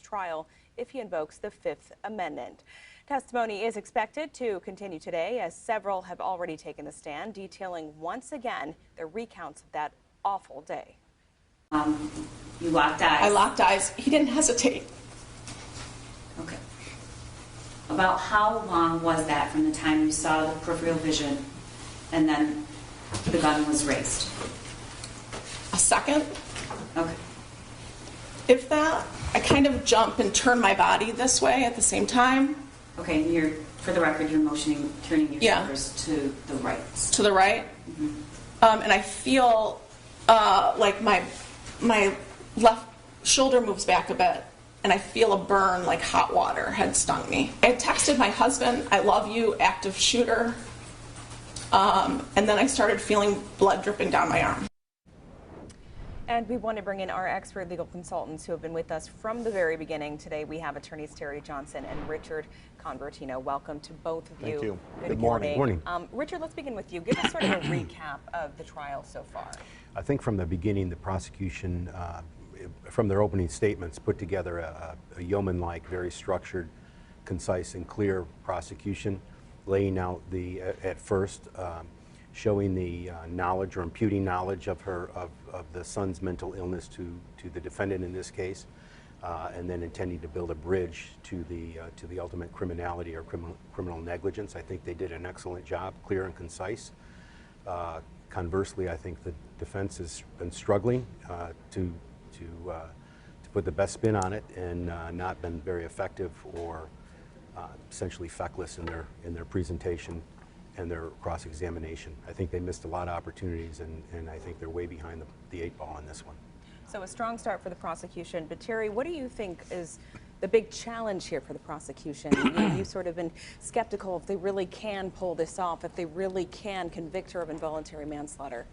trial if he invokes the Fifth Amendment. Testimony is expected to continue today, as several have already taken the stand, detailing once again their recounts of that awful day. You locked eyes? I locked eyes. He didn't hesitate. Okay. About how long was that from the time you saw the peripheral vision and then the gun was raised? A second. Okay. If that, I kind of jump and turn my body this way at the same time. Okay, and you're, for the record, you're motioning, turning your Yeah. shoulders to the right. To the right. Mm-hmm. And I feel like my left shoulder moves back a bit, and I feel a burn like hot water had stung me. I had texted my husband, "I love you, active shooter," and then I started feeling blood dripping down my arm. And we want to bring in our expert legal consultants who have been with us from the very beginning. Today we have attorneys Terry Johnson and Richard Convertino. Welcome to both of you. Thank you. Good morning. Richard, let's begin with you. Give us sort of a recap of the trial so far. I think from the beginning, the prosecution, from their opening statements, put together a yeoman-like, very structured, concise, and clear prosecution, laying out the, at first, showing the knowledge or imputing knowledge of the son's mental illness to the defendant in this case, and then intending to build a bridge to the ultimate criminality or criminal negligence. I think they did an excellent job, clear and concise. Conversely, I think the defense has been struggling to put the best spin on it and not been very effective or essentially feckless in their presentation and their cross-examination. I think they missed a lot of opportunities, and I think they're way behind the eight ball on this one. So a strong start for the prosecution, but Terry, what do you think is the big challenge here for the prosecution? You've sort of been skeptical if they really can pull this off, if they really can convict her of involuntary manslaughter.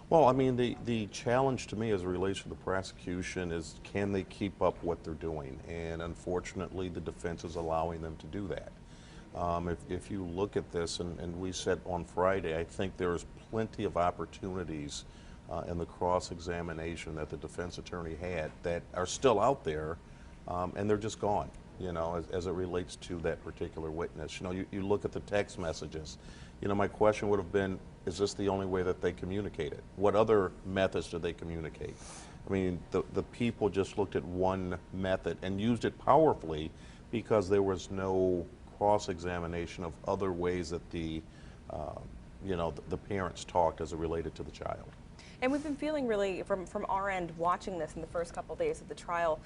Well, I mean, the challenge to me as it relates to the prosecution is, can they keep up what they're doing? And unfortunately, the defense is allowing them to do that. If you look at this, and we said on Friday, I think there's plenty of opportunities in the cross-examination that the defense attorney had that are still out there, and they're just gone, you know, as it relates to that particular witness. You know, you look at the text messages. You know, my question would have been, is this the only way that they communicated? What other methods did they communicate? I mean, the people just looked at one method and used it powerfully because there was no cross-examination of other ways that the parents talked as it related to the child. And we've been feeling really, from our end, watching this in the first couple days of the trial,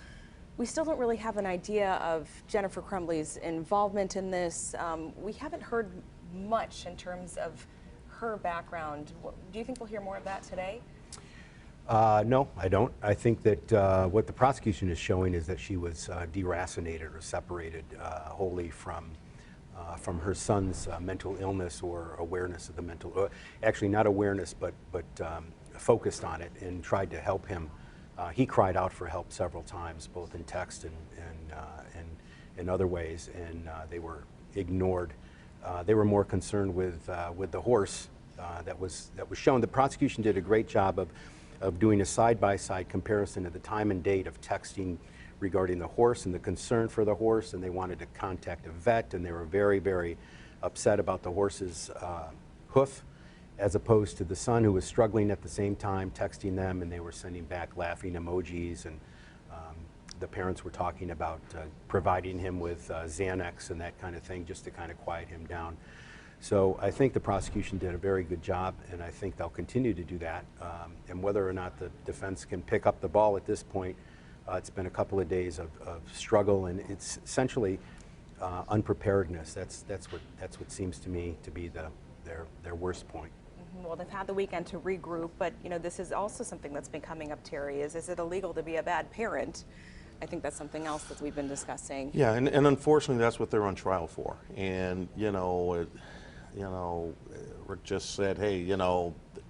we still don't really have an idea of Jennifer Crumbley's involvement in this. We haven't heard much in terms of her background. Do you think we'll hear more of that today? No, I don't. I think that what the prosecution is showing is that she was deracinated or separated wholly from her son's mental illness or awareness of the mental, actually not awareness, but focused on it and tried to help him. He cried out for help several times, both in text and in other ways, and they were ignored. They were more concerned with the horse that was shown. The prosecution did a great job of doing a side-by-side comparison of the time and date of texting regarding the horse and the concern for the horse, and they wanted to contact a vet, and they were very, very upset about the horse's hoof, as opposed to the son, who was struggling at the same time, texting them, and they were sending back laughing emojis, and the parents were talking about providing him with Xanax and that kind of thing, just to kind of quiet him down. So I think the prosecution did a very good job, and I think they'll continue to do that. And whether or not the defense can pick up the ball at this point, it's been a couple of days of struggle, and it's essentially unpreparedness. That's what seems to me to be their worst point. Well, they've had the weekend to regroup, but you know, this is also something that's been coming up, Terry. Is it illegal to be a bad parent? I think that's something else that we've been discussing. Yeah, and unfortunately, that's what they're on trial for. And Rick just said, hey,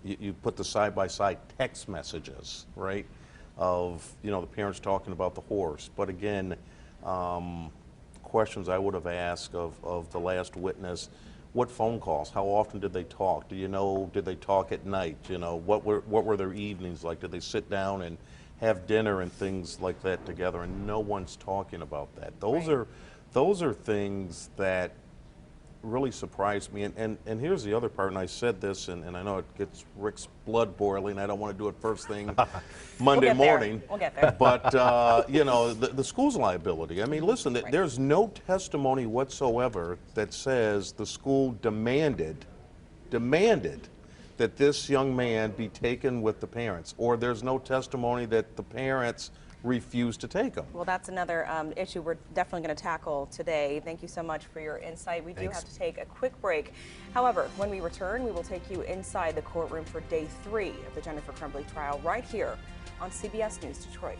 you put the side-by-side text messages, right, of the parents talking about the horse. But again, questions I would have asked of the last witness: what phone calls? How often did they talk? Do you know? Did they talk at night? What were their evenings like? Did they sit down and have dinner and things like that together, and no one's talking about that. Right. Those are things that really surprised me. And here's the other part, and I said this, and I know it gets Rick's blood boiling. I don't want to do it first thing Monday We'll get there. morning. We'll get there. But, you know, the school's liability. I mean, listen, there's no testimony whatsoever that says the school demanded that this young man be taken with the parents, or there's no testimony that the parents refused to take him. Well, that's another issue we're definitely going to tackle today. Thank you so much for your insight. We do Thanks. have to take a quick break. However, when we return, we will take you inside the courtroom for day 3 of the Jennifer Crumbley trial right here on CBS News Detroit.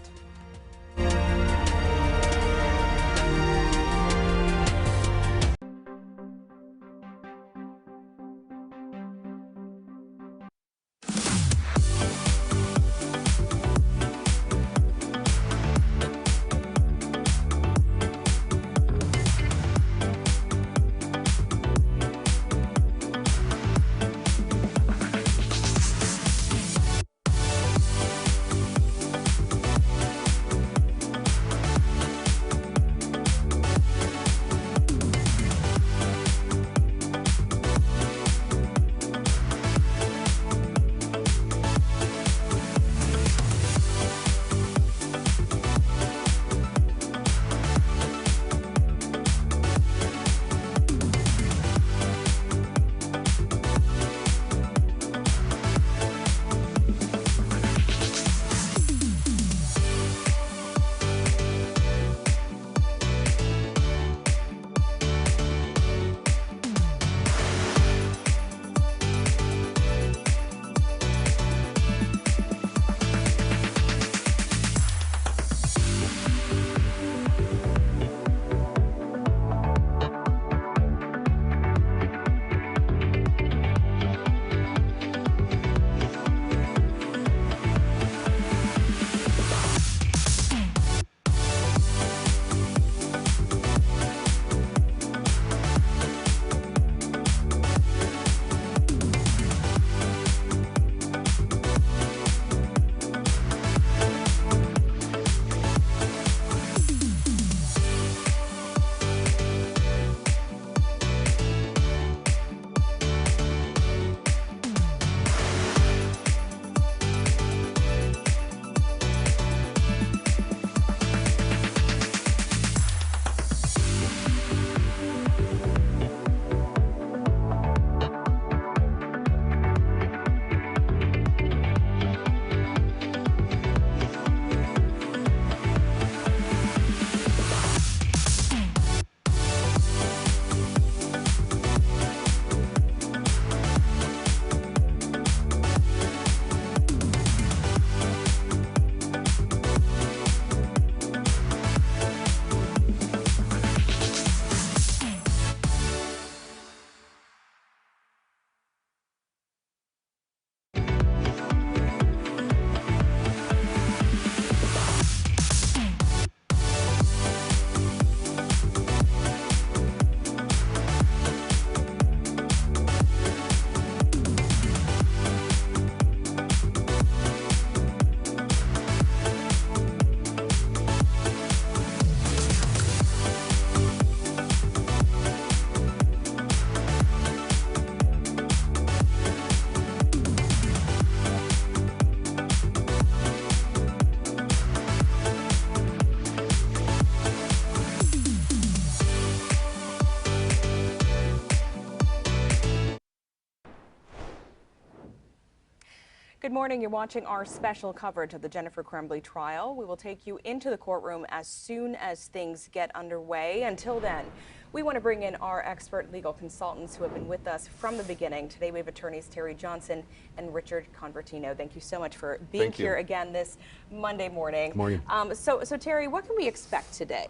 Good morning. You're watching our special coverage of the Jennifer Crumbley trial. We will take you into the courtroom as soon as things get underway. Until then, we want to bring in our expert legal consultants who have been with us from the beginning. Today we have attorneys Terry Johnson and Richard Convertino. Thank you so much for being here again this Monday morning. Good morning. So Terry, what can we expect today?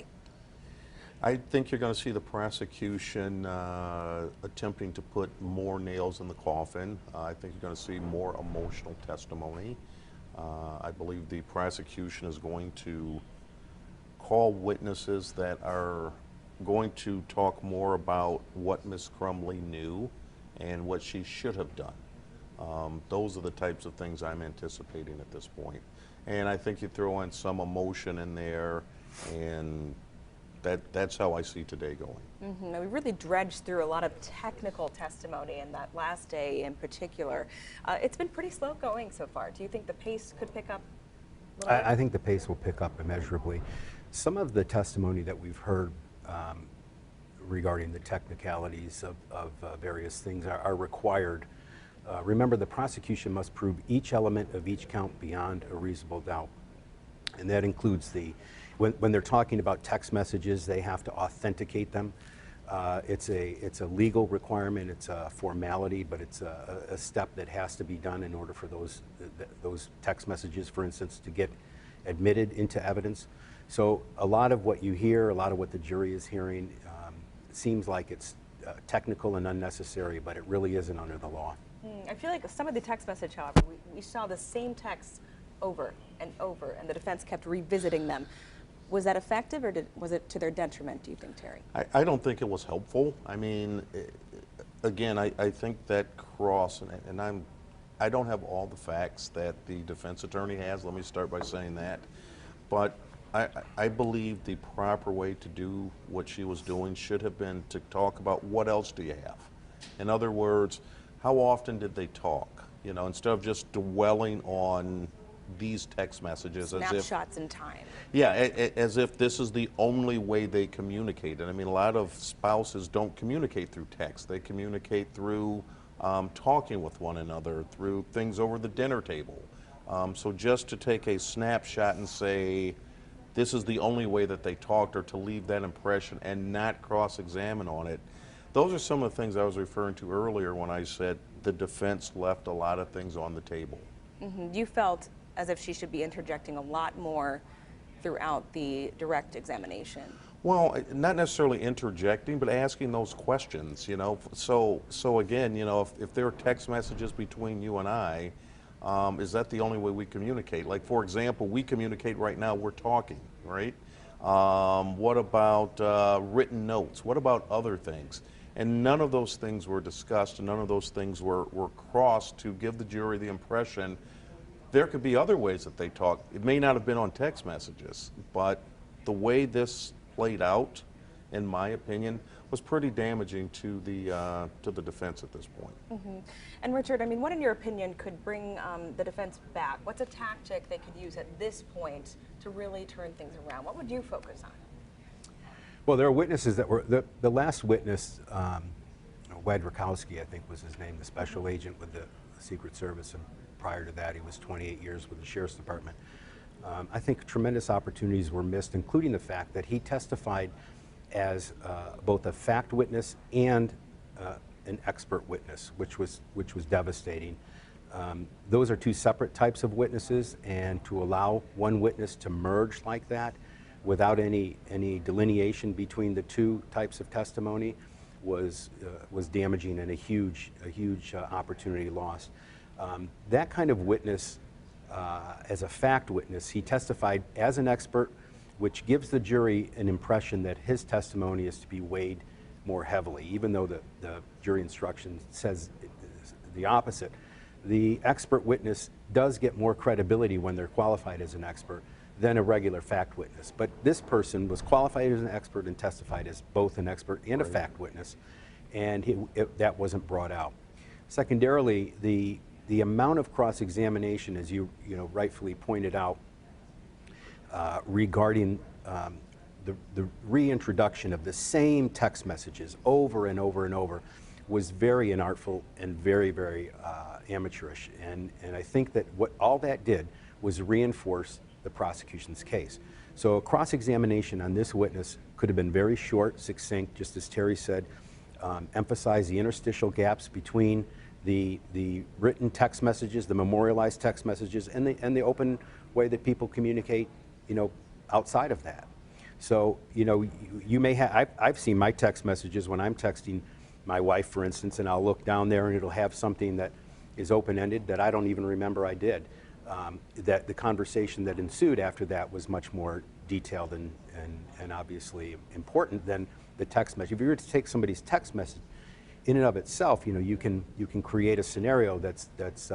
I think you're going to see the prosecution attempting to put more nails in the coffin. I think you're going to see more emotional testimony. I believe the prosecution is going to call witnesses that are going to talk more about what Ms. Crumbley knew and what she should have done. Those are the types of things I'm anticipating at this point. And I think you throw in some emotion in there, and that's how I see today going. Mm-hmm. We really dredged through a lot of technical testimony in that last day in particular. It's been pretty slow going so far. Do you think the pace could pick up a little bit? I think the pace will pick up immeasurably. Some of the testimony that we've heard regarding the technicalities of various things are required. Remember, the prosecution must prove each element of each count beyond a reasonable doubt. And that includes when they're talking about text messages, they have to authenticate them. It's a legal requirement, it's a formality, but it's a step that has to be done in order for those text messages, for instance, to get admitted into evidence. So a lot of what you hear, a lot of what the jury is hearing, seems like it's technical and unnecessary, but it really isn't under the law. I feel like some of the text message, however, we saw the same text over and over, and the defense kept revisiting them. Was that effective, or was it to their detriment, do you think, Terry? I don't think it was helpful. I mean, again, I think that cross, and I don't have all the facts that the defense attorney has. Let me start by saying that. But I believe the proper way to do what she was doing should have been to talk about what else do you have. In other words, how often did they talk? You know, instead of just dwelling on these text messages as if Snapshots in time. yeah, as if this is the only way they communicate. And I mean, a lot of spouses don't communicate through text. They communicate through talking with one another, through things over the dinner table. So just to take a snapshot and say this is the only way that they talked, or to leave that impression and not cross-examine on it, those are some of the things I was referring to earlier when I said the defense left a lot of things on the table. Mm-hmm. You felt as if she should be interjecting a lot more throughout the direct examination. Well, not necessarily interjecting, but asking those questions, you know. So again, you know, if there are text messages between you and I, is that the only way we communicate? Like, for example, we communicate right now, we're talking, right? What about written notes? What about other things? And none of those things were discussed, and none of those things were crossed to give the jury the impression there could be other ways that they talk. It may not have been on text messages, but the way this played out, in my opinion, was pretty damaging to the defense at this point. Mm-hmm. And Richard, I mean, what in your opinion could bring the defense back? What's a tactic they could use at this point to really turn things around? What would you focus on? Well, there are witnesses that were, the last witness, Wade Rakowski, I think was his name, the special agent with the Secret Service, and prior to that he was 28 years with the Sheriff's Department. I think tremendous opportunities were missed, including the fact that he testified as both a fact witness and an expert witness, which was devastating. Those are two separate types of witnesses, and to allow one witness to merge like that without any delineation between the two types of testimony was damaging, and a huge opportunity lost. That kind of witness, as a fact witness, he testified as an expert, which gives the jury an impression that his testimony is to be weighed more heavily, even though the jury instruction says the opposite. The expert witness does get more credibility when they're qualified as an expert than a regular fact witness. But this person was qualified as an expert and testified as both an expert and a fact witness, and that wasn't brought out. Secondarily, the amount of cross-examination, as you rightfully pointed out, regarding the reintroduction of the same text messages over and over and over was very inartful and very amateurish. And I think that what all that did was reinforce the prosecution's case. So a cross-examination on this witness could have been very short, succinct, just as Terry said, emphasize the interstitial gaps between the written text messages, the memorialized text messages, and the open way that people communicate, outside of that. So, you may have, I've seen my text messages when I'm texting my wife, for instance, and I'll look down there and it'll have something that is open-ended that I don't even remember I did. That the conversation that ensued after that was much more detailed and obviously important than the text message. If you were to take somebody's text message in and of itself, you can create a scenario that's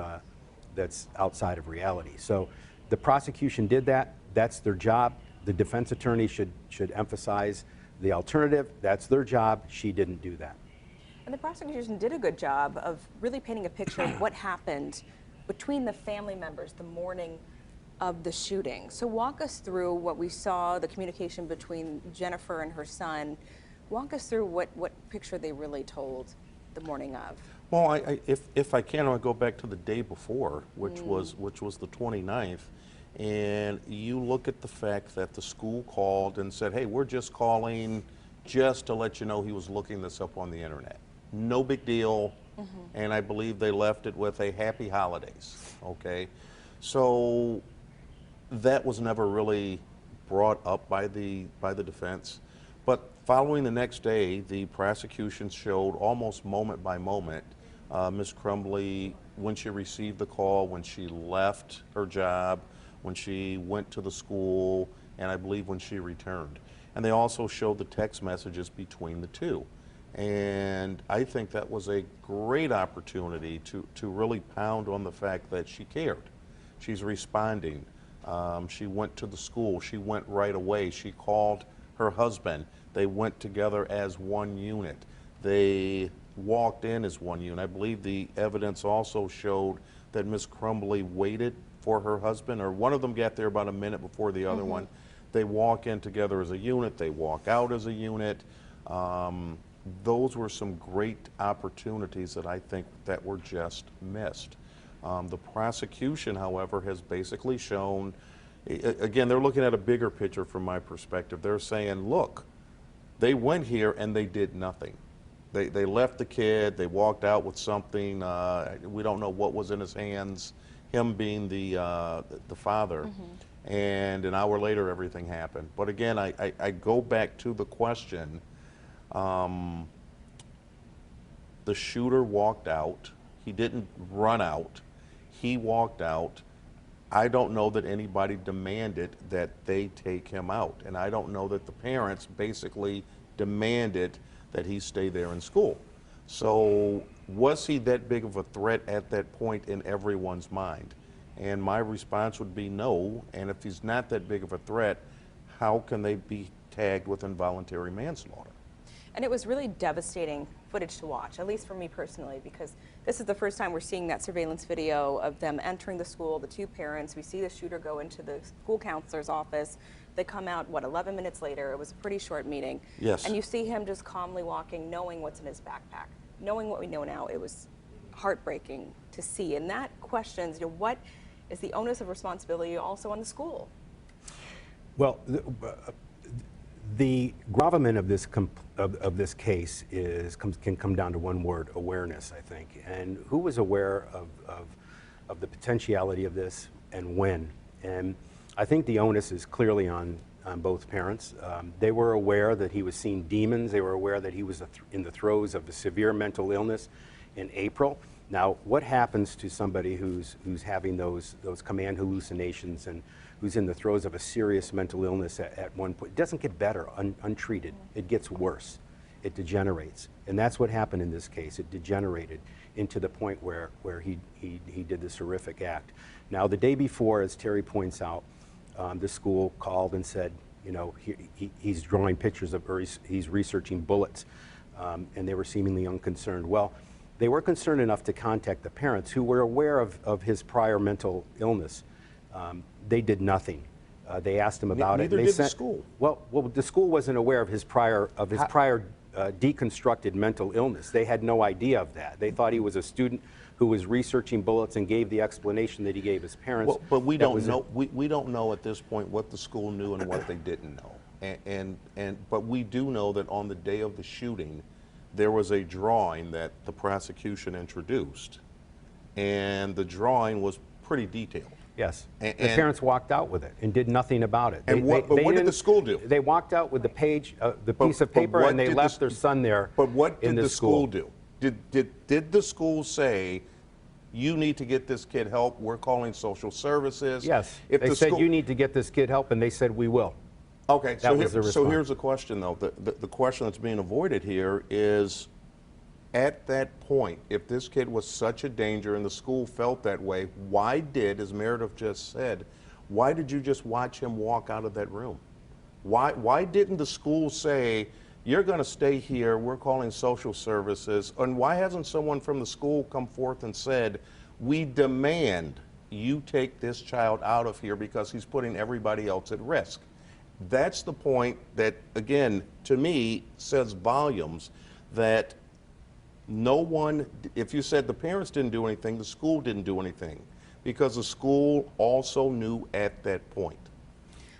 outside of reality. So The prosecution did that. That's their job. The defense attorney should emphasize the alternative. That's their job. She didn't do that. And the prosecution did a good job of really painting a picture of what happened between the family members the morning of the shooting. So walk us through what we saw, the communication between Jennifer and her son. Walk us through what picture they really told the morning of. Well, if I can, I'll go back to the day before, which was the 29th, and you look at the fact that the school called and said, hey, we're just calling just to let you know he was looking this up on the internet. No big deal, and I believe they left it with a happy holidays, okay? So that was never really brought up by the defense. But following the next day, the prosecution showed almost moment by moment Ms. Crumbley, when she received the call, when she left her job, when she went to the school, and I believe when she returned. And they also showed the text messages between the two. And I think that was a great opportunity to really pound on the fact that she cared. She's responding. She went to the school. She went right away. She called her husband. They went together as one unit. They walked in as one unit. I believe the evidence also showed that Ms. Crumbley waited for her husband, or one of them got there about a minute before the other one. They walk in together as a unit. They walk out as a unit. Those were some great opportunities that I think that were just missed. The prosecution, however, has basically shown, again, they're looking at a bigger picture from my perspective. They're saying, look, they went here and they did nothing. They left the kid, they walked out with something, we don't know what was in his hands, him being the father, and an hour later everything happened. But again, I go back to the question, the shooter walked out, he didn't run out, he walked out. I don't know that anybody demanded that they take him out, and I don't know that the parents basically demanded that he stay there in school. So was he that big of a threat at that point in everyone's mind? And my response would be no, and if he's not that big of a threat, how can they be tagged with involuntary manslaughter? And it was really devastating footage to watch, at least for me personally, because this is the first time we're seeing that surveillance video of them entering the school, the two parents. We see the shooter go into the school counselor's office. They come out, 11 minutes later? It was a pretty short meeting. Yes. And you see him just calmly walking, knowing what's in his backpack. Knowing what we know now, it was heartbreaking to see. And that questions, what is the onus of responsibility also on the school? Well, the gravamen of this case can come down to one word: awareness, I think. And who was aware of the potentiality of this and when? And I think the onus is clearly on both parents. They were aware that he was seeing demons. They were aware that he was in the throes of a severe mental illness in April. Now, what happens to somebody who's having those command hallucinations and who's in the throes of a serious mental illness at one point? It doesn't get better untreated. It gets worse. It degenerates. And that's what happened in this case. It degenerated into the point where he did this horrific act. Now, the day before, as Terry points out, the school called and said, he's drawing pictures of, or he's researching bullets, and they were seemingly unconcerned. Well, they were concerned enough to contact the parents, who were aware of his prior mental illness. They did nothing. They asked him about it. Neither did the school. Well, the school wasn't aware of his prior deconstructed mental illness. They had no idea of that. They thought he was a student who was researching bullets and gave the explanation that he gave his parents. Well, but we don't know. We don't know at this point what the school knew and what they didn't know. But we do know that on the day of the shooting, there was a drawing that the prosecution introduced, and the drawing was pretty detailed. Yes. The parents walked out with it and did nothing about it. And what did the school do? They walked out with the piece of paper, and they left their son there. But what did the school do? Did the school say, you need to get this kid help, we're calling social services? Yes. They said, you need to get this kid help, and they said, we will. Okay, so here's the question, though. The question that's being avoided here is, at that point, if this kid was such a danger and the school felt that way, why did, as Meredith just said, why did you just watch him walk out of that room? Why didn't the school say, you're going to stay here, we're calling social services, and why hasn't someone from the school come forth and said, we demand you take this child out of here because he's putting everybody else at risk? That's the point that, again, to me, says volumes that no one, if you said the parents didn't do anything, the school didn't do anything, because the school also knew at that point.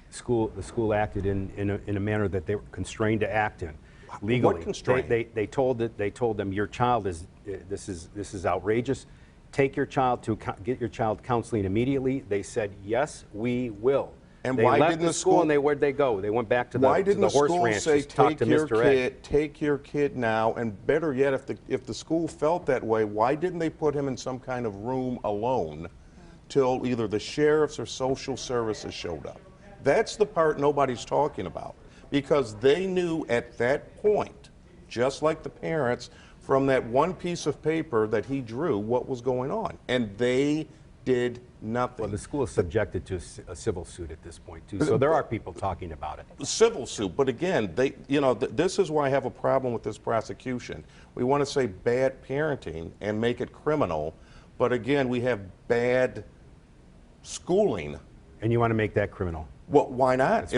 The school acted in a manner that they were constrained to act in legally. What constraint? They told them, your child is this is outrageous. Get your child counseling immediately. They said, yes, we will. And they why left didn't the the school and where'd they go? They went back to the, why didn't the the horse school ranch say, to talk take to your Mr. kid, take your kid now? And better yet, if the school felt that way, why didn't they put him in some kind of room alone till either the sheriffs or social services showed up? That's the part nobody's talking about, because they knew at that point, just like the parents, from that one piece of paper that he drew, what was going on, and they did nothing. Well, the school is subjected to a civil suit at this point too, so there are people talking about it. Civil suit, but again, this is why I have a problem with this prosecution. We want to say bad parenting and make it criminal, but again, we have bad schooling. And you want to make that criminal? Well, why not? That's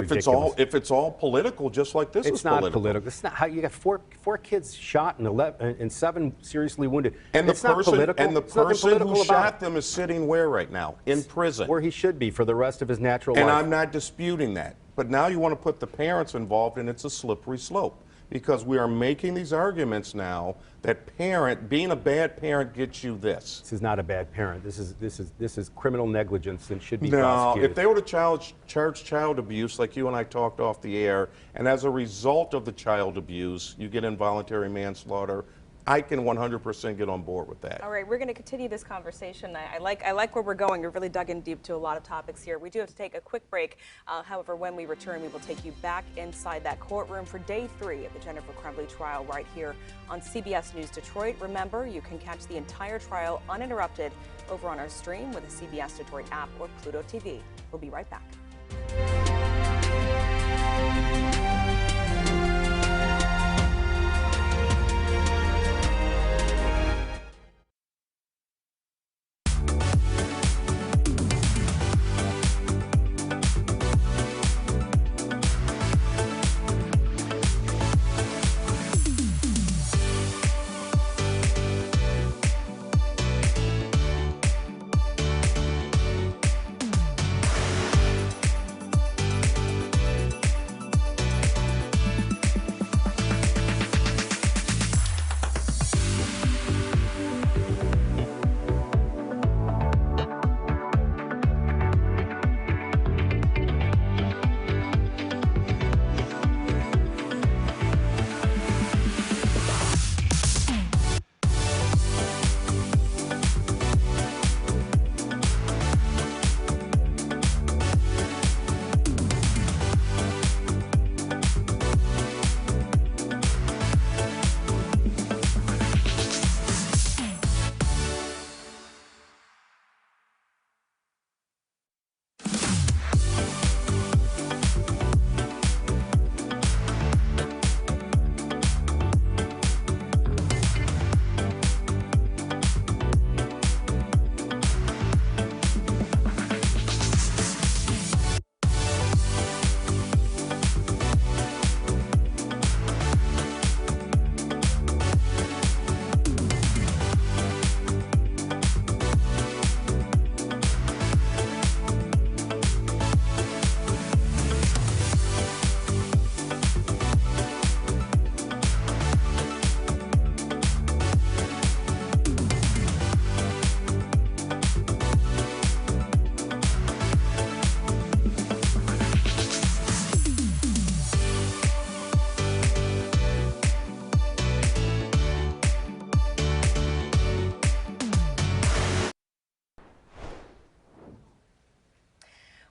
If it's all political, just like this is it's not political. political. It's not how you got four kids shot and 7 seriously wounded. And it's not political. And the There's nothing person political who about shot it. them is sitting where right now? In prison. Where he should be for the rest of his natural And life. I'm not disputing that. But now you want to put the parents involved, and it's a slippery slope, because we are making these arguments now that being a bad parent gets you this. This is not a bad parent. This is criminal negligence and should be No, prosecuted. if they were to charge child abuse, like you and I talked off the air, and as a result of the child abuse, you get involuntary manslaughter, I can 100% get on board with that. All right, we're going to continue this conversation. I like where we're going. We've really dug in deep to a lot of topics here. We do have to take a quick break. However, when we return, we will take you back inside that courtroom for day 3 of the Jennifer Crumbley trial right here on CBS News Detroit. Remember, you can catch the entire trial uninterrupted over on our stream with the CBS Detroit app or Pluto TV. We'll be right back.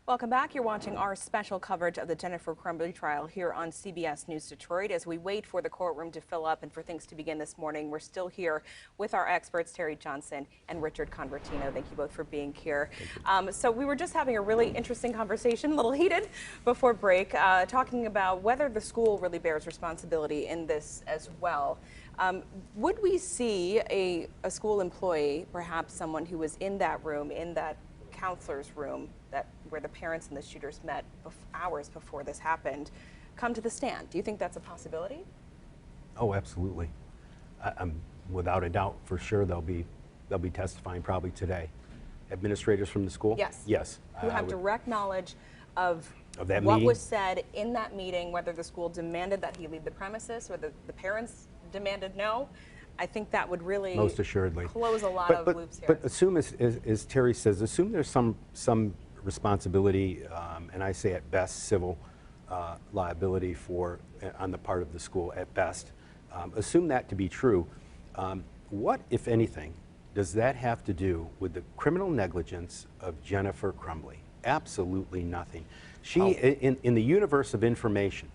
Welcome back. You're watching our special coverage of the Jennifer Crumbley trial here on CBS News Detroit. As we wait for the courtroom to fill up and for things to begin this morning, we're still here with our experts, Terry Johnson and Richard Convertino. Thank you both for being here. So we were just having a really interesting conversation, a little heated before break, talking about whether the school really bears responsibility in this as well. Would we see a school employee, perhaps someone who was in that room, in that counselor's room where the parents and the shooters met hours before this happened, come to the stand? Do you think that's a possibility? Oh, absolutely. I'm without a doubt, for sure, they'll be testifying probably today. Administrators from the school? Yes. Yes. Who have direct knowledge of that what meeting? was said in that meeting, whether the school demanded that he leave the premises or the parents demanded no. I think that would really most assuredly close a lot of loops here. But assume, as Terry says, assume there's some responsibility, and I say at best civil liability on the part of the school at best. Assume that to be true. What, if anything, does that have to do with the criminal negligence of Jennifer Crumbley? Absolutely nothing. She, in the universe of information,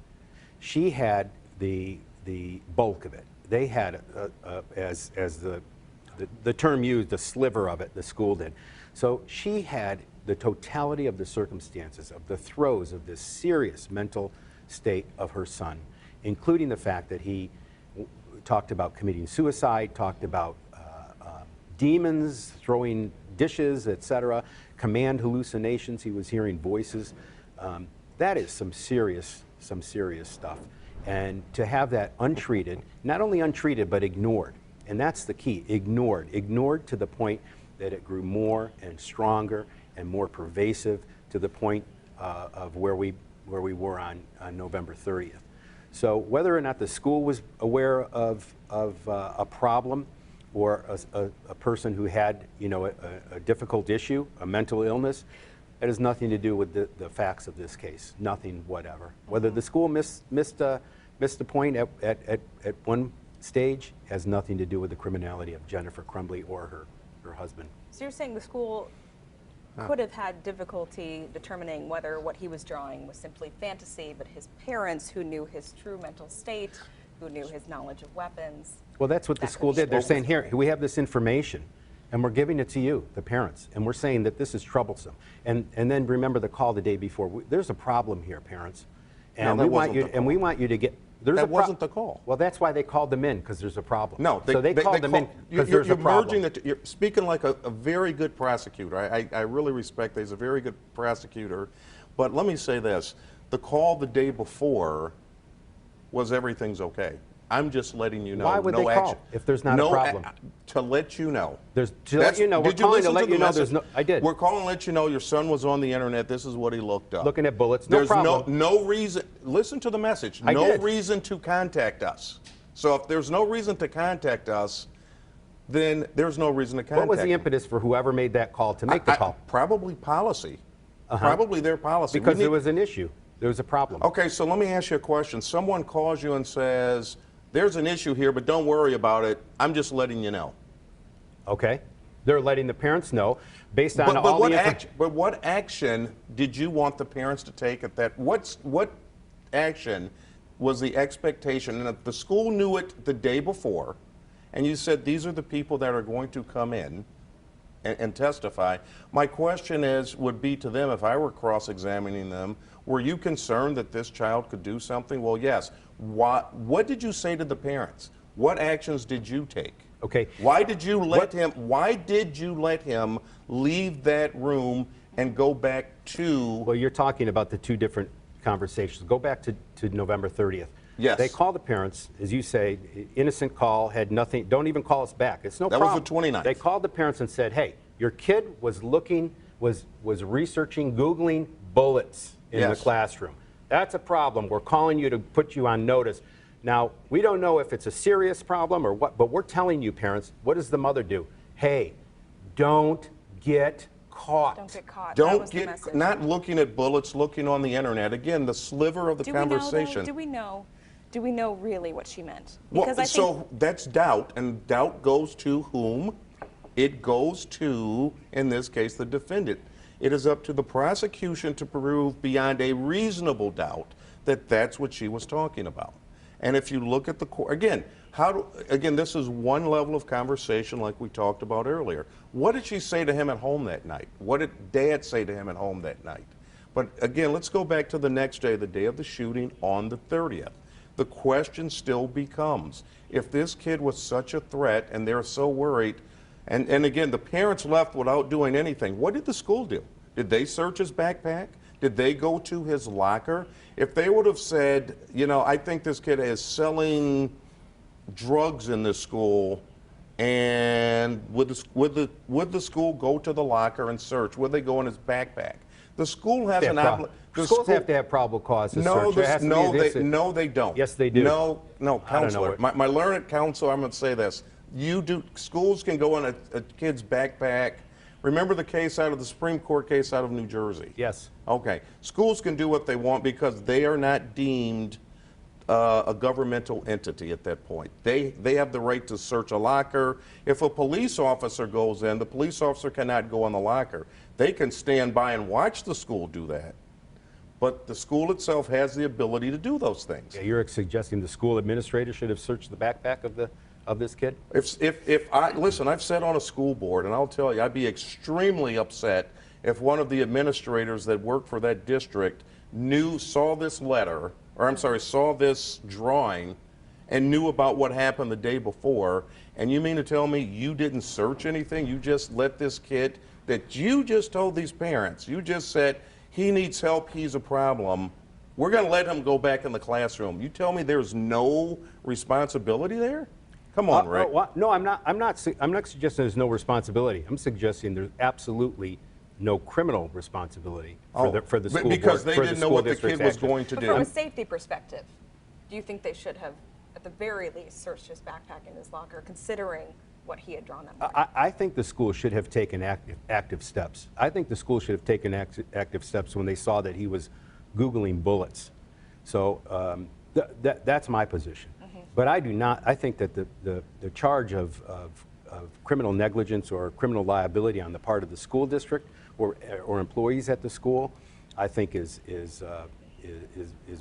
she had the bulk of it. They had, as the term used, a sliver of it, the school did. So she had the totality of the circumstances, of the throes of this serious mental state of her son, including the fact that he talked about committing suicide, talked about demons, throwing dishes, etc., command hallucinations, he was hearing voices. That is some serious stuff. And to have that untreated, not only untreated, but ignored, and that's the key, ignored to the point that it grew more and stronger and more pervasive to the point of where we were on November 30th. So whether or not the school was aware of a problem or a person who had, a difficult issue, a mental illness, that has nothing to do with the facts of this case, nothing whatever. Whether the school missed the point at one stage has nothing to do with the criminality of Jennifer Crumbley or her husband. So you're saying the school could have had difficulty determining whether what he was drawing was simply fantasy, but his parents, who knew his true mental state, who knew his knowledge of weapons. Well, that's what the school did. They're saying, here, we have this information, and we're giving it to you, the parents, and we're saying that this is troublesome. And then remember the call the day before. There's a problem here, parents, and No, we want you to get. That wasn't the call. Well, that's why they called them in, because there's a problem. No, so they called them in because there's a problem. You're speaking like a very good prosecutor. I really respect that. He's a very good prosecutor. But let me say this. The call the day before was everything's okay. I'm just letting you know. Why would they call if there's not a problem? To let you know. Let you know. We're calling to let you know there's no. I did. We're calling to let you know your son was on the internet. This is what he looked up. Looking at bullets. There's no problem. no reason. Listen to the message. No reason to contact us. So if there's no reason to contact us, then there's no reason to contact. What was the impetus for whoever made that call to make the call? Probably policy. Probably their policy. Because there was an issue. There was a problem. Okay, so let me ask you a question. Someone calls you and says, there's an issue here, but don't worry about it. I'm just letting you know. Okay. They're letting the parents know based on all the information. But what action did you want the parents to take at that? What action was the expectation? And if the school knew it the day before, and you said these are the people that are going to come in and testify, my question would be to them, if I were cross-examining them, were you concerned that this child could do something? Well, yes. What did you say to the parents? What actions did you take? Okay. Why did you let him leave that room and go back to? Well, you're talking about the two different conversations. Go back to November 30th. Yes. They called the parents, as you say, innocent call, had nothing, don't even call us back. It's no problem. That was the 29th. They called the parents and said, hey, your kid was researching, Googling bullets in the classroom. That's a problem. We're calling you to put you on notice. Now, we don't know if it's a serious problem or what, but we're telling you, parents, what does the mother do? Hey, don't get caught. Don't get caught. Don't get, not looking at bullets, looking on the internet. Again, the sliver of the conversation. Do we know really what she meant? Because so that's doubt, and doubt goes to whom? It goes to, in this case, the defendant. It is up to the prosecution to prove beyond a reasonable doubt that that's what she was talking about. And if you look at the court, again, again, this is one level of conversation like we talked about earlier. What did she say to him at home that night? What did Dad say to him at home that night? But again, let's go back to the next day, the day of the shooting on the 30th. The question still becomes, if this kid was such a threat and they're so worried, and again, the parents left without doing anything, what did the school do? Did they search his backpack? Did they go to his locker? If they would have said, you know, I think this kid is selling drugs in this school, and would the school go to the locker and search? Would they go in his backpack? The school has an obligation. Schools have to have probable cause to search. No, they don't. Yes, they do. No, counselor. My learned counselor, I'm going to say this. Schools can go in a kid's backpack. Remember the case out of the Supreme Court case out of New Jersey? Yes. Okay. Schools can do what they want because they are not deemed a governmental entity at that point. They have the right to search a locker. If a police officer goes in, the police officer cannot go in the locker. They can stand by and watch the school do that. But the school itself has the ability to do those things. Yeah, you're suggesting the school administrator should have searched the backpack of this kid? Listen, I've sat on a school board, and I'll tell you, I'd be extremely upset if one of the administrators that worked for that district saw this letter, or I'm sorry, saw this drawing, and knew about what happened the day before. And you mean to tell me you didn't search anything? You just let this kid that you just told these parents, you just said, he needs help, he's a problem, we're going to let him go back in the classroom. You tell me there's no responsibility there? Come on, Rick. No, I'm not suggesting there's no responsibility. I'm suggesting there's absolutely no criminal responsibility for the school because board, they didn't know what the kid was going to But do. from a safety perspective, do you think they should have, at the very least, searched his backpack in his locker, considering what he had drawn that morning? I think the school should have taken active steps. I think the school should have taken active steps when they saw that he was Googling bullets. So that's my position. But I do not. I think that the charge of criminal negligence or criminal liability on the part of the school district or employees at the school, I think is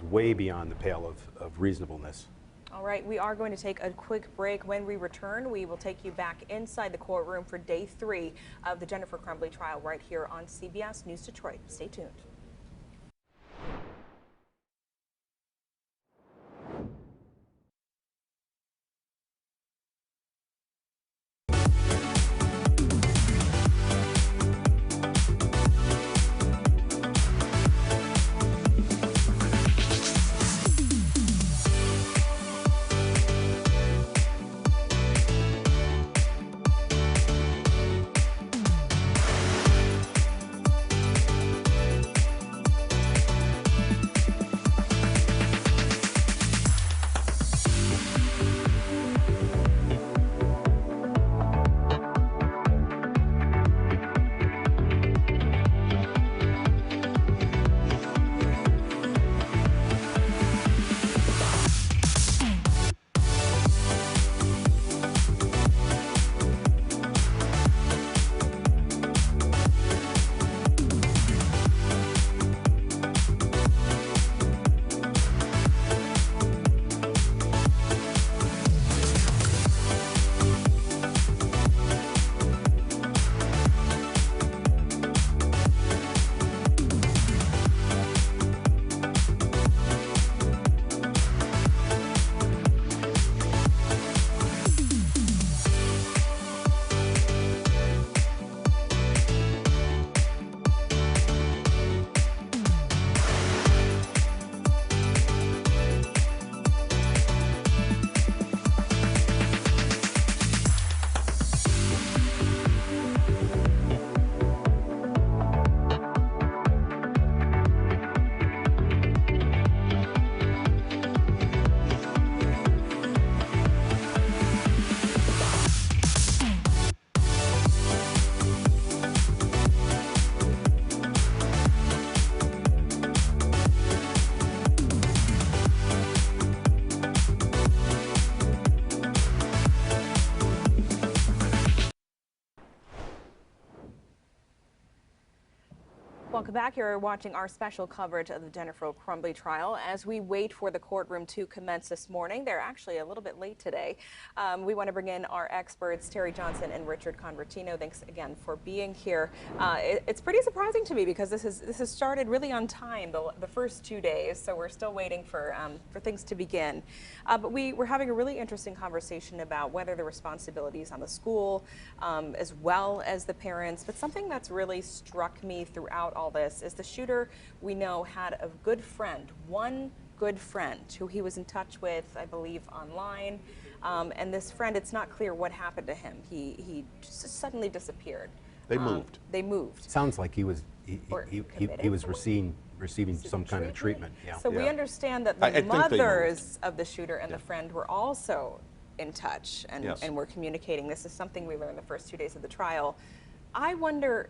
way beyond the pale of reasonableness. All right, we are going to take a quick break. When we return, we will take you back inside the courtroom for day 3 of the Jennifer Crumbley trial right here on CBS News Detroit. Stay tuned. Welcome back. You're watching our special coverage of the Jennifer Crumbley trial. As we wait for the courtroom to commence this morning, they're actually a little bit late today. We want to bring in our experts, Terry Johnson and Richard Convertino. Thanks again for being here. It's pretty surprising to me because this has started really on time the first 2 days, so we're still waiting for things to begin. But we're having a really interesting conversation about whether the responsibilities on the school as well as the parents. But something that's really struck me throughout all this is the shooter, we know, had a good friend, one good friend who he was in touch with, I believe, online. And this friend, it's not clear what happened to him. He just suddenly disappeared. They moved. They moved. Sounds like he was receiving some kind of treatment. Yeah. So we Yeah. understand that I the think they mothers of the shooter and the friend were also in touch and, Yes. and were communicating. This is something we learned the first 2 days of the trial. I wonder,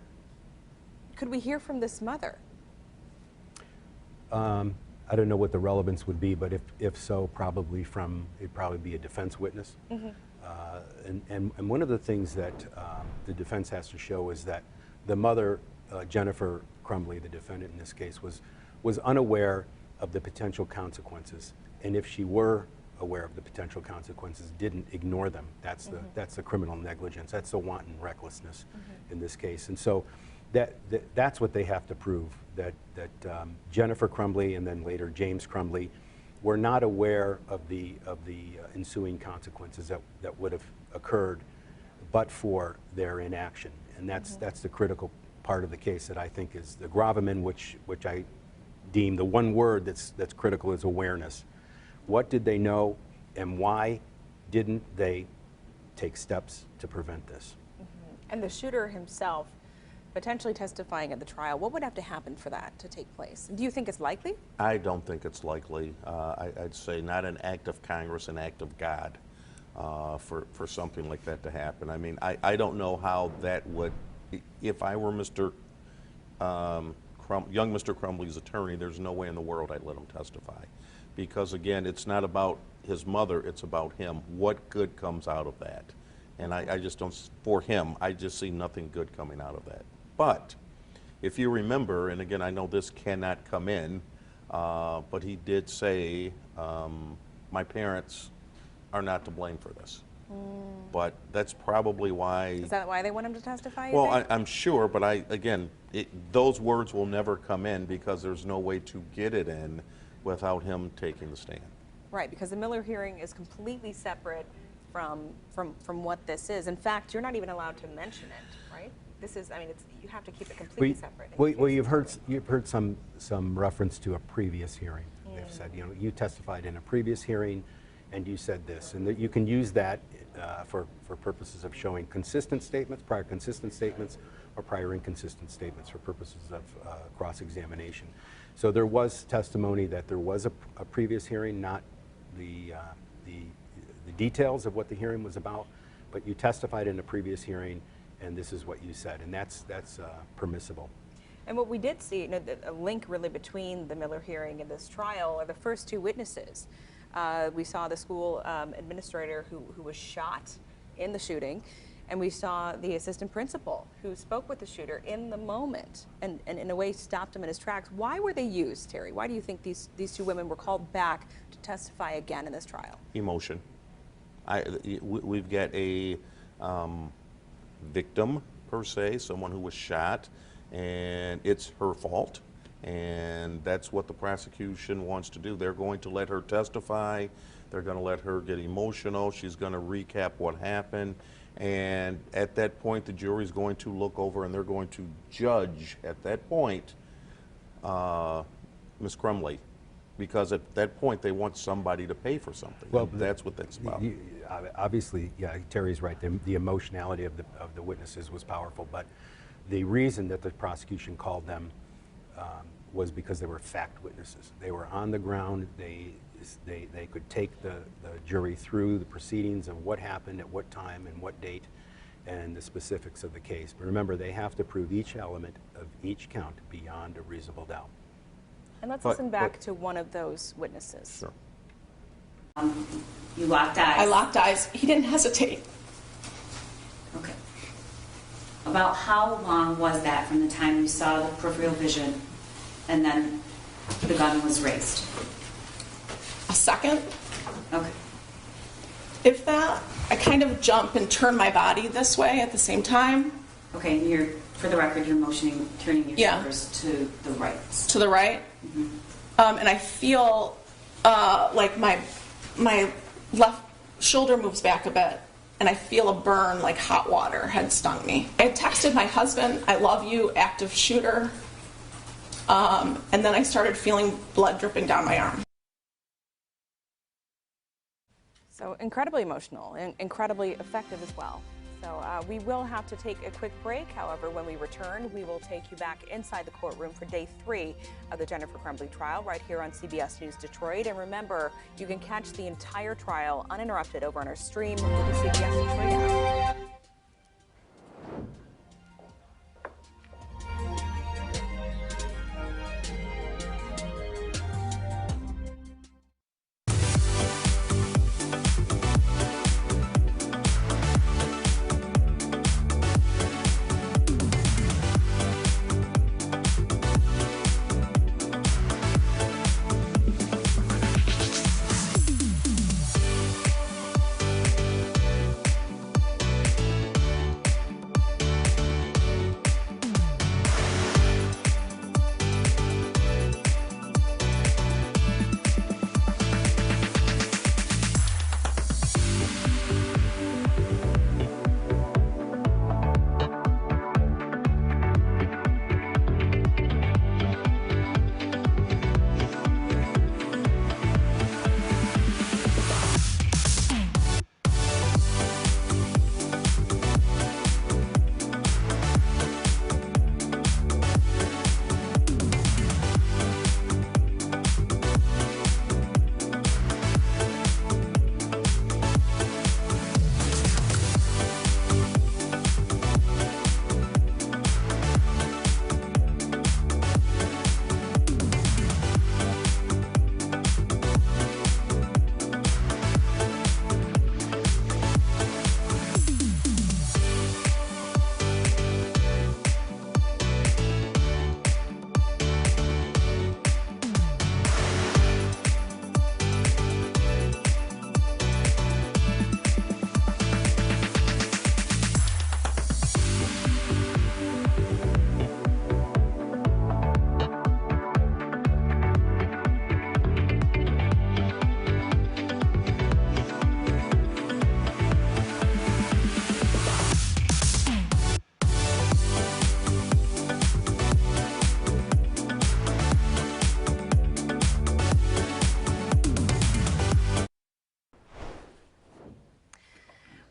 could we hear from this mother? I don't know what the relevance would be, but if so, it'd probably be a defense witness. And one of the things that the defense has to show is that the mother, Jennifer Crumbley, the defendant in this case, was unaware of the potential consequences. And if she were aware of the potential consequences, didn't ignore them. That's the criminal negligence. That's the wanton recklessness in this case. And so that's what they have to prove, that Jennifer Crumbley and then later James Crumbley were not aware of the ensuing consequences that would have occurred but for their inaction. And that's the critical part of the case that I think is the gravamen, which I deem the one word that's critical is awareness. What did they know, and why didn't they take steps to prevent this? And the shooter himself potentially testifying at the trial, what would have to happen for that to take place? Do you think it's likely? I don't think it's likely. I'd say not an act of Congress, an act of God for something like that to happen. I mean, I don't know how that would, if I were young Mr. Crumbley's attorney, there's no way in the world I'd let him testify. Because again, it's not about his mother, it's about him. What good comes out of that? And I just don't, for him, I just see nothing good coming out of that. But if you remember, and again, I know this cannot come in, but he did say, my parents are not to blame for this. But that's probably why. Is that why they want him to testify? you Well, think? I'm sure, but those words will never come in because there's no way to get it in without him taking the stand. Right, because the Miller hearing is completely separate from what this is. In fact, you're not even allowed to mention it, right? This is, I mean, you have to keep it completely separate. Well, you've heard some reference to a previous hearing. They've said, you testified in a previous hearing, and you said this, and that you can use that for purposes of showing consistent statements, prior consistent statements, or prior inconsistent statements for purposes of cross-examination. So there was testimony that there was a previous hearing, not the details of what the hearing was about, but you testified in a previous hearing, and this is what you said, and that's permissible. And what we did see, a link really between the Miller hearing and this trial are the first two witnesses. We saw the school administrator who was shot in the shooting, and we saw the assistant principal who spoke with the shooter in the moment and in a way stopped him in his tracks. Why were they used, Terry? Why do you think these two women were called back to testify again in this trial? Emotion. We've got a victim, per se, someone who was shot, and it's her fault. And that's what the prosecution wants to do. They're going to let her testify. They're going to let her get emotional. She's going to recap what happened. And at that point, the jury's going to look over and they're going to judge, at that point, Ms. Crumbley. Because at that point, they want somebody to pay for something. Well, that's what that's about. Obviously, yeah, Terry's right. The emotionality of the witnesses was powerful, but the reason that the prosecution called them was because they were fact witnesses. They were on the ground. They could take the jury through the proceedings of what happened at what time and what date and the specifics of the case. But remember, they have to prove each element of each count beyond a reasonable doubt. And let's listen back to one of those witnesses. Sure. You locked eyes. I locked eyes. He didn't hesitate. Okay. About how long was that from the time you saw the peripheral vision and then the gun was raised? A second, Okay. if that. I kind of jump and turn my body this way at the same time. Okay, and you're, for the record, you're motioning, turning your Yeah. shoulders to the right. To the right. And I feel like my left shoulder moves back a bit, and I feel a burn like hot water had stung me. I had texted my husband, "I love you, active shooter," and then I started feeling blood dripping down my arm. So incredibly emotional and incredibly effective as well. So we will have to take a quick break. However, when we return, we will take you back inside the courtroom for day 3 of the Jennifer Crumbley trial right here on CBS News Detroit. And remember, you can catch the entire trial uninterrupted over on our stream with the CBS Detroit app.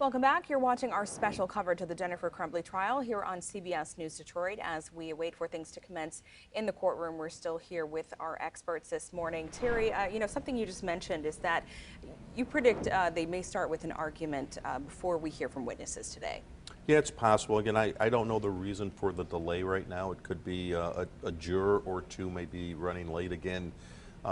Welcome back. You're watching our special coverage of the Jennifer Crumbley trial here on CBS News Detroit. As we wait for things to commence in the courtroom, we're still here with our experts this morning. Terry, something you just mentioned is that you predict they may start with an argument before we hear from witnesses today. Yeah, it's possible. Again, I don't know the reason for the delay right now. It could be a juror or two may be running late again.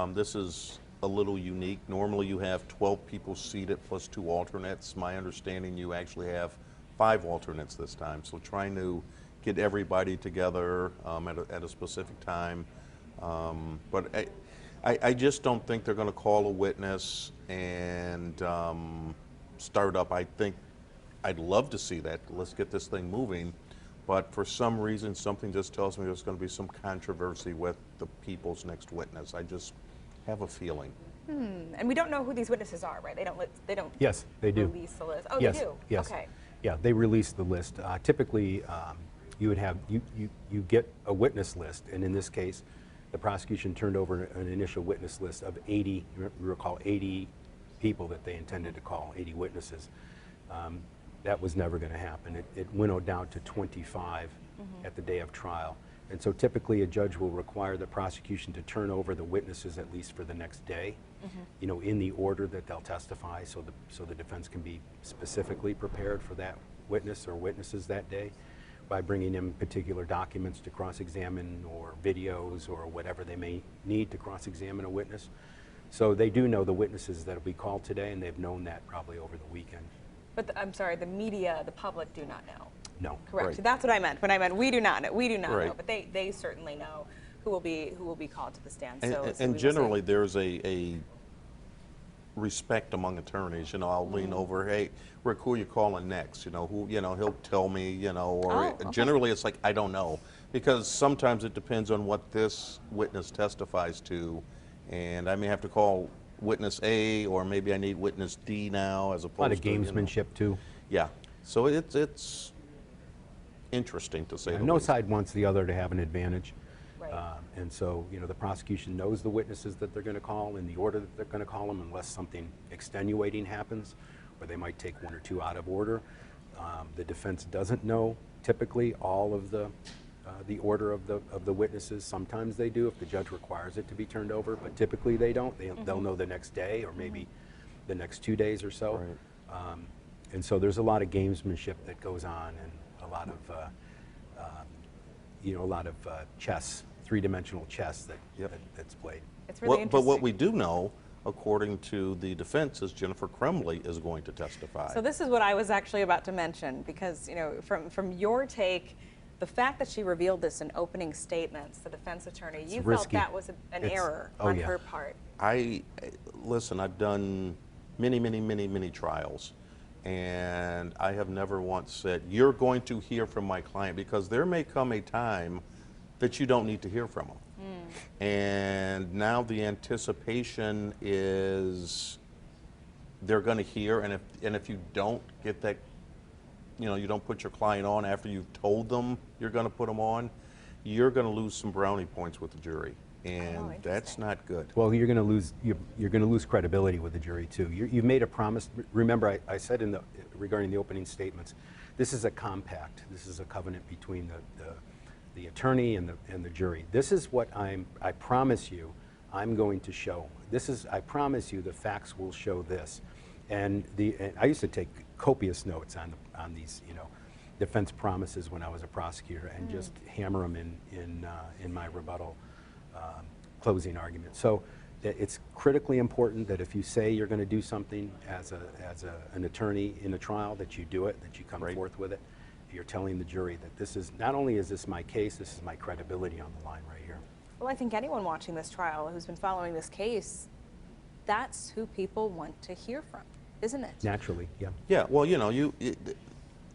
This is a little unique. Normally you have 12 people seated plus 2 alternates. My understanding you actually have 5 alternates this time. So trying to get everybody together at a specific time. But I just don't think they're going to call a witness and start up. I think I'd love to see that. Let's get this thing moving. But for some reason, something just tells me there's going to be some controversy with the people's next witness. I just have a feeling. And we don't know who these witnesses are, right? They don't. Yes, they do. Release the list. Oh, Yes, they do. yes. Okay. Yeah, they release the list. Typically, you would have you get a witness list, and in this case, the prosecution turned over an initial witness list of 80. You recall 80 people that they intended to call, 80 witnesses. That was never going to happen. It winnowed down to 25 at the day of trial. And so typically a judge will require the prosecution to turn over the witnesses at least for the next day, in the order that they'll testify, so the defense can be specifically prepared for that witness or witnesses that day by bringing in particular documents to cross-examine or videos or whatever they may need to cross-examine a witness. So they do know the witnesses that will be called today, and they've known that probably over the weekend. But I'm sorry, the media, the public do not know. No. Correct. Right. That's what I meant. When I meant we do not know, we do not know. Right. But they certainly know who will be called to the stand. And, So we and will generally, see. there's a respect among attorneys. You know, I'll lean over, hey, Rick, who are you calling next? You know, he'll tell me, or Oh, okay. generally it's like, I don't know. Because sometimes it depends on what this witness testifies to, and I may have to call witness A, or maybe I need witness D now, as opposed A lot of to, gamesmanship too. Yeah, so it's interesting to say the No least. side wants the other to have an advantage. Right. And so, the prosecution knows the witnesses that they're going to call in the order that they're going to call them, unless something extenuating happens, or they might take one or two out of order. The defense doesn't know typically all of the order of the witnesses. Sometimes they do if the judge requires it to be turned over, but typically they don't. They'll know the next day, or maybe the next 2 days or so. Right. And so there's a lot of gamesmanship that goes on, and a lot of chess, three-dimensional chess that's played. It's really But what interesting. we do know, according to the defense, is Jennifer Crumbley is going to testify. So this is what I was actually about to mention, because from your take, the fact that she revealed this in opening statements, the defense attorney, you felt risky. that was an error oh, on yeah. her part. Listen, I've done many trials, and I have never once said, you're going to hear from my client, because there may come a time that you don't need to hear from them. And now the anticipation is they're going to hear, and if you don't get that, you don't put your client on after you've told them you're going to put them on, you're going to lose some brownie points with the jury, and that's interesting. not good. Well, you're going to lose credibility with the jury too. You've made a promise. Remember, I said regarding the opening statements, this is a compact. This is a covenant between the attorney and the jury. This is what I promise you I'm going to show. I promise you the facts will show this. And I used to take copious notes on these defense promises when I was a prosecutor, and just hammer them in my rebuttal closing argument. So it's critically important that if you say you're going to do something as an attorney in a trial, that you do it, that you come Right. forth with it. You're telling the jury that this is, not only is this my case, this is my credibility on the line right here. Well, I think anyone watching this trial who's been following this case, that's who people want to hear from, isn't it? Naturally, yeah. Yeah, well,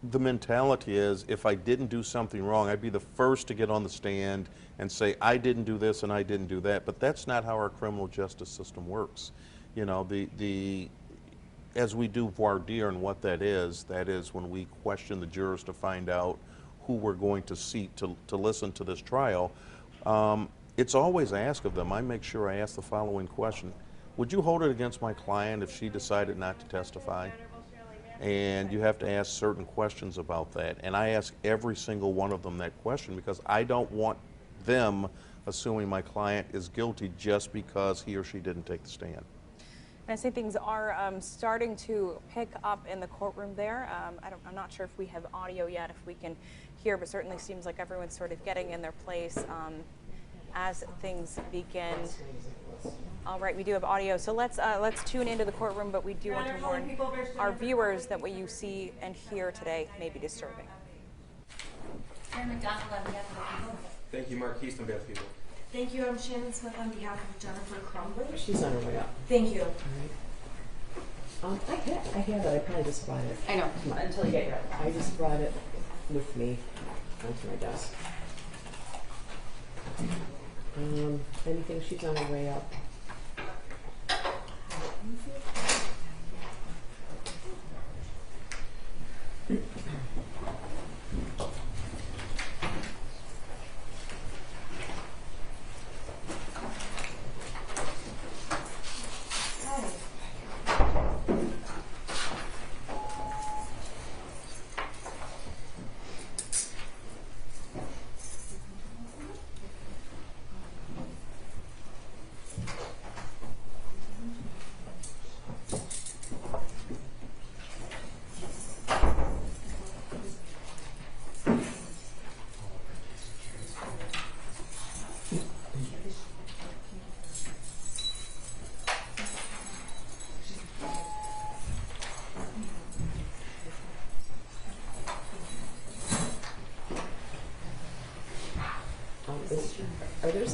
the mentality is, if I didn't do something wrong, I'd be the first to get on the stand and say, I didn't do this and I didn't do that. But that's not how our criminal justice system works. As we do voir dire, and what that is when we question the jurors to find out who we're going to seat to listen to this trial. It's always asked of them. I make sure I ask the following question: would you hold it against my client if she decided not to testify? And you have to ask certain questions about that. And I ask every single one of them that question, because I don't want them assuming my client is guilty just because he or she didn't take the stand. And I say things are starting to pick up in the courtroom there. I'm not sure if we have audio yet, if we can hear, but certainly seems like everyone's sort of getting in their place as things begin. All right, we do have audio, so let's tune into the courtroom, but we do want to warn our viewers that what you see and hear today may be disturbing. Thank you, Mark Keystone, behalf of people. Thank you. I'm Shannon Smith on behalf of Jennifer Crumbley. She's on her way up. Thank you. I had it. I probably just brought it. I know. Until you get here. I just brought it with me onto my desk. Anything? She's on her way up.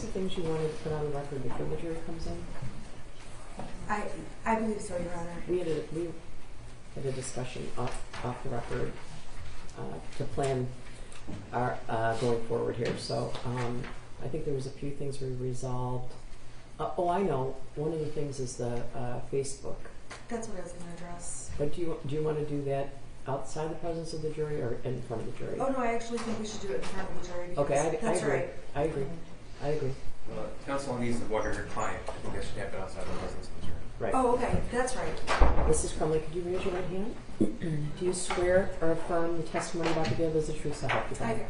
of things you wanted to put on the record before the jury comes in? I believe so, Your Honor. We had a discussion off the record to plan our going forward here. So I think there was a few things we resolved. I know. One of the things is the Facebook. That's what I was going to address. But do you want to do that outside the presence of the jury or in front of the jury? Oh, no, I actually think we should do it in front of the jury. Because Okay, that's agree. right. I agree. Counsel needs to order her client. I think that should happen outside the presence of the jury. Right. Oh, okay, that's right. Mrs. Crumbley, could you raise your right hand? Do you swear or affirm the testimony about to give is the truth, so help you God? I do.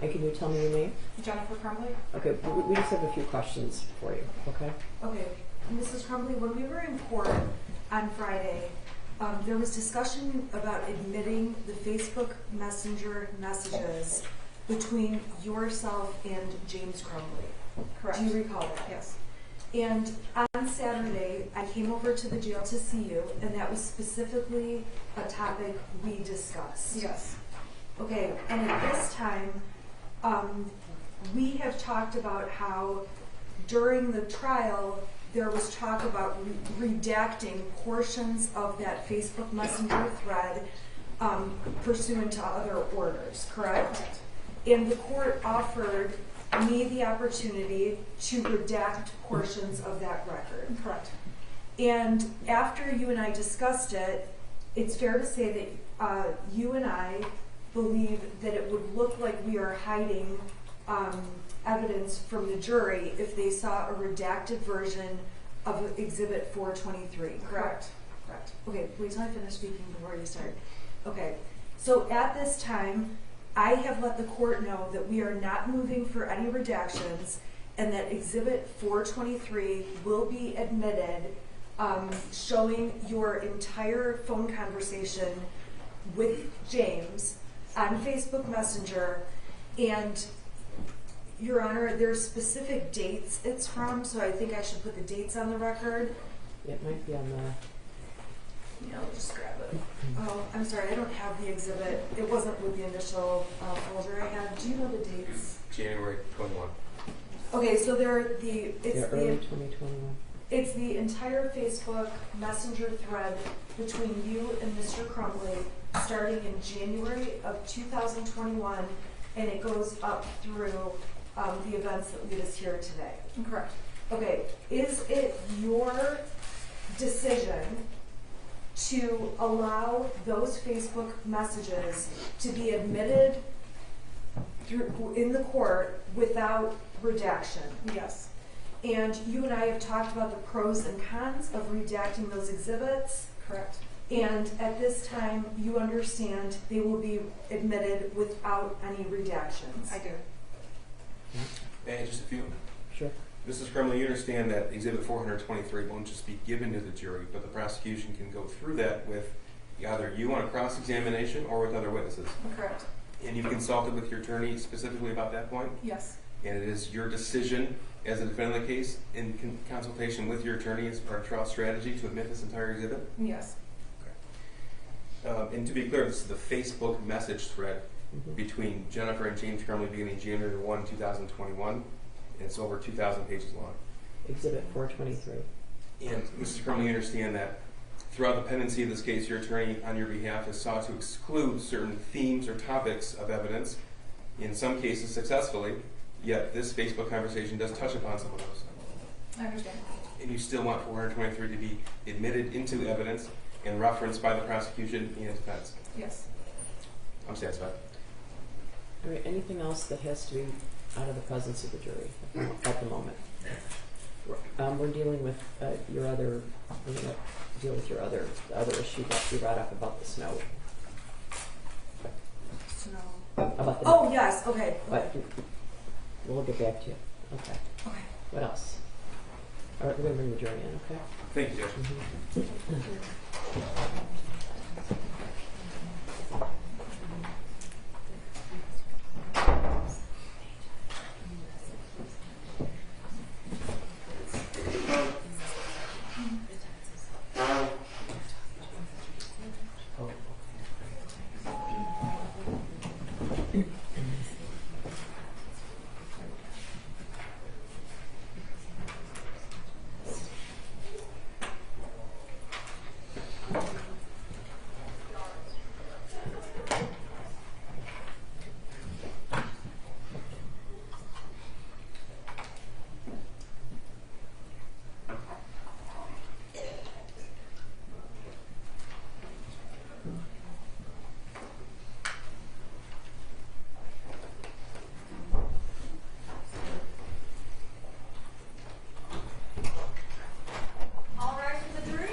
And can you tell me your name? Jennifer Crumbley? Okay, we just have a few questions for you, okay? Okay, Mrs. Crumbley, when we were in court on Friday, there was discussion about admitting the Facebook Messenger messages between yourself and James Crumbley. Correct. Do you recall that? Yes. And on Saturday, I came over to the jail to see you, and that was specifically a topic we discussed. Yes. Okay, and at this time, we have talked about how during the trial, there was talk about redacting portions of that Facebook Messenger thread pursuant to other orders, correct? And the court offered me the opportunity to redact portions of that record. Correct. And after you and I discussed it, it's fair to say that you and I believe that it would look like we are hiding evidence from the jury if they saw a redacted version of Exhibit 423, correct? Correct. Okay, wait till I finish speaking before you start. Okay, so at this time, I have let the court know that we are not moving for any redactions and that Exhibit 423 will be admitted, showing your entire phone conversation with James on Facebook Messenger. And Your Honor, there's specific dates it's from, so I think I should put the dates on the record. It might be on the... Yeah, I'll just grab it. Oh, I'm sorry, I don't have the exhibit. It wasn't with the initial folder I had. Do you know the dates? January 21. Okay, so early 2021. It's the entire Facebook Messenger thread between you and Mr. Crumbley starting in January of 2021, and it goes up through the events that lead us here today. Correct. Okay, is it your decision to allow those Facebook messages to be admitted in the court without redaction? Yes. And you and I have talked about the pros and cons of redacting those exhibits. Correct. And at this time, you understand they will be admitted without any redactions. I do. And just a few. Sure. Mrs. Crumbley, you understand that Exhibit 423 won't just be given to the jury, but the prosecution can go through that with either you on a cross-examination or with other witnesses. Correct. And you've consulted with your attorney specifically about that point? Yes. And it is your decision as a defendant of the case in consultation with your attorney as part of trial strategy to admit this entire exhibit? Yes. And to be clear, this is the Facebook message thread between Jennifer and James Crumbley beginning January 1, 2021. And it's over 2,000 pages long. Exhibit 423. And Mrs. Crumbley, you understand that throughout the pendency of this case, your attorney on your behalf has sought to exclude certain themes or topics of evidence, in some cases successfully, yet this Facebook conversation does touch upon some of those. I understand. And you still want 423 to be admitted into evidence and referenced by the prosecution and defense. Yes. I'm satisfied. All right, anything else that has to be out of the presence of the jury at the moment? We're dealing with your other, we're going to deal with your other issue that you brought up about the snow. Snow. About the Oh, yes, okay. But we'll get back to you. Okay. Okay. What else? All right, we're going to bring the jury in, okay? Thank you, Judge. All rise for the jury.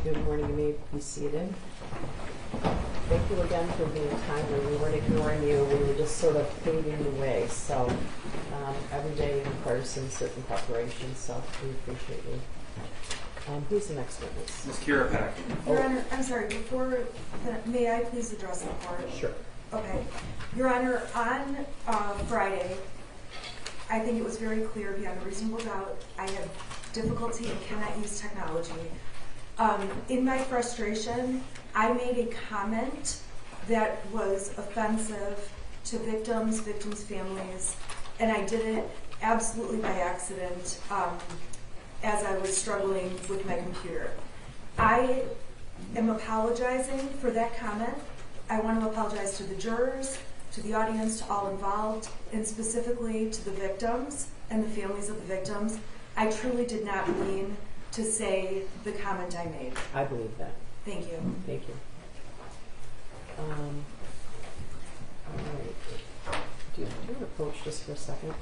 Good morning, you may be seated. Thank you again for being timely. We weren't ignoring you, we were just sort of paving the way. So every day requires some certain preparation, so we appreciate you. Who's the next witness? Ms. Kira Peck. Your Honor, I'm sorry, may I please address the court? Sure. Okay. Your Honor, on Friday, I think it was very clear beyond a reasonable doubt, I have difficulty and cannot use technology. In my frustration, I made a comment that was offensive to victims' families, and I did it absolutely by accident as I was struggling with my computer. I am apologizing for that comment. I want to apologize to the jurors, to the audience, to all involved, and specifically to the victims and the families of the victims. I truly did not mean to say the comment I made. I believe that. Thank you. Thank you. All right. Do you want to approach just for a second?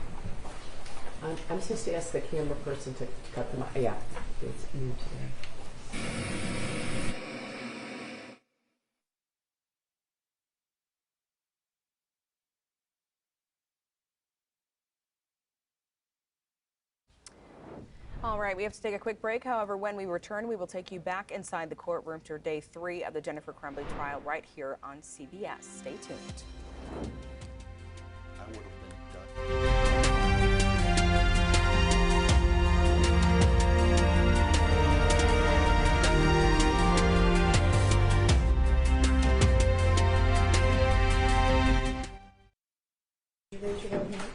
I'm supposed to ask the camera person to cut them off. Yeah, it's you today. All right, we have to take a quick break. However, when we return, we will take you back inside the courtroom for day 3 of the Jennifer Crumbley trial right here on CBS. Stay tuned. I would have been done. Raise your right hand.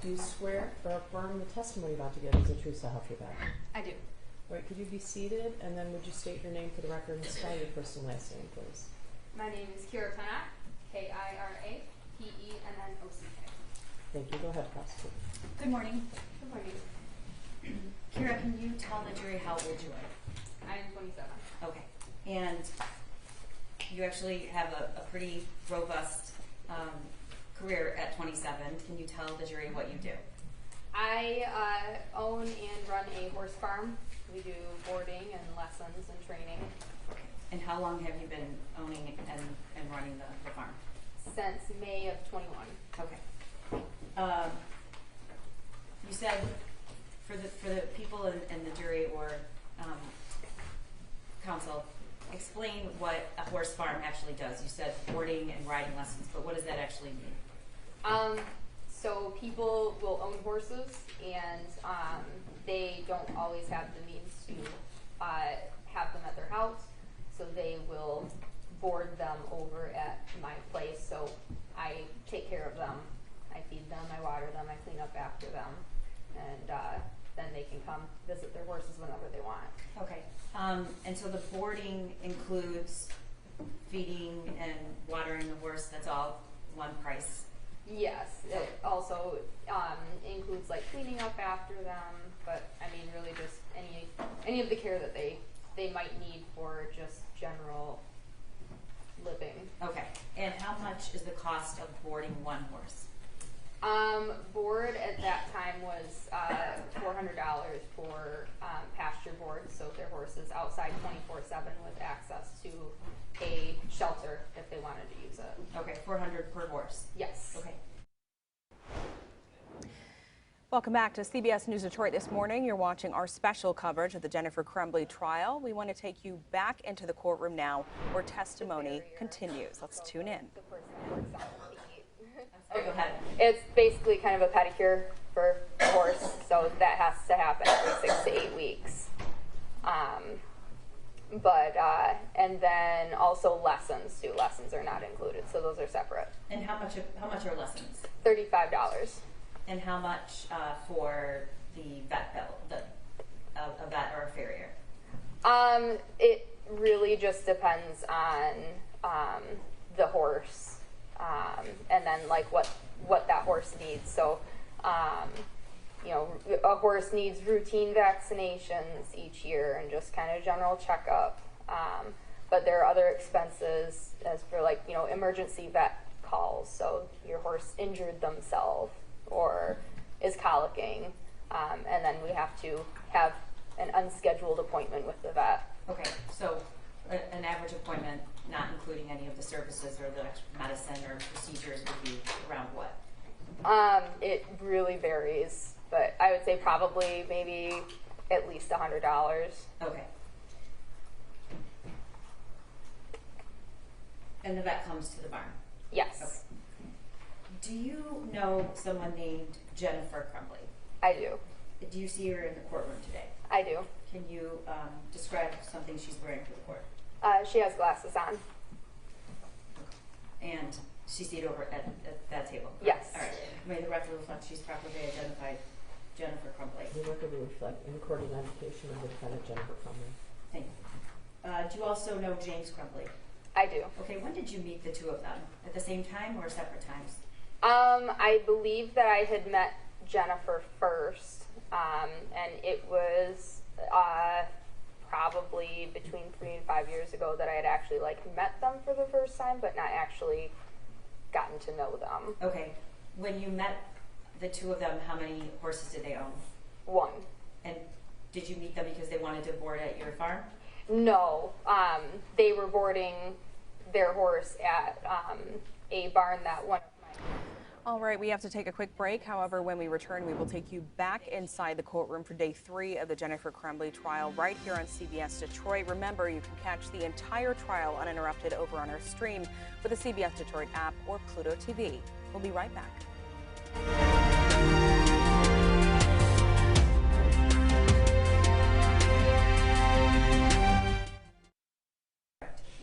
Do you swear or affirm the testimony you're about to give is the truth, so help you God? I do. All right, could you be seated, and then would you state your name for the record and spell your first and last name, please? My name is Kira Pennock, Kirapennock. Thank you. Go ahead, prosecutor. Good morning. Good morning. Kira, can you tell the jury how old you are? I am 27. Okay. And you actually have a pretty robust career at 27. Can you tell the jury what you do? I own and run a horse farm. We do boarding and lessons and training And how long have you been owning and running the farm? since May of 21. Okay. You said for the people in the jury or counsel, explain what a horse farm actually does. You said boarding and riding lessons, but what does that actually mean? So people will own horses, and they don't always have the means to have them at their house, so they will board them over at my place. So I take care of them. I feed them, I water them, I clean up after them, and then they can come visit their horses whenever they want. Okay. And so the boarding includes feeding and watering the horse. That's all one price. Yes, it also includes like cleaning up after them, but I mean really just any of the care that they might need for just general living. Okay. And how much is the cost of boarding one horse? Board at that time was $400 for pasture board, so if their horse is outside 24/7 with access to a shelter if they wanted to use it. Okay, $400 per horse. Yes. Okay. Welcome back to CBS News Detroit this morning. You're watching our special coverage of the Jennifer Crumbley trial. We want to take you back into the courtroom now where testimony continues. Let's tune in. The person that works on the Okay, go ahead. It's basically kind of a pedicure for a horse, so that has to happen every 6 to 8 weeks. And then also lessons too. Lessons are not included, so those are separate. And how much are lessons? $35. And how much for the vet bill, a vet or a farrier? It really just depends on the horse, and then like what that horse needs. So, you know, a horse needs routine vaccinations each year and just kind of general checkup. But there are other expenses as for like, you know, emergency vet calls. So your horse injured themselves or is colicking, and then we have to have an unscheduled appointment with the vet. Okay, so an average appointment, not including any of the services or the extra medicine or procedures, would be around what? It really varies, but I would say probably maybe at least $100. Okay. And the vet comes to the barn? Yes, Okay. Do you know someone named Jennifer Crumbley? I do. Do you see her in the courtroom today? I do. Can you describe something she's wearing for the court? She has glasses on. And she's seated over at that table? Yes. All right. May the record reflect she's properly identified Jennifer Crumbley. The record will reflect in court identification of the defendant, Jennifer Crumbley. Thank you. Do you also know James Crumbley? I do. Okay, when did you meet the two of them? At the same time or separate times? I believe that I had met Jennifer first, and it was probably between 3 and 5 years ago that I had actually like met them for the first time, but not actually gotten to know them. Okay, when you met the two of them, how many horses did they own? One. And did you meet them because they wanted to board at your farm? No, they were boarding their horse at a barn that one of my... All right, we have to take a quick break. However, when we return, we will take you back inside the courtroom for day 3 of the Jennifer Crumbley trial right here on CBS Detroit. Remember, you can catch the entire trial uninterrupted over on our stream with the CBS Detroit app or Pluto TV. We'll be right back.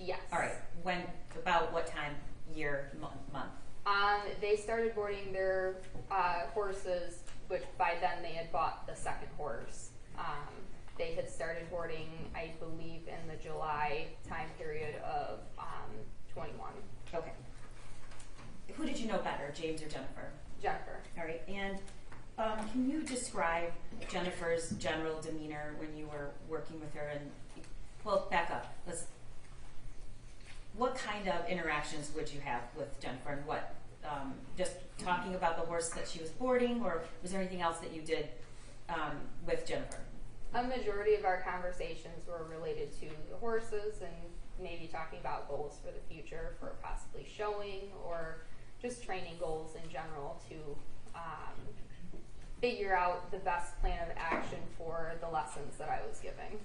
Yes. All right, when, about what time, year, month? They started boarding their horses, which by then they had bought the second horse. They had started boarding, I believe, in the July time period of 21. Okay. Who did you know better, James or Jennifer? Jennifer. All right, and can you describe Jennifer's general demeanor when you were working with her? And well, back up. What kind of interactions would you have with Jennifer, and what? Just talking about the horse that she was boarding, or was there anything else that you did with Jennifer? A majority of our conversations were related to the horses and maybe talking about goals for the future for possibly showing or just training goals in general to figure out the best plan of action for the lessons that I was giving.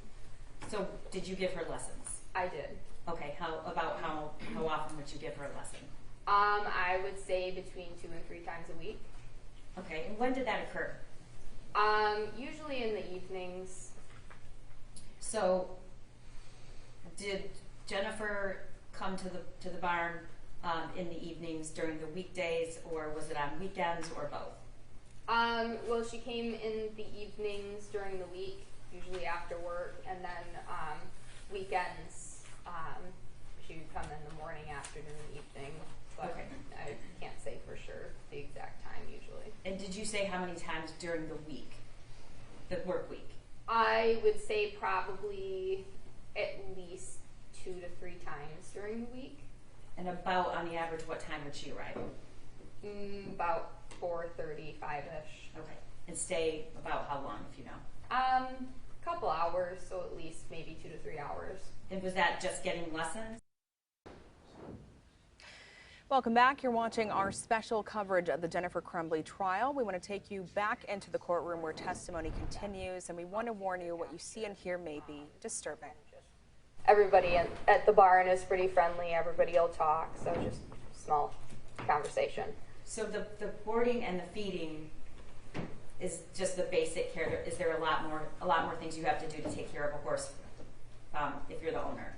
So did you give her lessons? I did. Okay, how often would you give her a lesson? I would say between 2 and 3 times a week. Okay, and when did that occur? Usually in the evenings. So, did Jennifer come to the barn in the evenings during the weekdays, or was it on weekends, or both? Well, she came in the evenings during the week, usually after work, and then weekends she would come in the morning, afternoon, evening. But Okay. I can't say for sure the exact time usually. And did you say how many times during the week, the work week? I would say probably at least 2 to 3 times during the week. And about, on the average, what time would she arrive? About 4:35-ish. Okay. And stay about how long, if you know? Couple hours, so at least maybe 2 to 3 hours. And was that just getting lessons? Welcome back. You're watching our special coverage of the Jennifer Crumbley trial. We want to take you back into the courtroom where testimony continues, and we want to warn you what you see and hear may be disturbing. Everybody at the barn is pretty friendly. Everybody will talk, so just small conversation. So the boarding and the feeding is just the basic care. Is there a lot more things you have to do to take care of a horse if you're the owner?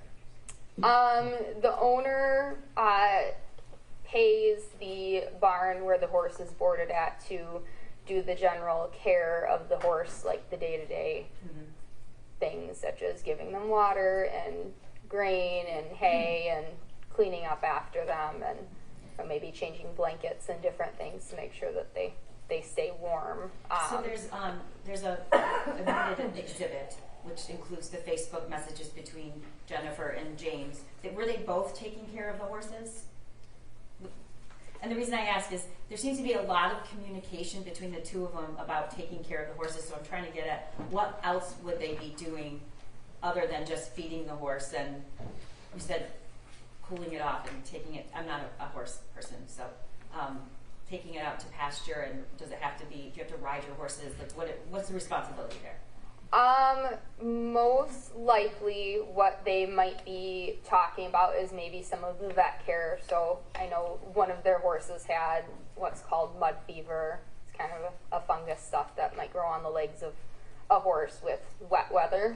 The owner pays the barn where the horse is boarded at to do the general care of the horse, like the day-to-day things such as giving them water and grain and hay and cleaning up after them, and maybe changing blankets and different things to make sure that they stay warm. So there's a amended exhibit which includes the Facebook messages between Jennifer and James. Were they both taking care of the horses? And the reason I ask is there seems to be a lot of communication between the two of them about taking care of the horses, so I'm trying to get at what else would they be doing other than just feeding the horse and, you said, cooling it off and taking it. I'm not a horse person, so taking it out to pasture, and does it have to be, do you have to ride your horses? Like what's the responsibility there? Most likely what they might be talking about is maybe some of the vet care. So I know one of their horses had what's called mud fever. It's kind of a fungus stuff that might grow on the legs of a horse with wet weather.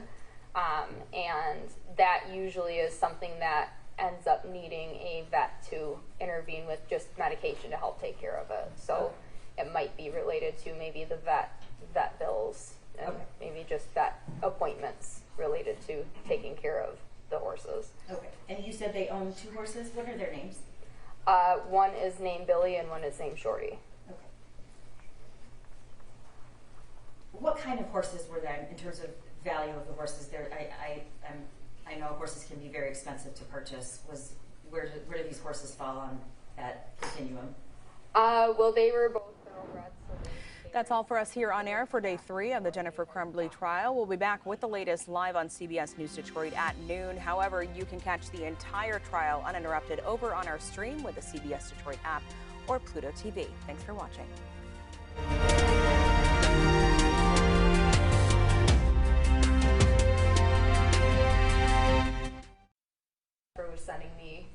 And that usually is something that ends up needing a vet to intervene with just medication to help take care of it. So it might be related to maybe the vet bills. And maybe just vet appointments related to taking care of the horses. Okay. And you said they own 2 horses. What are their names? One is named Billy and one is named Shorty. Okay. What kind of horses were there in terms of value of the horses? There, I know horses can be very expensive to purchase. Where do these horses fall on that continuum? Well, they were both thoroughbreds. That's all for us here on air for day 3 of the Jennifer Crumbley trial. We'll be back with the latest live on CBS News Detroit at noon. However, you can catch the entire trial uninterrupted over on our stream with the CBS Detroit app or Pluto TV. Thanks for watching. Was sending me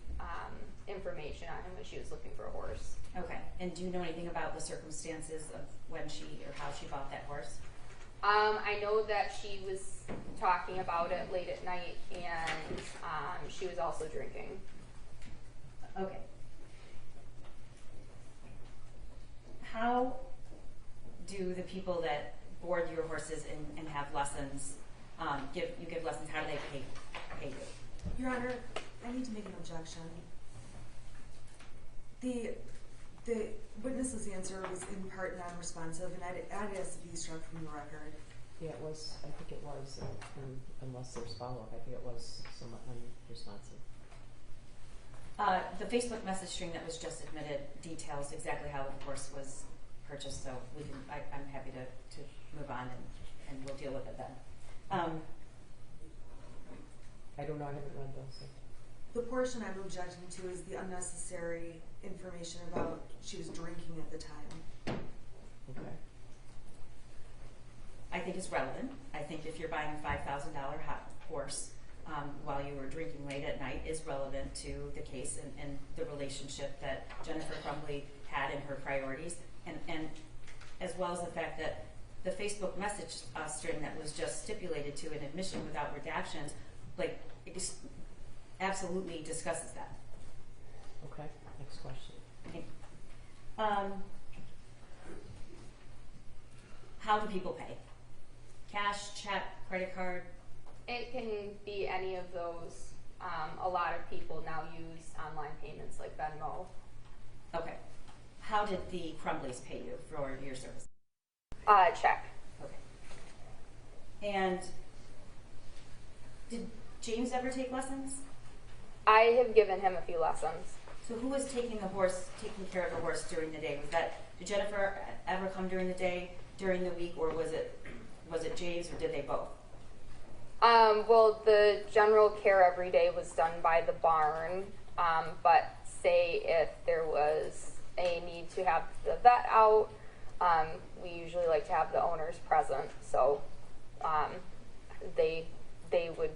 information on him when she was looking for a horse. Okay. And do you know anything about the circumstances of when she or how she bought that horse? I know that she was talking about it late at night, and she was also drinking. Okay. How do the people that board your horses and have lessons, give lessons, how do they pay you? Your Honor, I need to make an objection. The witness's answer was in part non-responsive, and I'd ask to be struck from the record. Yeah, it was, I think it was, unless there's follow-up, I think it was somewhat unresponsive. The Facebook message string that was just admitted details exactly how the horse was purchased, so we can, I'm happy to move on and we'll deal with it then. I don't know, I haven't read those. So. The portion I'm objecting to is the unnecessary information about she was drinking at the time. Okay. I think it's relevant. I think if you're buying a $5,000 horse while you were drinking late at night is relevant to the case and the relationship that Jennifer Crumbley had in her priorities, and as well as the fact that the Facebook message string that was just stipulated to an admission without redactions, like, it just absolutely discusses that. Okay, next question. Okay. How do people pay? Cash, check, credit card? It can be any of those. A lot of people now use online payments like Venmo. Okay. How did the Crumbleys pay you for your service? Check. Okay. And did James ever take lessons? I have given him a few lessons. So who was taking care of the horse during the day? Did Jennifer ever come during the day, during the week, or was it James, or did they both? Well, the general care every day was done by the barn, but say if there was a need to have the vet out, we usually like to have the owners present, so they would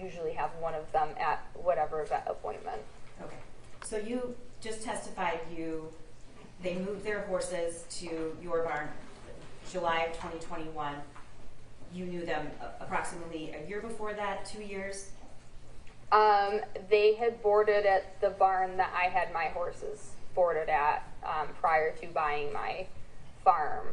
usually have one of them at whatever vet appointment. Okay. So you just testified they moved their horses to your barn July of 2021. You knew them approximately a year before that, 2 years? They had boarded at the barn that I had my horses boarded at prior to buying my farm.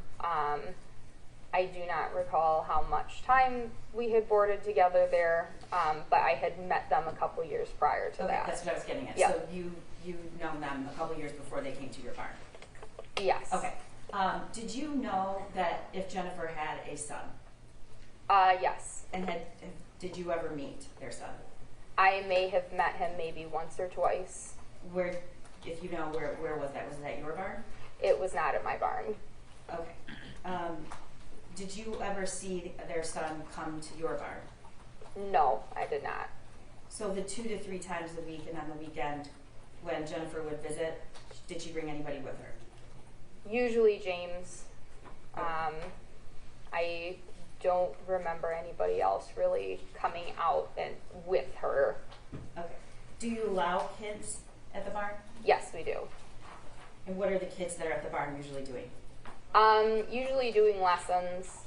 I do not recall how much time we had boarded together there, but I had met them a couple years prior to Okay, that. that's what I was getting at. Yeah. So you've known them a couple years before they came to your barn. Yes. Okay. Did you know that if Jennifer had a son, Yes. and did you ever meet their son? I may have met him maybe once or twice. Where, if you know, where was that? Was it at your barn? It was not at my barn. Okay. Did you ever see their son come to your barn? No, I did not. So the 2 to 3 times a week and on the weekend when Jennifer would visit, did she bring anybody with her? Usually James. I don't remember anybody else really coming out and with her. Okay. Do you allow kids at the barn? Yes, we do. And what are the kids that are at the barn usually doing? Usually doing lessons.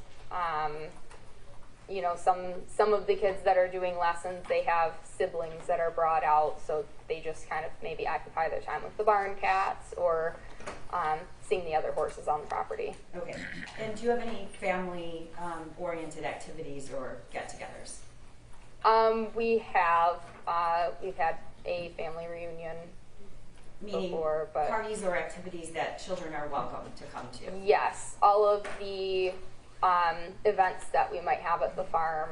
You know, some of the kids that are doing lessons, they have siblings that are brought out, so they just kind of maybe occupy their time with the barn cats or seeing the other horses on the property. Okay. And do you have any family oriented activities or get-togethers? We've had a family reunion Meaning before, but parties or activities that children are welcome to come to? yes, all of the events that we might have at the farm,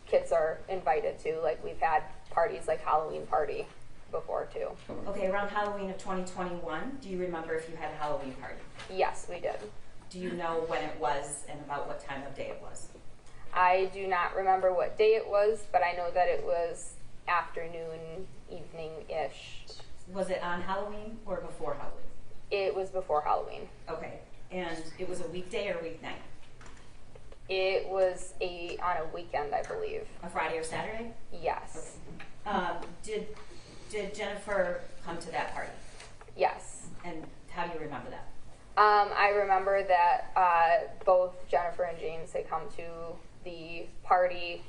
kids are invited to. Like we've had parties like Halloween party before too. Okay, around Halloween of 2021, do you remember if you had a Halloween party? Yes, we did. Do you know when it was and about what time of day it was? I do not remember what day it was, but I know that it was afternoon, evening-ish. Was it on Halloween or before Halloween? It was before Halloween. Okay, and it was a weekday or weeknight? It was on a weekend, I believe. A Friday or Saturday? Yes. Did Jennifer come to that party? Yes. And how do you remember that? I remember that both Jennifer and James had come to the party,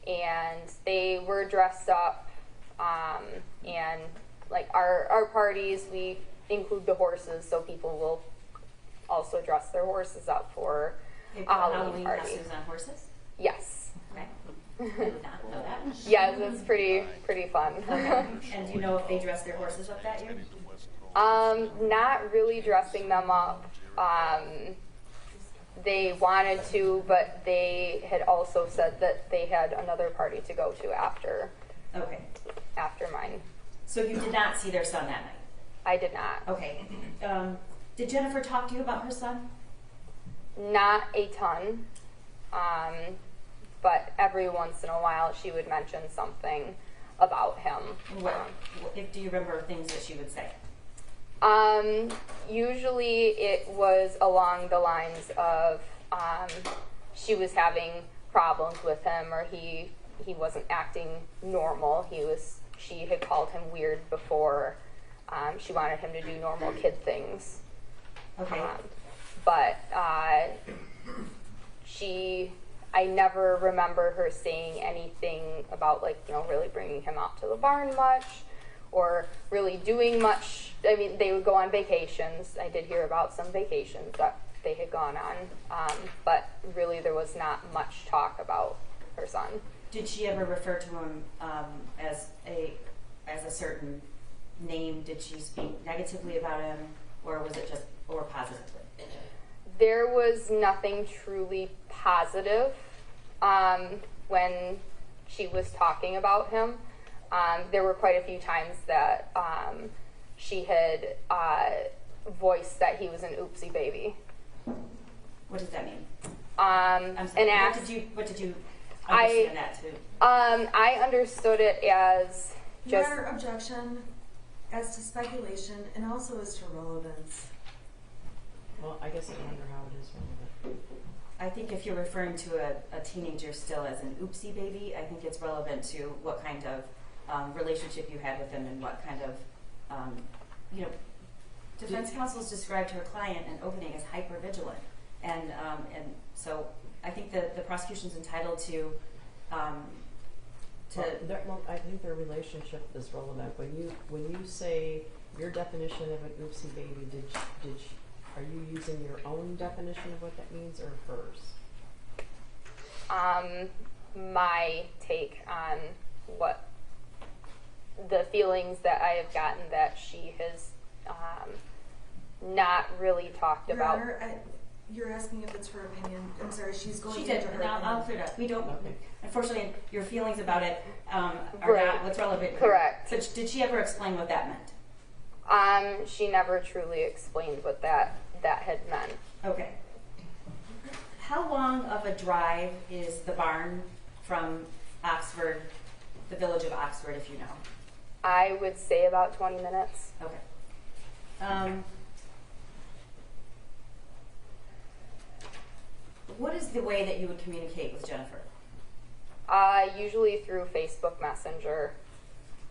and they were dressed up, and like our parties, we include the horses, so people will also dress their horses up for They a put Halloween Halloween party. costumes on horses? Yes. Okay. I did not know that. Yes, it's pretty fun. And do you know if they dressed their horses up that year? Not really dressing them up. They wanted to, but they had also said that they had another party to go to after mine. So you did not see their son that night? I did not. Okay. Did Jennifer talk to you about her son? Not a ton, but every once in a while she would mention something about him. Do you remember things that she would say? Usually it was along the lines of she was having problems with him, or he wasn't acting normal. She had called him weird before. She wanted him to do normal kid things. Okay. But I never remember her saying anything about really bringing him out to the barn much or really doing much. I mean, they would go on vacations. I did hear about some vacations that they had gone on, but really there was not much talk about her son. Did she ever refer to him as a certain name? Did she speak negatively about him, or was it or positively? There was nothing truly positive when she was talking about him. There were quite a few times that she had voiced that he was an oopsie baby. What does that mean? And what did you understand that to? I understood it as just Your objection as to speculation and also as to relevance. Well, I guess I wonder how it is relevant. I think if you're referring to a teenager still as an oopsie baby, I think it's relevant to what kind of relationship you had with him and what kind of, defense counsel's described her client in opening as hypervigilant. And so I think the prosecution's entitled to I think their relationship is relevant. When you say your definition of an oopsie baby, did Are you using your own definition of what that means or hers? My take on what the feelings that I have gotten that she has not really talked Your about. Honor, you're asking if it's her opinion. I'm sorry, she's going She into did, her and I'll opinion. clear it up. We don't, Okay. unfortunately, your feelings about it are Right. not what's relevant. Correct. But did she ever explain what that meant? She never truly explained what that had meant. Okay. How long of a drive is the barn from Oxford, the village of Oxford, if you know? I would say about 20 minutes. Okay. What is the way that you would communicate with Jennifer? Usually through Facebook Messenger.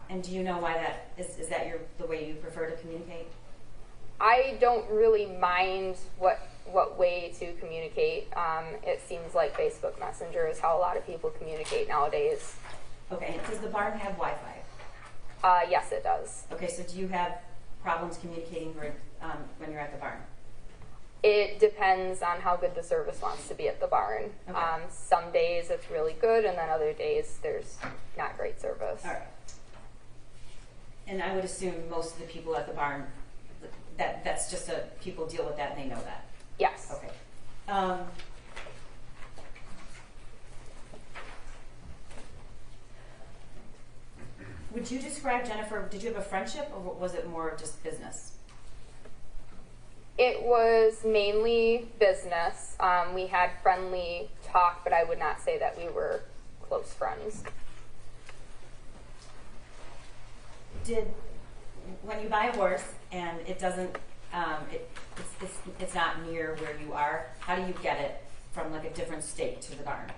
And do you know why that is that the way you prefer to communicate? I don't really mind what way to communicate. It seems like Facebook Messenger is how a lot of people communicate nowadays. Okay, and does the barn have Wi-Fi? Yes, it does. Okay, so do you have problems communicating when you're at the barn? It depends on how good the service wants to be at the barn. Okay. Some days it's really good, and then other days there's not great service. All right. And I would assume most of the people at the barn, that's just people deal with that and they know that. Yes. Okay. Would you describe Jennifer, did you have a friendship or was it more just business? It was mainly business. We had friendly talk, but I would not say that we were close friends. When you buy a horse and it doesn't, it's not near where you are, how do you get it from like a different state to the barn?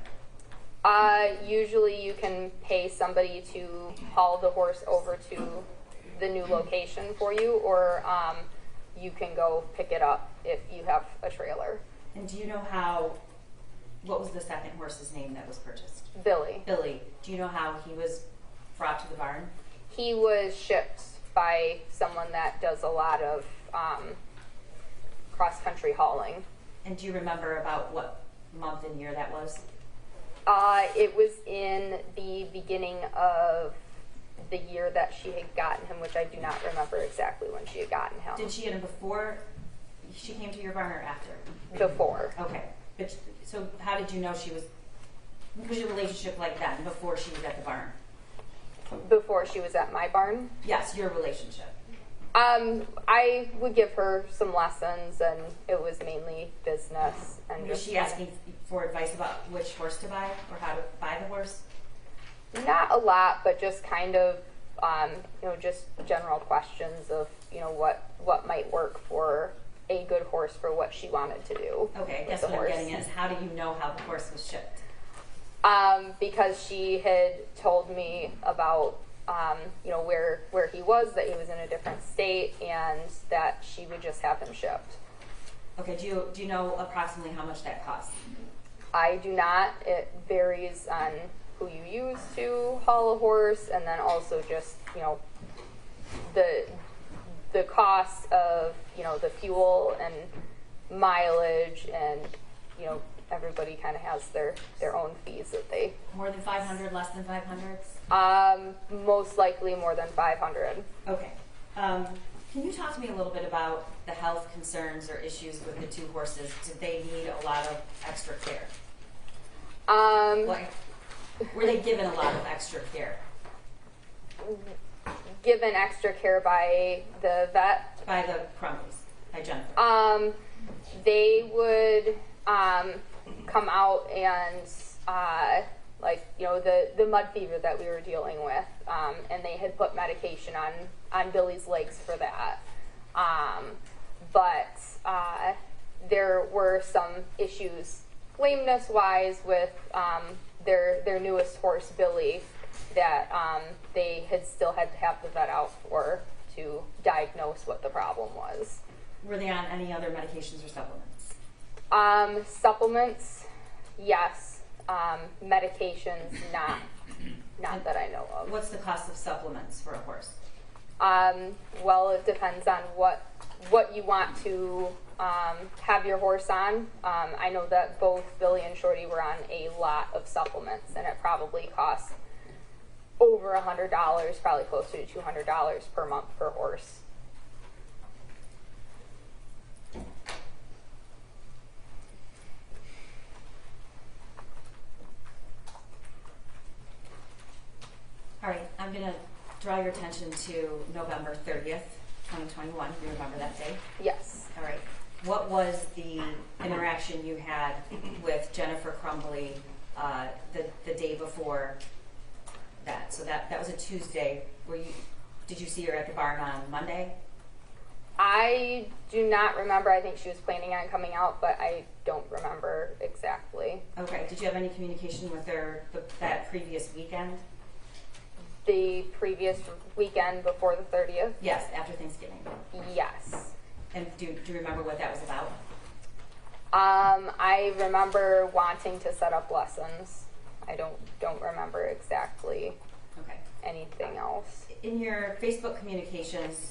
Usually you can pay somebody to haul the horse over to the new location for you, or you can go pick it up if you have a trailer. And do you know what was the second horse's name that was purchased? Billy. Billy. Do you know how he was brought to the barn? He was shipped by someone that does a lot of cross-country hauling. And do you remember about what month and year that was? It was in the beginning of the year that she had gotten him, which I do not remember exactly when she had gotten him. Did she get him before she came to your barn or after? Before. Okay. But, so how did you know what was your relationship like then, before she was at the barn? Before she was at my barn? Yes, your relationship. I would give her some lessons, and it was mainly business. And Was just she asking for advice about which horse to buy or how to buy the horse? not a lot, but just kind of, just general questions of, what might work for a good horse for what she wanted to do. Okay, I guess with the what I'm horse. getting at is how do you know how the horse was shipped? Because she had told me about, where he was, that he was in a different state, and that she would just have him shipped. Okay, do you know approximately how much that costs? I do not. It varies on who you use to haul a horse, and then also just, the cost of, the fuel and mileage, and, everybody kind of has their own fees that they... More than 500, less than 500? Most likely more than 500. Okay. Can you talk to me a little bit about the health concerns or issues with the two horses? Did they need a lot of extra care? Were they given a lot of extra care? Given extra care by the vet? By the Crumbleys, by Jennifer? They would come out and, the mud fever that we were dealing with, and they had put medication on Billy's legs for that. But there were some issues lameness-wise with their newest horse, Billy, that they had still had to have the vet out for to diagnose what the problem was. Were they on any other medications or supplements? Supplements, yes. Medications, not that I know of. What's the cost of supplements for a horse? Well, it depends on what you want to have your horse on. I know that both Billy and Shorty were on a lot of supplements, and it probably costs over $100, probably closer to $200 per month per horse. All right, I'm going to draw your attention to November 30th, 2021. You remember that day? Yes. All right. What was the interaction you had with Jennifer Crumbley the day before that? So that was a Tuesday. Did you see her at the barn on Monday? I do not remember. I think she was planning on coming out, but I don't remember exactly. Okay. Did you have any communication with her that previous weekend? The previous weekend before the 30th? Yes, after Thanksgiving. Yes. And do you remember what that was about? I remember wanting to set up lessons. I don't remember exactly Okay. anything else. In your Facebook communications,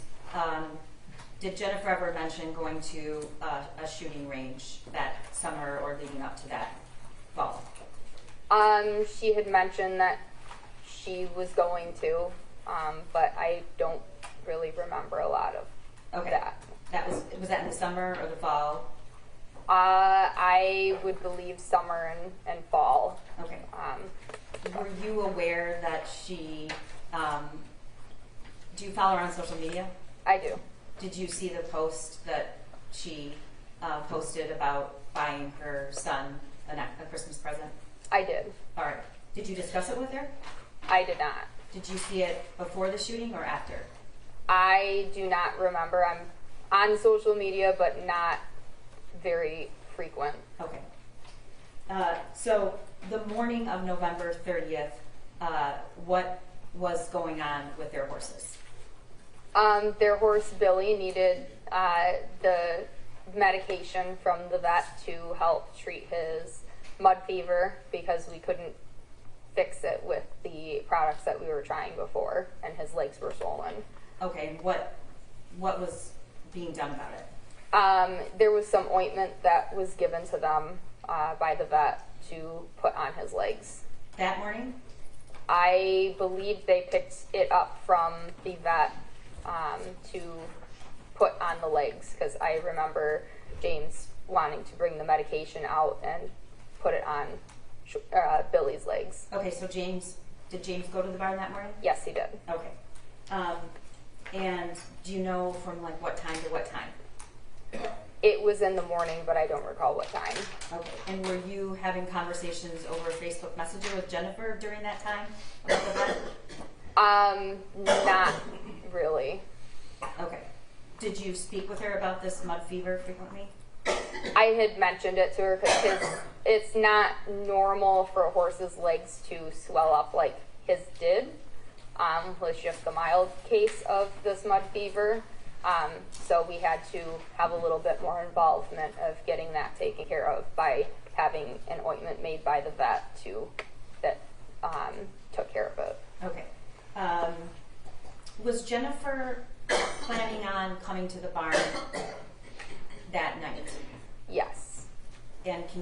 did Jennifer ever mention going to a shooting range that summer or leading up to that fall? She had mentioned that she was going to, but I don't really remember a lot of that. Was that in the summer or the fall? I would believe summer and fall. Okay. Were you aware that she, do you follow her on social media? I do. Did you see the post that she posted about buying her son a Christmas present? I did. All right. Did you discuss it with her? I did not. Did you see it before the shooting or after? I do not remember. I'm on social media, but not very frequent. Okay. So the morning of November 30th, what was going on with their horses? Their horse, Billy, needed the medication from the vet to help treat his mud fever because we couldn't fix it with the products that we were trying before, and his legs were swollen. Okay, and what was being done about it? There was some ointment that was given to them by the vet to put on his legs. That morning? I believe they picked it up from the vet to put on the legs, because I remember James wanting to bring the medication out and put it on Billy's legs. Okay, so did James go to the barn that morning? Yes, he did. Okay. And do you know from like what time to what time? It was in the morning, but I don't recall what time. Okay. And were you having conversations over Facebook Messenger with Jennifer during that time about the vet? Not really. Okay. Did you speak with her about this mud fever frequently? I had mentioned it to her because it's not normal for a horse's legs to swell up like his did. Was just the mild case of this mud fever. So we had to have a little bit more involvement of getting that taken care of by having an ointment made by the vet that took care of it. Okay. Was Jennifer planning on coming to the barn that night? Yes. And do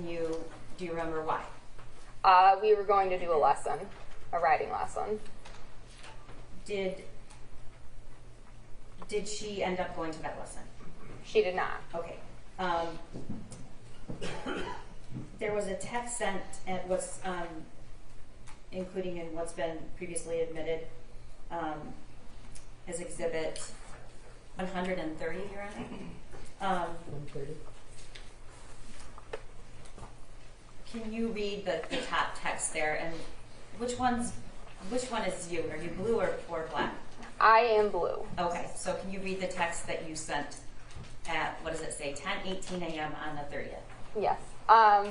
you remember why? We were going to do a lesson, a riding lesson. Did she end up going to that lesson? She did not. Okay. There was a text sent at what's including in what's been previously admitted as exhibit 130, Your Honor. 130. Can you read the top text there, and which one is you? Are you blue or black? I am blue. Okay, so can you read the text that you sent at, what does it say, 10:18 a.m. on the 30th? Yes.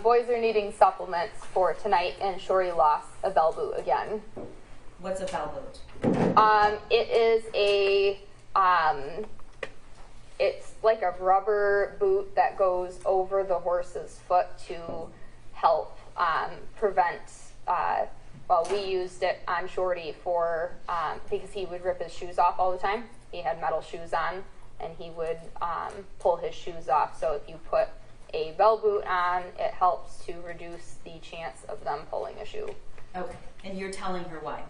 Boys are needing supplements for tonight, and Shorty lost a bell boot again. What's a bell boot? It is it's like a rubber boot that goes over the horse's foot to help prevent, we used it on Shorty for, because he would rip his shoes off all the time. He had metal shoes on, and he would pull his shoes off. So if you put a bell boot on, it helps to reduce the chance of them pulling a shoe. Okay. And you're telling her why?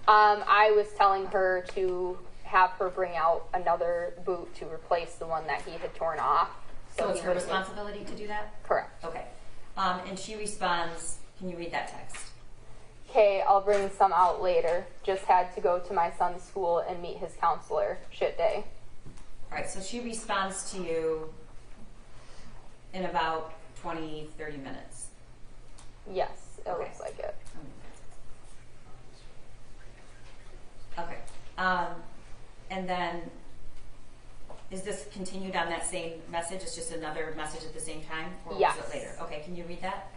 I was telling her to have her bring out another boot to replace the one that he had torn off. So it's he her wouldn't- responsibility to do that? Correct. Okay. And she responds, can you read that text? Okay, I'll bring some out later. Just had to go to my son's school and meet his counselor. Shit day. All right, so she responds to you in about 20, 30 minutes. Yes, it Okay. looks like it. Okay. And then, is this continued on that same message? It's just another message at the same time? Or Yes. was it later? Okay, can you read that?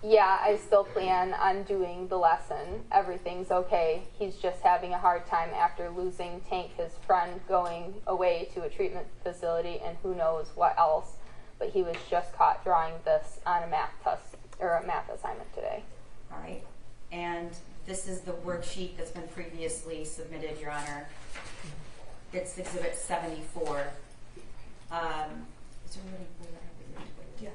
Yeah, I still plan on doing the lesson. Everything's okay. He's just having a hard time after losing Tank, his friend, going away to a treatment facility, and who knows what else. But he was just caught drawing this on a math test or a math assignment today. All right. And this is the worksheet that's been previously submitted, Your Honor. It's Exhibit 74. Is there really Yeah.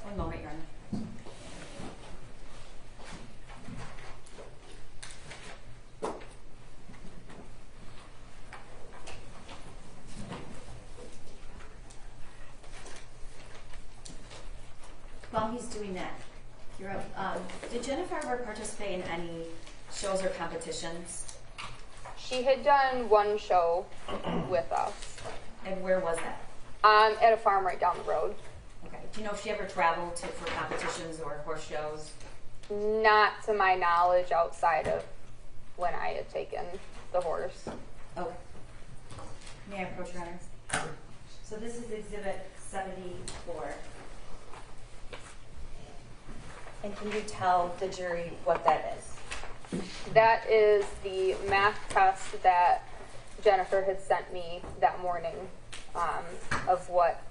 One moment, Your Honor. While he's doing that, did Jennifer ever participate in any shows or competitions? She had done one show with us And where was that? at a farm right down the road. Okay. Do you know if she ever traveled for competitions or horse shows? Not to my knowledge outside of when I had taken the horse. Okay. May I approach, Your Honor? So this is Exhibit 74. And can you tell the jury what that is? That is the math test that Jennifer had sent me that morning of what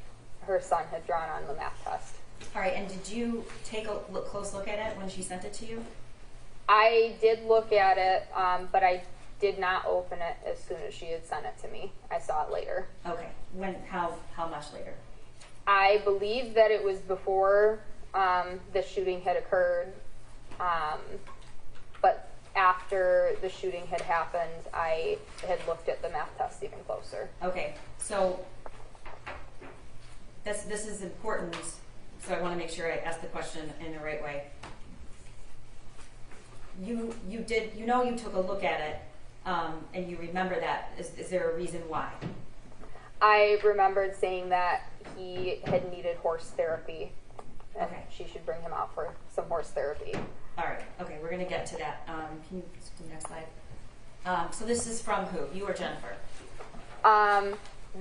her son had drawn on the math test. All right, and did you take a close look at it when she sent it to you? I did look at it, but I did not open it as soon as she had sent it to me. I saw it later. Okay. When? How much later? I believe that it was before the shooting had occurred, but after the shooting had happened, I had looked at the math test even closer. Okay. So this is important. So I want to make sure I ask the question in the right way. You took a look at it, and you remember that. Is there a reason why? I remembered saying that he had needed horse therapy, and Okay. she should bring him out for some horse therapy. All right. Okay, we're going to get to that. Can you just do the next slide? So this is from who? You or Jennifer?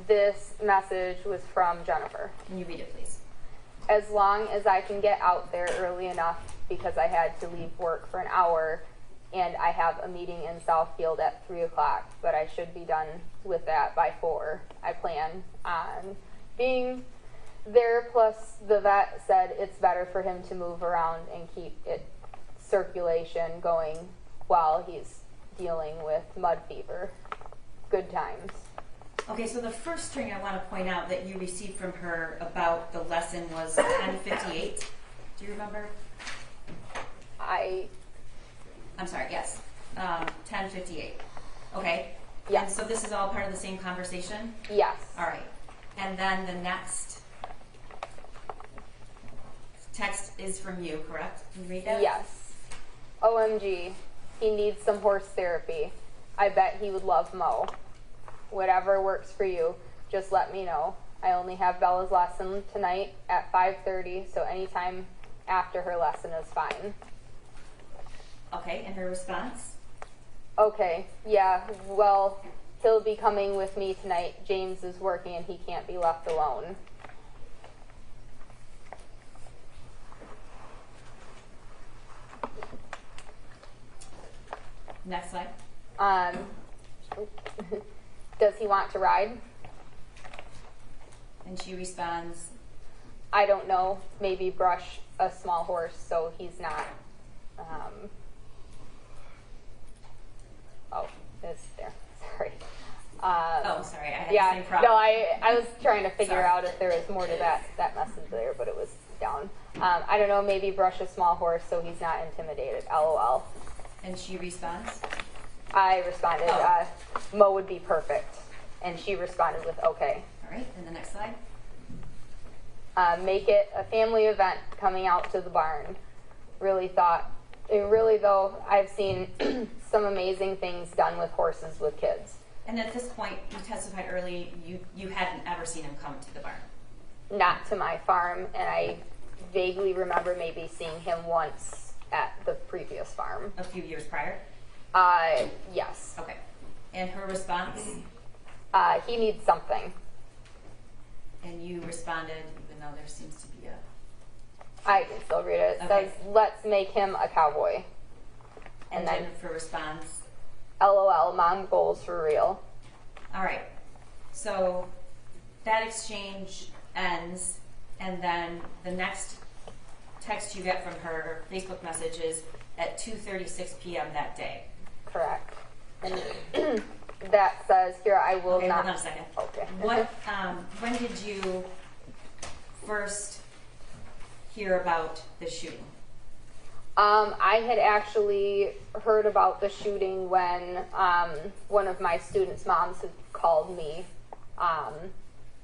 This message was from Jennifer. Can you read it, please? As long as I can get out there early enough, because I had to leave work for an hour and I have a meeting in Southfield at 3 o'clock, but I should be done with that by 4. I plan on being there, plus the vet said it's better for him to move around and keep it circulation going while he's dealing with mud fever. Good times. Okay, so the first string I want to point out that you received from her about the lesson was 10:58. Do you remember? I'm sorry, yes. 10:58. Okay? Yes. And so this is all part of the same conversation? Yes. All right. And then the next text is from you, correct? Can you read that? Yes. OMG, he needs some horse therapy. I bet he would love Mo. Whatever works for you, just let me know. I only have Bella's lesson tonight at 5:30, so anytime after her lesson is fine. Okay, and her response? Okay, yeah, well, he'll be coming with me tonight. James is working and he can't be left alone. Next slide. Does he want to ride? And she responds, I don't know. Maybe brush a small horse so he's not. Oh, it's there. Sorry. oh, sorry, I had the Yeah, same problem. no, I was trying to figure Sorry. out if there was more to that message there, but it was down. I don't know, maybe brush a small horse so he's not intimidated. LOL. And she responds, I responded, Oh. Mo would be perfect. And she responded with, okay. all right, and the next slide. Make it a family event coming out to the barn. Really though, I've seen some amazing things done with horses with kids. And at this point, you testified early, you hadn't ever seen him come to the barn. Not to my farm, and I vaguely remember maybe seeing him once at the previous farm. A few years prior? Yes. Okay. And her response? He needs something. And you responded, even though there seems to be a... I can still read it. It Okay. says, let's make him a cowboy. And And then, Jennifer responds, LOL, mom goals for real. all right. So that exchange ends, and then the next text you get from her, Facebook message, is at 2:36 p.m. that day. Correct. And that says, here, I will Okay, not. hold on a second. Okay. What? When did you first hear about the shooting? I had actually heard about the shooting when one of my students' moms had called me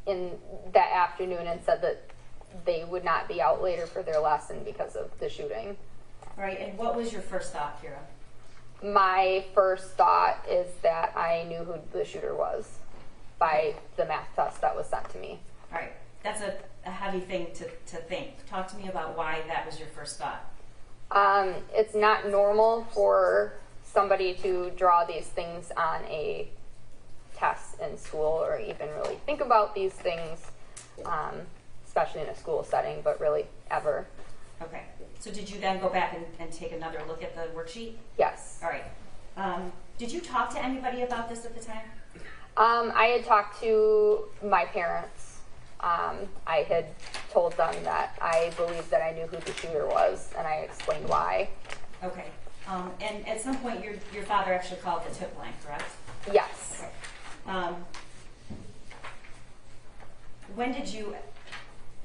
in that afternoon and said that they would not be out later for their lesson because of the shooting. All right, and what was your first thought, Kira? My first thought is that I knew who the shooter was by the math test that was sent to me. All right, that's a heavy thing to think. Talk to me about why that was your first thought. It's not normal for somebody to draw these things on a test in school or even really think about these things, especially in a school setting, but really ever. Okay, so did you then go back and take another look at the worksheet? Yes. All right. Did you talk to anybody about this at the time? I had talked to my parents. I had told them that I believed that I knew who the shooter was, and I explained why. Okay. And at some point, your father actually called the tip line, correct? Yes. Okay. When did you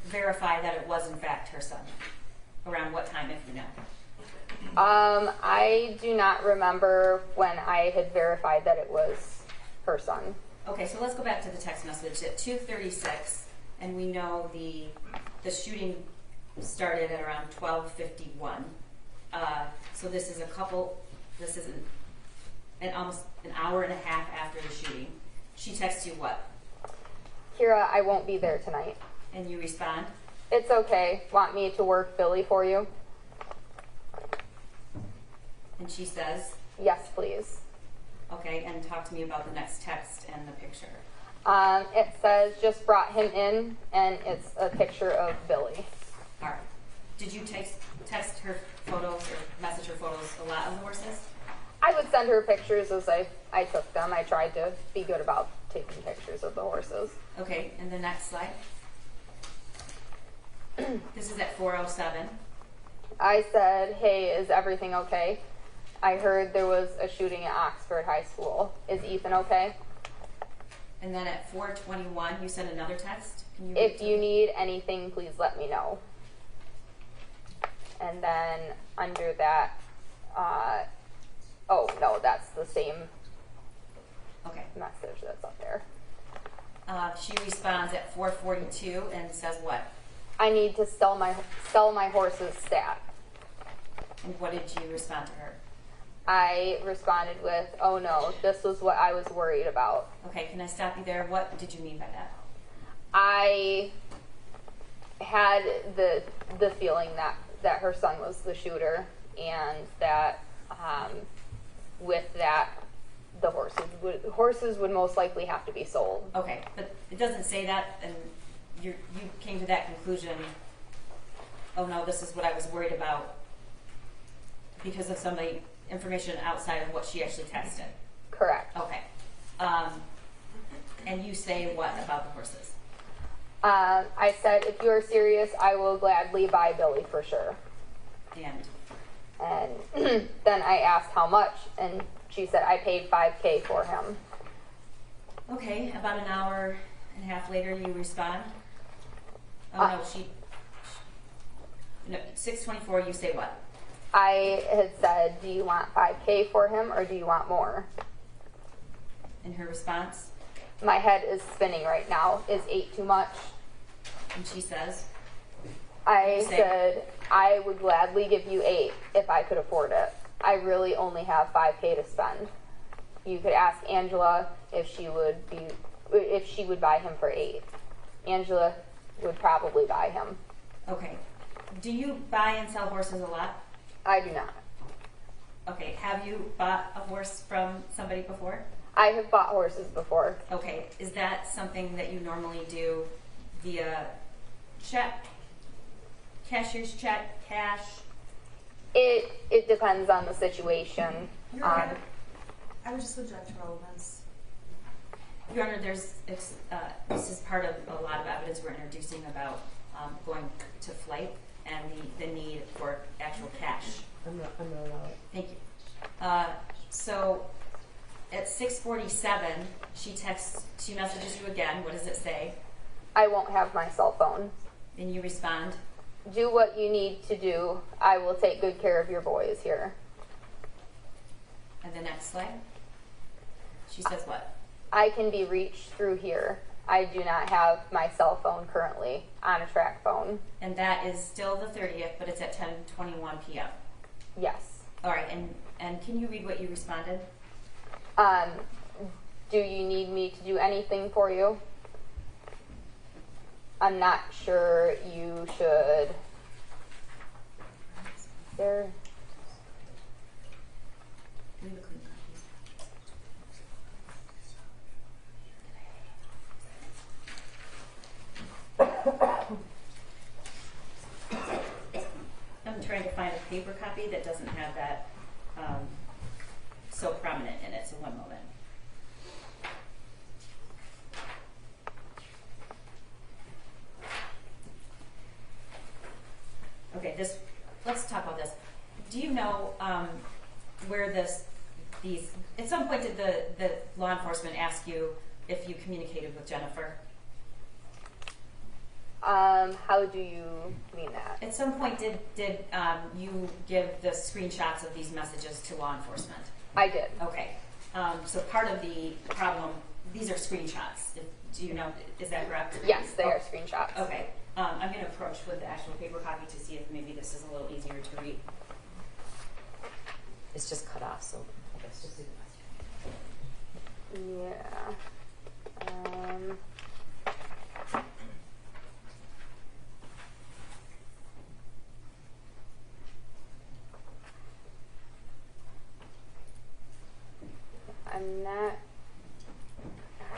verify that it was in fact her son? Around what time, if you know? I do not remember when I had verified that it was her son. Okay, so let's go back to the text message at 2:36, and we know the shooting started at around 12:51. So this is almost an hour and a half after the shooting. She texts you what? Kira, I won't be there tonight. And you respond? It's okay. Want me to work Billy for you? And she says, Yes, please. okay, and talk to me about the next text and the picture. It says, just brought him in, and it's a picture of Billy. All right. Did you text her photos or message her photos a lot of the horses? I would send her pictures as I took them. I tried to be good about taking pictures of the horses. Okay, and the next slide. This is at 4:07. I said, hey, is everything okay? I heard there was a shooting at Oxford High School. Is Ethan okay? And then at 4:21, you sent another text. Can you read If to you me? need anything, please let me know. And then under that, oh no, that's the same Okay. message that's up there. She responds at 4:42 and says what? I need to sell my horse's stat. And what did you respond to her? I responded with, oh no, this was what I was worried about. Okay, can I stop you there? What did you mean by that? I had the feeling that her son was the shooter, and that with that, the horses would most likely have to be sold. Okay, but it doesn't say that, and you came to that conclusion, oh no, this is what I was worried about because of somebody information outside of what she actually texted. Correct. Okay. And you say what about the horses? I said, if you're serious, I will gladly buy Billy for sure. And And then I asked how much, and she said, I paid $5K for him. okay, about an hour and a half later, you respond. Oh no, no, 6:24. You say what? I had said, do you want $5K for him or do you want more? In her response, My head is spinning right now. Is 8 too much? and she says, I You say- said, I would gladly give you 8 if I could afford it. I really only have $5K to spend. You could ask Angela if she would buy him for 8. Angela would probably buy him. okay. Do you buy and sell horses a lot? I do not. Okay, have you bought a horse from somebody before? I have bought horses before. Okay, is that something that you normally do via check, cashier's check, cash? It depends on the situation. You're right. I would just object to relevance. Your Honor, this is part of a lot of evidence we're introducing about going to flight and the need for actual cash. I'm not allowed. Thank you. So at 6:47, she messages you again. What does it say? I won't have my cell phone. Then you respond. Do what you need to do. I will take good care of your boys here. And the next slide. She says what? I can be reached through here. I do not have my cell phone currently on a track phone. And that is still the 30th, but it's at 10:21 p.m. Yes. All right, and can you read what you responded? Do you need me to do anything for you? I'm not sure you should. There. Leave a clean copy. I'm trying to find a paper copy that doesn't have that so prominent in it, so one moment. Okay, let's talk about this. Do you know where these, at some point did the law enforcement ask you if you communicated with Jennifer? How do you mean that? At some point did you give the screenshots of these messages to law enforcement? I did. Okay, so part of the problem, these are screenshots. Do you know, is that correct? Yes, they are screenshots. Okay, I'm going to approach with the actual paper copy to see if maybe this is a little easier to read. It's just cut off, so I guess just do the rest. Yeah. I'm not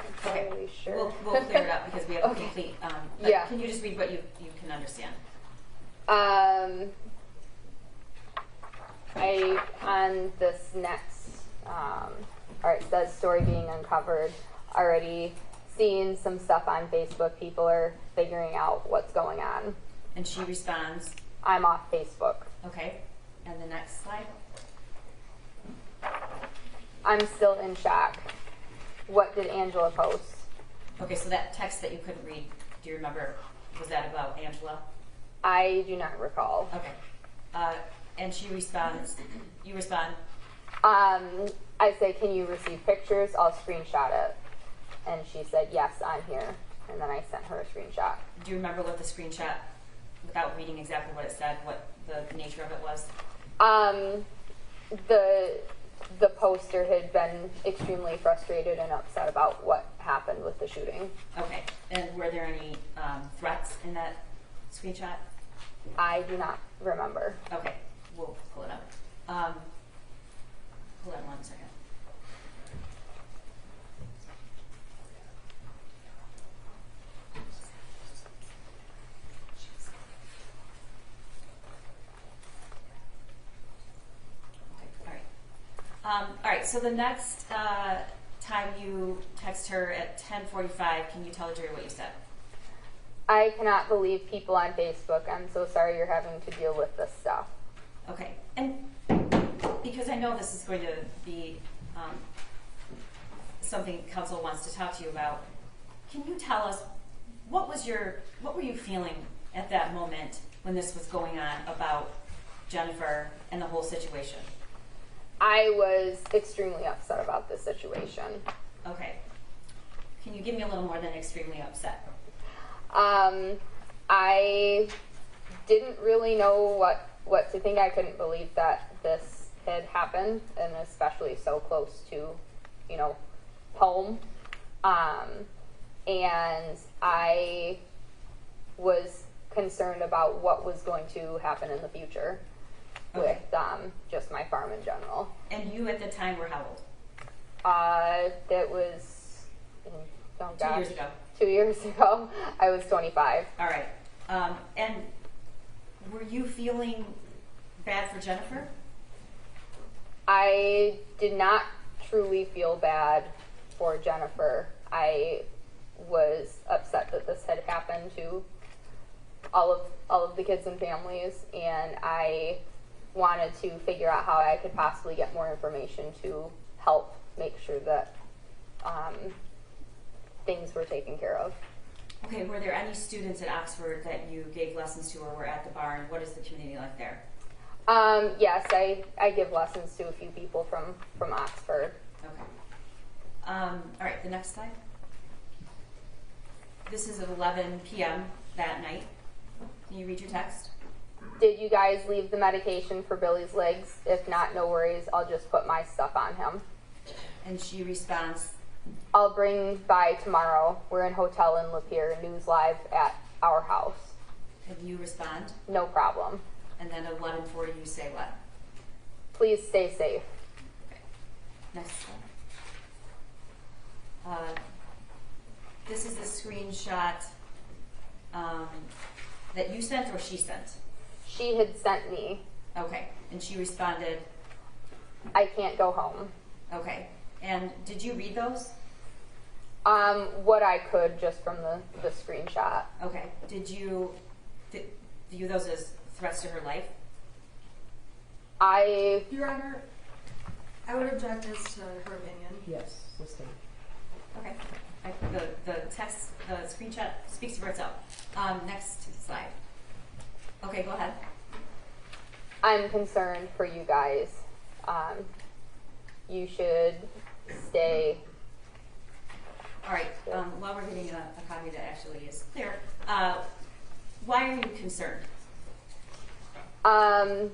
entirely sure. We'll clear it up because we have a Okay. complete. Yeah. Can you just read what you can understand? On this next, it says story being uncovered. Already seeing some stuff on Facebook. People are figuring out what's going on. And she responds, I'm off Facebook. okay. And the next slide. I'm still in shock. What did Angela post? Okay, so that text that you couldn't read, do you remember, was that about Angela? I do not recall. Okay. And she responds, you respond, I said, can you receive pictures? I'll screenshot it. And she said, yes, I'm here. And then I sent her a screenshot. do you remember what the screenshot, without reading exactly what it said, what the nature of it was? The poster had been extremely frustrated and upset about what happened with the shooting. Okay. And were there any threats in that screenshot? I do not remember. Okay, we'll pull it up. Hold on 1 second. Okay, all right. All right, so the next time you text her at 10:45, can you tell Jerry what you said? I cannot believe people on Facebook. I'm so sorry you're having to deal with this stuff. Okay, and because I know this is going to be something council wants to talk to you about, can you tell us what were you feeling at that moment when this was going on about Jennifer and the whole situation? I was extremely upset about this situation. Okay, can you give me a little more than extremely upset? I didn't really know what to think. I couldn't believe that this had happened, and especially so close to, home. And I was concerned about what was going to happen in the future with just my farm in general. And you at the time were how old? That was, 2 years ago. 2 years ago. I was 25. All right. And were you feeling bad for Jennifer? I did not truly feel bad for Jennifer. I was upset that this had happened to all of the kids and families, and I wanted to figure out how I could possibly get more information to help make sure that things were taken care of. Okay, were there any students at Oxford that you gave lessons to or were at the barn? What is the community like there? Yes, I give lessons to a few people from Oxford. Okay. All right, the next slide. This is at 11 p.m. that night. Can you read your text? Did you guys leave the medication for Billy's legs? If not, no worries. I'll just put my stuff on him. And she responds, I'll bring by tomorrow. We're in hotel in Lapeer. News live at our house. and you respond? No problem. And then at 11:40 you say what? Please stay safe. Okay. Next slide. This is the screenshot that you sent or she sent? She had sent me. Okay. And she responded? I can't go home. Okay. And did you read those? What I could just from the screenshot. Okay. Did you view those as threats to her life? Your Honor, I would object as to her opinion. Yes, sustain. Okay. The text, the screenshot speaks for itself. Next slide. Okay, go ahead. I'm concerned for you guys. You should stay. All right. While we're getting a copy that actually is clear, why are you concerned? Why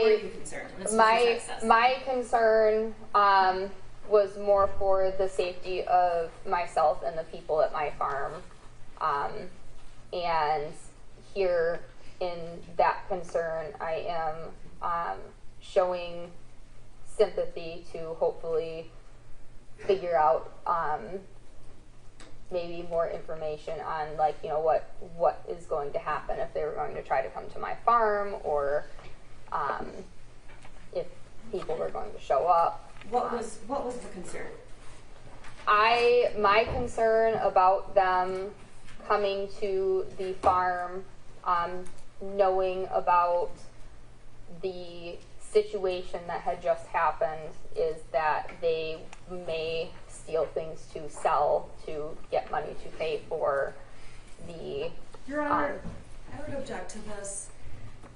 were you concerned? Let's My concern was more for the safety of myself and the people at my farm. And here in that concern, I am showing sympathy to hopefully figure out maybe more information on, like, you know, what is going to happen if they were going to try to come to my farm, or if people were going to show up. What was the concern? My concern about them coming to the farm, knowing about the situation that had just happened, is that they may steal things to sell to get money to pay for the. Your Honor, I would object to this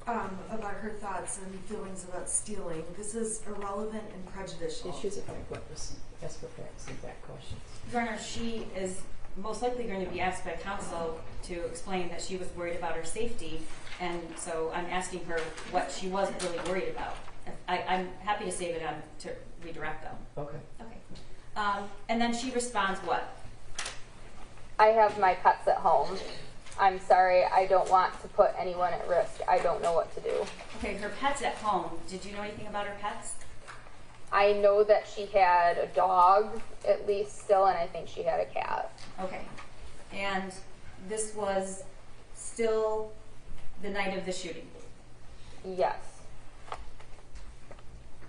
about her thoughts and feelings about stealing. This is irrelevant and prejudicial. She's a fact witness. Ask for facts and fact questions. Your Honor, she is most likely going to be asked by counsel to explain that she was worried about her safety, and so I'm asking her what she wasn't really worried about. I'm happy to save it on to redirect them. Okay. Okay. And then she responds what? I have my pets at home. I'm sorry, I don't want to put anyone at risk. I don't know what to do. Okay, her pet's at home. Did you know anything about her pets? I know that she had a dog, at least still, and I think she had a cat. Okay. And this was still the night of the shooting? Yes.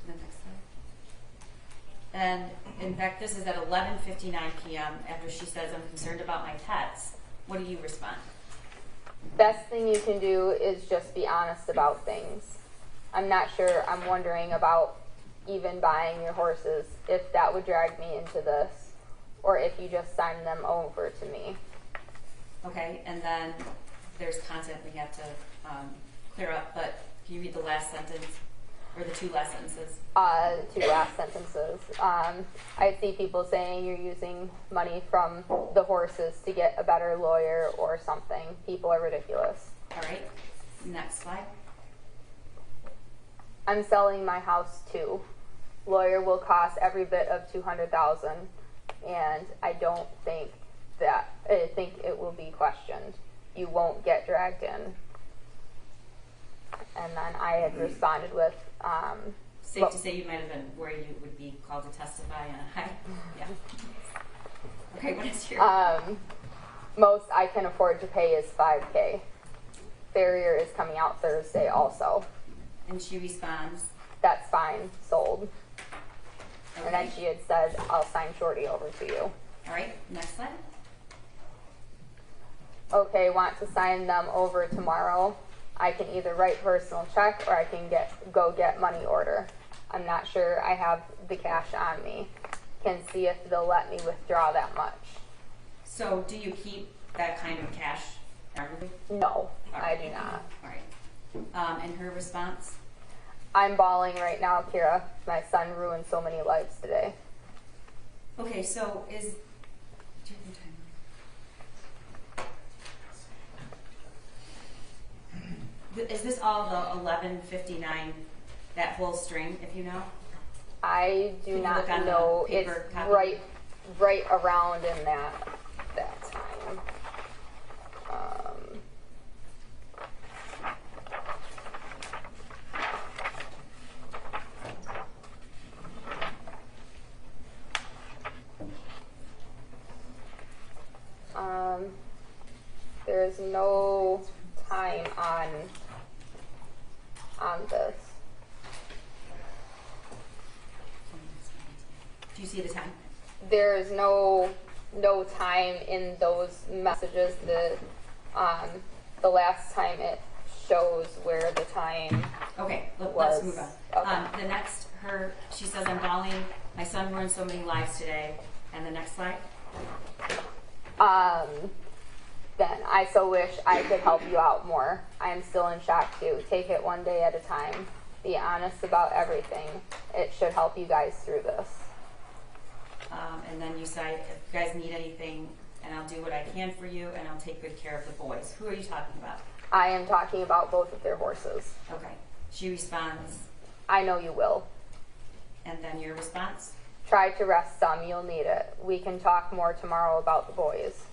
The next slide. And in fact, this is at 11:59 p.m. after she says, "I'm concerned about my pets." What do you respond? Best thing you can do is just be honest about things. I'm not sure, I'm wondering about even buying your horses, if that would drag me into this, or if you just sign them over to me. Okay, and then there's content we have to clear up, but can you read the last sentence, or the two last sentences? Two last sentences. I see people saying you're using money from the horses to get a better lawyer or something. People are ridiculous. All right, next slide. I'm selling my house too. Lawyer will cost every bit of $200,000, and I think it will be questioned. You won't get dragged in. And then I had responded with, Safe to say you might have been worried you would be called to testify on a high. Yeah. Okay, what is your? Most I can afford to pay is $5,000. Farrier is coming out Thursday also. And she responds. That's fine, sold. Okay. And then she had said, I'll sign Shorty over to you. All right, next slide. Okay, want to sign them over tomorrow. I can either write personal check or I can go get money order. I'm not sure I have the cash on me. Can see if they'll let me withdraw that much. So do you keep that kind of cash? No, All I right. do not. All right. And her response? I'm bawling right now, Kira. My son ruined so many lives today. Okay, so do you have the timer? Is this all the 11:59, that whole string, if you know? I do Can you not look on the know. It's paper copy? right around in that time. There's no time on this. Do you see the time? There's no time in those messages. The last time it shows where the time. Okay, let's was. move on. Okay. The next, she says, "I'm bawling. My son ruined so many lives today." And the next slide. Then I so wish I could help you out more. I am still in shock too. Take it one day at a time. Be honest about everything. It should help you guys through this. And then you say, "If you guys need anything, and I'll do what I can for you, and I'll take good care of the boys." Who are you talking about? I am talking about both of their horses. Okay. She responds, I know you will. and then your response? Try to rest some. You'll need it. We can talk more tomorrow about the boys.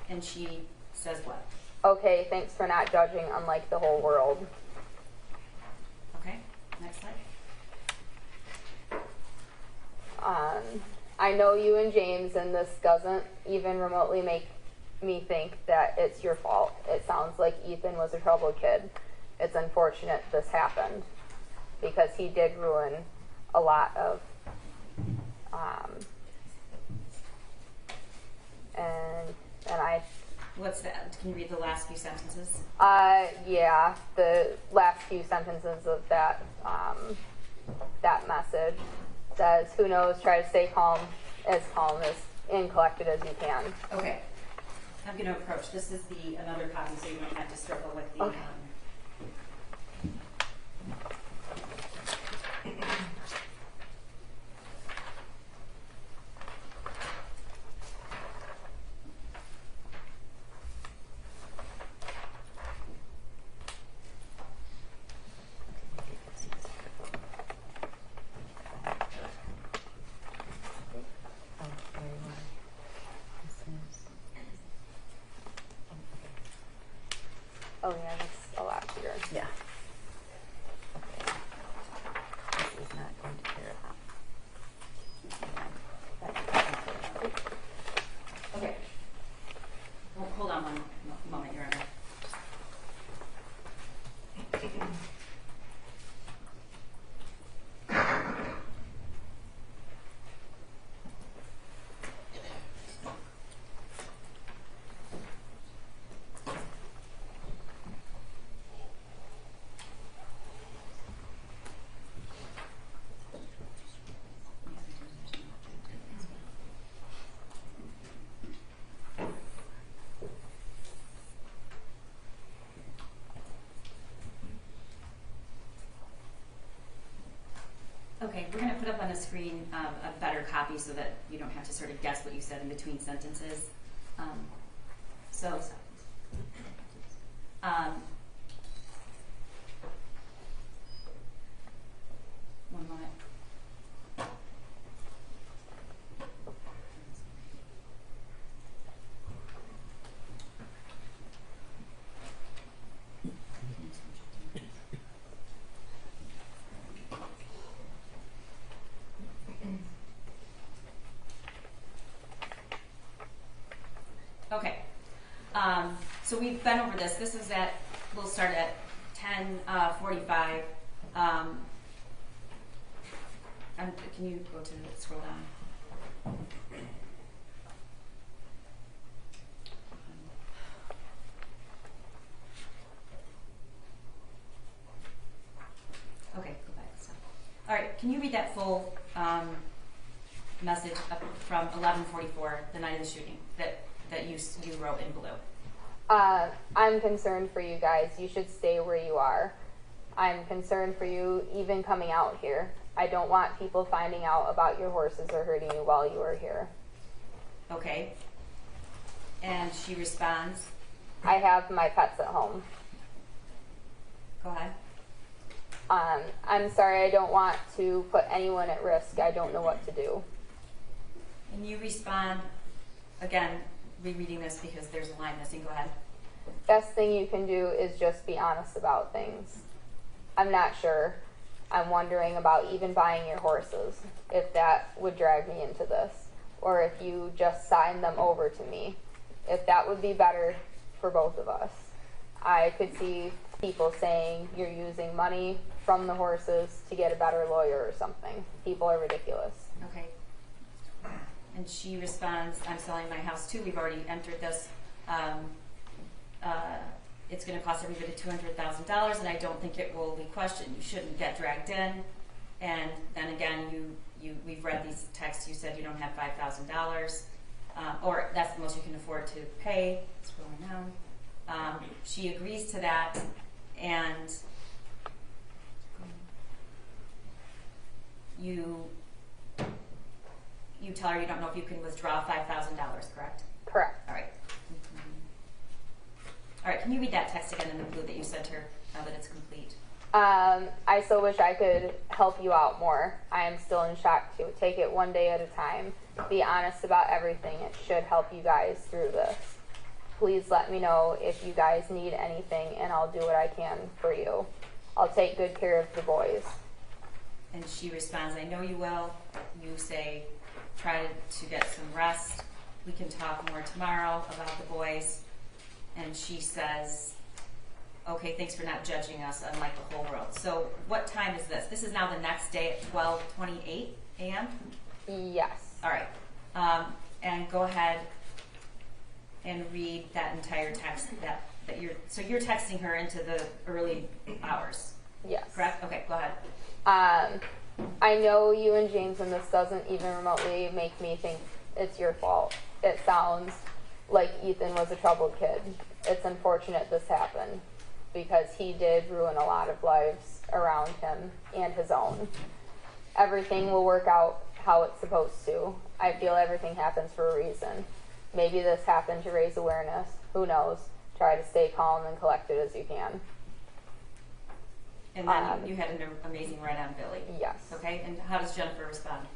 And she says what? Okay, thanks for not judging unlike the whole world. Okay, next slide. I know you and James, and this doesn't even remotely make me think that it's your fault. It sounds like Ethan was a troubled kid. It's unfortunate this happened because he did ruin a lot of and I What's that? Can you read the last few sentences? yeah, the last few sentences of that that message says, who knows, try to stay calm as and collected as you can. Okay. I'm going to approach. This is another copy, so you don't have to struggle with the. Okay. Oh yeah, that's a lot clearer. Yeah. This is not going to clear it up. Okay. Well, hold on one moment, Your Honor. screen a better copy so that you don't have to sort of guess what you said in between sentences. So, one moment. Okay, so we've been over this. This is we'll start at 10:45. Can you go to scroll down? Okay, go back. So, all right, can you read that full message up from 11:44, the night of the shooting, that you wrote in blue? I'm concerned for you guys. You should stay where you are. I'm concerned for you even coming out here. I don't want people finding out about your horses or hurting you while you are here. Okay. And she responds, I have my pets at home. go ahead. I'm sorry, I don't want to put anyone at risk. I don't know what to do. And you respond, again, rereading this because there's a line missing. Go ahead. Best thing you can do is just be honest about things. I'm not sure. I'm wondering about even buying your horses, if that would drag me into this, or if you just sign them over to me, if that would be better for both of us. I could see people saying you're using money from the horses to get a better lawyer or something. People are ridiculous. Okay. And she responds, I'm selling my house too. We've already entered this. It's going to cost everybody $200,000, and I don't think it will be questioned. You shouldn't get dragged in. And then again, we've read these texts. You said you don't have $5,000, or that's the most you can afford to pay. Scrolling down. She agrees to that, and you tell her you don't know if you can withdraw $5,000, correct? Correct. All right. All right, can you read that text again in the blue that you sent her now that it's complete? I still wish I could help you out more. I am still in shock too. Take it one day at a time. Be honest about everything. It should help you guys through this. Please let me know if you guys need anything, and I'll do what I can for you. I'll take good care of the boys. And she responds, I know you will. You say, try to get some rest. We can talk more tomorrow about the boys. And she says, okay, thanks for not judging us unlike the whole world. So what time is this? This is now the next day at 12:28 a.m.? Yes. All right. And go ahead and read that entire text that you're texting her into the early hours. Yes. Correct? Okay, go ahead. I know you and James, and this doesn't even remotely make me think it's your fault. It sounds like Ethan was a troubled kid. It's unfortunate this happened because he did ruin a lot of lives around him and his own. Everything will work out how it's supposed to. I feel everything happens for a reason. Maybe this happened to raise awareness. Who knows? Try to stay calm and collected as you can. And then you had an amazing ride on Billy. Yes. Okay, and how does Jennifer respond?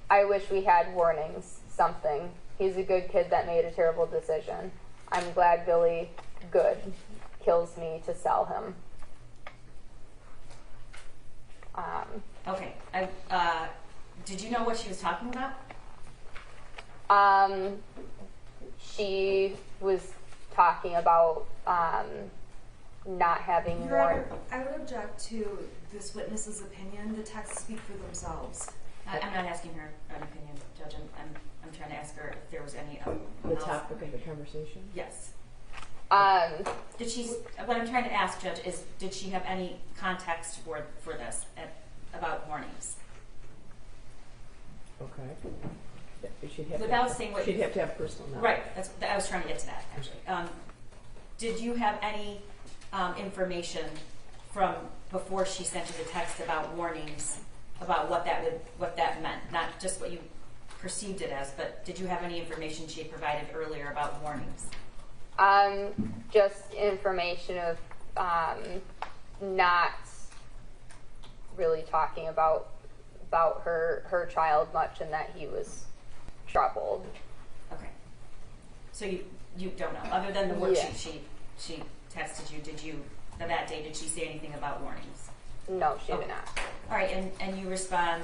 I wish we had warnings, something. He's a good kid that made a terrible decision. I'm glad Billy, good, kills me to sell him. Okay, did you know what she was talking about? She was talking about not having Your Honor, more. I would object to this witness's opinion. The texts speak for themselves. I'm not asking her an opinion, Judge. I'm trying to ask her if there was any The topic of the conversation? Yes. Did she? What I'm trying to ask, Judge, is did she have any context for this about warnings? Okay. She'd have Without to, saying what she'd have to have personal knowledge. Right. I was trying to get to that actually. Did you have any information from before she sent you the text about warnings about what that meant, not just what you perceived it as, but did you have any information she had provided earlier about warnings? Just information of not really talking about her child much, and that he was troubled. Okay. So you don't know, other than the worksheet she texted you. Did you that day? Did she say anything about warnings? No, she did not. All right, and you respond.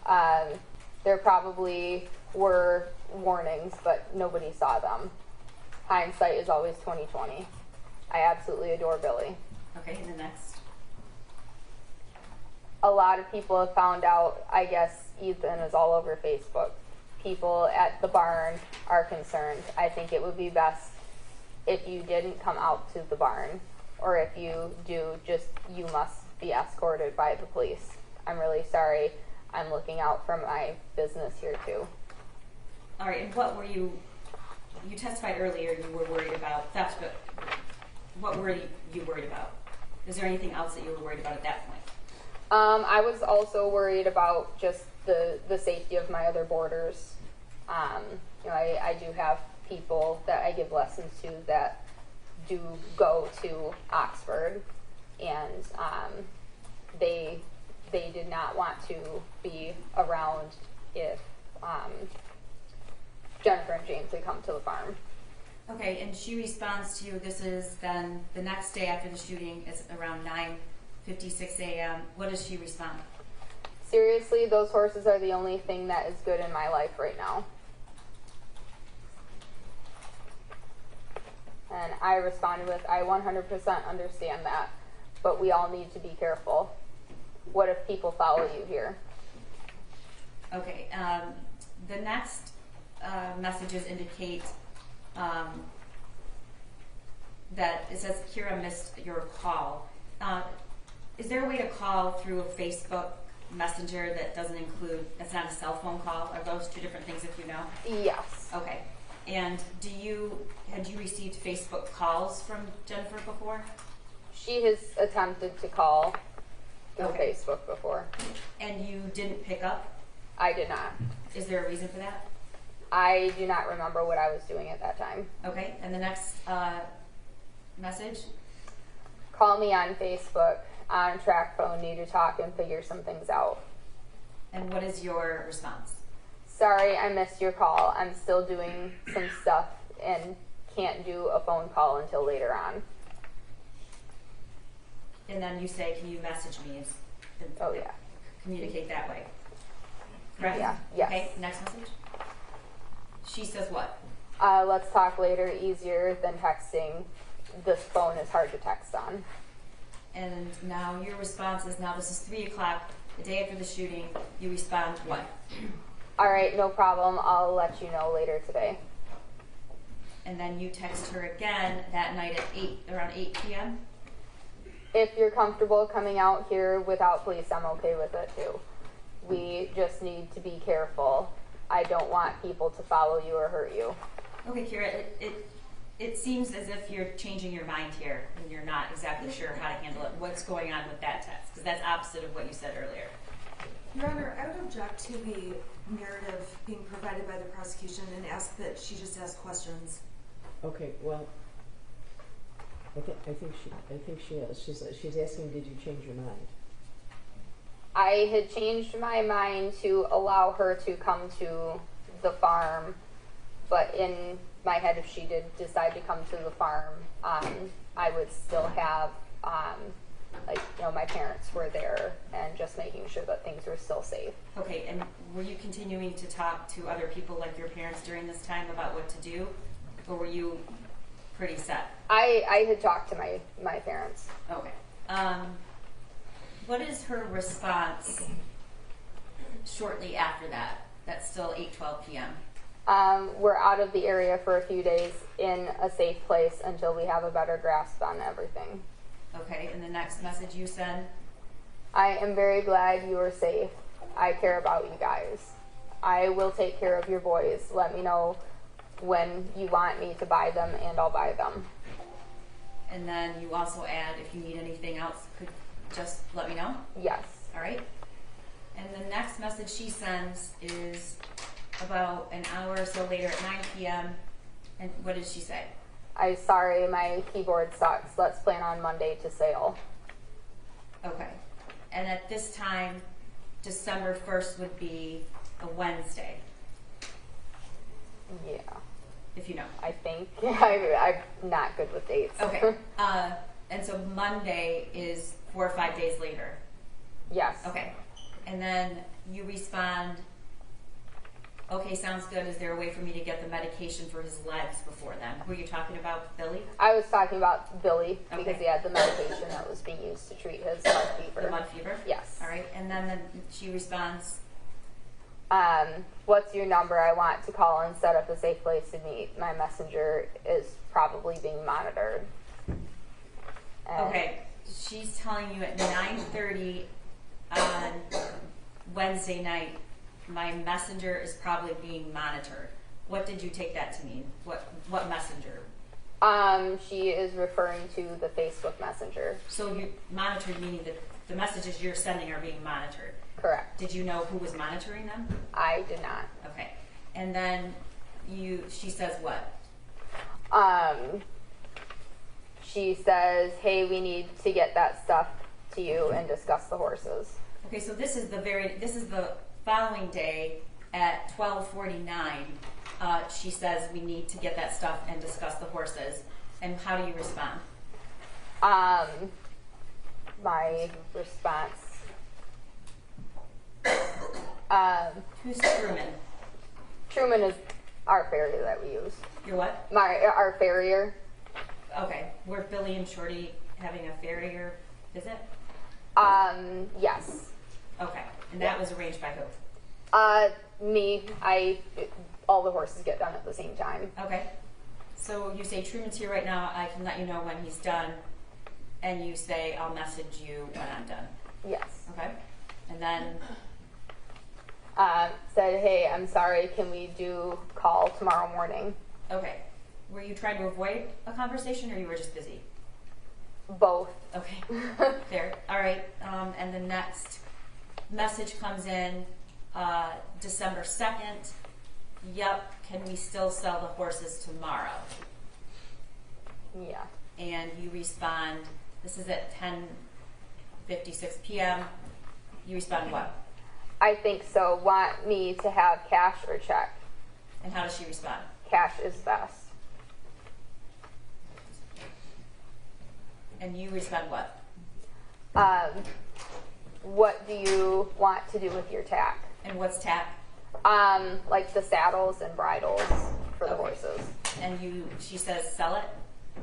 There probably were warnings, but nobody saw them. Hindsight is always 20/20. I absolutely adore Billy. Okay, and the next. A lot of people have found out, I guess Ethan is all over Facebook. People at the barn are concerned. I think it would be best if you didn't come out to the barn, or if you do, you must be escorted by the police. I'm really sorry. I'm looking out for my business here too. All right, and what were you testified earlier you were worried about theft, but what were you worried about? Is there anything else that you were worried about at that point? I was also worried about just the safety of my other boarders. I do have people that I give lessons to that do go to Oxford, and they did not want to be around if Jennifer and James had come to the farm. Okay, and she responds to you. This is then the next day after the shooting. It's around 9:56 a.m. What does she respond? Seriously, those horses are the only thing that is good in my life right now. And I responded with, I 100% understand that, but we all need to be careful. What if people follow you here? Okay, the next messages indicate that it says Kira missed your call. Is there a way to call through a Facebook Messenger that doesn't include, that's not a cell phone call? Are those two different things if you know? Yes. Okay. And had you received Facebook calls from Jennifer before? She has attempted to call through Okay. Facebook before. And you didn't pick up? I did not. Is there a reason for that? I do not remember what I was doing at that time. Okay, and the next message? Call me on Facebook, on track phone, need to talk and figure some things out. And what is your response? Sorry, I missed your call. I'm still doing some stuff and can't do a phone call until later on. And then you say, can you message me? Oh, yeah. Communicate that way. Correct? Yeah, yes. Okay, next message. She says what? Let's talk later, easier than texting. This phone is hard to text on. And now your response is, now this is 3 o'clock, the day after the shooting. You respond what? All right, no problem. I'll let you know later today. And then you text her again that night at around 8 p.m.? If you're comfortable coming out here without police, I'm okay with it too. We just need to be careful. I don't want people to follow you or hurt you. Okay, Kira, it seems as if you're changing your mind here and you're not exactly sure how to handle it. What's going on with that text? Because that's opposite of what you said earlier. Your Honor, I would object to the narrative being provided by the prosecution and ask that she just ask questions. Okay, well, I think she is. She's asking, did you change your mind? I had changed my mind to allow her to come to the farm, but in my head, if she did decide to come to the farm, I would still have, my parents were there and just making sure that things were still safe. Okay, and were you continuing to talk to other people like your parents during this time about what to do? Or were you pretty set? I had talked to my parents. Okay. What is her response shortly after that? That's still 8:12 p.m. We're out of the area for a few days in a safe place until we have a better grasp on everything. Okay, and the next message you send? I am very glad you are safe. I care about you guys. I will take care of your boys. Let me know when you want me to buy them and I'll buy them. And then you also add, if you need anything else, could just let me know? Yes. All right. And the next message she sends is about an hour or so later at 9 p.m. And what did she say? I'm sorry, my keyboard sucks. Let's plan on Monday to sail. Okay. And at this time, December 1st would be a Wednesday, Yeah, if you know. I think. I'm not good with dates. Okay. And so Monday is 4 or 5 days later. Yes. Okay. And then you respond, okay, sounds good. Is there a way for me to get the medication for his legs before then? Were you talking about Billy? I was talking about Billy because Okay. he had the medication that was being used to treat his mud fever. The mud fever? Yes. All right. And then she responds, What's your number? I want to call and set up a safe place to meet. My messenger is probably being monitored. And okay, she's telling you at 9:30 on Wednesday night, my messenger is probably being monitored. What did you take that to mean? What messenger? She is referring to the Facebook Messenger. So you monitored meaning that the messages you're sending are being monitored. Correct. Did you know who was monitoring them? I did not. Okay. And then she says what? She says, hey, we need to get that stuff to you and discuss the horses. Okay, so this is the following day at 12:49. She says we need to get that stuff and discuss the horses. And how do you respond? My response. Who's Truman? Truman is our farrier that we use. You're what? Our farrier. Okay. Were Billy and Shorty having a farrier visit? Yes. Okay. And that was arranged by who? Me. All the horses get done at the same time. Okay. So you say Truman's here right now. I can let you know when he's done. And you say I'll message you when I'm done. Yes. Okay. And then said, hey, I'm sorry, can we do call tomorrow morning? okay. Were you trying to avoid a conversation or you were just busy? Both. Okay. Fair. All right. And the next message comes in December 2nd. Yep. Can we still sell the horses tomorrow? Yeah. And you respond, this is at 10:56 p.m. You respond what? I think so. Want me to have cash or check? And how does she respond? Cash is best. And you respond what? What do you want to do with your tack? And what's tack? Like the saddles and bridles for the Okay. horses. And she says sell it?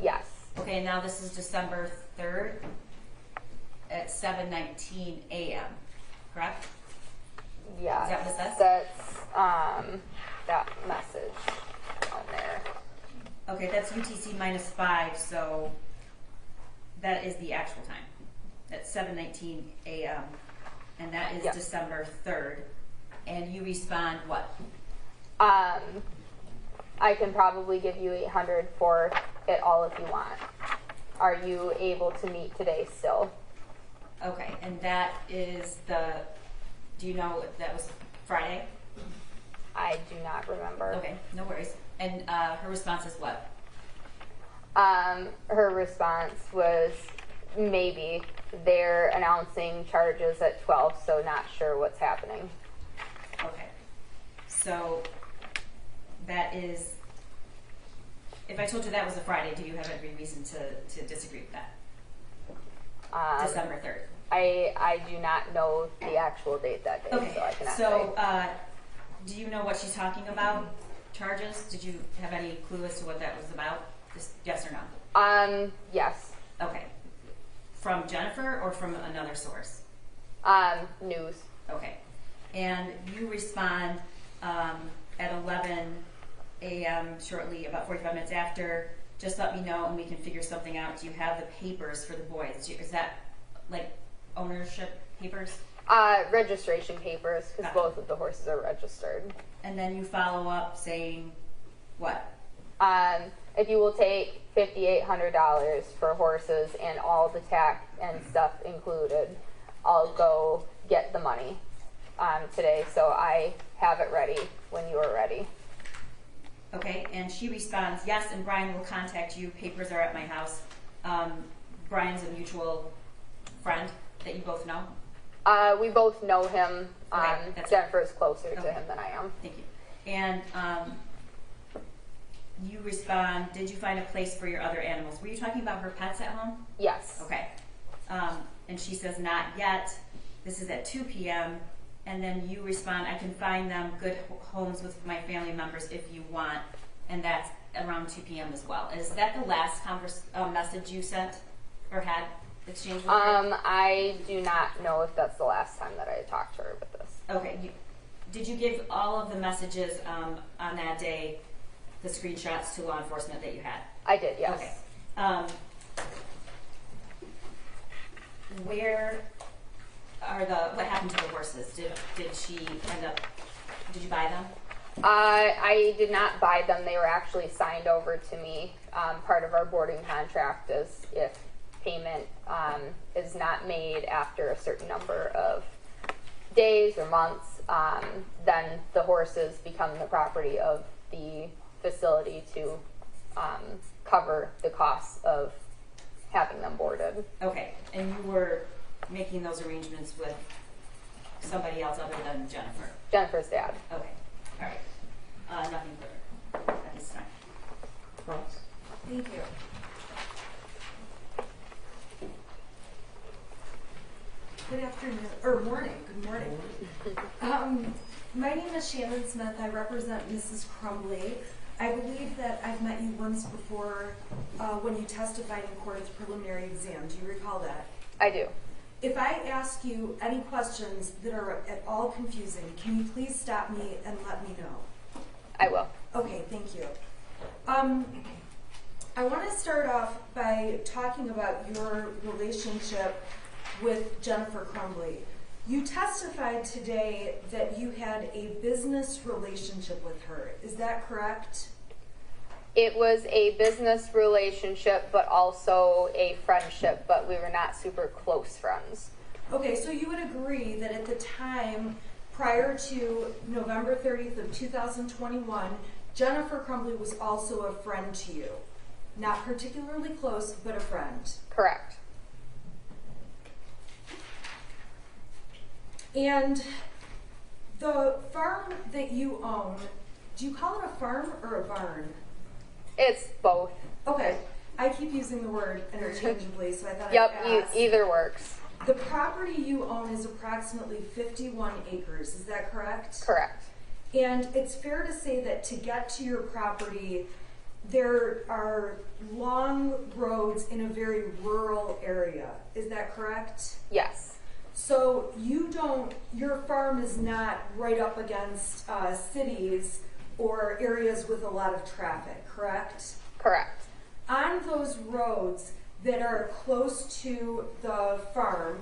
Yes. Okay, and now this is December 3rd at 7:19 a.m., correct? Yeah. Is that what it says? That's that message on there. Okay, that's UTC -5, so that is the actual time. That's 7:19 a.m. And that is Yep. December 3rd. And you respond what? I can probably give you $800 for it all if you want. Are you able to meet today still? Okay, and that is do you know if that was Friday? I do not remember. Okay, no worries. And her response is what? Her response was maybe. They're announcing charges at 12, so not sure what's happening. Okay. So that is, if I told you that was a Friday, do you have every reason to disagree with that? December 3rd. I do not know the actual date that day, Okay. so I cannot So say. do you know what she's talking about? Charges? Did you have any clue as to what that was about? Just yes or no? Yes. Okay. From Jennifer or from another source? News. Okay. And you respond at 11 a.m. shortly, about 45 minutes after. Just let me know and we can figure something out. Do you have the papers for the boys? Is that like ownership papers? Registration papers, because Gotcha. both of the horses are registered. And then you follow up saying what? If you will take $5,800 for horses and all the tack and stuff included, I'll go get the money. today, so I have it ready when you are ready. Okay, and she responds, yes, and Brian will contact you. Papers are at my house. Brian's a mutual friend that you both know. We both know him. Okay, that's Jennifer is closer to Okay. him than I am. Thank you. And you respond, did you find a place for your other animals? Were you talking about her pets at home? Yes. Okay. And she says, not yet. This is at 2 p.m. And then you respond, I can find them good homes with my family members if you want. And that's around 2 p.m. as well. Is that the last message you sent or had exchanged with her? I do not know if that's the last time that I talked to her with this. Okay. Did you give all of the messages on that day, the screenshots to law enforcement that you had? I did, yes. Okay. Where are what happened to the horses? Did you buy them? I did not buy them. They were actually signed over to me. Part of our boarding contract is if payment is not made after a certain number of days or months, then the horses become the property of the facility to cover the costs of having them boarded. Okay, and you were making those arrangements with somebody else other than Jennifer? Jennifer's dad. Okay, all right. Nothing further at this time. Ross? Thank you. Good afternoon, or morning, good morning. My name is Shannon Smith. I represent Mrs. Crumbley. I believe that I've met you once before when you testified in court at the preliminary exam. Do you recall that? I do. If I ask you any questions that are at all confusing, can you please stop me and let me know? I will. Okay, thank you. I want to start off by talking about your relationship with Jennifer Crumbley. You testified today that you had a business relationship with her. Is that correct? It was a business relationship, but also a friendship, but we were not super close friends. Okay, so you would agree that at the time prior to November 30th of 2021, Jennifer Crumbley was also a friend to you. Not particularly close, but a friend. Correct. And the farm that you own, do you call it a farm or a barn? It's both. Okay, I keep using the word interchangeably, so I thought Yep, I'd ask. either works. The property you own is approximately 51 acres, is that correct? Correct. And it's fair to say that to get to your property, there are long roads in a very rural area, is that correct? Yes. So your farm is not right up against cities or areas with a lot of traffic, correct? Correct. On those roads that are close to the farm,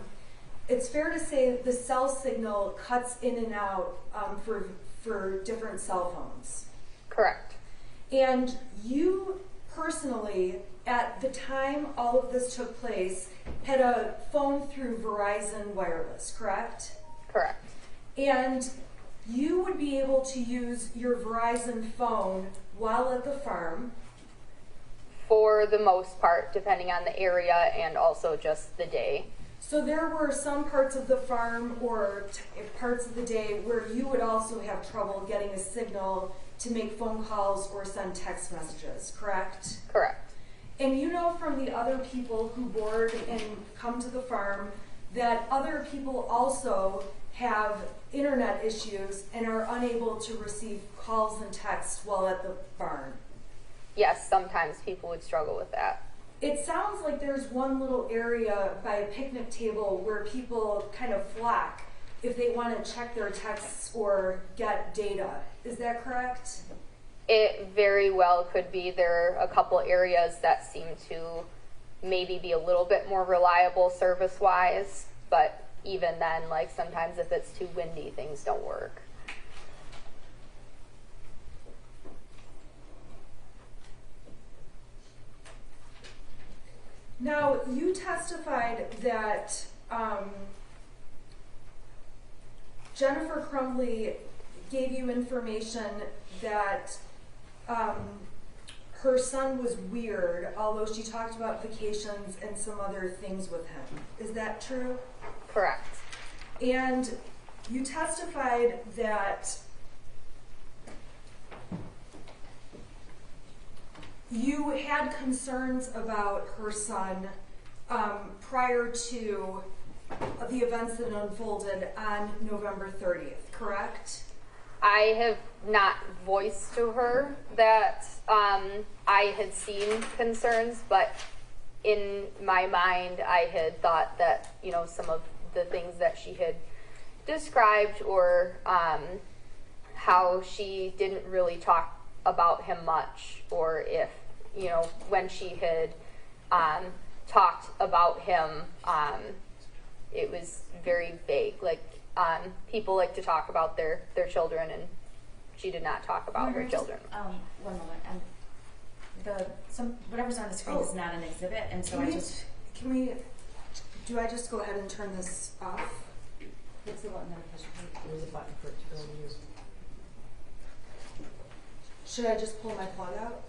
it's fair to say that the cell signal cuts in and out for different cell phones. Correct. And you personally, at the time all of this took place, had a phone through Verizon Wireless, correct? Correct. And you would be able to use your Verizon phone while at the farm. For the most part, depending on the area and also just the day. So there were some parts of the farm or parts of the day where you would also have trouble getting a signal to make phone calls or send text messages, correct? Correct. And you know from the other people who board and come to the farm that other people also have internet issues and are unable to receive calls and texts while at the barn. Yes, sometimes people would struggle with that. It sounds like there's one little area by a picnic table where people kind of flock if they want to check their texts or get data. Is that correct? It very well could be. There are a couple areas that seem to maybe be a little bit more reliable service-wise, but even then, like sometimes if it's too windy, things don't work. Now, you testified that Jennifer Crumbley gave you information that her son was weird, although she talked about vacations and some other things with him. Is that true? Correct. And you testified that you had concerns about her son prior to the events that unfolded on November 30th, correct? I have not voiced to her that I had seen concerns, but in my mind, I had thought that, you know, some of the things that she had described, or how she didn't really talk about him much, or if, you know, when she had talked about him, it was very vague. Like, people like to talk about their children, and she did not talk about her children. One moment. Whatever's on the screen is not an exhibit, and so Do I just go ahead and turn this off? What's the button on There's a button for it to go and use. Should I just pull my plug out?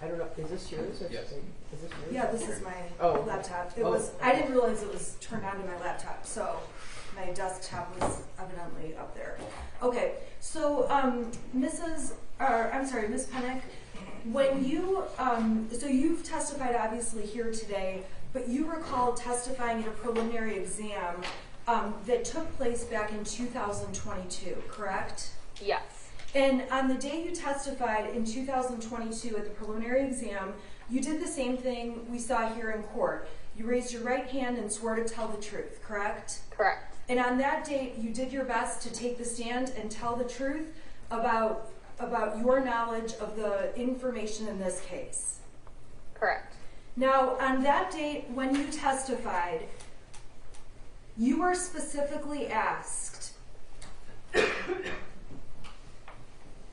I don't know, is this yours or Yes. is this yours? Yeah, this is my Oh. laptop. It Oh. was. I didn't realize it was turned on to my laptop, so my desktop was evidently up there. Okay, so Miss Pennick, when you so you've testified obviously here today, but you recall testifying at a preliminary exam that took place back in 2022, correct? Yes. And on the day you testified in 2022 at the preliminary exam, you did the same thing we saw here in court. You raised your right hand and swore to tell the truth, correct? Correct. And on that date, you did your best to take the stand and tell the truth about your knowledge of the information in this case. Correct. Now, on that date when you testified, you were specifically asked,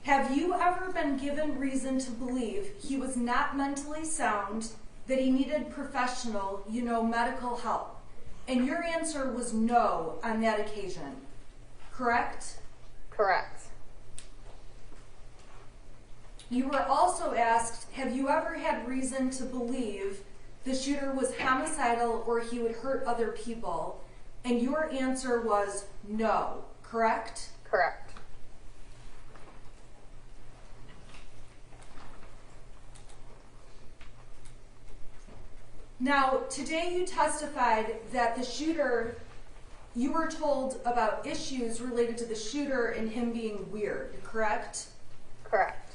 have you ever been given reason to believe he was not mentally sound, that he needed professional, medical help? And your answer was no on that occasion, correct? Correct. You were also asked, have you ever had reason to believe the shooter was homicidal or he would hurt other people? And your answer was no, correct? Correct. Now, today you testified that the shooter, you were told about issues related to the shooter and him being weird, correct? Correct.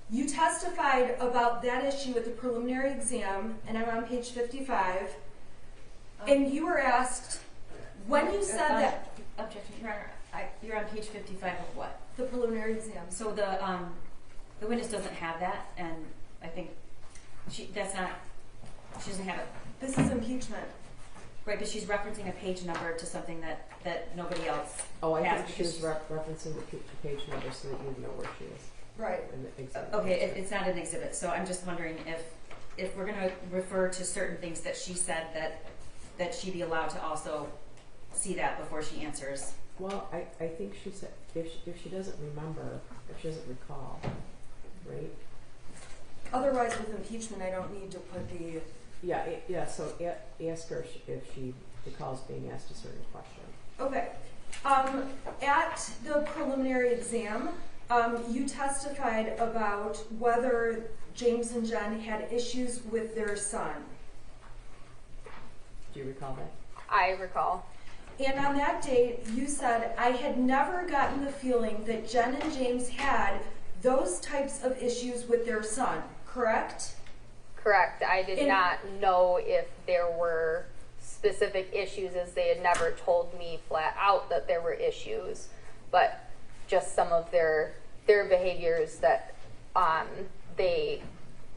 You testified about that issue at the preliminary exam, and I'm on page 55, and you were asked, when you said that... Objection, Your Honor. You're on page 55 of what? The preliminary exam. So the witness doesn't have that, and I think she doesn't have it. This is impeachment. Right, but she's referencing a page number to something that nobody else Oh, I has. think she was referencing the page number so that you know where she is. Right. In the exam. Okay, it's not an exhibit, so I'm just wondering if we're going to refer to certain things that she said that she be allowed to also see that before she answers. Well, I think she said if she doesn't remember, if she doesn't recall, right? Otherwise, with impeachment, I don't need to put the... Yeah. So ask her if she recalls being asked a certain question. Okay. At the preliminary exam, you testified about whether James and Jen had issues with their son. Do you recall that? I recall. And on that date, you said, I had never gotten the feeling that Jen and James had those types of issues with their son, correct? Correct. I did not know if there were specific issues, as they had never told me flat out that there were issues, but just some of their behaviors that they,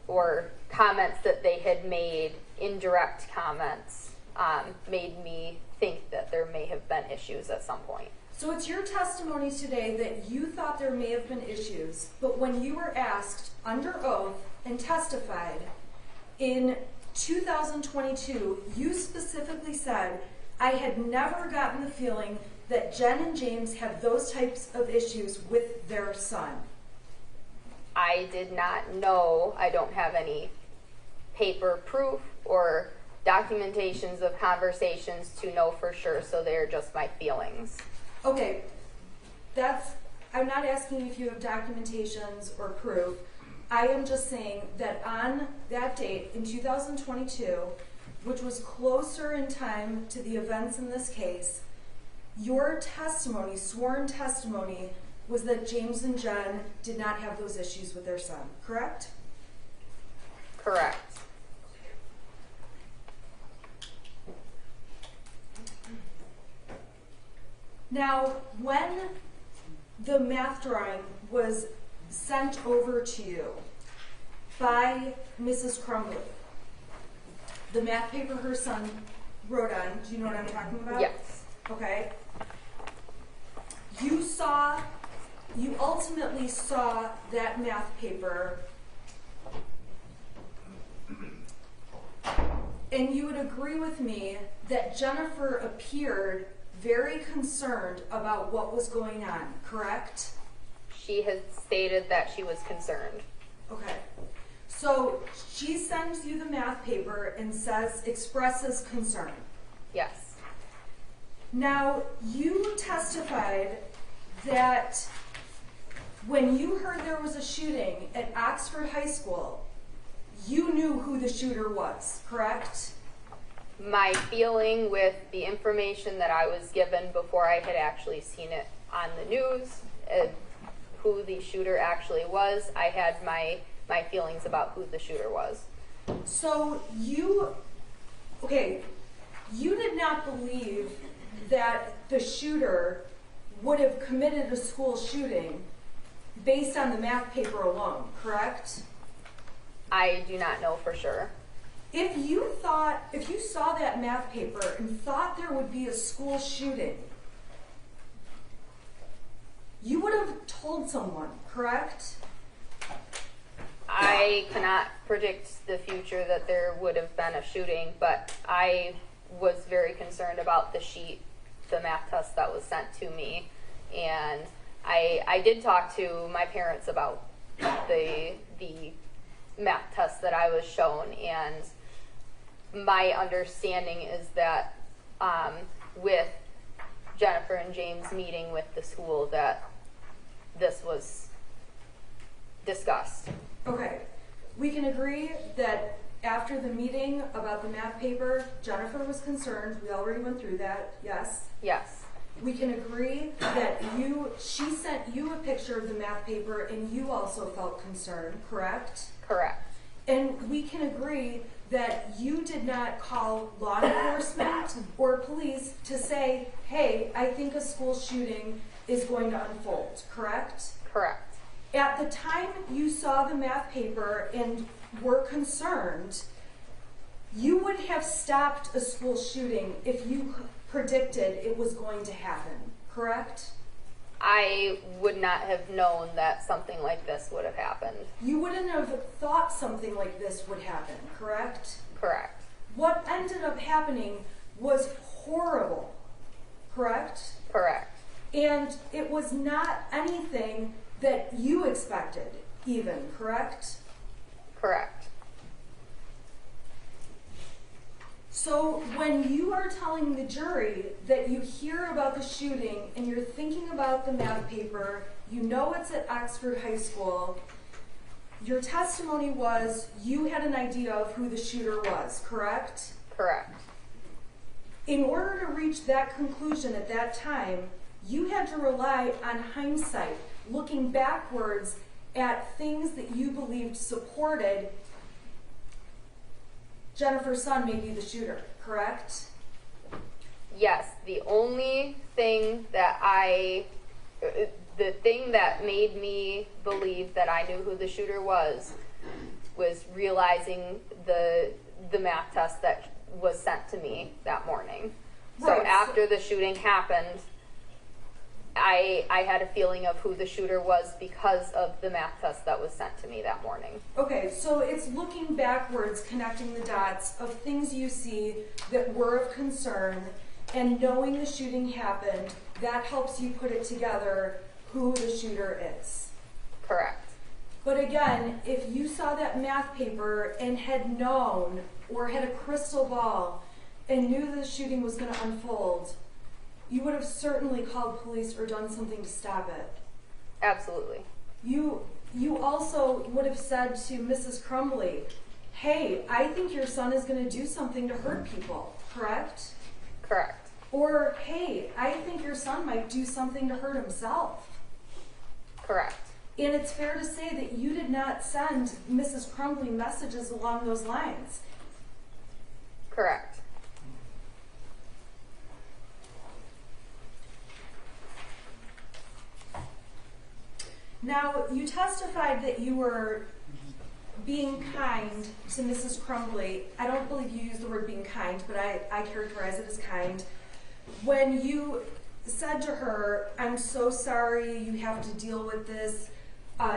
or comments that they had made, indirect comments, made me think that there may have been issues at some point. So it's your testimony today that you thought there may have been issues, but when you were asked under oath and testified in 2022, you specifically said, I had never gotten the feeling that Jen and James have those types of issues with their son? I did not know. I don't have any paper proof or documentations of conversations to know for sure, so they're just my feelings. Okay, I'm not asking if you have documentations or proof. I am just saying that on that date in 2022, which was closer in time to the events in this case, your testimony, sworn testimony, was that James and Jen did not have those issues with their son, correct? Correct. Now, when the math drawing was sent over to you by Mrs. Crumbley, the math paper her son wrote on, do you know what I'm talking about? Yes. Okay. You ultimately saw that math paper, and you would agree with me that Jennifer appeared very concerned about what was going on, correct? She has stated that she was concerned. Okay. So she sends you the math paper and expresses concern. Yes. Now, you testified that when you heard there was a shooting at Oxford High School, you knew who the shooter was, correct? My feeling with the information that I was given before I had actually seen it on the news, who the shooter actually was, I had my feelings about who the shooter was. So you did not believe that the shooter would have committed a school shooting based on the math paper alone, correct? I do not know for sure. If you saw that math paper and thought there would be a school shooting, you would have told someone, correct? I cannot predict the future that there would have been a shooting, but I was very concerned about the sheet, the math test that was sent to me, and I did talk to my parents about the math test that I was shown, and my understanding is that with Jennifer and James meeting with the school that this was discussed. Okay, we can agree that after the meeting about the math paper, Jennifer was concerned. We already went through that, yes? Yes. We can agree that she sent you a picture of the math paper and you also felt concerned, correct? Correct. And we can agree that you did not call law enforcement or police to say, hey, I think a school shooting is going to unfold, correct? Correct. At the time you saw the math paper and were concerned, you would have stopped a school shooting if you predicted it was going to happen, correct? I would not have known that something like this would have happened. You wouldn't have thought something like this would happen, correct? Correct. What ended up happening was horrible, correct? Correct. And it was not anything that you expected, even, correct? Correct. So when you are telling the jury that you hear about the shooting and you're thinking about the math paper, you know it's at Oxford High School, your testimony was you had an idea of who the shooter was, correct? Correct. In order to reach that conclusion at that time, you had to rely on hindsight, looking backwards at things that you believed supported Jennifer's son may be the shooter, correct? Yes, the only thing that the thing that made me believe that I knew who the shooter was realizing the math test that was sent to me that morning. Right, So after the shooting happened, I had a feeling of who the shooter was because of the math test that was sent to me that morning. Okay, so it's looking backwards, connecting the dots of things you see that were of concern, and knowing the shooting happened, that helps you put it together who the shooter is. Correct. But again, if you saw that math paper and had known or had a crystal ball and knew the shooting was going to unfold, you would have certainly called police or done something to stop it. Absolutely. You also would have said to Mrs. Crumbley, hey, I think your son is going to do something to hurt people, correct? Correct. Or, hey, I think your son might do something to hurt himself. Correct. And it's fair to say that you did not send Mrs. Crumbley messages along those lines. Correct. Now, you testified that you were being kind to Mrs. Crumbley. I don't believe you used the word being kind, but I characterize it as kind. When you said to her, I'm so sorry you have to deal with this,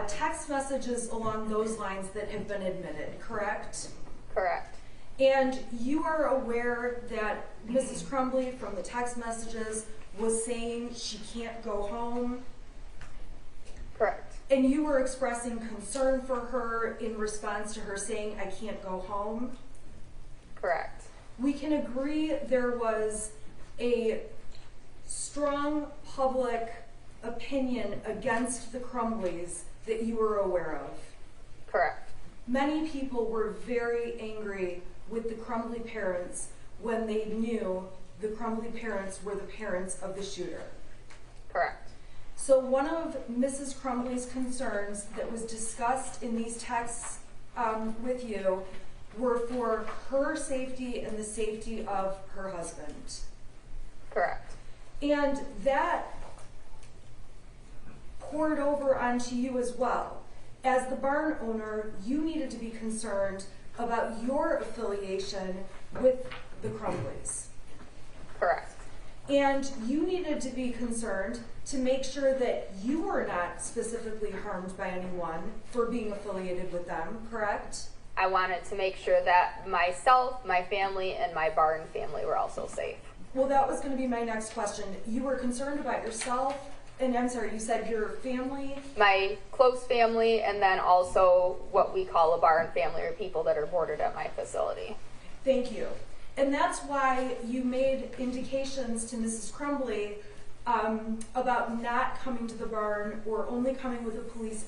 text messages along those lines that have been admitted, correct? Correct. And you are aware that Mrs. Crumbley, from the text messages, was saying she can't go home? Correct. And you were expressing concern for her in response to her saying, I can't go home? Correct. We can agree there was a strong public opinion against the Crumbleys that you were aware of. Correct. Many people were very angry with the Crumbley parents when they knew the Crumbley parents were the parents of the shooter. Correct. So one of Mrs. Crumbley's concerns that was discussed in these texts with you were for her safety and the safety of her husband. Correct. And that poured over onto you as well. As the barn owner, you needed to be concerned about your affiliation with the Crumbleys. Correct. And you needed to be concerned to make sure that you were not specifically harmed by anyone for being affiliated with them, correct? I wanted to make sure that myself, my family, and my barn family were also safe. Well, that was going to be my next question. You were concerned about yourself, and I'm sorry, you said your family? My close family, and then also what we call a barn family, or people that are boarded at my facility. Thank you. And that's why you made indications to Mrs. Crumbley about not coming to the barn or only coming with a police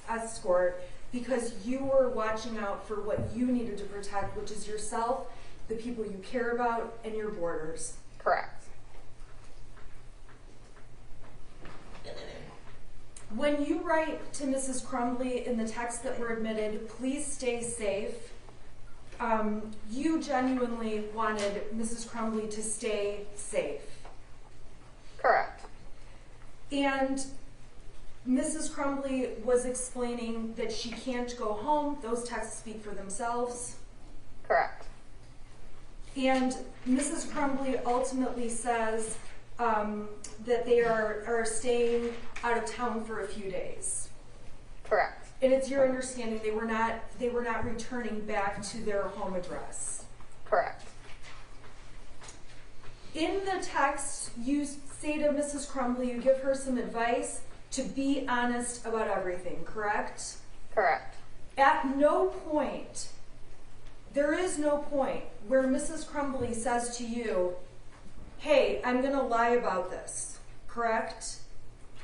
escort, because you were watching out for what you needed to protect, which is yourself, the people you care about, and your boarders. Correct. When you write to Mrs. Crumbley in the texts that were admitted, please stay safe, you genuinely wanted Mrs. Crumbley to stay safe. Correct. And Mrs. Crumbley was explaining that she can't go home. Those texts speak for themselves. Correct. And Mrs. Crumbley ultimately says that they are staying out of town for a few days. Correct. And it's your understanding they were not returning back to their home address. Correct. In the text, you say to Mrs. Crumbley, you give her some advice to be honest about everything, correct? Correct. At no point, there is no point where Mrs. Crumbley says to you, hey, I'm going to lie about this, correct?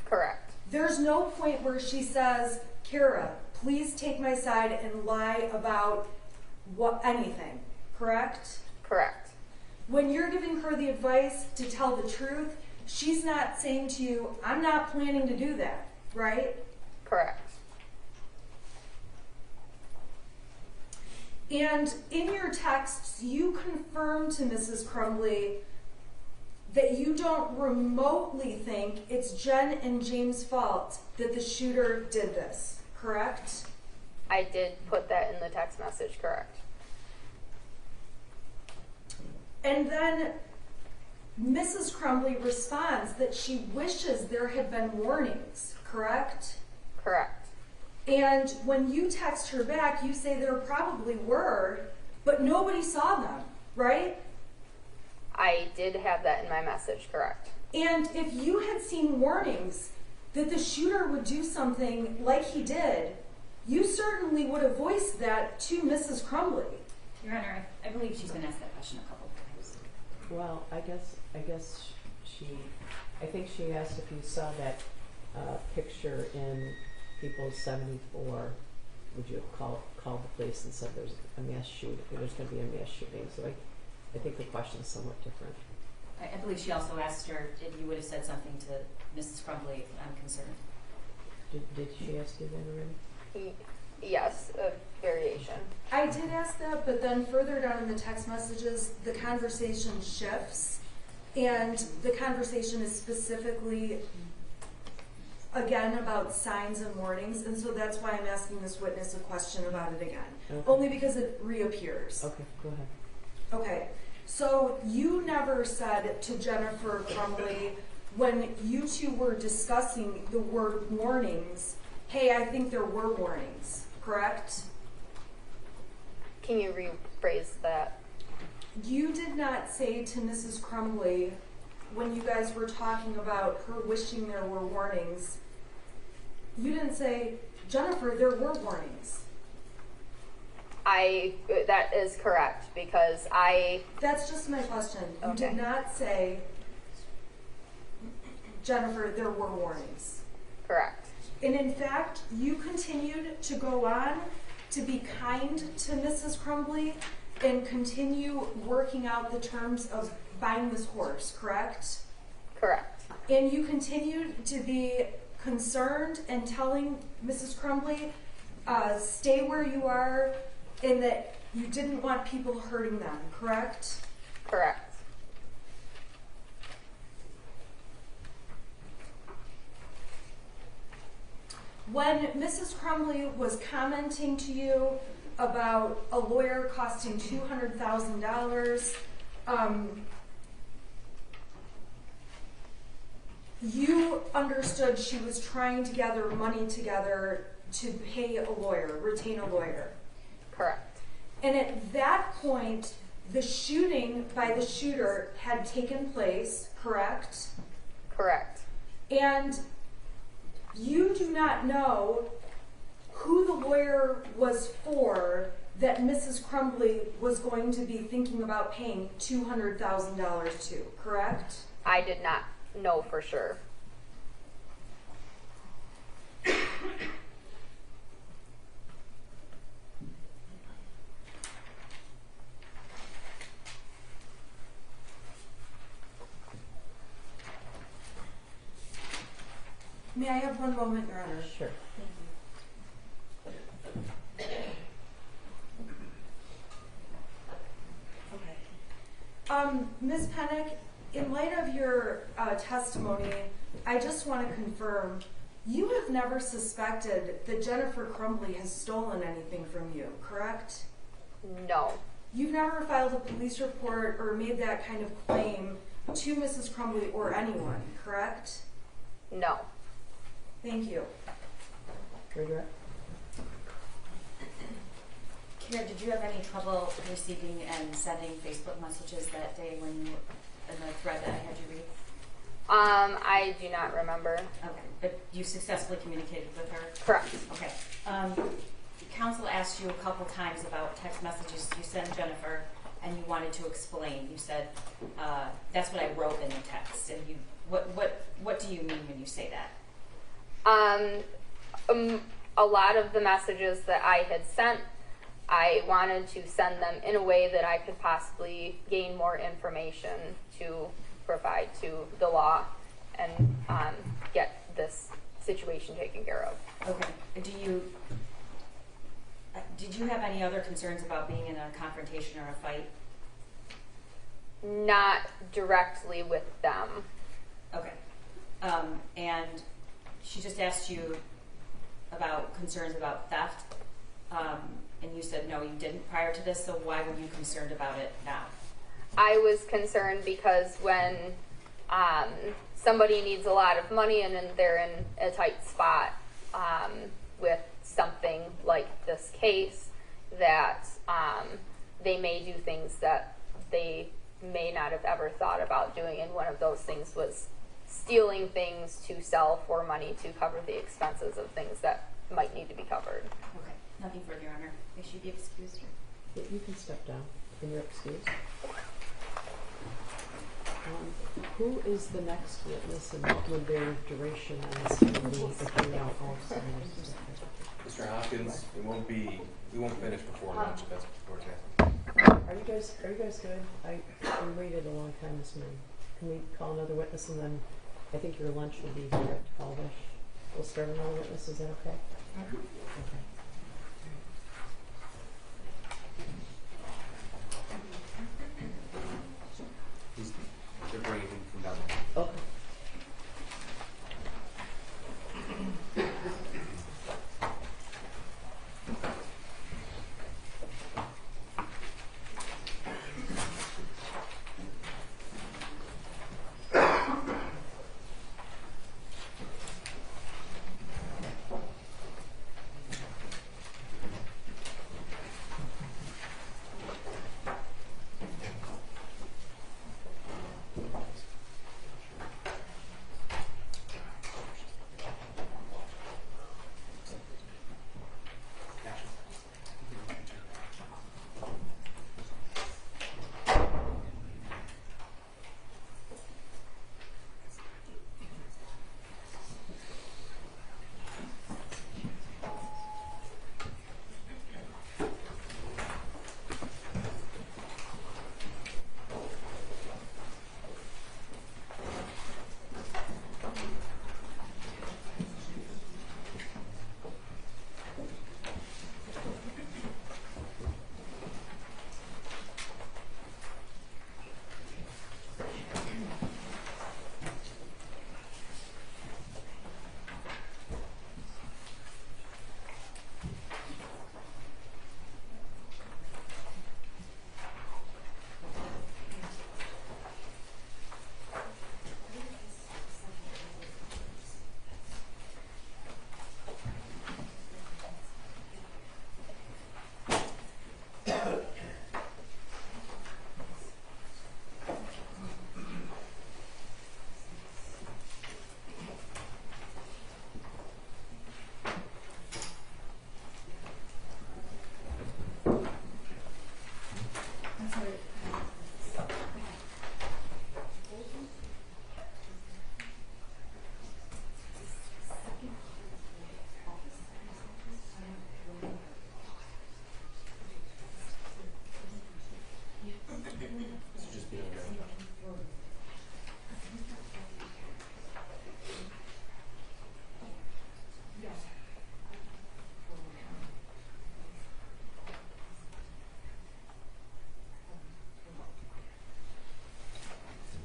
Correct. There's no point where she says, Kara, please take my side and lie about anything, correct? Correct. When you're giving her the advice to tell the truth, she's not saying to you, I'm not planning to do that, right? Correct. And in your texts, you confirm to Mrs. Crumbley that you don't remotely think it's Jen and James' fault that the shooter did this, correct? I did put that in the text message, correct. And then Mrs. Crumbley responds that she wishes there had been warnings, correct? Correct. And when you text her back, you say there probably were, but nobody saw them, right? I did have that in my message, correct. And if you had seen warnings that the shooter would do something like he did, you certainly would have voiced that to Mrs. Crumbley. Your Honor, I believe she's been asked that question a couple of times. Well, I think she asked if you saw that picture in People's 74, would you have called the police and said there's a mass shooting, there's going to be a mass shooting? So I think the question is somewhat different. I believe she also asked her if you would have said something to Mrs. Crumbley if I'm concerned. Did she ask you that already? Yes, a variation. I did ask that, but then further down in the text messages, the conversation shifts, and the conversation is specifically, again, about signs and warnings, and so that's why I'm asking this witness a question about it again. Okay. Only because it reappears. Okay, go ahead. Okay, so you never said to Jennifer Crumbley, when you two were discussing the word warnings, hey, I think there were warnings, correct? Can you rephrase that? You did not say to Mrs. Crumbley, when you guys were talking about her wishing there were warnings, you didn't say, Jennifer, there were warnings. That is correct, because That's just my question. You Okay. did not say, Jennifer, there were warnings. correct. And in fact, you continued to go on to be kind to Mrs. Crumbley and continue working out the terms of buying this horse, correct? Correct. And you continued to be concerned and telling Mrs. Crumbley, stay where you are, and that you didn't want people hurting them, correct? Correct. When Mrs. Crumbley was commenting to you about a lawyer costing $200,000, you understood she was trying to gather money together to pay a lawyer, retain a lawyer. Correct. And at that point, the shooting by the shooter had taken place, correct? Correct. And you do not know who the lawyer was for that Mrs. Crumbley was going to be thinking about paying $200,000 to, correct? I did not know for sure. May I have one moment, Your Honor? Sure. Okay. Ms. Pennick, in light of your testimony, I just want to confirm, you have never suspected that Jennifer Crumbley has stolen anything from you, correct? No. You've never filed a police report or made that kind of claim to Mrs. Crumbley or anyone, correct? No. Thank you. Regret? Kira, did you have any trouble receiving and sending Facebook messages that day when you, in the thread that I had you read? I do not remember. Okay, but you successfully communicated with her? Correct. Okay. Counsel asked you a couple times about text messages you sent Jennifer, and you wanted to explain. You said, that's what I wrote in the text. And you, what do you mean when you say that? A lot of the messages that I had sent, I wanted to send them in a way that I could possibly gain more information to provide to the law and get this situation taken care of. Okay. Did you have any other concerns about being in a confrontation or a fight? Not directly with them. Okay. And she just asked you about concerns about theft, and you said no, you didn't prior to this, so why were you concerned about it now? I was concerned because when somebody needs a lot of money and then they're in a tight spot with something like this case, that they may do things that they may not have ever thought about doing, and one of those things was stealing things to sell for money to cover the expenses of things that might need to be covered. Okay, nothing further, Your Honor. They should be excused. You can step down in your excuse. Who is the next witness and what would their duration on this going to be if you know also? Mr. Hopkins, we won't finish before lunch if that's what we're asking. Are you guys good? We waited a long time this morning. Can we call another witness and then I think your lunch will be here at 12-ish. We'll start another witness, is that okay? Okay. They're bringing him from down. Okay.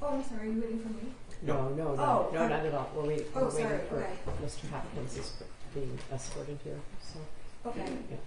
Oh, I'm sorry, are you waiting for me? No, Oh, not at all. We're waiting Oh, sorry, for okay. Mr. Hopkins is being escorted here, so, Okay. yeah.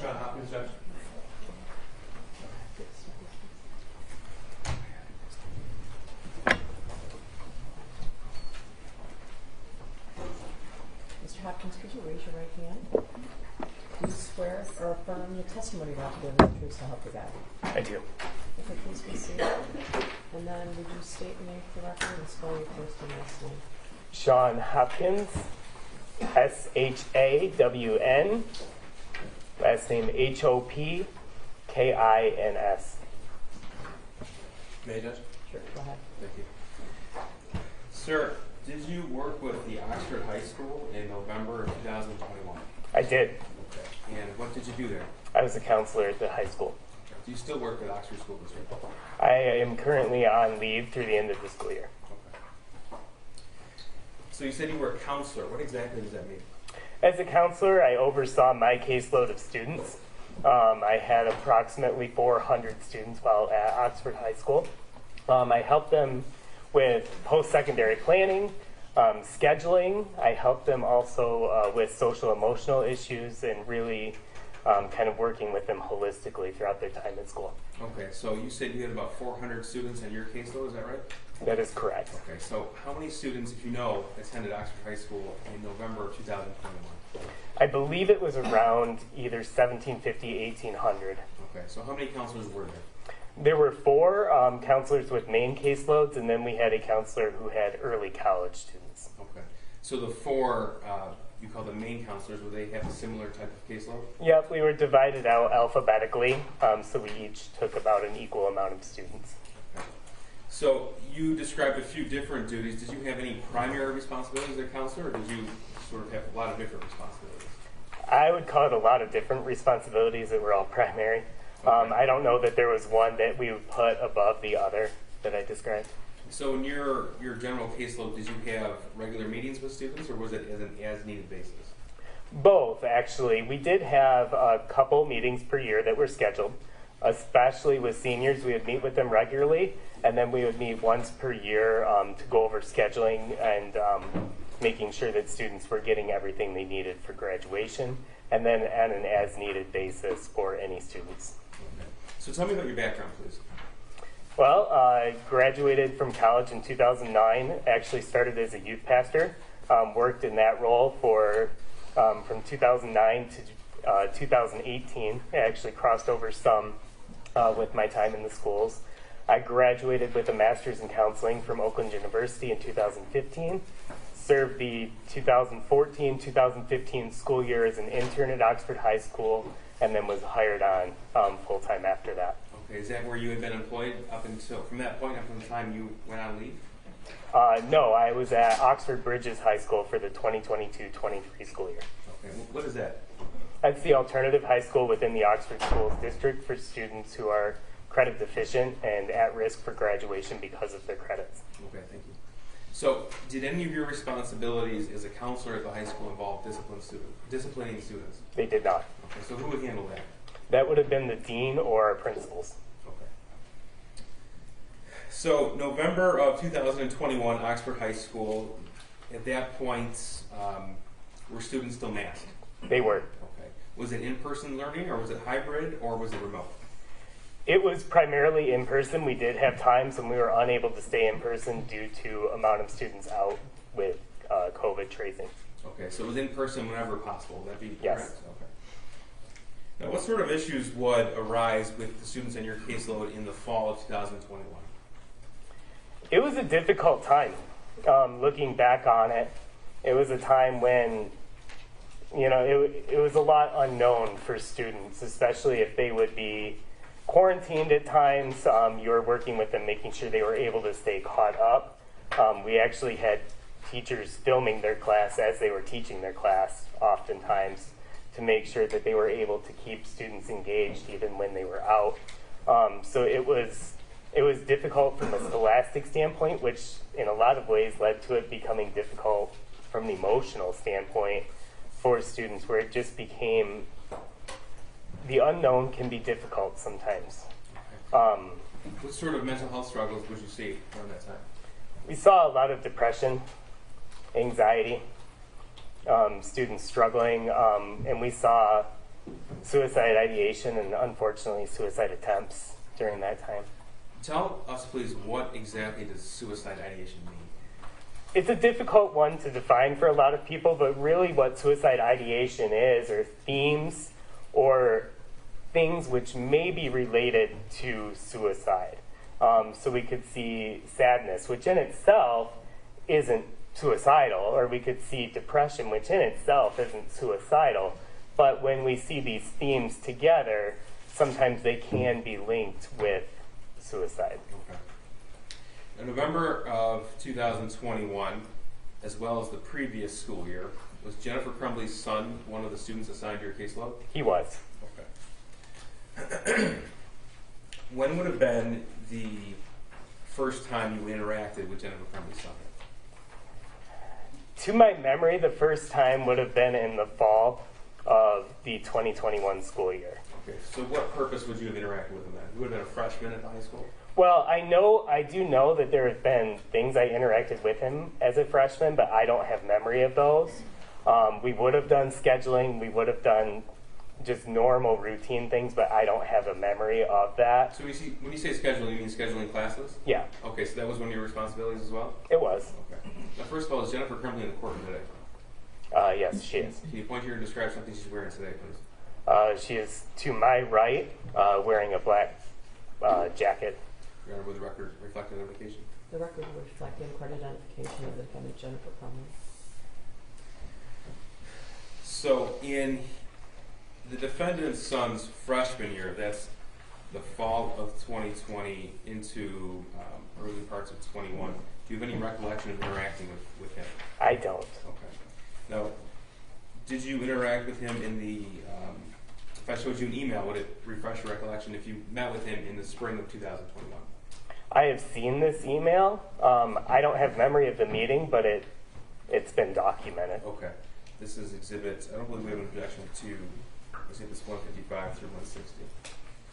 Sean Hopkins, Judge. Mr. Hopkins, could you raise your right hand? Do you swear or affirm the testimony about to give the truth to help you God? I do. Okay, please be seated. And then would you state your name for the record and spell your first and last name? Sean Hopkins, S-H-A-W-N, last name H-O-P-K-I-N-S. May I, Judge? Sure, go ahead. Thank you. Sir, did you work with the Oxford High School in November of 2021? I did. Okay. And what did you do there? I was a counselor at the high school. Do you still work at Oxford School District? I am currently on leave through the end of the school year. Okay. So you said you were a counselor. What exactly does that mean? As a counselor, I oversaw my caseload of students. I had approximately 400 students while at Oxford High School. I helped them with post-secondary planning, scheduling. I helped them also with social emotional issues and really kind of working with them holistically throughout their time at school. Okay, so you said you had about 400 students in your caseload, is that right? That is correct. Okay, so how many students, if you know, attended Oxford High School in November of 2021? I believe it was around either 1750, 1800. Okay, so how many counselors were there? There were 4 counselors with main caseloads, and then we had a counselor who had early college students. Okay, so the 4, you call them main counselors, would they have a similar type of caseload? Yep, we were divided out alphabetically, so we each took about an equal amount of students. Okay. So you described a few different duties. Did you have any primary responsibilities as a counselor, or did you sort of have a lot of different responsibilities? I would call it a lot of different responsibilities that were all primary. I don't know that there was one that we would put above the other that I described. So in your general caseload, did you have regular meetings with students, or was it as an as-needed basis? Both, actually. We did have a couple meetings per year that were scheduled, especially with seniors. We would meet with them regularly, and then we would meet once per year to go over scheduling and making sure that students were getting everything they needed for graduation, and then on an as-needed basis for any students. Okay. So tell me about your background, please. Well, I graduated from college in 2009, actually started as a youth pastor, worked in that role for from 2009 to 2018. I actually crossed over some with my time in the schools. I graduated with a master's in counseling from Oakland University in 2015, served the 2014-2015 school year as an intern at Oxford High School, and then was hired on full-time after that. Okay, is that where you had been employed up until, from that point up until the time you went on leave? No, I was at Oxford Bridges High School for the 2022-23 school year. Okay, what is that? That's the alternative high school within the Oxford Schools District for students who are credit deficient and at risk for graduation because of their credits. Okay, thank you. So, did any of your responsibilities as a counselor at the high school involve disciplining students? They did not. Okay, so who would handle that? That would have been the dean or our principals. Okay. So, November of 2021, Oxford High School, at that point, were students still masked? They were. Okay. Was it in-person learning, or was it hybrid, or was it remote? It was primarily in person. We did have times when we were unable to stay in person due to amount of students out with COVID tracing. Okay, so it was in person whenever possible. Would that be Yes. correct? Okay. Now, what sort of issues would arise with the students in your caseload in the fall of 2021? It was a difficult time. Looking back on it, it was a time when, it was a lot unknown for students, especially if they would be quarantined at times. You were working with them, making sure they were able to stay caught up. We actually had teachers filming their class as they were teaching their class oftentimes to make sure that they were able to keep students engaged even when they were out. So it was difficult from a scholastic standpoint, which in a lot of ways led to it becoming difficult from an emotional standpoint for students, where it just became, the unknown can be difficult sometimes. What sort of mental health struggles would you see during that time? We saw a lot of depression, anxiety, students struggling, and we saw suicide ideation and unfortunately suicide attempts during that time. Tell us, please, what exactly does suicide ideation mean? It's a difficult one to define for a lot of people, but really what suicide ideation is are themes or things which may be related to suicide. So we could see sadness, which in itself isn't suicidal, or we could see depression, which in itself isn't suicidal. But when we see these themes together, sometimes they can be linked with suicide. Okay. In November of 2021, as well as the previous school year, was Jennifer Crumbley's son one of the students assigned to your caseload? He was. Okay. When would have been the first time you interacted with Jennifer Crumbley's son? To my memory, the first time would have been in the fall of the 2021 school year. Okay, so what purpose would you have interacted with him then? You would have been a freshman at the high school? Well, I do know that there have been things I interacted with him as a freshman, but I don't have memory of those. We would have done scheduling, we would have done just normal routine things, but I don't have a memory of that. So when you say scheduling, you mean scheduling classes? Yeah, Okay, so that was one of your responsibilities as well? it was. Okay. Now, first of all, is Jennifer Crumbley in the courtroom today? Yes, she is. Can you point here and describe something she's wearing today, please? She is to my right, wearing a black jacket. Your Honor, would the record reflect identification? The record will reflect the in-court identification of the defendant, Jennifer Crumbley. So in the defendant's son's freshman year, that's the fall of 2020 into early parts of 21, do you have any recollection of interacting with him? I don't. Okay. Now, did you interact with him in the, if I showed you an email, would it refresh your recollection if you met with him in the spring of 2021? I have seen this email. I don't have memory of the meeting, but it's been documented. Okay. This is exhibit, I don't believe we have an objection to exhibits 155 through 160.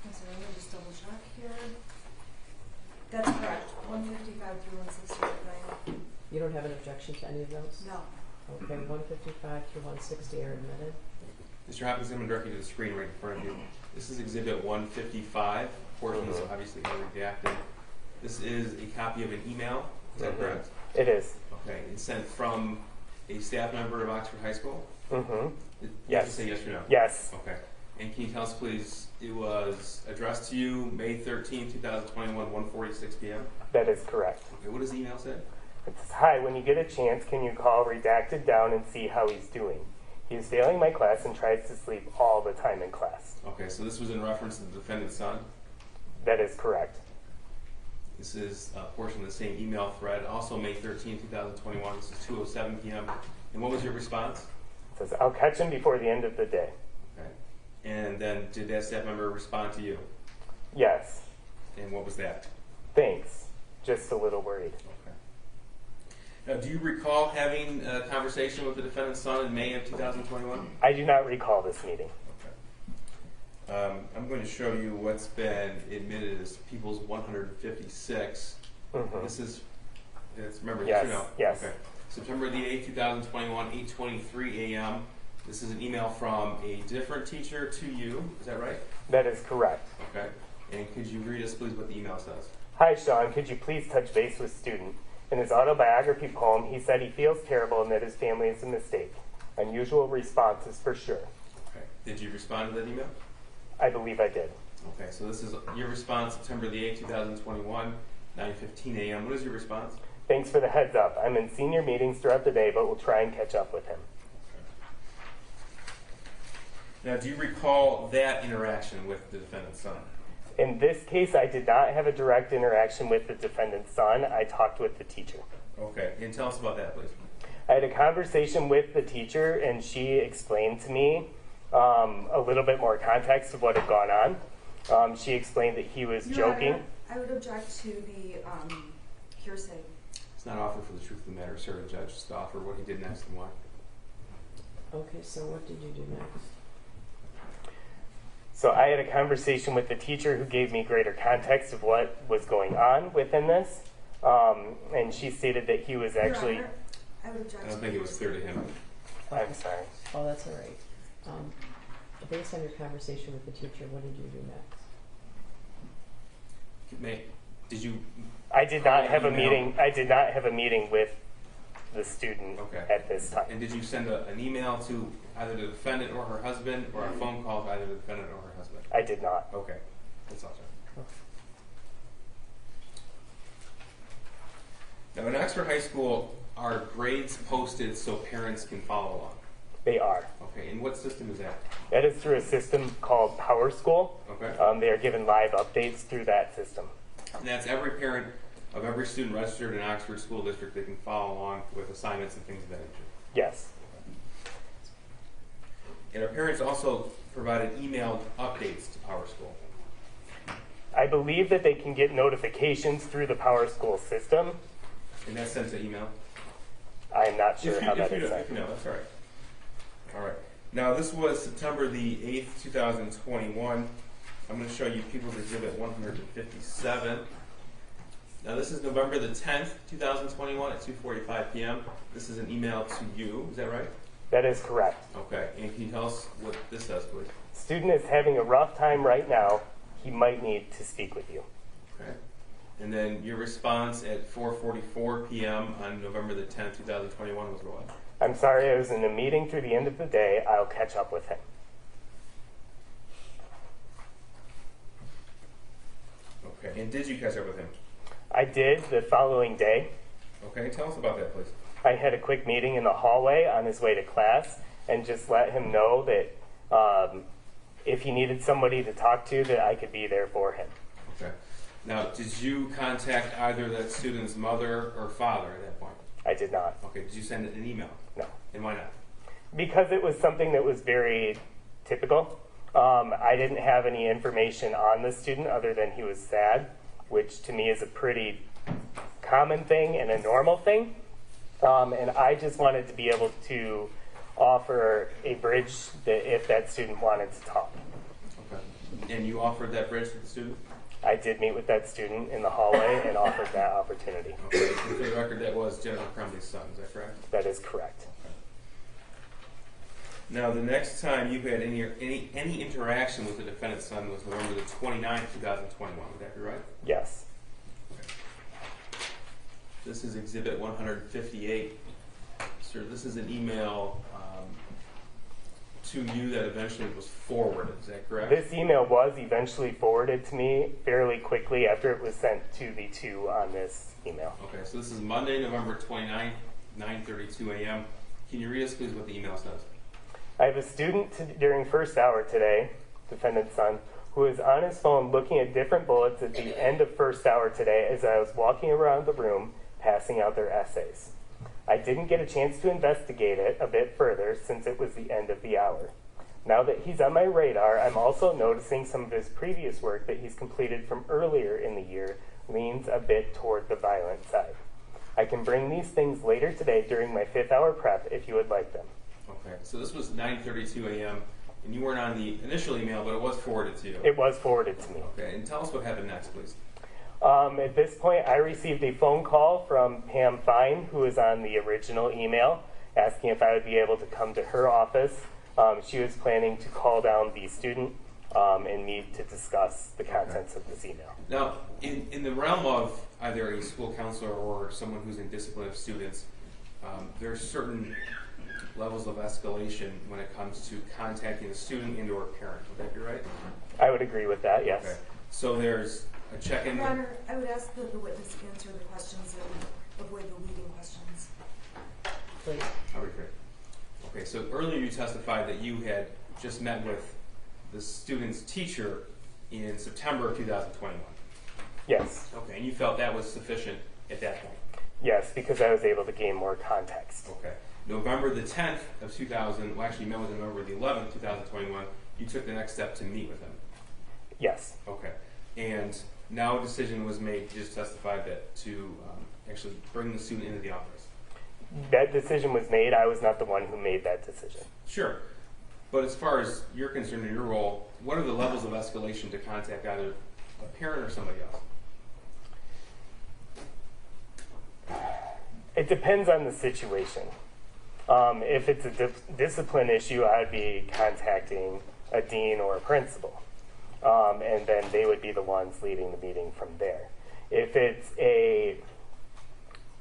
I'm sorry, let me just double check here. That's correct, 155 through 160, right? You don't have an objection to any of those? No. Okay, 155 through 160 are admitted. Mr. Hopkins, I'm going to direct you to the screen right in front of you. This is exhibit 155. Portion is obviously redacted. This is a copy of an email. Is that correct? It is. Okay. It's sent from a staff member of Oxford High School? Mm-hmm. Did Yes. you say yes or no? Yes. Okay. And can you tell us, please, it was addressed to you May 13, 2021, 1:46 p.m.? That is correct. Okay. What does the email say? It says, "Hi, when you get a chance, can you call redacted down and see how he's doing? He is failing my class and tries to sleep all the time in class." Okay. So this was in reference to the defendant's son? That is correct. This is a portion of the same email thread, also May 13, 2021. This is 2:07 p.m. And what was your response? It says, "I'll catch him before the end of the day." Okay. And then did that staff member respond to you? Yes. And what was that? Thanks. Just a little worried. Okay. Now, do you recall having a conversation with the defendant's son in May of 2021? I do not recall this meeting. Okay. I'm going to show you what's been admitted as People's 156. Mm-hmm. This is, remember, Yes, yes or no? yes. Okay. September the 8th, 2021, 8:23 a.m. This is an email from a different teacher to you. Is that right? That is correct. Okay. And could you read us, please, what the email says? "Hi, Sean. Could you please touch base with student? In his autobiography poem, he said he feels terrible and that his family is a mistake. Unusual responses for sure." Okay. Did you respond to that email? I believe I did. Okay, so this is your response, September the 8th, 2021, 9:15 a.m. What is your response? "Thanks for the heads up. I'm in senior meetings throughout the day, but we'll try and catch up with him." Now, do you recall that interaction with the defendant's son? In this case, I did not have a direct interaction with the defendant's son. I talked with the teacher. Okay, and tell us about that, please. I had a conversation with the teacher, and she explained to me a little bit more context of what had gone on. She explained that he was Your joking. Honor, I would object to the hearsay. It's not offered for the truth of the matter, sir. The judge just offer what he did next and why. Okay, so what did you do next? So I had a conversation with the teacher who gave me greater context of what was going on within this. And she stated that he was actually... Your Honor, I would object I don't think it was clear to him. I'm sorry. Oh, that's all right. based on your conversation with the teacher, what did you do next? Did you? I did not have a email? meeting. I did not have a meeting with the student Okay. at this time. And did you send an email to either the defendant or her husband, or a phone call to either the defendant or her husband? I did not. Okay, that's all. Now, in Oxford High School, are grades posted so parents can follow along? They are. Okay, and what system is that? That is through a system called Power School. Okay. They are given live updates through that system. And that's every parent of every student registered in Oxford School District that can follow along with assignments and things of that nature. Yes. And our parents also provided emailed updates to Power School. I believe that they can get notifications through the Power School system. And that's sent to email? I am not sure how that if is you sent. know, that's all right. All right. Now, this was September the 8th, 2021. I'm going to show you People's Exhibit 157. Now, this is November the 10th, 2021 at 2:45 p.m. This is an email to you. Is that right? That is correct. Okay. And can you tell us what this says, please? Student is having a rough time right now. He might need to speak with you. Okay. And then your response at 4:44 p.m. on November the 10th, 2021 was what? I'm sorry, I was in a meeting through the end of the day. I'll catch up with him. Okay. And did you catch up with him? I did the following day. Okay. Tell us about that, please. I had a quick meeting in the hallway on his way to class and just let him know that if he needed somebody to talk to, that I could be there for him. Okay. Now, did you contact either that student's mother or father at that point? I did not. Okay. Did you send an email? No. And why not? Because it was something that was very typical. I didn't have any information on the student other than he was sad, which to me is a pretty common thing and a normal thing. And I just wanted to be able to offer a bridge that if that student wanted to talk. Okay. And you offered that bridge to the student? I did meet with that student in the hallway and offered that opportunity. Okay. And for the record, that was Jennifer Crumbley's son. Is that correct? That is correct. Now, the next time you had any interaction with the defendant's son was November the 29th, 2021. Would that be right? Yes. Okay. This is Exhibit 158. Sir, this is an email to you that eventually was forwarded. Is that correct? This email was eventually forwarded to me fairly quickly after it was sent to the two on this email. Okay, so this is Monday, November 29th, 9:32 a.m. Can you read us, please, what the email says? I have a student during first hour today, defendant's son, who is on his phone looking at different bullets at the end of first hour today as I was walking around the room passing out their essays. I didn't get a chance to investigate it a bit further since it was the end of the hour. Now that he's on my radar, I'm also noticing some of his previous work that he's completed from earlier in the year leans a bit toward the violent side. I can bring these things later today during my 5th hour prep if you would like them. Okay, so this was 9:32 a.m., and you weren't on the initial email, but it was forwarded to you. It was forwarded to me. Okay, and tell us what happened next, please. At this point, I received a phone call from Pam Fine, who was on the original email, asking if I would be able to come to her office. She was planning to call down the student and meet to discuss the contents of this email. Now, in the realm of either a school counselor or someone who's in discipline of students, there are certain levels of escalation when it comes to contacting a student and or a parent. Would that be right? I would agree with that, yes. Okay. So there's a check-in. Your Honor, I would ask that the witness answer the questions and avoid the leading questions. Please. I'll be great. Okay, so earlier you testified that you had just met with the student's teacher in September of 2021. Yes. Okay, and you felt that was sufficient at that point? Yes, because I was able to gain more context. Okay. November the 10th of 2000, well, actually you met with him November the 11th, 2021, you took the next step to meet with him? Yes. Okay. And now a decision was made, you just testified that, to actually bring the student into the office? That decision was made. I was not the one who made that decision. Sure. But as far as you're concerned in your role, what are the levels of escalation to contact either a parent or somebody else? It depends on the situation. If it's a discipline issue, I'd be contacting a dean or a principal. And then they would be the ones leading the meeting from there. If it's a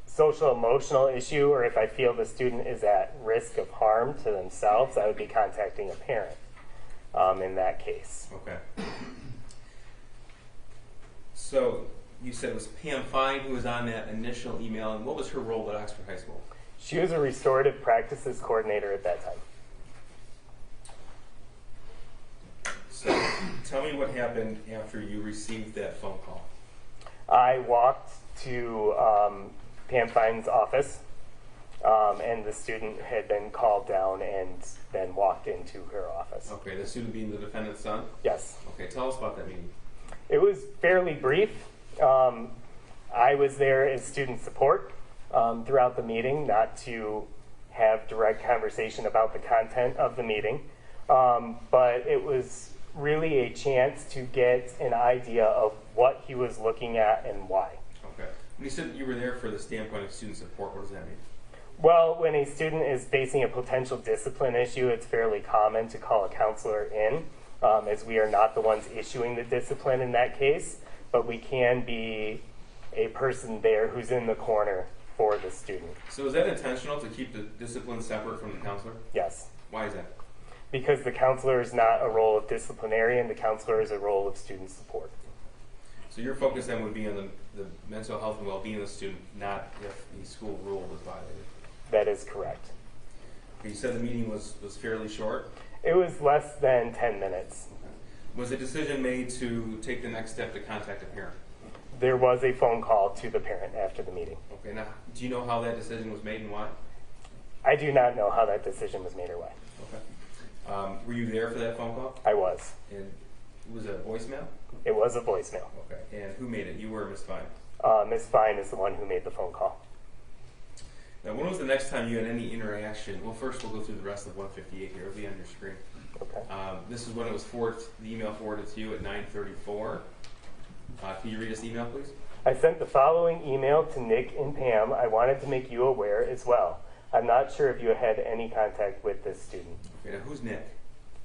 social emotional issue, or if I feel the student is at risk of harm to themselves, I would be contacting a parent in that case. Okay. So you said it was Pam Fine who was on that initial email, and what was her role at Oxford High School? She was a restorative practices coordinator at that time. So tell me what happened after you received that phone call. I walked to Pam Fine's office, and the student had been called down and then walked into her office. Okay, the student being the defendant's son? Yes. Okay, tell us about that meeting. It was fairly brief. I was there as student support throughout the meeting, not to have direct conversation about the content of the meeting, but it was really a chance to get an idea of what he was looking at and why. Okay. When you said you were there for the standpoint of student support, what does that mean? Well, when a student is facing a potential discipline issue, it's fairly common to call a counselor in, as we are not the ones issuing the discipline in that case, but we can be a person there who's in the corner for the student. So is that intentional to keep the discipline separate from the counselor? Yes. Why is that? Because the counselor is not a role of disciplinarian, the counselor is a role of student support. So your focus then would be on the mental health and well-being of the student, not if the school rule was violated. That is correct. You said the meeting was fairly short. It was less than 10 minutes. Okay. Was a decision made to take the next step to contact a parent? There was a phone call to the parent after the meeting. Okay, now, do you know how that decision was made and why? I do not know how that decision was made or why. Okay. Were you there for that phone call? I was. And was it a voicemail? It was a voicemail. Okay. And who made it? You or Ms. Fine? Ms. Fine is the one who made the phone call. Now, when was the next time you had any interaction? Well, first we'll go through the rest of 158 here. It'll be on your screen. Okay. This is when it was the email forwarded to you at 9:34. Can you read us the email, please? I sent the following email to Nick and Pam. I wanted to make you aware as well. I'm not sure if you had any contact with this student. Okay, now who's Nick?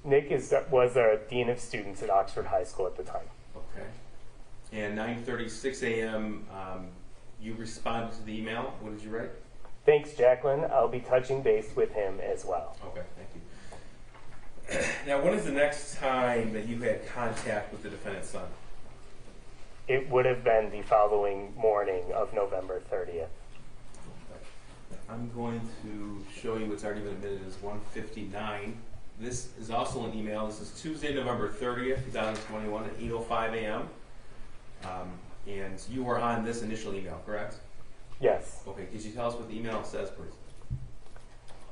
Nick was a dean of students at Oxford High School at the time. Okay. And 9:36 a.m., you responded to the email. What did you write? Thanks, Jacqueline. I'll be touching base with him as well. Okay, thank you. Now, when is the next time that you had contact with the defendant's son? It would have been the following morning of November 30th. I'm going to show you what's already been admitted as 159. This is also an email. This is Tuesday, November 30th, 2021 at 8:05 a.m. And you were on this initial email, correct? Yes. Okay, could you tell us what the email says, please?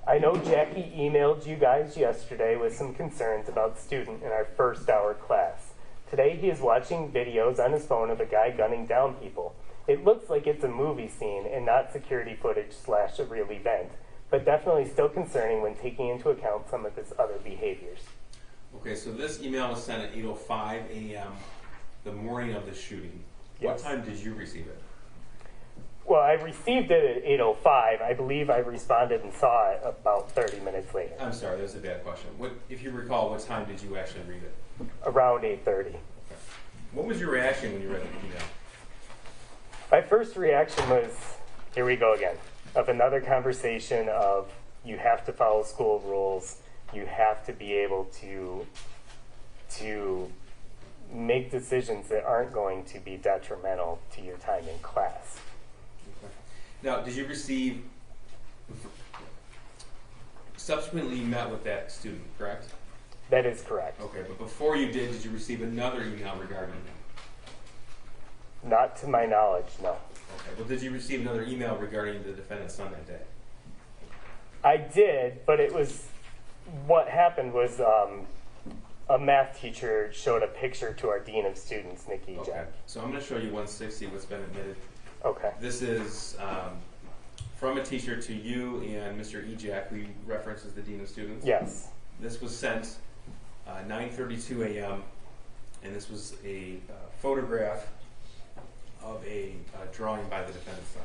I know Jackie emailed you guys yesterday with some concerns about the student in our first hour class. Today he is watching videos on his phone of a guy gunning down people. It looks like it's a movie scene and not security footage / a real event, but definitely still concerning when taking into account some of his other behaviors. Okay, so this email was sent at 8:05 a.m. the morning of the shooting. What Yes. time did you receive it? Well, I received it at 8:05. I believe I responded and saw it about 30 minutes later, I'm sorry, that was a bad question. If you recall, what time did you actually read it? around 8:30. Okay. What was your reaction when you read the email? My first reaction was, here we go again, of another conversation of you have to follow school rules, you have to be able to make decisions that aren't going to be detrimental to your time in class. Okay. Now, did you receive, subsequently you met with that student, correct? That is correct. Okay, but before you did you receive another email regarding him? Not to my knowledge, no. Okay, well, did you receive another email regarding the defendant's son that day? I did, but it was, what happened was a math teacher showed a picture to our dean of students, Nikki Okay, Jack. so I'm going to show you 160, what's been admitted. Okay. This is from a teacher to you and Mr. Ejak, who references the dean of students. Yes. This was sent 9:32 a.m. and this was a photograph of a drawing by the defendant's son.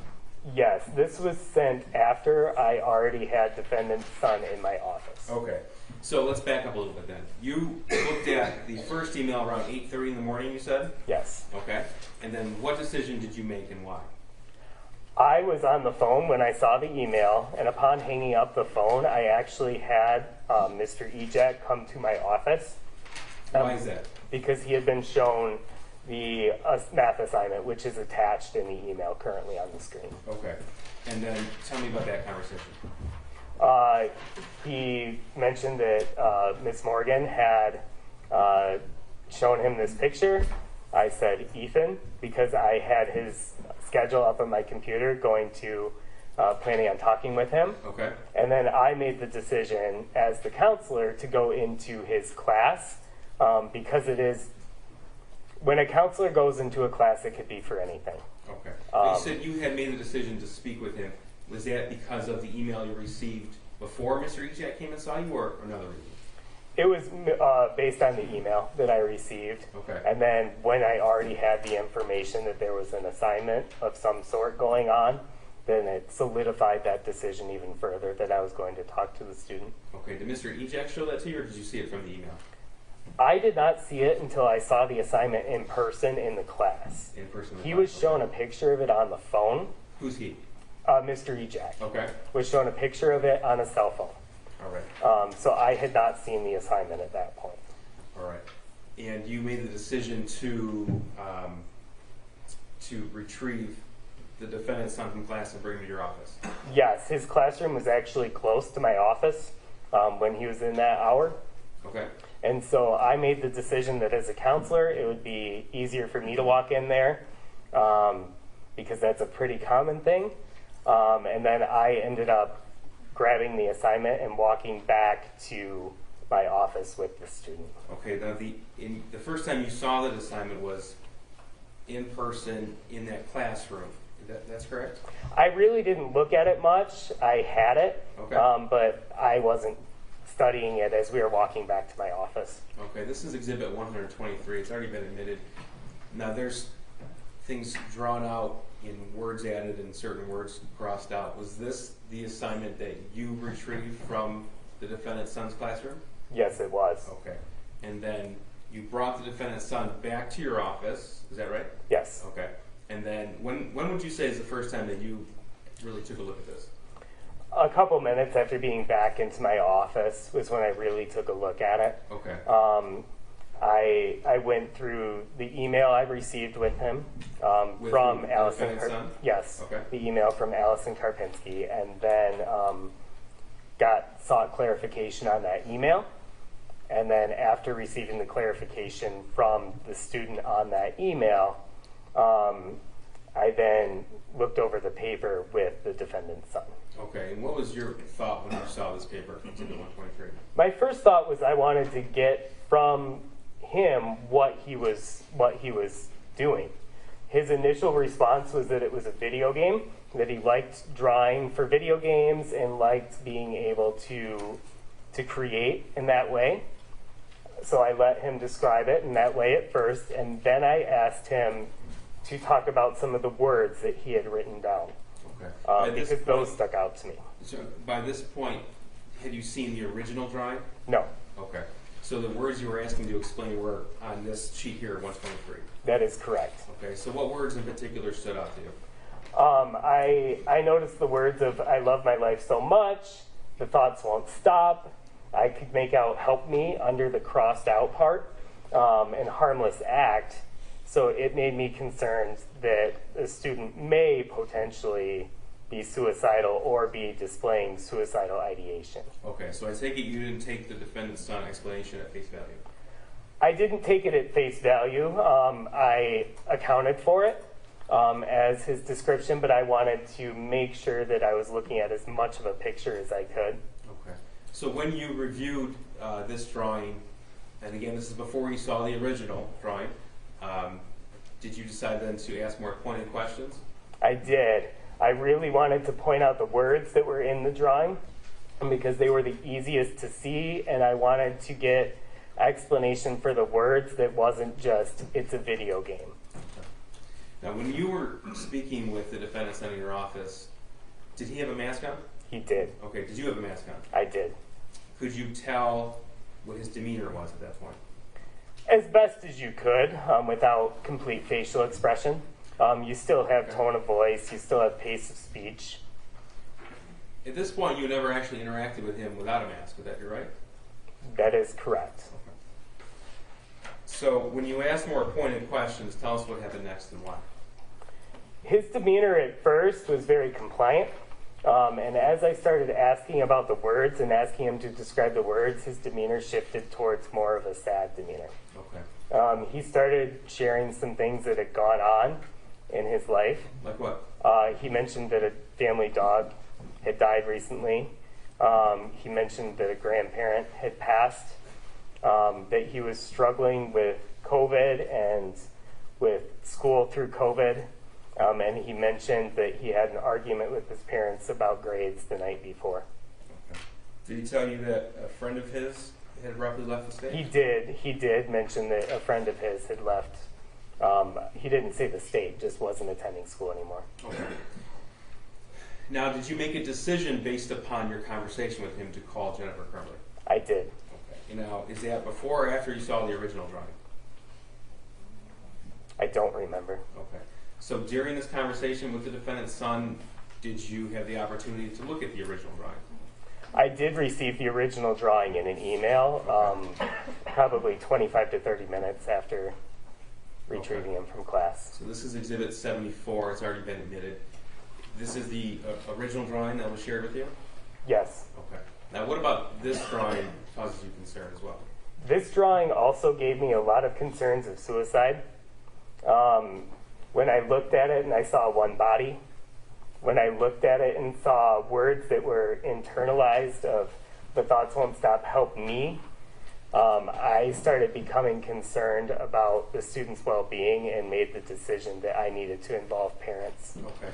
Yes, this was sent after I already had defendant's son in my office. Okay. So let's back up a little bit then. You looked at the first email around 8:30 in the morning, you said? Yes. Okay. And then what decision did you make and why? I was on the phone when I saw the email, and upon hanging up the phone, I actually had Mr. Ejak come to my office. Why is that? Because he had been shown the math assignment, which is attached in the email currently on the screen. Okay. And then tell me about that conversation. He mentioned that Miss Morgan had shown him this picture. I said, Ethan, because I had his schedule up on my computer going to planning on talking with him. Okay. And then I made the decision as the counselor to go into his class because it is, when a counselor goes into a class, it could be for anything. Okay. But you said you had made the decision to speak with him. Was that because of the email you received before Mr. Ejak came and saw you, or another reason? It was based on the email that I received. Okay. And then when I already had the information that there was an assignment of some sort going on, then it solidified that decision even further that I was going to talk to the student. Okay. Did Mr. Ejak show that to you, or did you see it from the email? I did not see it until I saw the assignment in person in the class. In person? He was shown a picture of it on the phone. Who's he? Mr. Ejak Okay. was shown a picture of it on a cell phone. All right. So I had not seen the assignment at that point. All right. And you made the decision to retrieve the defendant's son from class and bring him to your office. Yes, his classroom was actually close to my office when he was in that hour. Okay. And so I made the decision that as a counselor, it would be easier for me to walk in there because that's a pretty common thing. And then I ended up grabbing the assignment and walking back to my office with the student. Okay. Now, the first time you saw that assignment was in person in that classroom. That's correct? I really didn't look at it much. I had it, Okay. but I wasn't studying it as we were walking back to my office. Okay. This is Exhibit 123. It's already been admitted. Now, there's things drawn out in words added and certain words crossed out. Was this the assignment that you retrieved from the defendant's son's classroom? Yes, it was. Okay. And then you brought the defendant's son back to your office. Is that right? Yes. Okay. And then when would you say is the first time that you really took a look at this? A couple minutes after being back into my office was when I really took a look at it. Okay. I went through the email I received with him With from the Allison. defendant's son? Yes. Okay. The email from Allison Karpinski, and then sought clarification on that email. And then after receiving the clarification from the student on that email, I then looked over the paper with the defendant's son. Okay. And what was your thought when you saw this paper, Exhibit 123? My first thought was I wanted to get from him what he was doing. His initial response was that it was a video game, that he liked drawing for video games and liked being able to create in that way. So I let him describe it in that way at first, and then I asked him to talk about some of the words that he had written down, Okay. because those stuck out to me. So by this point, had you seen the original drawing? No, Okay. So the words you were asking to explain were on this sheet here, 123. that is correct. Okay. So what words in particular stood out to you? I noticed the words of "I love my life so much," "the thoughts won't stop." I could make out "help me" under the crossed out part, and "harmless act." So it made me concerned that a student may potentially be suicidal or be displaying suicidal ideation. Okay. So I take it you didn't take the defendant's son explanation at face value. I didn't take it at face value. I accounted for it as his description, but I wanted to make sure that I was looking at as much of a picture as I could. Okay. So when you reviewed this drawing, and again, this is before you saw the original drawing, did you decide then to ask more pointed questions? I did. I really wanted to point out the words that were in the drawing because they were the easiest to see, and I wanted to get explanation for the words that wasn't just "it's a video game." Now, when you were speaking with the defendant son in your office, did he have a mask on? He did. Okay, did you have a mask on? I did. Could you tell what his demeanor was at that point? As best as you could, without complete facial expression. You still have tone of voice, you still have pace of speech. At this point, you never actually interacted with him without a mask, would that be right? That is correct. So when you ask more pointed questions, tell us what happened next and why. His demeanor at first was very compliant. And as I started asking about the words and asking him to describe the words, his demeanor shifted towards more of a sad demeanor. Okay. He started sharing some things that had gone on in his life. Like what? He mentioned that a family dog had died recently. He mentioned that a grandparent had passed, that he was struggling with COVID and with school through COVID. And he mentioned that he had an argument with his parents about grades the night before. Okay. Did he tell you that a friend of his had abruptly left the state? He did mention that a friend of his had left. He didn't say the state, just wasn't attending school anymore. Okay. Now, did you make a decision based upon your conversation with him to call Jennifer Crumbley? I did. Okay. Now, is that before or after you saw the original drawing? I don't remember. Okay. So during this conversation with the defendant's son, did you have the opportunity to look at the original drawing? I did receive the original drawing in an email, probably 25 to 30 minutes after retrieving him from class. So this is Exhibit 74. It's already been admitted. This is the original drawing that was shared with you? Yes. Okay. Now, what about this drawing causes you concern as well? This drawing also gave me a lot of concerns of suicide. When I looked at it and I saw one body, when I looked at it and saw words that were internalized of "the thoughts won't stop, help me," I started becoming concerned about the student's well-being and made the decision that I needed to involve parents. Okay.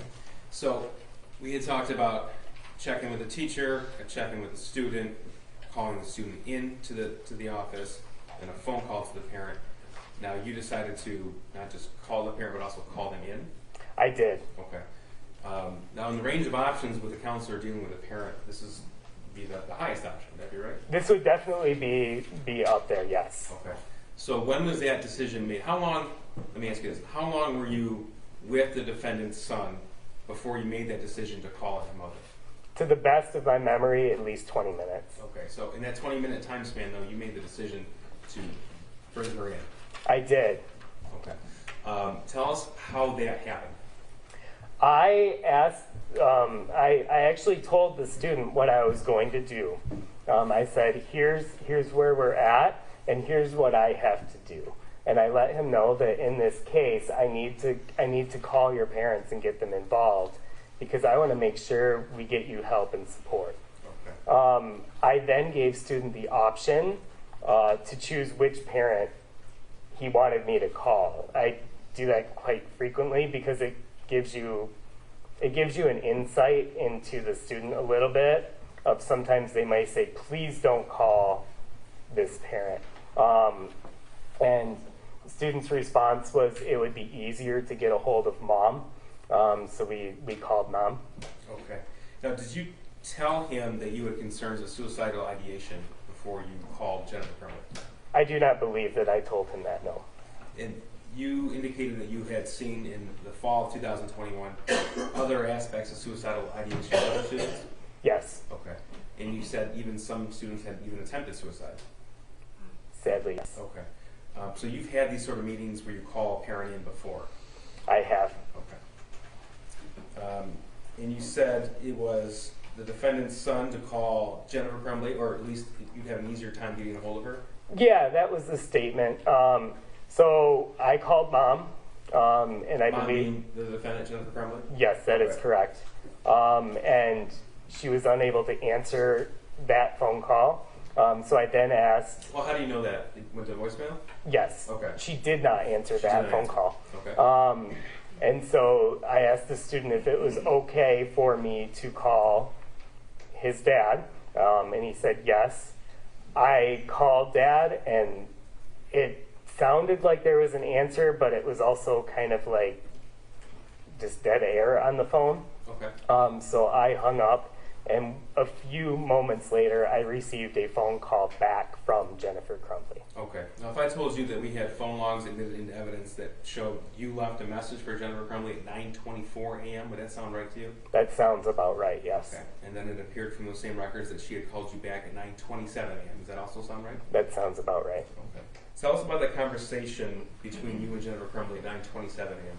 So we had talked about checking with the teacher, checking with the student, calling the student in to the office, and a phone call to the parent. Now, you decided to not just call the parent, but also call them in? I did. Okay. Now, in the range of options with a counselor dealing with a parent, this is be the highest option. Would that be right? This would definitely be up there, yes. Okay. So when was that decision made? How long, let me ask you this, how long were you with the defendant's son before you made that decision to call his mother? To the best of my memory, at least 20 minutes. Okay, so in that 20-minute time span, though, you made the decision to bring her in. I did. Okay. Tell us how that happened. I asked, I actually told the student what I was going to do. I said, here's where we're at, and here's what I have to do. And I let him know that in this case, I need to call your parents and get them involved, because I want to make sure we get you help and support. Okay. I then gave student the option to choose which parent he wanted me to call. I do that quite frequently because it gives you an insight into the student a little bit of sometimes they might say, please don't call this parent. And the student's response was it would be easier to get a hold of mom. So we called mom. Okay. Now, did you tell him that you had concerns of suicidal ideation before you called Jennifer Crumbley? I do not believe that I told him that, no. And you indicated that you had seen in the fall of 2021 other aspects of suicidal ideation in other students? Yes. Okay. And you said even some students had even attempted suicide? Sadly, yes. Okay. So you've had these sort of meetings where you call a parent in before? I have. Okay. And you said it was the defendant's son to call Jennifer Crumbley, or at least you'd have an easier time getting a hold of her? Yeah, that was the statement. So I called mom, and I Mom believe being the defendant, Jennifer Crumbley? yes, that is Okay. correct. And she was unable to answer that phone call. So I then asked, Well, how do you know that? It went to voicemail? yes, Okay. she did not answer She that didn't phone answer. call. Okay. And so I asked the student if it was okay for me to call his dad, and he said yes. I called dad, and it sounded like there was an answer, but it was also kind of like just dead air on the phone. Okay. So I hung up, and a few moments later, I received a phone call back from Jennifer Crumbley. Okay. Now, if I told you that we had phone logs admitted into evidence that showed you left a message for Jennifer Crumbley at 9:24 a.m., would that sound right to you? That sounds about right, yes. Okay. And then it appeared from those same records that she had called you back at 9:27 a.m. Does that also sound right? That sounds about right. Okay. Tell us about the conversation between you and Jennifer Crumbley at 9:27 a.m.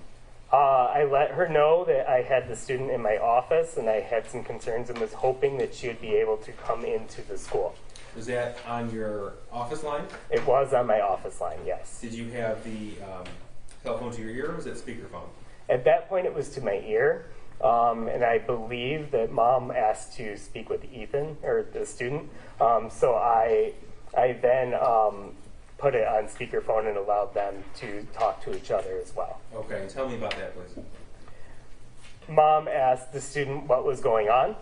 I let her know that I had the student in my office and I had some concerns and was hoping that she would be able to come into the school. Was that on your office line? It was on my office line, yes. Did you have the telephone to your ear, or was it speakerphone? At that point, it was to my ear, and I believe that Mom asked to speak with Ethan, or the student. So I then put it on speakerphone and allowed them to talk to each other as well. Okay, tell me about that, please. Mom asked the student what was going on,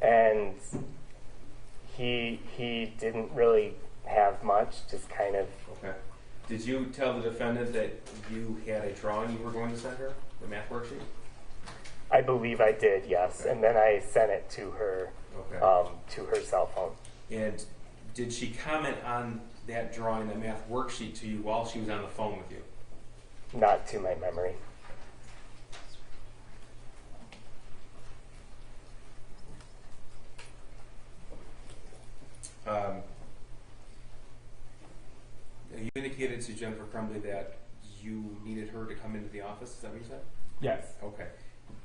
and he didn't really have much, just kind of. Okay. Did you tell the defendant that you had a drawing you were going to send her, the math worksheet? I believe I did, yes, Okay. and then I sent it to her, Okay. to her cell phone. And did she comment on that drawing, the math worksheet, to you while she was on the phone with you? Not to my memory. You indicated to Jennifer Crumbley that you needed her to come into the office. Is that what you said? Yes. Okay.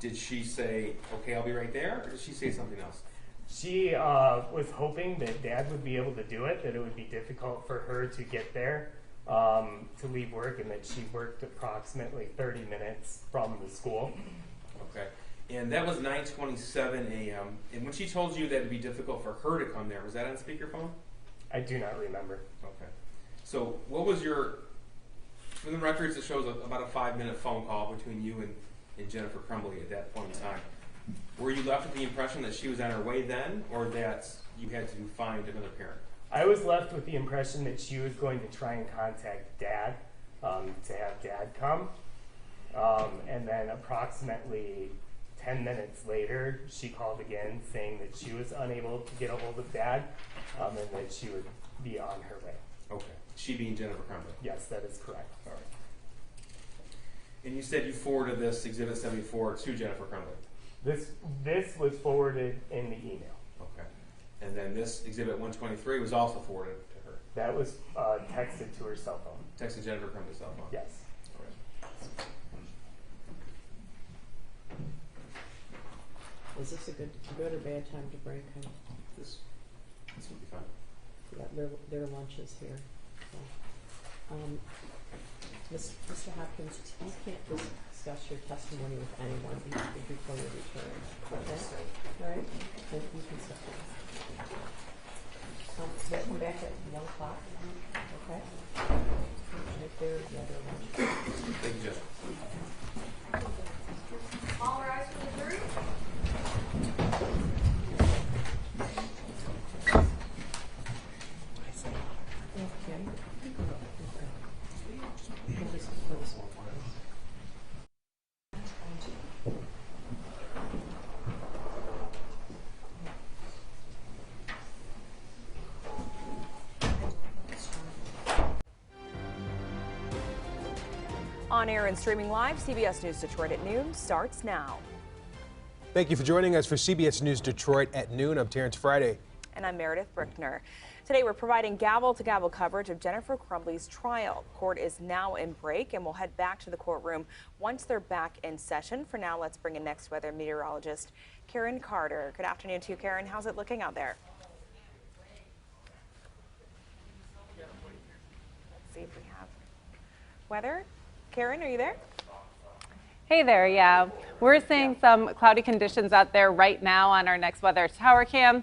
Did she say, okay, I'll be right there, or did she say something else? She was hoping that Dad would be able to do it, that it would be difficult for her to get there, to leave work, and that she worked approximately 30 minutes from the school. Okay. And that was 9:27 a.m. And when she told you that it'd be difficult for her to come there, was that on speakerphone? I do not remember. Okay. So what was your, from the records it shows about a 5-minute phone call between you and Jennifer Crumbley at that point in time. Were you left with the impression that she was on her way then, or that you had to find another parent? I was left with the impression that she was going to try and contact Dad, to have Dad come. And then approximately 10 minutes later, she called again saying that she was unable to get a hold of Dad, and that she would be on her way. Okay. She being Jennifer Crumbley? Yes, that is correct. All right. And you said you forwarded this Exhibit 74 to Jennifer Crumbley? This was forwarded in the email. Okay. And then this Exhibit 123 was also forwarded to her? That was texted to her cell phone. Texted Jennifer Crumbley's cell phone? Yes. All right. Is this a good or bad time to break? This would be fine. Yeah, their lunch is here. So, Mr. Hopkins, you can't discuss your testimony with anyone before you return. Okay? All right? And you can step down. We'll come back at 1 o'clock. Okay? Right there, yeah, their lunch. Thank you, Jeff. All rise for the jury. Okay. On air and streaming live, CBS News Detroit at noon starts now. Thank you for joining us for CBS News Detroit at noon. I'm Terrence Friday. And I'm Meredith Brickner. Today we're providing gavel-to-gavel coverage of Jennifer Crumbley's trial. Court is now in break and we'll head back to the courtroom once they're back in session. For now, let's bring in next weather meteorologist Karen Carter. Good afternoon to you, Karen. How's it looking out there? Let's see if we have weather. Karen, are you there? Hey there, yeah. We're seeing some cloudy conditions out there right now on our next weather tower cam.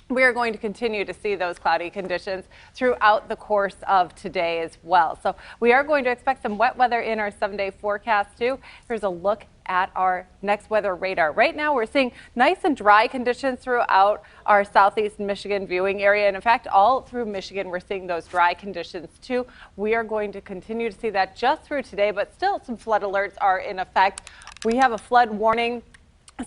we are going to continue to see those cloudy conditions throughout the course of today as well. So we are going to expect some wet weather in our 7-day forecast too. Here's a look at our next weather radar. Right now we're seeing nice and dry conditions throughout our southeast Michigan viewing area, and in fact all through Michigan we're seeing those dry conditions too. We are going to continue to see that just through today, but still some flood alerts are in effect. We have a flood warning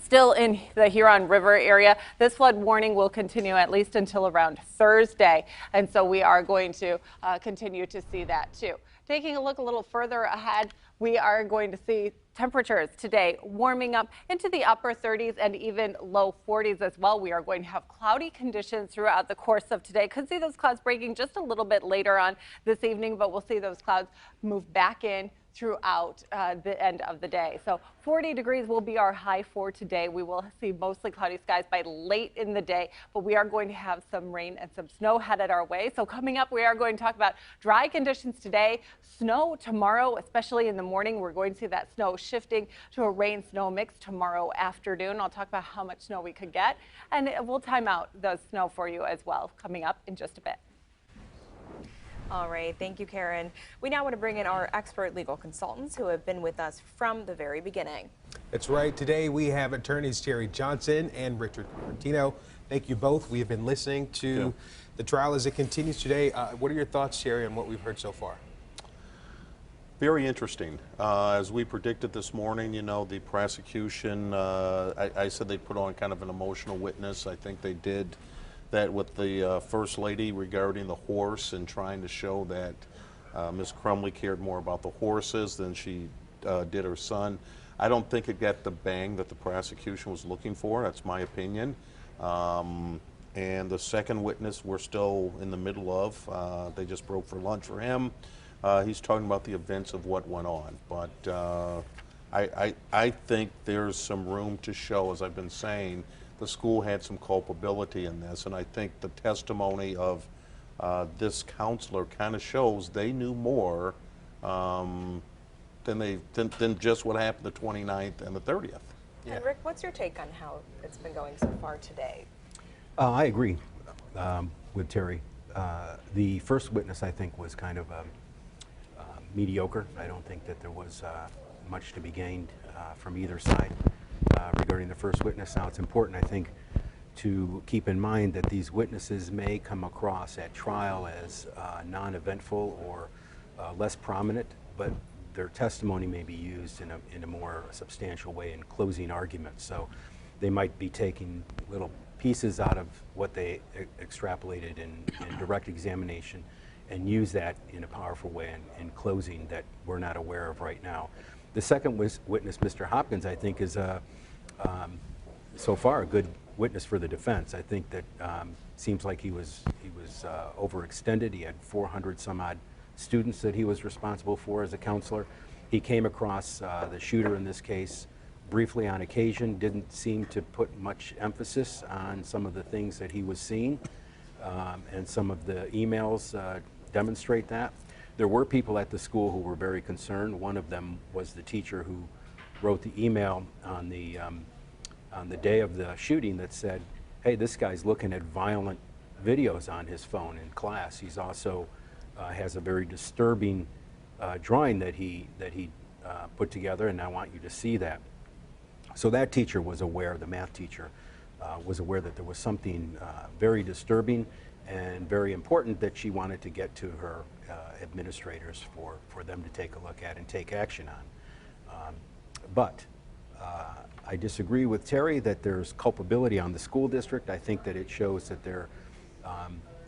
still in the Huron River area. This flood warning will continue at least until around Thursday, and so we are going to continue to see that too. Taking a look a little further ahead, we are going to see temperatures today warming up into the upper 30s and even low 40s as well. We are going to have cloudy conditions throughout the course of today. Could see those clouds breaking just a little bit later on this evening, but we'll see those clouds move back in throughout the end of the day. So 40 degrees will be our high for today. We will see mostly cloudy skies by late in the day, but we are going to have some rain and some snow headed our way. So coming up, we are going to talk about dry conditions today, snow tomorrow, especially in the morning. We're going to see that snow shifting to a rain-snow mix tomorrow afternoon. I'll talk about how much snow we could get, and we'll time out the snow for you as well coming up in just a bit. All right, thank you, Karen. We now want to bring in our expert legal consultants who have been with us from the very beginning. That's right. Today we have attorneys Terry Johnson and Richard Cupertino. Thank you both. We have been listening to the trial as it continues today. What are your thoughts, Terry, on what we've heard so far? Very interesting. As we predicted this morning, you know, the prosecution, I said they put on kind of an emotional witness. I think they did that with the First Lady regarding the horse and trying to show that Ms. Crumbley cared more about the horses than she did her son. I don't think it got the bang that the prosecution was looking for. That's my opinion. And the second witness we're still in the middle of. They just broke for lunch for him. He's talking about the events of what went on. But I think there's some room to show, as I've been saying, the school had some culpability in this, and I think the testimony of this counselor kind of shows they knew more than just what happened the 29th and the 30th. Yeah. And Rick, what's your take on how it's been going so far today? I agree with Terry. The first witness, I think, was kind of mediocre. I don't think that there was much to be gained from either side. Regarding the first witness. Now, it's important, I think, to keep in mind that these witnesses may come across at trial as non-eventful or less prominent, but their testimony may be used in a more substantial way in closing arguments. So they might be taking little pieces out of what they extrapolated in direct examination and use that in a powerful way in closing that we're not aware of right now. The second witness, Mr. Hopkins, I think is so far a good witness for the defense. I think that seems like he was overextended. He had 400 some odd students that he was responsible for as a counselor. He came across the shooter in this case briefly on occasion, didn't seem to put much emphasis on some of the things that he was seeing, and some of the emails demonstrate that. There were people at the school who were very concerned. One of them was the teacher who wrote the email on the day of the shooting that said, hey, this guy's looking at violent videos on his phone in class. He's also has a very disturbing drawing that he put together, and I want you to see that. So that teacher was aware, the math teacher, was aware that there was something very disturbing and very important that she wanted to get to her administrators for them to take a look at and take action on. But I disagree with Terry that there's culpability on the school district. I think that it shows that there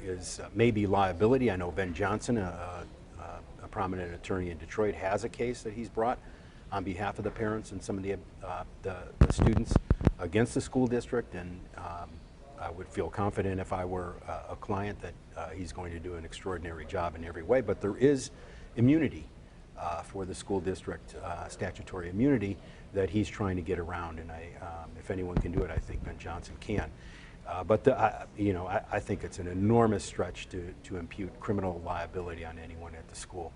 is maybe liability. I know Ben Johnson, a prominent attorney in Detroit, has a case that he's brought on behalf of the parents and some of the students against the school district, and I would feel confident if I were a client that he's going to do an extraordinary job in every way. But there is immunity for the school district, statutory immunity that he's trying to get around, and if anyone can do it, I think Ben Johnson can. But I think it's an enormous stretch to impute criminal liability on anyone at the school.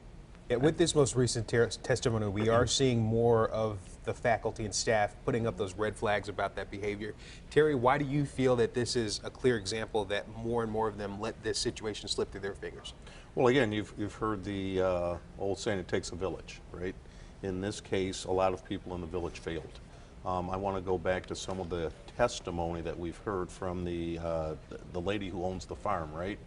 Yeah, with this most recent testimony, we are seeing more of the faculty and staff putting up those red flags about that behavior. Terry, why do you feel that this is a clear example that more and more of them let this situation slip through their fingers? Well, again, you've heard the old saying, it takes a village, right? In this case, a lot of people in the village failed. I want to go back to some of the testimony that we've heard from the lady who owns the farm, right?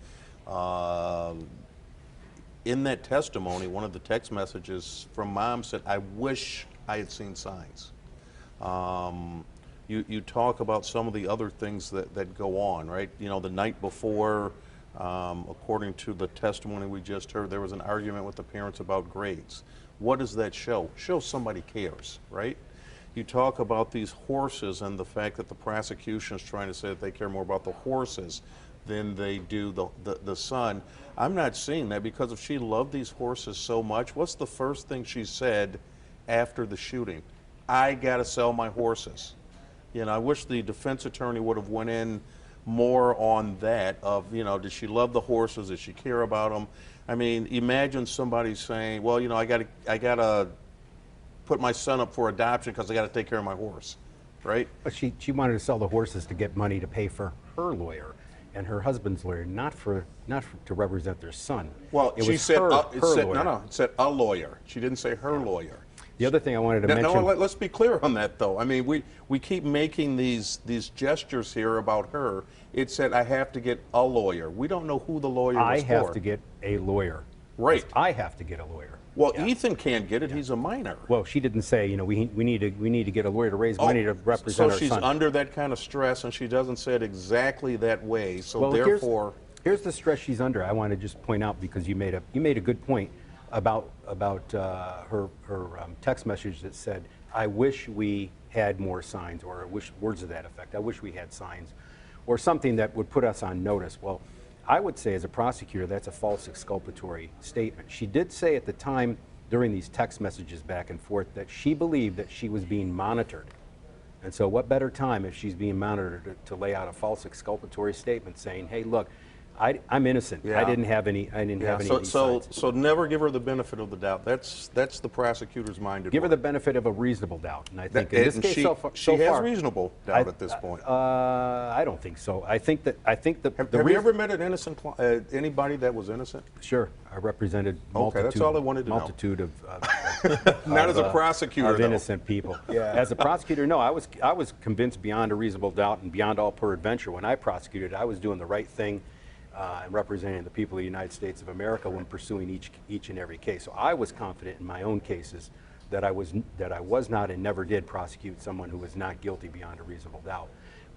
In that testimony, one of the text messages from mom said, "I wish I had seen signs." You talk about some of the other things that go on, right? You know, the night before, according to the testimony we just heard, there was an argument with the parents about grades. What does that show? Shows somebody cares, right? You talk about these horses and the fact that the prosecution is trying to say that they care more about the horses than they do the son. I'm not seeing that, because if she loved these horses so much, what's the first thing she said after the shooting? I got to sell my horses. You know, I wish the defense attorney would have went in more on that of, you know, did she love the horses? Did she care about them? I mean, imagine somebody saying, well, you know, I got to put my son up for adoption because I got to take care of my horse, right? But she wanted to sell the horses to get money to pay for her lawyer and her husband's lawyer, not to represent their son. Well, it she was said, her lawyer. no, it said a lawyer. She didn't say her lawyer. The other thing I wanted to mention. No, let's be clear on that, though. I mean, we keep making these gestures here about her. It said, I have to get a lawyer. We don't know who the lawyer was for. I have to get a lawyer. Right. I have to get a lawyer. Well, yeah. Ethan can't get it. He's a minor. Well, she didn't say, you know, we need to get a lawyer to raise money to represent our son. So she's under that kind of stress, and she doesn't say it exactly that way. So well, therefore, here's the stress she's under. I want to just point out, because you made a good point about her text message that said, "I wish we had more signs," or "I wish," words of that effect. "I wish we had signs," or something that would put us on notice. Well, I would say as a prosecutor, that's a false exculpatory statement. She did say at the time during these text messages back and forth that she believed that she was being monitored. And so what better time if she's being monitored to lay out a false exculpatory statement saying, hey, look, I'm innocent. Yeah. I didn't have any of these signs. So never give her the benefit of the doubt. That's the prosecutor's mind. Give her the benefit of a reasonable doubt. And I think in this case she has reasonable doubt at this point. I don't think so. I think that Have you ever met an innocent anybody that was innocent? Sure, I represented that's all I wanted to know. multitude of not as a prosecutor of though. innocent people. Yeah. As a prosecutor, no, I was convinced beyond a reasonable doubt and beyond all peradventure when I prosecuted. I was doing the right thing. And representing the people of the United States of America when pursuing each and every case. So I was confident in my own cases that I was not and never did prosecute someone who was not guilty beyond a reasonable doubt.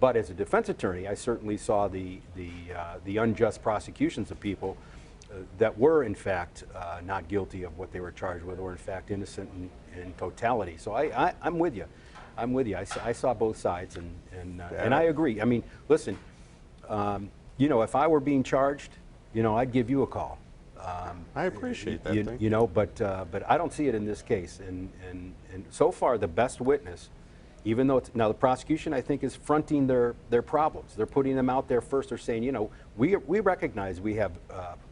But as a defense attorney, I certainly saw the unjust prosecutions of people that were in fact not guilty of what they were charged with, or in fact innocent in totality. So I'm with you. I'm with you. I saw both sides, and I agree. I mean, listen. You know, if I were being charged, you know, I'd give you a call. I appreciate that. You know, but I don't see it in this case. And so far, the best witness, even though now the prosecution, I think, is fronting their problems. They're putting them out there first. They're saying, you know, we recognize we have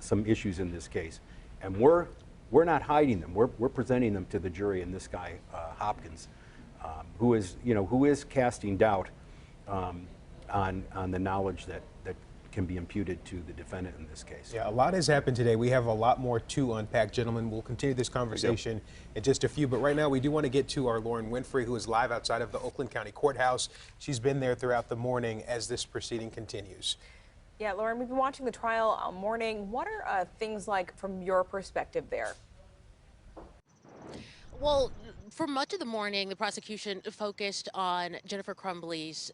some issues in this case, and we're not hiding them. We're presenting them to the jury. And this guy Hopkins, who is casting doubt on the knowledge that can be imputed to the defendant in this case. Yeah, a lot has happened today. We have a lot more to unpack, gentlemen. We'll continue this conversation in just a few, but right now we do want to get to our Lauren Winfrey, who is live outside of the Oakland County Courthouse. She's been there throughout the morning as this proceeding continues. Yeah, Lauren, we've been watching the trial all morning. What are things like from your perspective there? Well, for much of the morning, the prosecution focused on Jennifer Crumbley's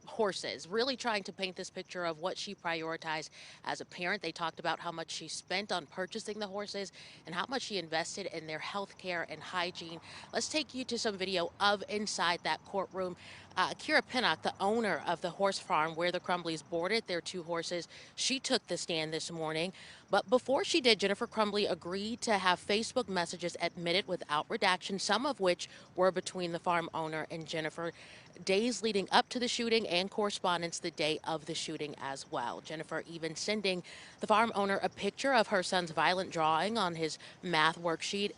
horses, really trying to paint this picture of what she prioritized as a parent. They talked about how much she spent on purchasing the horses and how much she invested in their health care and hygiene. Let's take you to some video of inside that courtroom. Kira Pinnock, the owner of the horse farm where the Crumbleys boarded their 2 horses, she took the stand this morning. But before she did, Jennifer Crumbley agreed to have Facebook messages admitted without redaction, some of which were between the farm owner and Jennifer, days leading up to the shooting and correspondence the day of the shooting as well. Jennifer even sending the farm owner a picture of her son's violent drawing on his math worksheet.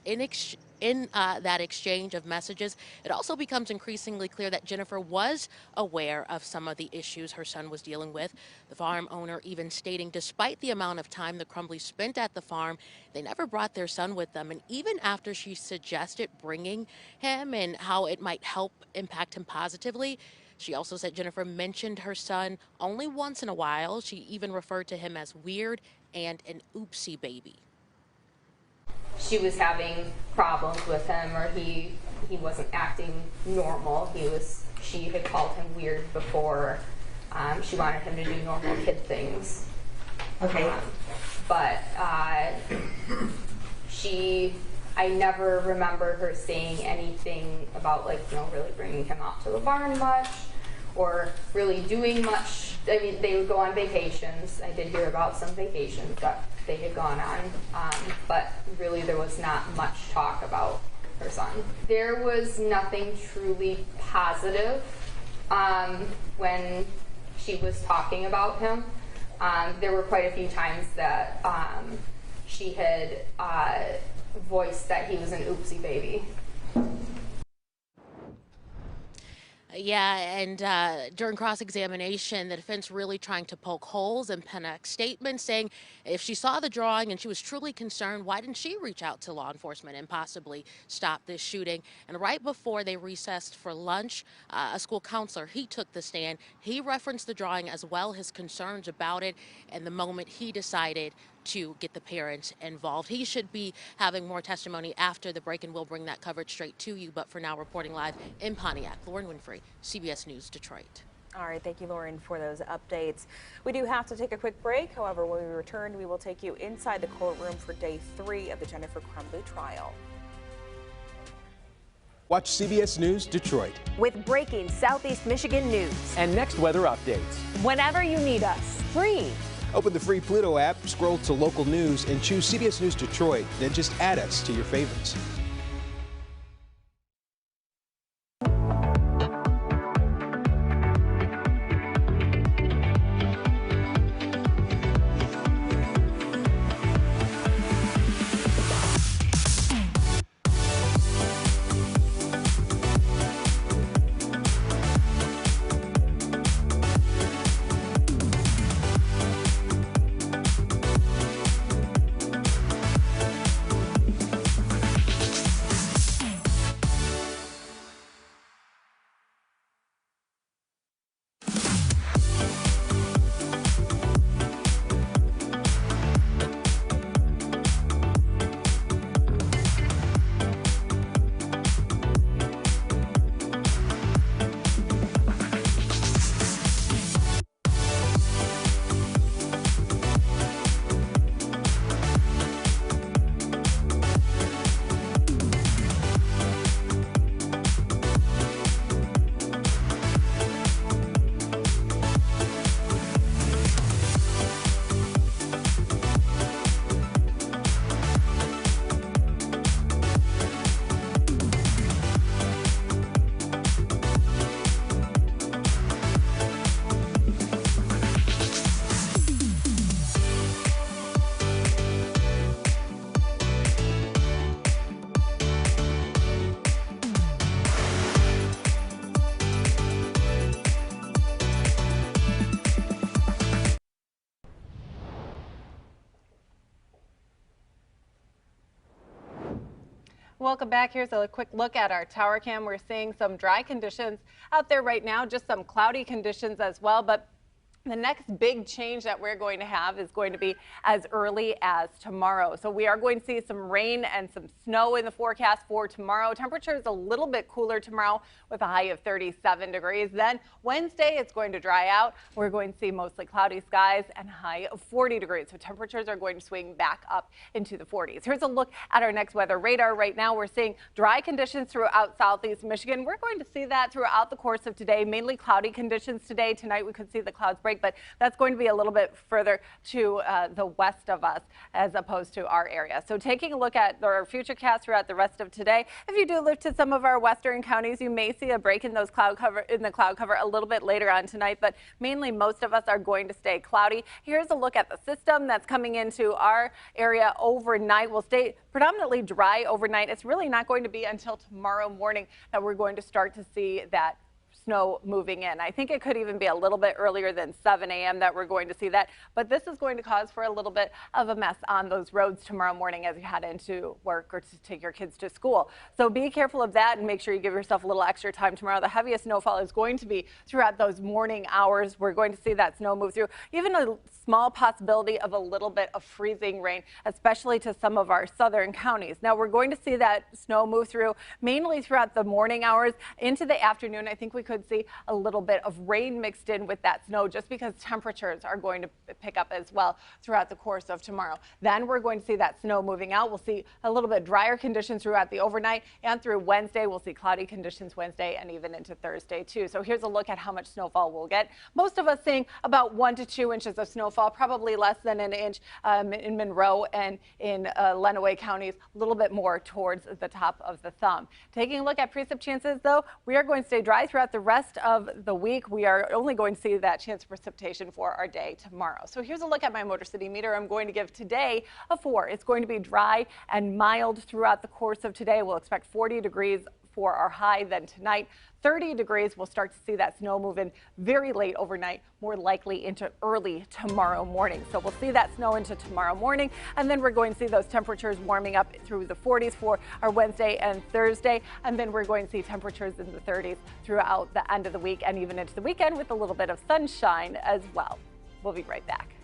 In that exchange of messages, it also becomes increasingly clear that Jennifer was aware of some of the issues her son was dealing with. The farm owner even stating despite the amount of time the Crumbleys spent at the farm, they never brought their son with them. And even after she suggested bringing him and how it might help impact him positively, she also said Jennifer mentioned her son only once in a while. She even referred to him as weird and an oopsie baby. She was having problems with him, or he wasn't acting normal. She had called him weird before. She wanted him to do normal kid things. Okay. But I never remember her saying anything about really bringing him out to the barn much or really doing much. I mean, they would go on vacations. I did hear about some vacations that they had gone on, but really there was not much talk about her son. There was nothing truly positive when she was talking about him. There were quite a few times that she had voiced that he was an oopsie baby. Yeah, and during cross-examination, the defense really trying to poke holes in Pinnock's statement, saying if she saw the drawing and she was truly concerned, why didn't she reach out to law enforcement and possibly stop this shooting? And right before they recessed for lunch, a school counselor, he took the stand. He referenced the drawing as well, his concerns about it, and the moment he decided to get the parents involved. He should be having more testimony after the break, and we'll bring that coverage straight to you. But for now, reporting live in Pontiac, Lauren Winfrey, CBS News Detroit. All right, thank you, Lauren, for those updates. We do have to take a quick break. However, when we return, we will take you inside the courtroom for day 3 of the Jennifer Crumbley trial. Watch CBS News Detroit. With breaking Southeast Michigan news. And next weather updates. Whenever you need us. Free. Open the free Pluto app, scroll to local news, and choose CBS News Detroit. Then just add us to your favorites. Welcome back. Here's a quick look at our tower cam. We're seeing some dry conditions out there right now, just some cloudy conditions as well, but The next big change that we're going to have is going to be as early as tomorrow. So we are going to see some rain and some snow in the forecast for tomorrow. Temperature is a little bit cooler tomorrow with a high of 37 degrees. Then Wednesday, it's going to dry out. We're going to see mostly cloudy skies and a high of 40 degrees. So temperatures are going to swing back up into the 40s. Here's a look at our next weather radar. Right now, we're seeing dry conditions throughout southeast Michigan. We're going to see that throughout the course of today, mainly cloudy conditions today. Tonight, we could see the clouds break, but that's going to be a little bit further to the west of us as opposed to our area. So taking a look at our futurecast throughout the rest of today, if you do live to some of our western counties, you may see a break in the cloud cover a little bit later on tonight, but mainly most of us are going to stay cloudy. Here's a look at the system that's coming into our area overnight. We'll stay predominantly dry overnight. It's really not going to be until tomorrow morning that we're going to start to see that snow moving in. I think it could even be a little bit earlier than 7 a.m. that we're going to see that, but this is going to cause for a little bit of a mess on those roads tomorrow morning as you head into work or to take your kids to school. So be careful of that and make sure you give yourself a little extra time tomorrow. The heaviest snowfall is going to be throughout those morning hours. We're going to see that snow move through. Even a small possibility of a little bit of freezing rain, especially to some of our southern counties. Now we're going to see that snow move through mainly throughout the morning hours into the afternoon. I think we could see a little bit of rain mixed in with that snow just because temperatures are going to pick up as well throughout the course of tomorrow. Then we're going to see that snow moving out. We'll see a little bit drier conditions throughout the overnight, and through Wednesday we'll see cloudy conditions Wednesday and even into Thursday too. So here's a look at how much snowfall we'll get. Most of us seeing about 1 to 2 inches of snowfall, probably less than an inch in Monroe and in Lenawee counties, a little bit more towards the top of the thumb. Taking a look at precip chances though, we are going to stay dry throughout the rest of the week. We are only going to see that chance of precipitation for our day tomorrow. So here's a look at my Motor City meter. I'm going to give today a 4. It's going to be dry and mild throughout the course of today. We'll expect 40 degrees for our high. Then tonight, 30 degrees. We'll start to see that snow move in very late overnight, more likely into early tomorrow morning. So we'll see that snow into tomorrow morning, and then we're going to see those temperatures warming up through the 40s for our Wednesday and Thursday, and then we're going to see temperatures in the 30s throughout the end of the week and even into the weekend with a little bit of sunshine as well. We'll be right back.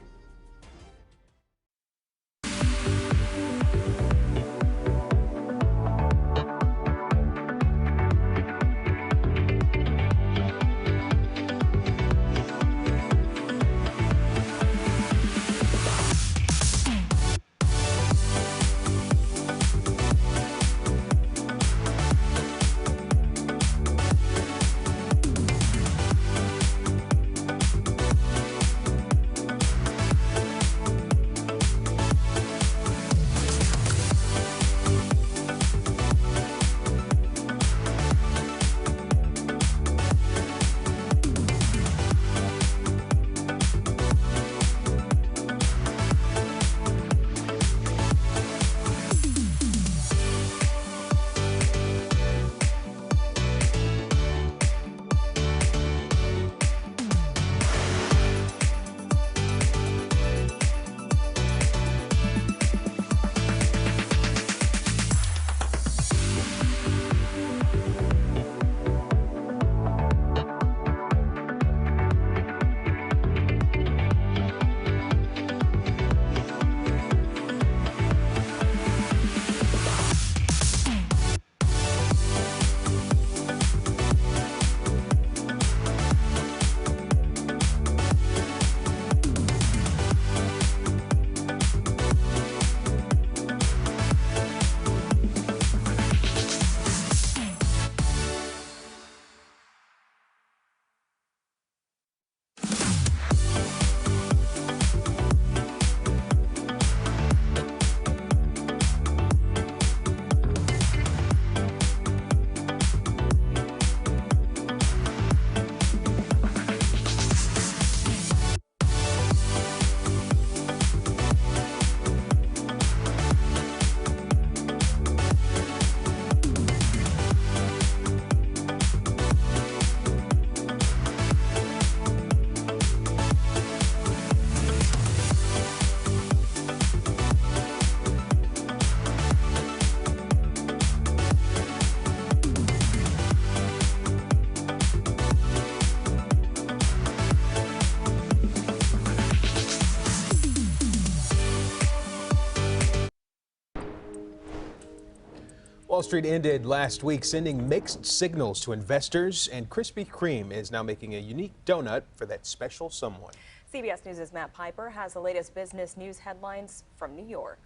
Wall Street ended last week sending mixed signals to investors, and Krispy Kreme is now making a unique donut for that special someone. CBS News' Matt Piper has the latest business news headlines from New York.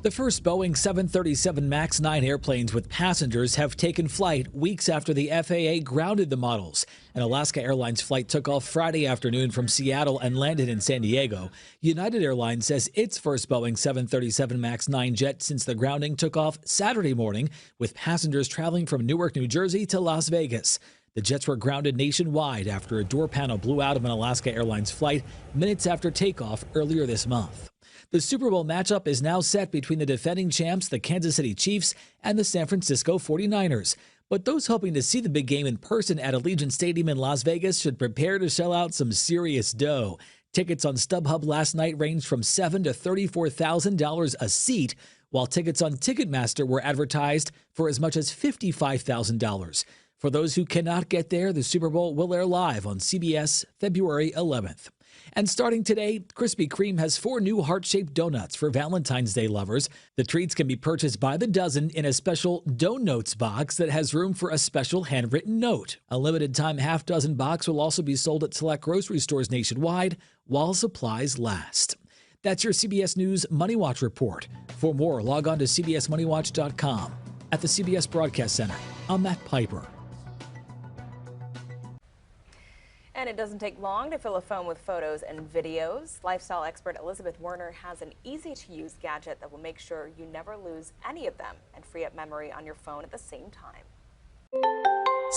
The first Boeing 737 MAX 9 airplanes with passengers have taken flight weeks after the FAA grounded the models. An Alaska Airlines flight took off Friday afternoon from Seattle and landed in San Diego. United Airlines says its first Boeing 737 MAX 9 jet since the grounding took off Saturday morning, with passengers traveling from Newark, New Jersey to Las Vegas. The jets were grounded nationwide after a door panel blew out of an Alaska Airlines flight minutes after takeoff earlier this month. The Super Bowl matchup is now set between the defending champs, the Kansas City Chiefs, and the San Francisco 49ers. But those hoping to see the big game in person at Allegiant Stadium in Las Vegas should prepare to shell out some serious dough. Tickets on StubHub last night ranged from $7,000 to $34,000 a seat, while tickets on Ticketmaster were advertised for as much as $55,000. For those who cannot get there, the Super Bowl will air live on CBS February 11th. And starting today, Krispy Kreme has 4 new heart-shaped donuts for Valentine's Day lovers. The treats can be purchased by the dozen in a special Donuts box that has room for a special handwritten note. A limited-time half-dozen box will also be sold at select grocery stores nationwide while supplies last. That's your CBS News Money Watch report. For more, log on to cbsmoneywatch.com. At the CBS Broadcast Center, I'm Matt Piper. And it doesn't take long to fill a phone with photos and videos. Lifestyle expert Elizabeth Werner has an easy-to-use gadget that will make sure you never lose any of them and free up memory on your phone at the same time.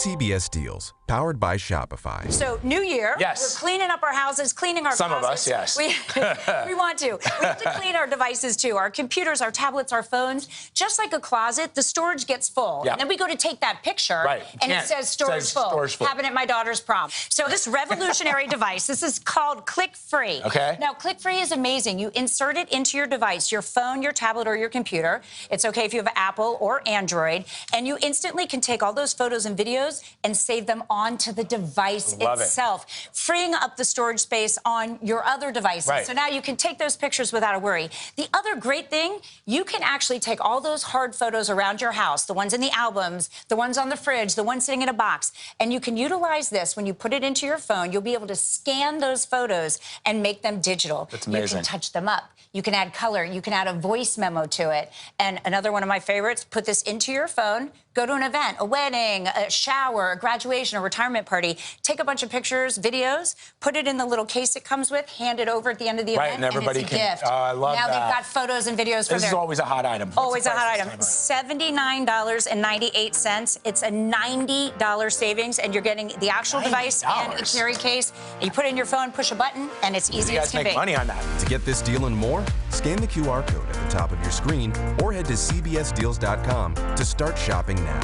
CBS Deals, powered by Shopify. So, new year. Yes. We're cleaning up our houses, cleaning our Some closets. of us, yes. We want to. We have to clean our devices, too. Our computers, our tablets, our phones. Just like a closet, the storage gets full. Yeah. And then we go to take that picture, right. and it says storage full. Storage full. Happened at my daughter's prom. So this revolutionary device, this is called Click Free. Okay. Now, Click Free is amazing. You insert it into your device, your phone, your tablet, or your computer. It's okay if you have Apple or Android. And you instantly can take all those photos and videos and save them onto the device itself, freeing up the storage space on your other devices. Right. So now you can take those pictures without a worry. The other great thing, you can actually take all those hard photos around your house, the ones in the albums, the ones on the fridge, the ones sitting in a box, and you can utilize this when you put it into your phone. You'll be able to scan those photos and make them digital. That's amazing. You can touch them up. You can add color. You can add a voice memo to it. And another one of my favorites, put this into your phone, go to an event, a wedding, a shower, a graduation, a retirement party, take a bunch of pictures, videos, put it in the little case it comes with, hand it over at the end of the event, and everybody it's a can. gift. Oh, I love now that. They've got photos and videos for This is always a hot item. Always a hot item. $79.98. It's a $90 savings, and you're getting the actual device and a carry case. And you put it in your phone, push a button, and it's easy as can be. You guys make money on that. To get this deal and more, scan the QR code at the top of your screen or head to cbsdeals.com to start shopping now.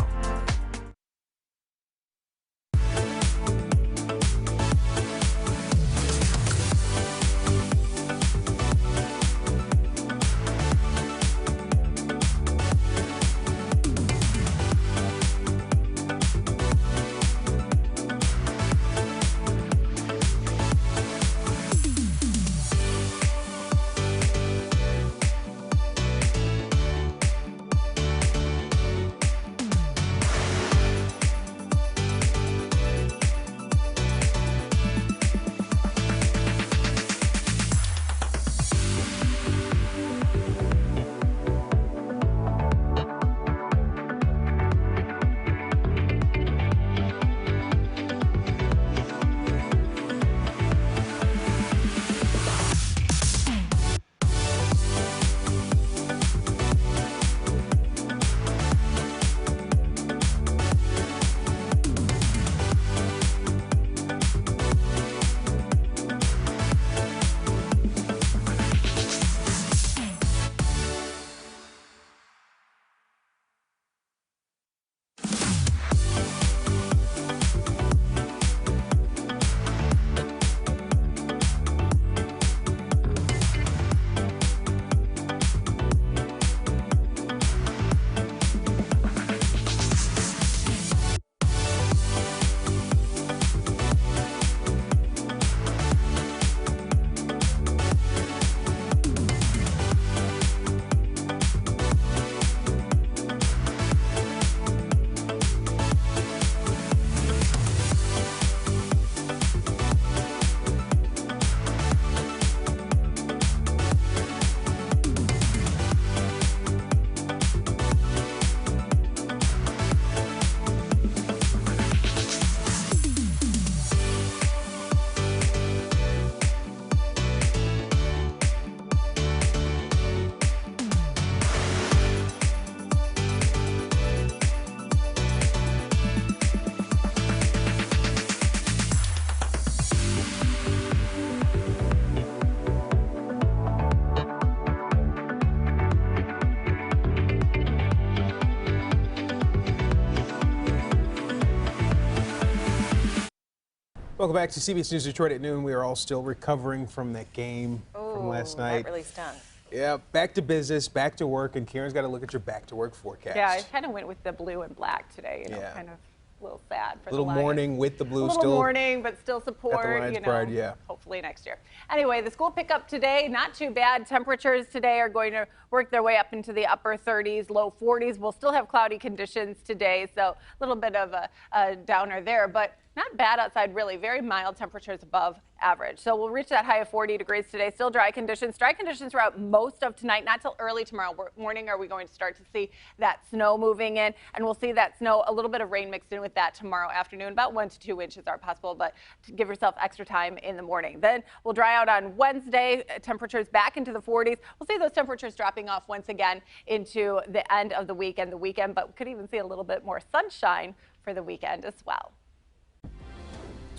Welcome back to CBS News Detroit at noon. We are all still recovering from that game from last night. That really stung. Yeah, back to business, back to work, and Karen's got to look at your back to work forecast. Yeah, I kind of went with the blue and black today, Yeah. kind of a little sad for A little the Lions. mourning with the blue A little still. mourning, but still support, Lions pride, yeah. hopefully next year. Anyway, the school pickup today, not too bad. Temperatures today are going to work their way up into the upper 30s, low 40s. We'll still have cloudy conditions today, so a little bit of a downer there, but not bad outside, really. Very mild temperatures above average. So we'll reach that high of 40 degrees today. Still dry conditions. Dry conditions throughout most of tonight. Not till early tomorrow morning are we going to start to see that snow moving in. And we'll see that snow, a little bit of rain mixed in with that tomorrow afternoon. About 1 to 2 inches are possible, but to give yourself extra time in the morning. Then we'll dry out on Wednesday. Temperatures back into the 40s. We'll see those temperatures dropping off once again into the end of the weekend, but we could even see a little bit more sunshine for the weekend as well.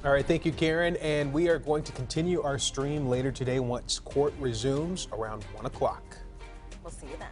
All right, thank you, Karen. And we are going to continue our stream later today once court resumes around 1 o'clock. We'll see you then.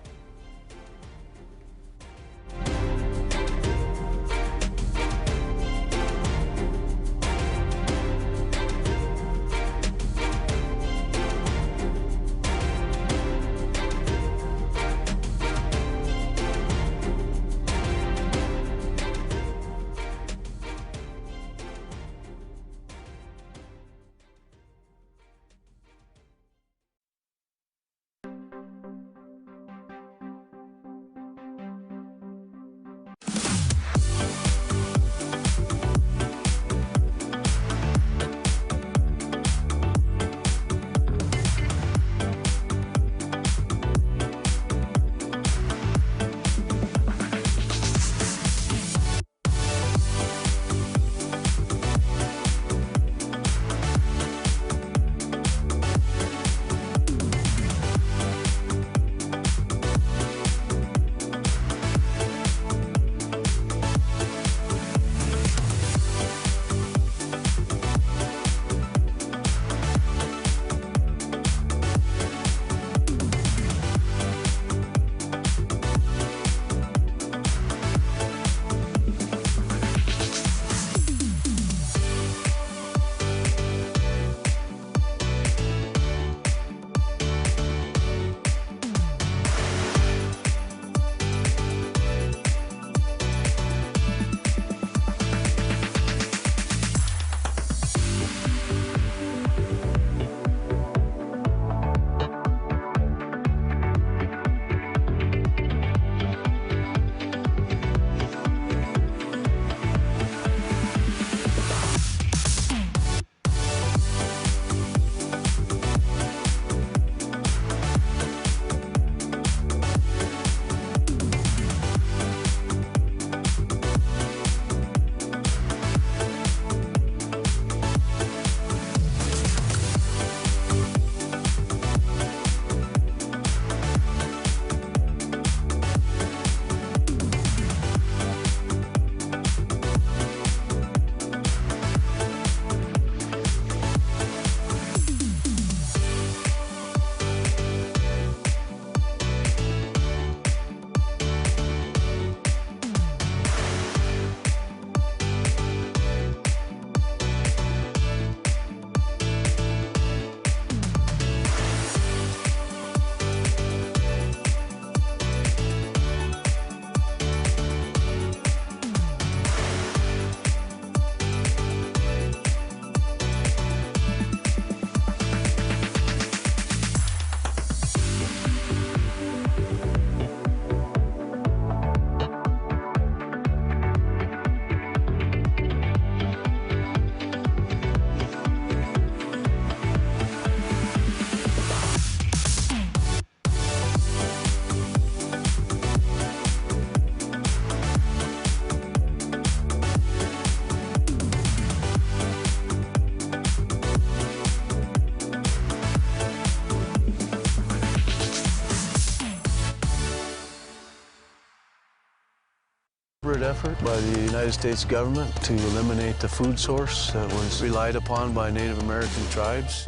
Effort by the United States government to eliminate the food source that was relied upon by Native American tribes.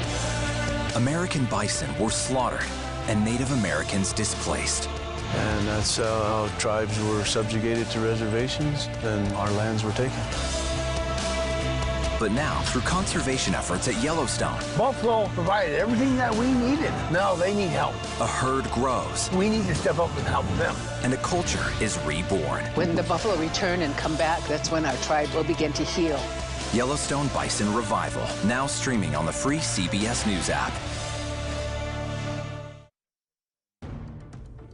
American bison were slaughtered and Native Americans displaced. And that's how tribes were subjugated to reservations and our lands were taken. But now, through conservation efforts at Yellowstone, Buffalo provided everything that we needed. Now they need help. a herd grows We need to step up and help them. and a culture is reborn. When the buffalo return and come back, that's when our tribe will begin to heal. Yellowstone Bison Revival, now streaming on the free CBS News app.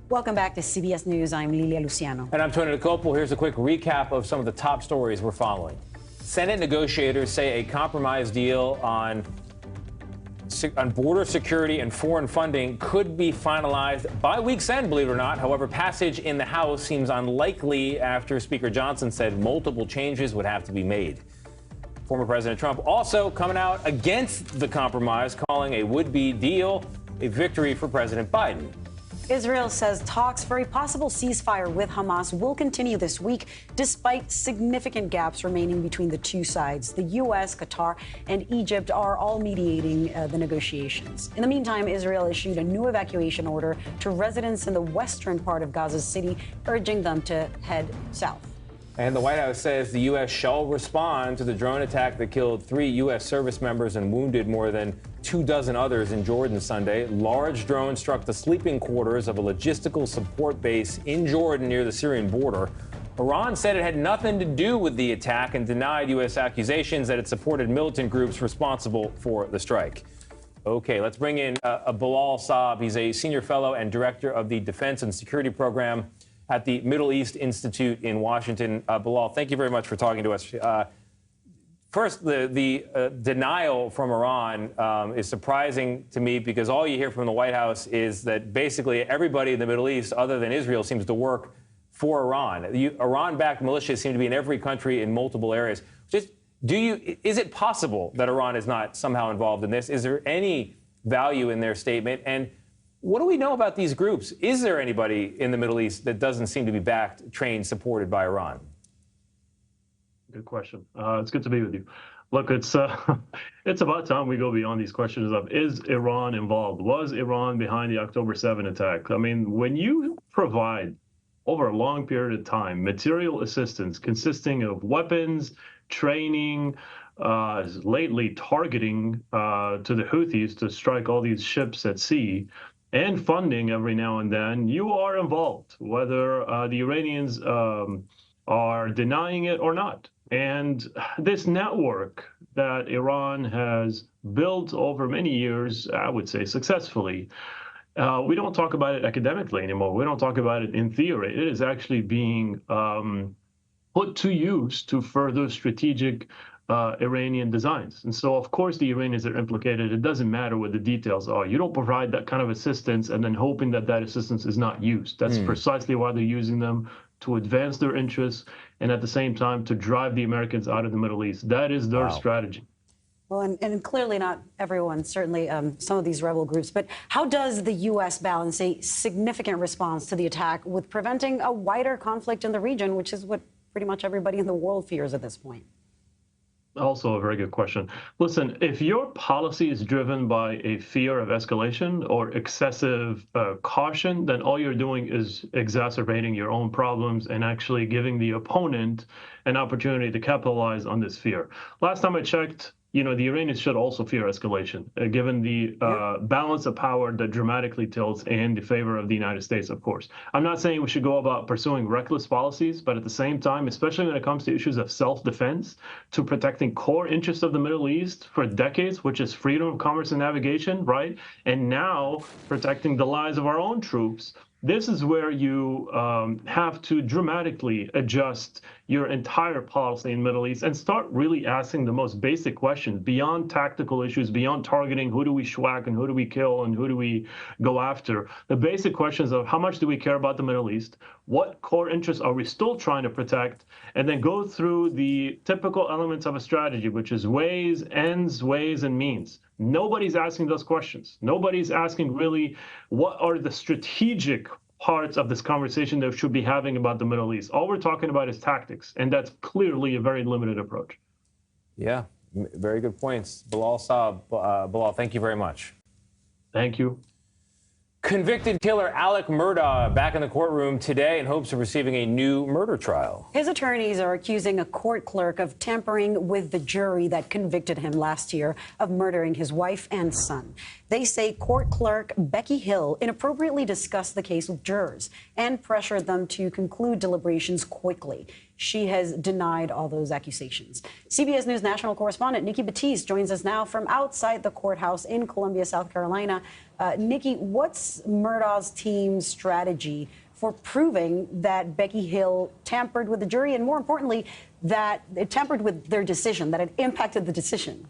Welcome back to CBS News. I'm Lilia Luciano. And I'm Tony Nicopol. Here's a quick recap of some of the top stories we're following. Senate negotiators say a compromise deal on border security and foreign funding could be finalized by week's end, believe it or not. However, passage in the House seems unlikely after Speaker Johnson said multiple changes would have to be made. Former President Trump also coming out against the compromise, calling a would-be deal a victory for President Biden. Israel says talks for a possible ceasefire with Hamas will continue this week, despite significant gaps remaining between the two sides. The U.S., Qatar, and Egypt are all mediating the negotiations. In the meantime, Israel issued a new evacuation order to residents in the western part of Gaza City, urging them to head south. And the White House says the U.S. shall respond to the drone attack that killed 3 U.S. service members and wounded more than 24 others in Jordan Sunday. Large drones struck the sleeping quarters of a logistical support base in Jordan near the Syrian border. Iran said it had nothing to do with the attack and denied U.S. accusations that it supported militant groups responsible for the strike. Okay, let's bring in Bilal Saab. He's a senior fellow and director of the Defense and Security Program at the Middle East Institute in Washington. Bilal, thank you very much for talking to us. First, the denial from Iran is surprising to me because all you hear from the White House is that basically everybody in the Middle East, other than Israel, seems to work for Iran. Iran-backed militias seem to be in every country in multiple areas. Is it possible that Iran is not somehow involved in this? Is there any value in their statement? And what do we know about these groups? Is there anybody in the Middle East that doesn't seem to be backed, trained, supported by Iran? Good question. It's good to be with you. Look, it's about time we go beyond these questions of is Iran involved? Was Iran behind the October 7 attack? I mean, when you provide over a long period of time material assistance consisting of weapons, training, lately targeting to the Houthis to strike all these ships at sea, and funding every now and then, you are involved, whether the Iranians are denying it or not. And this network that Iran has built over many years, I would say successfully, we don't talk about it academically anymore. We don't talk about it in theory. It is actually being put to use to further strategic Iranian designs. And so, of course, the Iranians are implicated. It doesn't matter what the details are. You don't provide that kind of assistance and then hoping that that assistance is not used. That's precisely why they're using them, to advance their interests and at the same time to drive the Americans out of the Middle East. That is their strategy. Well, and clearly not everyone, certainly some of these rebel groups. But how does the U.S. balance a significant response to the attack with preventing a wider conflict in the region, which is what pretty much everybody in the world fears at this point? Also a very good question. Listen, if your policy is driven by a fear of escalation or excessive caution, then all you're doing is exacerbating your own problems and actually giving the opponent an opportunity to capitalize on this fear. Last time I checked, the Iranians should also fear escalation, given the balance of power that dramatically tilts in the favor of the United States, of course. I'm not saying we should go about pursuing reckless policies, but at the same time, especially when it comes to issues of self-defense, to protecting core interests of the Middle East for decades, which is freedom of commerce and navigation, right? And now protecting the lives of our own troops. This is where you have to dramatically adjust your entire policy in the Middle East and start really asking the most basic questions beyond tactical issues, beyond targeting who do we schwack and who do we kill and who do we go after. The basic questions of how much do we care about the Middle East, what core interests are we still trying to protect, and then go through the typical elements of a strategy, which is ways, ends, ways, and means. Nobody's asking those questions. Nobody's asking really what are the strategic parts of this conversation that we should be having about the Middle East. All we're talking about is tactics, and that's clearly a very limited approach. Yeah, very good points. Bilal Saab, Bilal, thank you very much. Thank you. Convicted killer Alec Murdaugh back in the courtroom today in hopes of receiving a new murder trial. His attorneys are accusing a court clerk of tampering with the jury that convicted him last year of murdering his wife and son. They say court clerk Becky Hill inappropriately discussed the case with jurors and pressured them to conclude deliberations quickly. She has denied all those accusations. CBS News national correspondent Nikki Batiste joins us now from outside the courthouse in Columbia, South Carolina. Nikki, what's Murdaugh's team's strategy for proving that Becky Hill tampered with the jury and, more importantly, that it tampered with their decision, that it impacted the decision?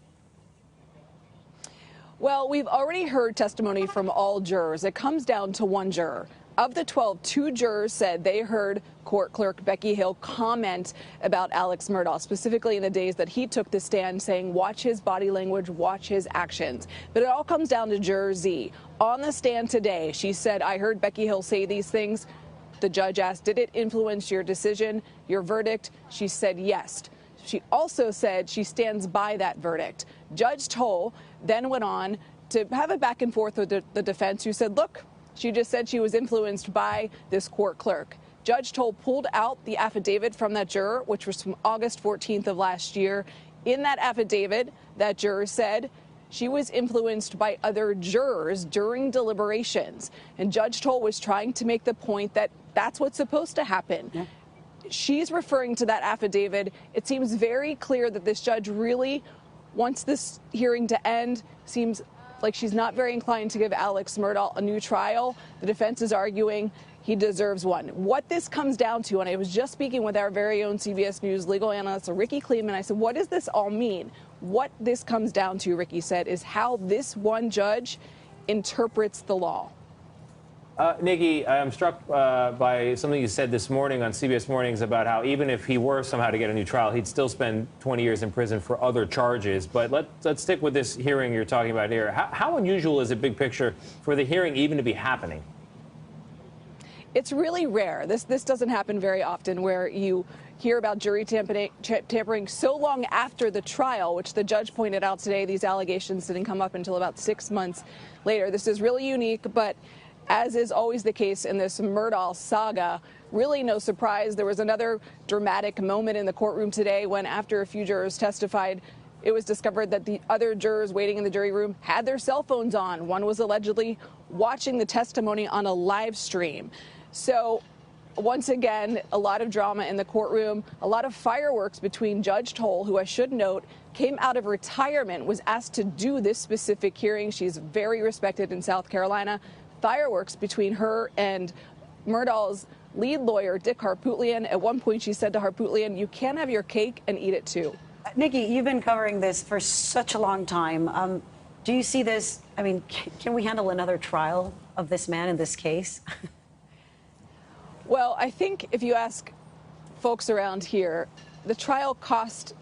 Well, we've already heard testimony from all jurors. It comes down to one juror. Of the 12, 2 jurors said they heard court clerk Becky Hill comment about Alex Murdaugh, specifically in the days that he took the stand, saying, watch his body language, watch his actions. But it all comes down to Juror Z. On the stand today, she said, I heard Becky Hill say these things. The judge asked, did it influence your decision, your verdict? She said yes. She also said she stands by that verdict. Judge Toll then went on to have a back and forth with the defense, who said, look, she just said she was influenced by this court clerk. Judge Toll pulled out the affidavit from that juror, which was from August 14th of last year. In that affidavit, that juror said she was influenced by other jurors during deliberations. And Judge Toll was trying to make the point that that's what's supposed to happen. Yeah. She's referring to that affidavit. It seems very clear that this judge really wants this hearing to end. Seems like she's not very inclined to give Alex Murdaugh a new trial. The defense is arguing he deserves one. What this comes down to, and I was just speaking with our very own CBS News legal analyst, Ricky Kleeman. I said, what does this all mean? What this comes down to, Ricky said, is how this one judge interprets the law. Nikki, I'm struck by something you said this morning on CBS Mornings about how even if he were somehow to get a new trial, he'd still spend 20 years in prison for other charges. But let's stick with this hearing you're talking about here. How unusual is it, big picture, for the hearing even to be happening? It's really rare. This doesn't happen very often, where you hear about jury tampering so long after the trial, which the judge pointed out today. These allegations didn't come up until about 6 months later. This is really unique, but as is always the case in this Murdaugh saga, really no surprise. There was another dramatic moment in the courtroom today when, after a few jurors testified, it was discovered that the other jurors waiting in the jury room had their cell phones on. One was allegedly watching the testimony on a live stream. So once again, a lot of drama in the courtroom, a lot of fireworks between Judge Toll, who I should note came out of retirement, was asked to do this specific hearing. She's very respected in South Carolina. Fireworks between her and Murdaugh's lead lawyer, Dick Harpootlian. At one point, she said to Harpootlian, you can't have your cake and eat it too. Nikki, you've been covering this for such a long time. Do you see this? I mean, can we handle another trial of this man in this case? Well, I think if you ask folks around here, the trial cost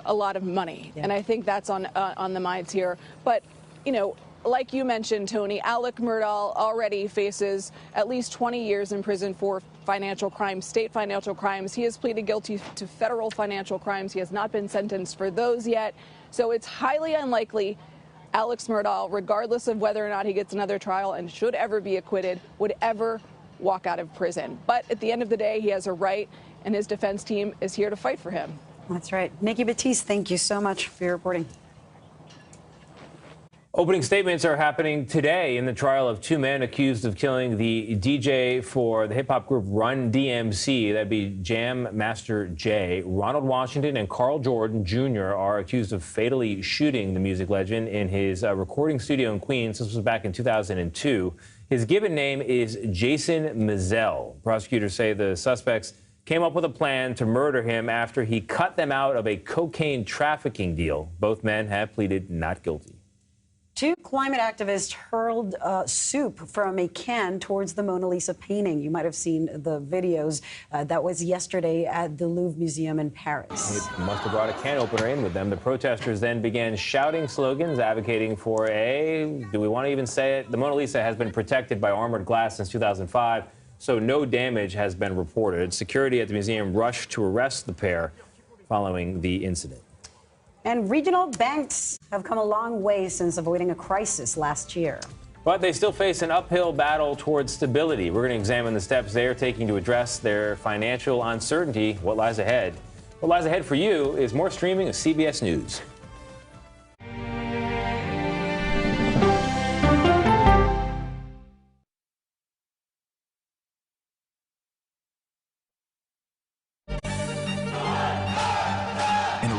a lot of money. Yeah. And I think that's on the minds here. But, you know, like you mentioned, Tony, Alec Murdaugh already faces at least 20 years in prison for financial crimes, state financial crimes. He has pleaded guilty to federal financial crimes. He has not been sentenced for those yet. So it's highly unlikely Alex Murdaugh, regardless of whether or not he gets another trial and should ever be acquitted, would ever walk out of prison. But at the end of the day, he has a right, and his defense team is here to fight for him. That's right. Nikki Batiste, thank you so much for your reporting. Opening statements are happening today in the trial of 2 men accused of killing the DJ for the hip-hop group Run DMC. That'd be Jam Master Jay. Ronald Washington and Carl Jordan Jr. are accused of fatally shooting the music legend in his recording studio in Queens. This was back in 2002. His given name is Jason Mizell. Prosecutors say the suspects came up with a plan to murder him after he cut them out of a cocaine trafficking deal. Both men have pleaded not guilty. 2 climate activists hurled soup from a can towards the Mona Lisa painting. You might have seen the videos. That was yesterday at the Louvre Museum in Paris. It must have brought a can opener in with them. The protesters then began shouting slogans advocating for do we want to even say it? The Mona Lisa has been protected by armored glass since 2005, so no damage has been reported. Security at the museum rushed to arrest the pair following the incident. And regional banks have come a long way since avoiding a crisis last year. But they still face an uphill battle towards stability. We're going to examine the steps they're taking to address their financial uncertainty. What lies ahead? What lies ahead for you is more streaming of CBS News.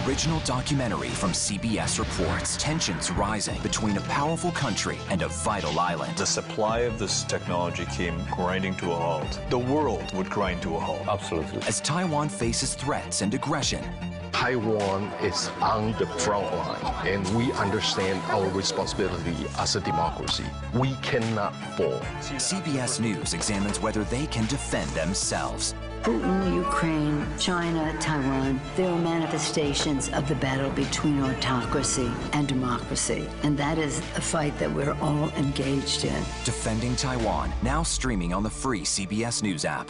Original documentary from CBS reports tensions rising between a powerful country and a vital island. The supply of this technology came grinding to a halt. The world would grind to a halt. Absolutely. As Taiwan faces threats and aggression, Taiwan is on the front line, and we understand our responsibility as a democracy. We cannot fall. CBS News examines whether they can defend themselves. Putin, Ukraine, China, Taiwan, they are manifestations of the battle between autocracy and democracy. And that is a fight that we're all engaged in. Defending Taiwan, now streaming on the free CBS News app.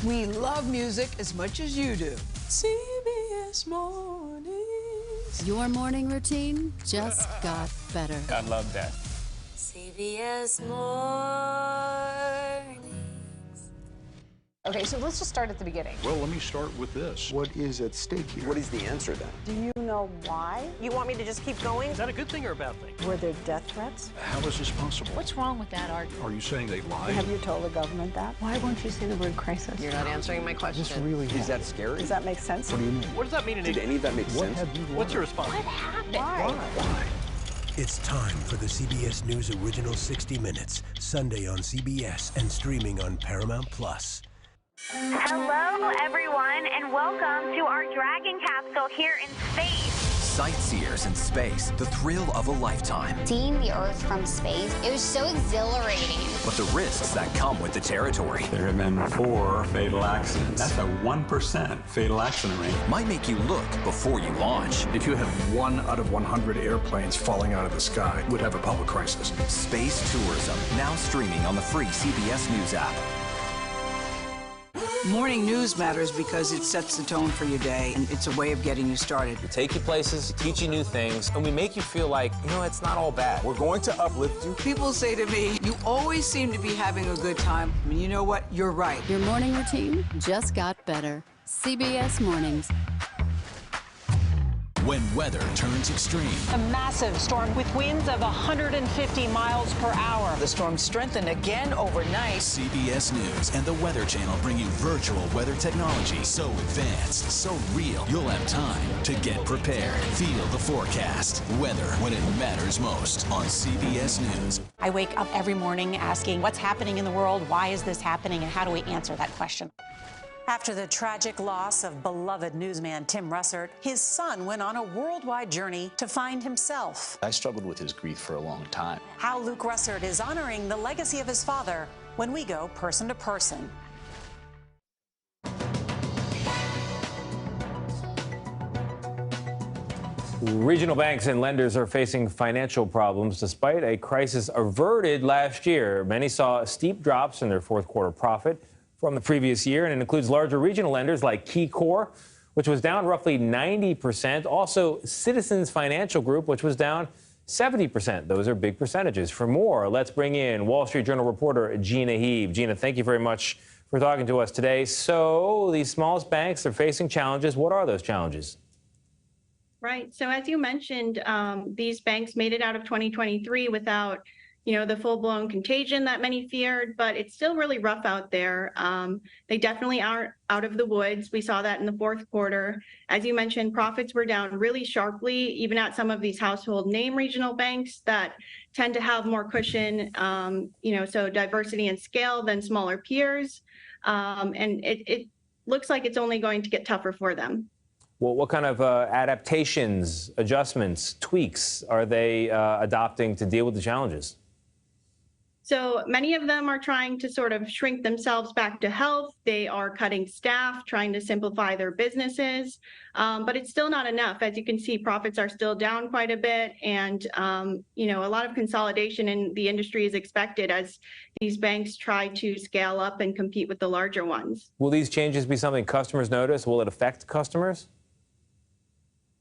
We love music as much as you do. CBS Mornings. Your morning routine just got better. I love that. CBS Mornings. Okay, so let's just start at the beginning. Well, let me start with this. What is at stake here? What is the answer then? Do you know why? You want me to just keep going? Is that a good thing or a bad thing? Were there death threats? How is this possible? What's wrong with that argument? Are you saying they lied? Have you told the government that? Why won't you say the word crisis? You're not answering my question. This really Is that scary? Does that make sense? What do you mean? What does that mean in Did any of that make sense? What's your response? What happened? Why? It's time for the CBS News Original 60 Minutes, Sunday on CBS and streaming on Paramount Plus. Hello, everyone, and welcome to our Dragon capsule here in space. Sightseers in space, the thrill of a lifetime. Seeing the Earth from space, it was so exhilarating. But the risks that come with the territory. There have been 4 fatal accidents. That's a 1% fatal accident rate. Might make you look before you launch. If you had 1 out of 100 airplanes falling out of the sky, we'd have a public crisis. Space tourism, now streaming on the free CBS News app. Morning news matters because it sets the tone for your day, and it's a way of getting you started. We take you places, teach you new things, and we make you feel like, it's not all bad. We're going to uplift you. People say to me, you always seem to be having a good time. I mean, you know what? You're right. Your morning routine just got better. CBS Mornings. When weather turns extreme. A massive storm with winds of 150 miles per hour. The storm strengthened again overnight. CBS News and the Weather Channel bring you virtual weather technology so advanced, so real, you'll have time to get prepared. Feel the forecast. Weather when it matters most on CBS News. I wake up every morning asking what's happening in the world, why is this happening, and how do we answer that question? After the tragic loss of beloved newsman Tim Russert, his son went on a worldwide journey to find himself. I struggled with his grief for a long time. How Luke Russert is honoring the legacy of his father when we go person to person. Regional banks and lenders are facing financial problems despite a crisis averted last year. Many saw steep drops in their fourth quarter profit from the previous year, and it includes larger regional lenders like KeyCorp, which was down roughly 90%. Also, Citizens Financial Group, which was down 70%. Those are big percentages. For more, let's bring in Wall Street Journal reporter Gina Heeb. Gina, thank you very much for talking to us today. So these smallest banks are facing challenges. What are those challenges? Right. So as you mentioned, these banks made it out of 2023 without the full-blown contagion that many feared, but it's still really rough out there. They definitely aren't out of the woods. We saw that in the fourth quarter. As you mentioned, profits were down really sharply, even at some of these household name regional banks that tend to have more cushion, so diversity and scale than smaller peers. And it looks like it's only going to get tougher for them. Well, what kind of adaptations, adjustments, tweaks are they adopting to deal with the challenges? So many of them are trying to sort of shrink themselves back to health. They are cutting staff, trying to simplify their businesses, but it's still not enough. As you can see, profits are still down quite a bit, and a lot of consolidation in the industry is expected as these banks try to scale up and compete with the larger ones. Will these changes be something customers notice? Will it affect customers?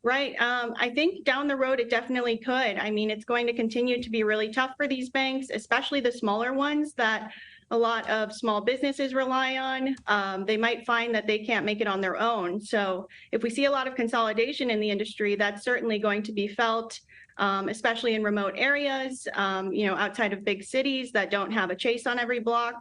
Right. I think down the road, it definitely could. I mean, it's going to continue to be really tough for these banks, especially the smaller ones that a lot of small businesses rely on. They might find that they can't make it on their own. So if we see a lot of consolidation in the industry, that's certainly going to be felt, especially in remote areas, outside of big cities that don't have a Chase on every block.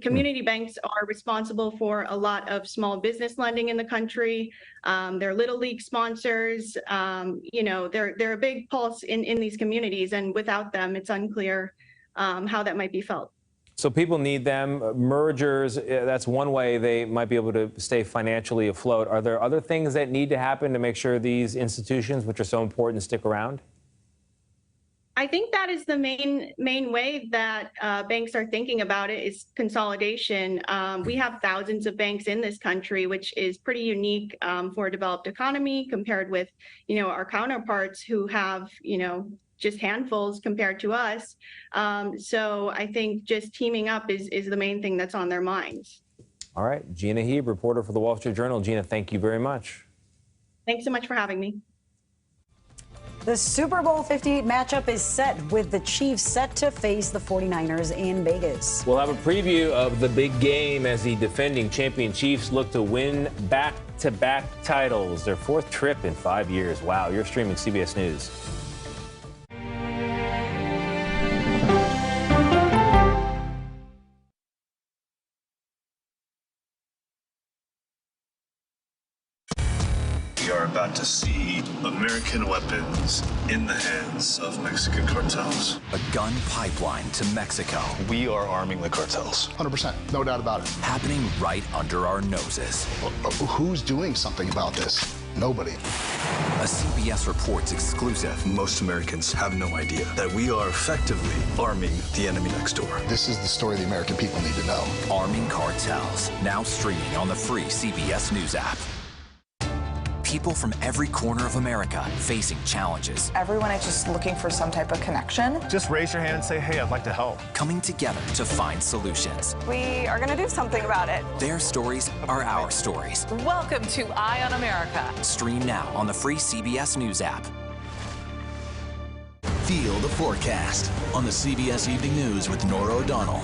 Community banks are responsible for a lot of small business lending in the country. They're Little League sponsors. They're a big pulse in these communities, and without them, it's unclear how that might be felt. So people need them. Mergers, that's one way they might be able to stay financially afloat. Are there other things that need to happen to make sure these institutions, which are so important, stick around? I think that is the main way that banks are thinking about it is consolidation. We have thousands of banks in this country, which is pretty unique for a developed economy compared with, our counterparts who have, just handfuls compared to us. So I think just teaming up is the main thing that's on their minds. All right. Gina Heeb, reporter for the Wall Street Journal. Gina, thank you very much. Thanks so much for having me. The Super Bowl 58 matchup is set with the Chiefs set to face the 49ers in Vegas. We'll have a preview of the big game as the defending champion Chiefs look to win back-to-back titles, their fourth trip in 5 years. Wow, you're streaming CBS News. About to see American weapons in the hands of Mexican cartels. A gun pipeline to Mexico. We are arming the cartels. 100%, no doubt about it. Happening right under our noses. Who's doing something about this? Nobody. A CBS Reports exclusive. Most Americans have no idea that we are effectively arming the enemy next door. This is the story the American people need to know. Arming cartels. Now streaming on the free CBS News app. People from every corner of America facing challenges. Everyone is just looking for some type of connection. Just raise your hand and say, hey, I'd like to help. Coming together to find solutions. We are going to do something about it. Their stories are our stories. Welcome to Eye on America. Stream now on the free CBS News app. Feel the forecast on the CBS Evening News with Nora O'Donnell.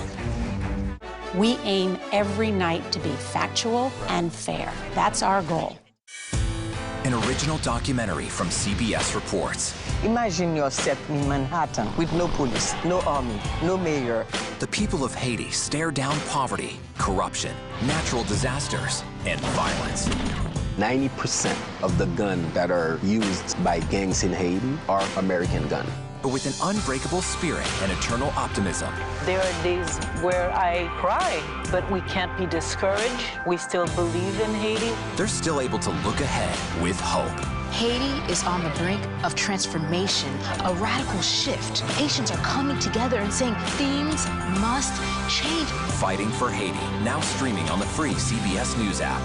We aim every night to be factual and fair. That's our goal. An original documentary from CBS Reports. Imagine yourself in Manhattan with no police, no army, no mayor. The people of Haiti stare down poverty, corruption, natural disasters, and violence. 90% of the guns that are used by gangs in Haiti are American guns. But with an unbreakable spirit and eternal optimism. There are days where I cry, but we can't be discouraged. We still believe in Haiti. They're still able to look ahead with hope. Haiti is on the brink of transformation, a radical shift. Nations are coming together and saying things must change. Fighting for Haiti, now streaming on the free CBS News app.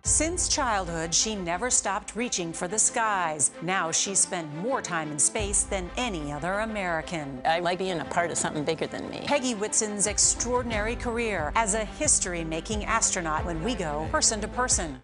Since childhood, she never stopped reaching for the skies. Now she's spent more time in space than any other American. I like being a part of something bigger than me. Peggy Whitson's extraordinary career as a history-making astronaut when we go person to person.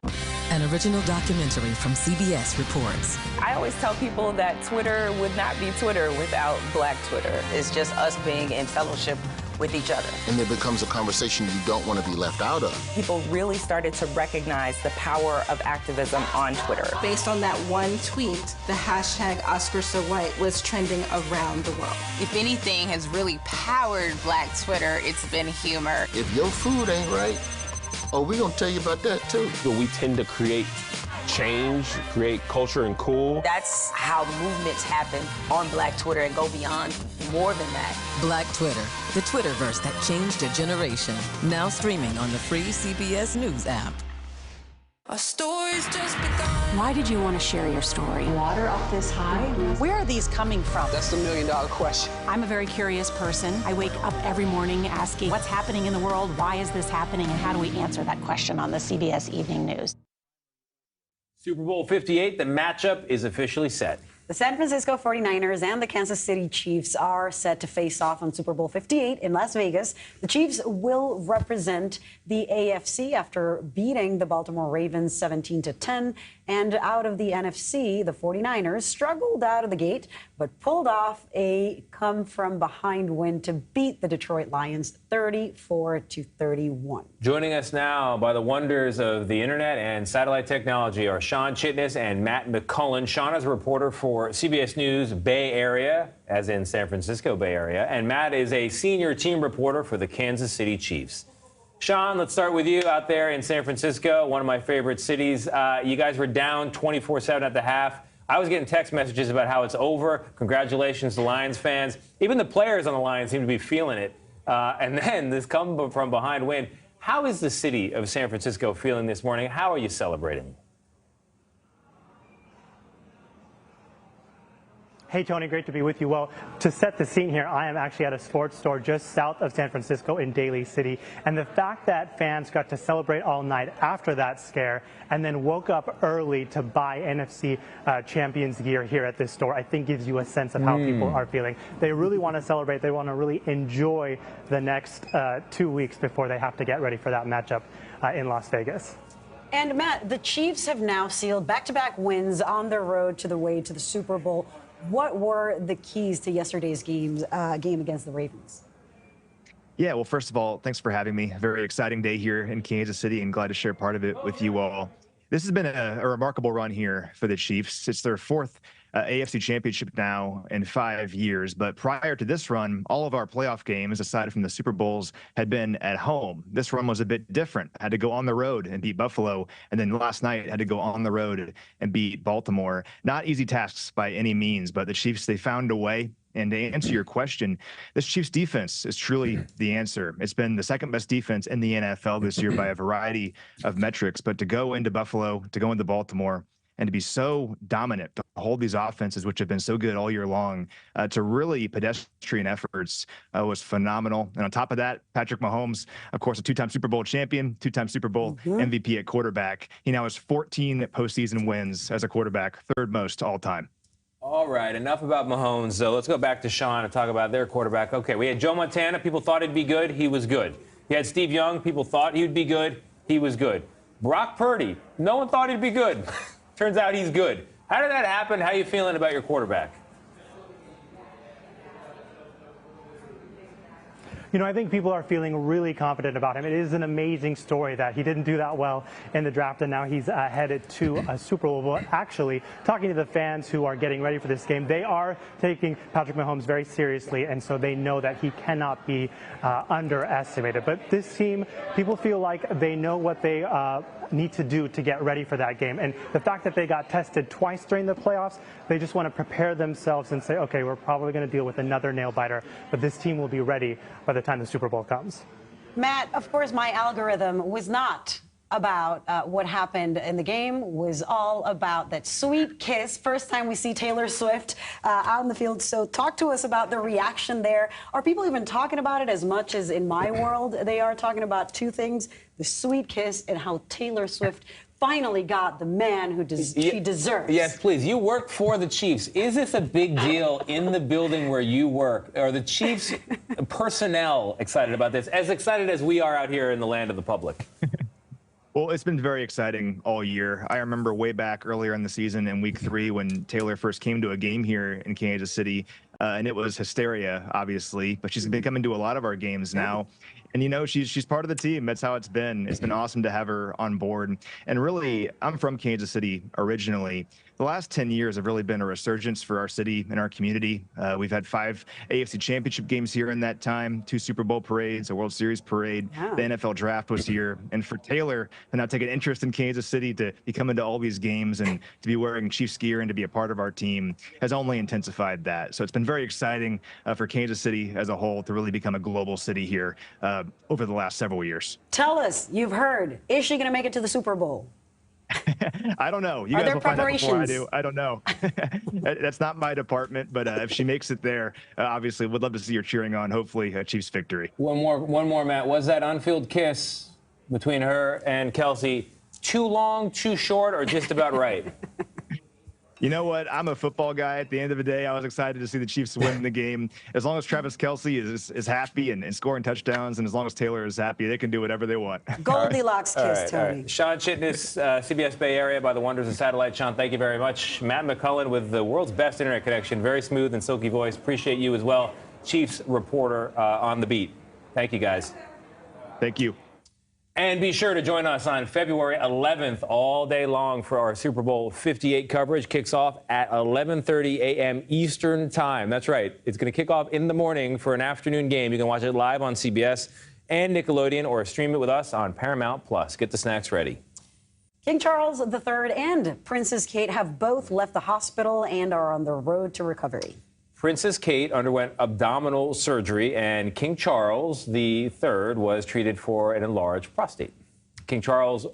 An original documentary from CBS Reports. I always tell people that Twitter would not be Twitter without Black Twitter. It's just us being in fellowship with each other. And it becomes a conversation you don't want to be left out of. People really started to recognize the power of activism on Twitter. Based on that one tweet, the hashtag #OscarSoWhite was trending around the world. If anything has really powered Black Twitter, it's been humor. If your food ain't right, we're going to tell you about that too. We tend to create change, create culture and cool. That's how movements happen on Black Twitter and go beyond more than that. Black Twitter, the Twitterverse that changed a generation. Now streaming on the free CBS News app. Our story's just begun. Why did you want to share your story? Water up this high? Where are these coming from? That's the million-dollar question. I'm a very curious person. I wake up every morning asking what's happening in the world, why is this happening, and how do we answer that question on the CBS Evening News? Super Bowl 58, the matchup is officially set. The San Francisco 49ers and the Kansas City Chiefs are set to face off on Super Bowl 58 in Las Vegas. The Chiefs will represent the AFC after beating the Baltimore Ravens 17-10. And out of the NFC, the 49ers struggled out of the gate, but pulled off a come-from-behind win to beat the Detroit Lions 34-31. Joining us now by the wonders of the internet and satellite technology are Sean Chitnis and Matt McCullen. Sean is a reporter for CBS News Bay Area, as in San Francisco Bay Area, and Matt is a senior team reporter for the Kansas City Chiefs. Sean, let's start with you out there in San Francisco, one of my favorite cities. You guys were down 24-7 at the half. I was getting text messages about how it's over. Congratulations to Lions fans. Even the players on the Lions seem to be feeling it. And then this come from behind win. How is the city of San Francisco feeling this morning? How are you celebrating? Hey, Tony, great to be with you. Well, to set the scene here, I am actually at a sports store just south of San Francisco in Daly City. And the fact that fans got to celebrate all night after that scare and then woke up early to buy NFC Champions gear here at this store, I think gives you a sense of how people are feeling. They really want to celebrate. They want to really enjoy the next 2 weeks before they have to get ready for that matchup in Las Vegas. And Matt, the Chiefs have now sealed back-to-back wins on their road to the way to the Super Bowl. What were the keys to yesterday's game against the Ravens? Yeah, well, first of all, thanks for having me. Very exciting day here in Kansas City and glad to share part of it with you all. This has been a remarkable run here for the Chiefs. It's their fourth AFC championship now in 5 years. But prior to this run, all of our playoff games, aside from the Super Bowls, had been at home. This run was a bit different. Had to go on the road and beat Buffalo. And then last night had to go on the road and beat Baltimore. Not easy tasks by any means, but the Chiefs, they found a way. And to answer your question, this Chiefs defense is truly the answer. It's been the second best defense in the NFL this year by a variety of metrics. But to go into Buffalo, to go into Baltimore, and to be so dominant, to hold these offenses, which have been so good all year long, to really pedestrian efforts was phenomenal. And on top of that, Patrick Mahomes, of course, a two-time Super Bowl champion, two-time Super Bowl MVP at quarterback. He now has 14 postseason wins as a quarterback, third most all time. All right, enough about Mahomes. So let's go back to Sean and talk about their quarterback. Okay, we had Joe Montana. People thought he'd be good. He was good. You had Steve Young. People thought he'd be good. He was good. Brock Purdy. No one thought he'd be good. Turns out he's good. How did that happen? How are you feeling about your quarterback? You know, I think people are feeling really confident about him. It is an amazing story that he didn't do that well in the draft, and now he's headed to a Super Bowl. But actually, talking to the fans who are getting ready for this game, they are taking Patrick Mahomes very seriously, and so they know that he cannot be underestimated. But this team, people feel like they know what they need to do to get ready for that game. And the fact that they got tested twice during the playoffs, they just want to prepare themselves and say, okay, we're probably going to deal with another nail biter, but this team will be ready by the time the Super Bowl comes. Matt, of course, my algorithm was not about what happened in the game, was all about that sweet kiss. First time we see Taylor Swift out in the field. So talk to us about the reaction there. Are people even talking about it as much as in my world? They are talking about two things, the sweet kiss and how Taylor Swift finally got the man who she deserves. Yes, please. You work for the Chiefs. Is this a big deal in the building where you work? Are the Chiefs personnel excited about this? As excited as we are out here in the land of the public? Well, it's been very exciting all year. I remember way back earlier in the season in week 3 when Taylor first came to a game here in Kansas City, and it was hysteria, obviously, but she's been coming to a lot of our games now. And, you know, she's part of the team. That's how it's been. It's been awesome to have her on board. And really, I'm from Kansas City originally. The last 10 years have really been a resurgence for our city and our community. We've had 5 AFC championship games here in that time, 2 Super Bowl parades, a World Series parade. The NFL draft was here. And for Taylor to now take an interest in Kansas City, to be coming to all these games and to be wearing Chiefs gear and to be a part of our team has only intensified that. So it's been very exciting for Kansas City as a whole to really become a global city here over the last several years. Tell us, you've heard, is she going to make it to the Super Bowl? I don't know. You guys will find out before I do. I don't know. That's not my department, but if she makes it there, obviously, would love to see her cheering on, hopefully, Chiefs victory. One more, Matt. Was that on-field kiss between her and Kelsey too long, too short, or just about right? You know what? I'm a football guy. At the end of the day, I was excited to see the Chiefs win the game. As long as Travis Kelce is happy and scoring touchdowns, and as long as Taylor is happy, they can do whatever they want. Goldilocks kiss, Tony. Sean Chitnis, CBS Bay Area by the wonders of satellite. Sean, thank you very much. Matt McCullen with the world's best internet connection. Very smooth and silky voice. Appreciate you as well. Chiefs reporter on the beat. Thank you, guys. Thank you. And be sure to join us on February 11th all day long for our Super Bowl 58 coverage. Kicks off at 11:30 a.m. Eastern Time. That's right. It's going to kick off in the morning for an afternoon game. You can watch it live on CBS and Nickelodeon or stream it with us on Paramount Plus. Get the snacks ready. King Charles III and Princess Kate have both left the hospital and are on the road to recovery. Princess Kate underwent abdominal surgery, and King Charles III was treated for an enlarged prostate. King Charles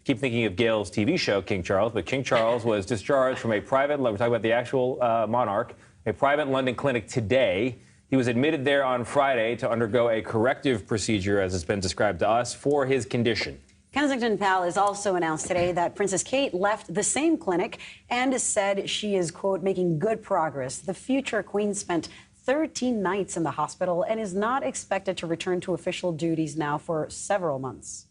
keep thinking of Gail's TV show, King Charles, but King Charles was discharged from a private, we're talking about the actual monarch, a private London clinic today. He was admitted there on Friday to undergo a corrective procedure, as it's been described to us, for his condition. Kensington Palace also announced today that Princess Kate left the same clinic and said she is, quote, making good progress. The future queen spent 13 nights in the hospital and is not expected to return to official duties now for several months.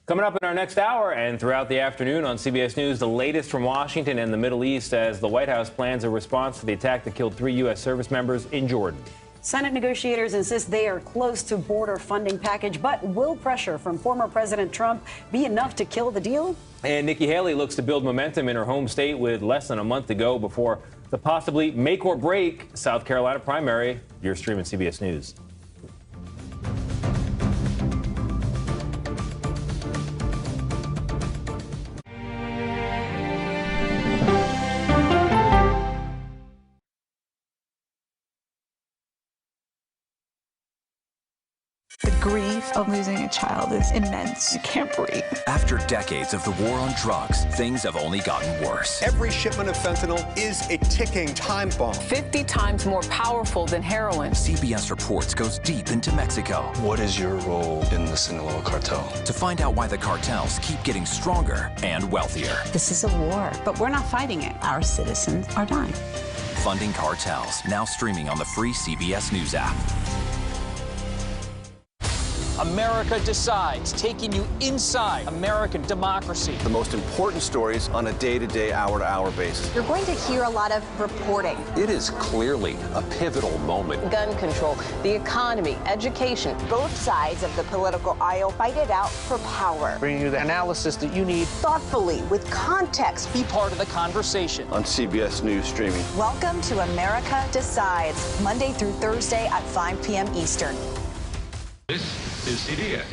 Coming up in our next hour and throughout the afternoon on CBS News, the latest from Washington and the Middle East as the White House plans a response to the attack that killed 3 U.S. service members in Jordan. Senate negotiators insist they are close to border funding package, but will pressure from former President Trump be enough to kill the deal? And Nikki Haley looks to build momentum in her home state with less than a month to go before the possibly make or break South Carolina primary. You're streaming CBS News. The grief of losing a child is immense. You can't breathe. After decades of the war on drugs, things have only gotten worse. Every shipment of fentanyl is a ticking time bomb. 50 times more powerful than heroin. CBS Reports goes deep into Mexico. What is your role in the Sinaloa cartel? To find out why the cartels keep getting stronger and wealthier. This is a war, but we're not fighting it. Our citizens are dying. Funding Cartels, now streaming on the free CBS News app. America Decides, taking you inside American democracy. The most important stories on a day-to-day, hour-to-hour basis. You're going to hear a lot of reporting. It is clearly a pivotal moment. Gun control, the economy, education. Both sides of the political aisle fight it out for power. Bringing you the analysis that you need. Thoughtfully, with context. Be part of the conversation. On CBS News streaming. Welcome to America Decides, Monday through Thursday at 5 p.m. Eastern. This is CBS.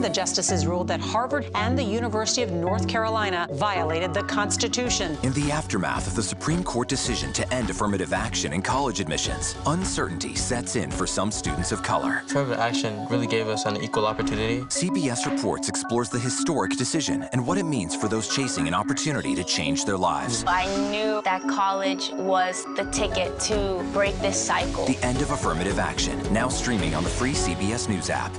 The justices ruled that Harvard and the University of North Carolina violated the Constitution. In the aftermath of the Supreme Court decision to end affirmative action in college admissions, uncertainty sets in for some students of color. Affirmative action really gave us an equal opportunity. CBS Reports explores the historic decision and what it means for those chasing an opportunity to change their lives. I knew that college was the ticket to break this cycle. The end of affirmative action, now streaming on the free CBS News app.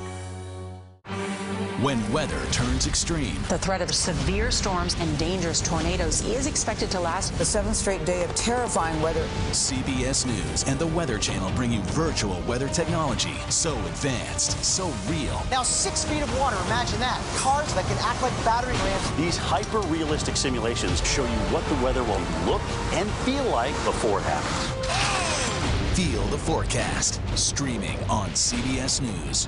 When weather turns extreme. The threat of severe storms and dangerous tornadoes is expected to last the 7th straight day of terrifying weather. CBS News and the Weather Channel bring you virtual weather technology. So advanced, so real. Now 6 feet of water, imagine that. Cars that can act like battering rams. These hyper-realistic simulations show you what the weather will look and feel like before it happens. Feel the forecast, streaming on CBS News.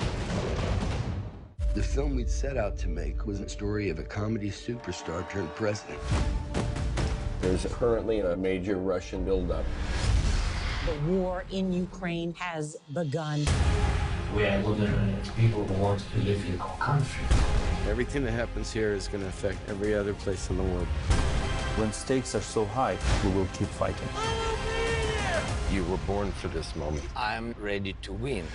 The film we'd set out to make was a story of a comedy superstar turned president. There's currently a major Russian buildup. The war in Ukraine has begun. We are literally people who want to live in our country. Everything that happens here is going to affect every other place in the world. When stakes are so high, we will keep fighting. You were born for this moment. I'm ready to win.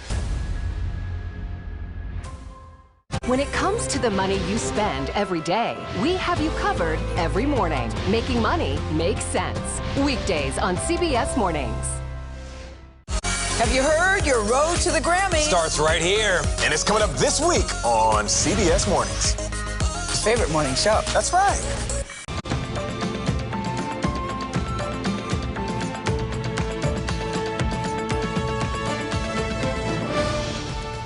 When it comes to the money you spend every day, we have you covered every morning. Making money makes sense. Weekdays on CBS Mornings. Have you heard your road to the Grammy? Starts right here, and it's coming up this week on CBS Mornings. His favorite morning show. That's right.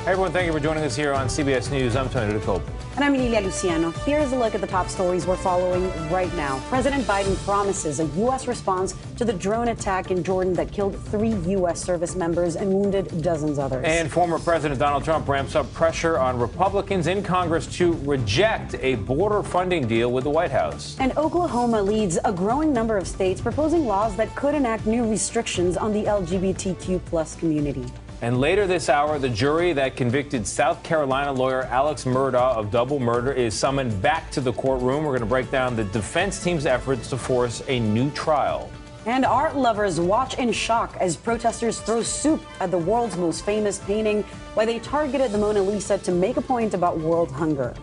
Hey everyone, thank you for joining us here on CBS News. I'm Tony DeCope. And I'm Lilia Luciano. Here's a look at the top stories we're following right now. President Biden promises a U.S. response to the drone attack in Jordan that killed 3 U.S. service members and wounded dozens others. And former President Donald Trump ramps up pressure on Republicans in Congress to reject a border funding deal with the White House. And Oklahoma leads a growing number of states proposing laws that could enact new restrictions on the LGBTQ+ community. And later this hour, the jury that convicted South Carolina lawyer Alex Murdaugh of double murder is summoned back to the courtroom. We're going to break down the defense team's efforts to force a new trial. And art lovers watch in shock as protesters throw soup at the world's most famous painting, why they targeted the Mona Lisa to make a point about world hunger.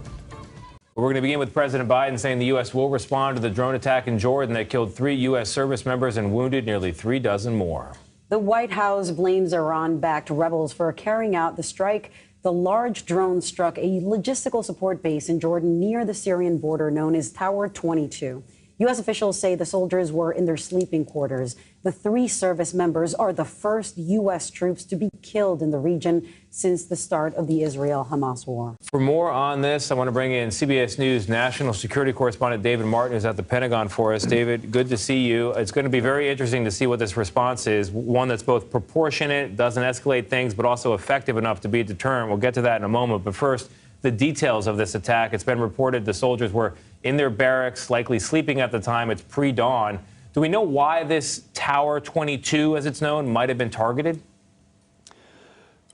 We're going to begin with President Biden saying the U.S. will respond to the drone attack in Jordan that killed 3 U.S. service members and wounded nearly 3 dozen more. The White House blames Iran-backed rebels for carrying out the strike. The large drone struck a logistical support base in Jordan near the Syrian border known as Tower 22. U.S. officials say the soldiers were in their sleeping quarters. The 3 service members are the first U.S. troops to be killed in the region since the start of the Israel-Hamas war. For more on this, I want to bring in CBS News national security correspondent David Martin, who's at the Pentagon for us. David, good to see you. It's going to be very interesting to see what this response is, one that's both proportionate, doesn't escalate things, but also effective enough to be a deterrent. We'll get to that in a moment. But first, the details of this attack. It's been reported the soldiers were in their barracks, likely sleeping at the time. It's pre-dawn. Do we know why this Tower 22, as it's known, might have been targeted?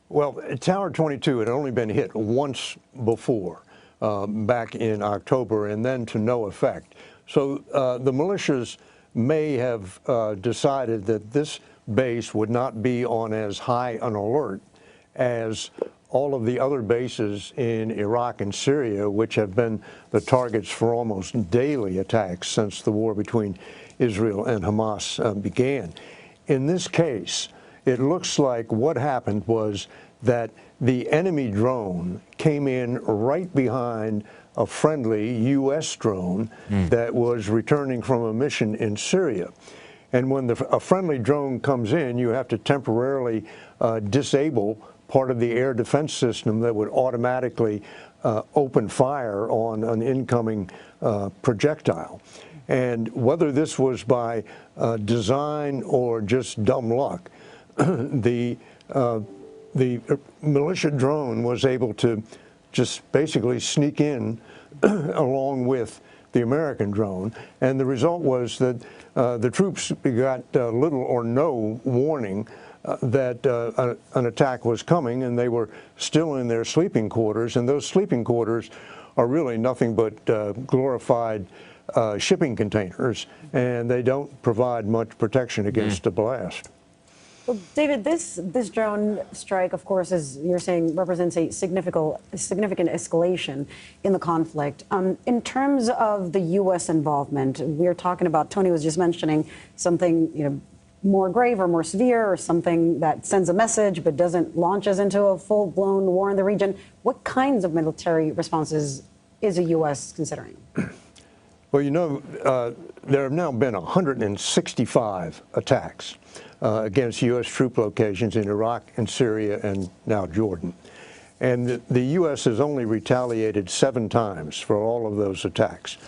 Well, Tower 22 had only been hit once before, back in October, and then to no effect. So the militias may have decided that this base would not be on as high an alert as all of the other bases in Iraq and Syria, which have been the targets for almost daily attacks since the war between Israel and Hamas began. In this case, it looks like what happened was that the enemy drone came in right behind a friendly U.S. drone that was returning from a mission in Syria. And when a friendly drone comes in, you have to temporarily disable part of the air defense system that would automatically open fire on an incoming projectile. And whether this was by design or just dumb luck, the militia drone was able to just basically sneak in along with the American drone. And the result was that the troops got little or no warning that an attack was coming, and they were still in their sleeping quarters. And those sleeping quarters are really nothing but glorified shipping containers, and they don't provide much protection against a blast. Well, David, this drone strike, of course, as you're saying, represents a significant escalation in the conflict. In terms of the U.S. involvement, we're talking about, Tony was just mentioning something, more grave or more severe, or something that sends a message but doesn't launch us into a full-blown war in the region. What kinds of military responses is the U.S. considering? Well, there have now been 165 attacks against U.S. troop locations in Iraq and Syria and now Jordan. And the U.S. has only retaliated 7 times for all of those attacks.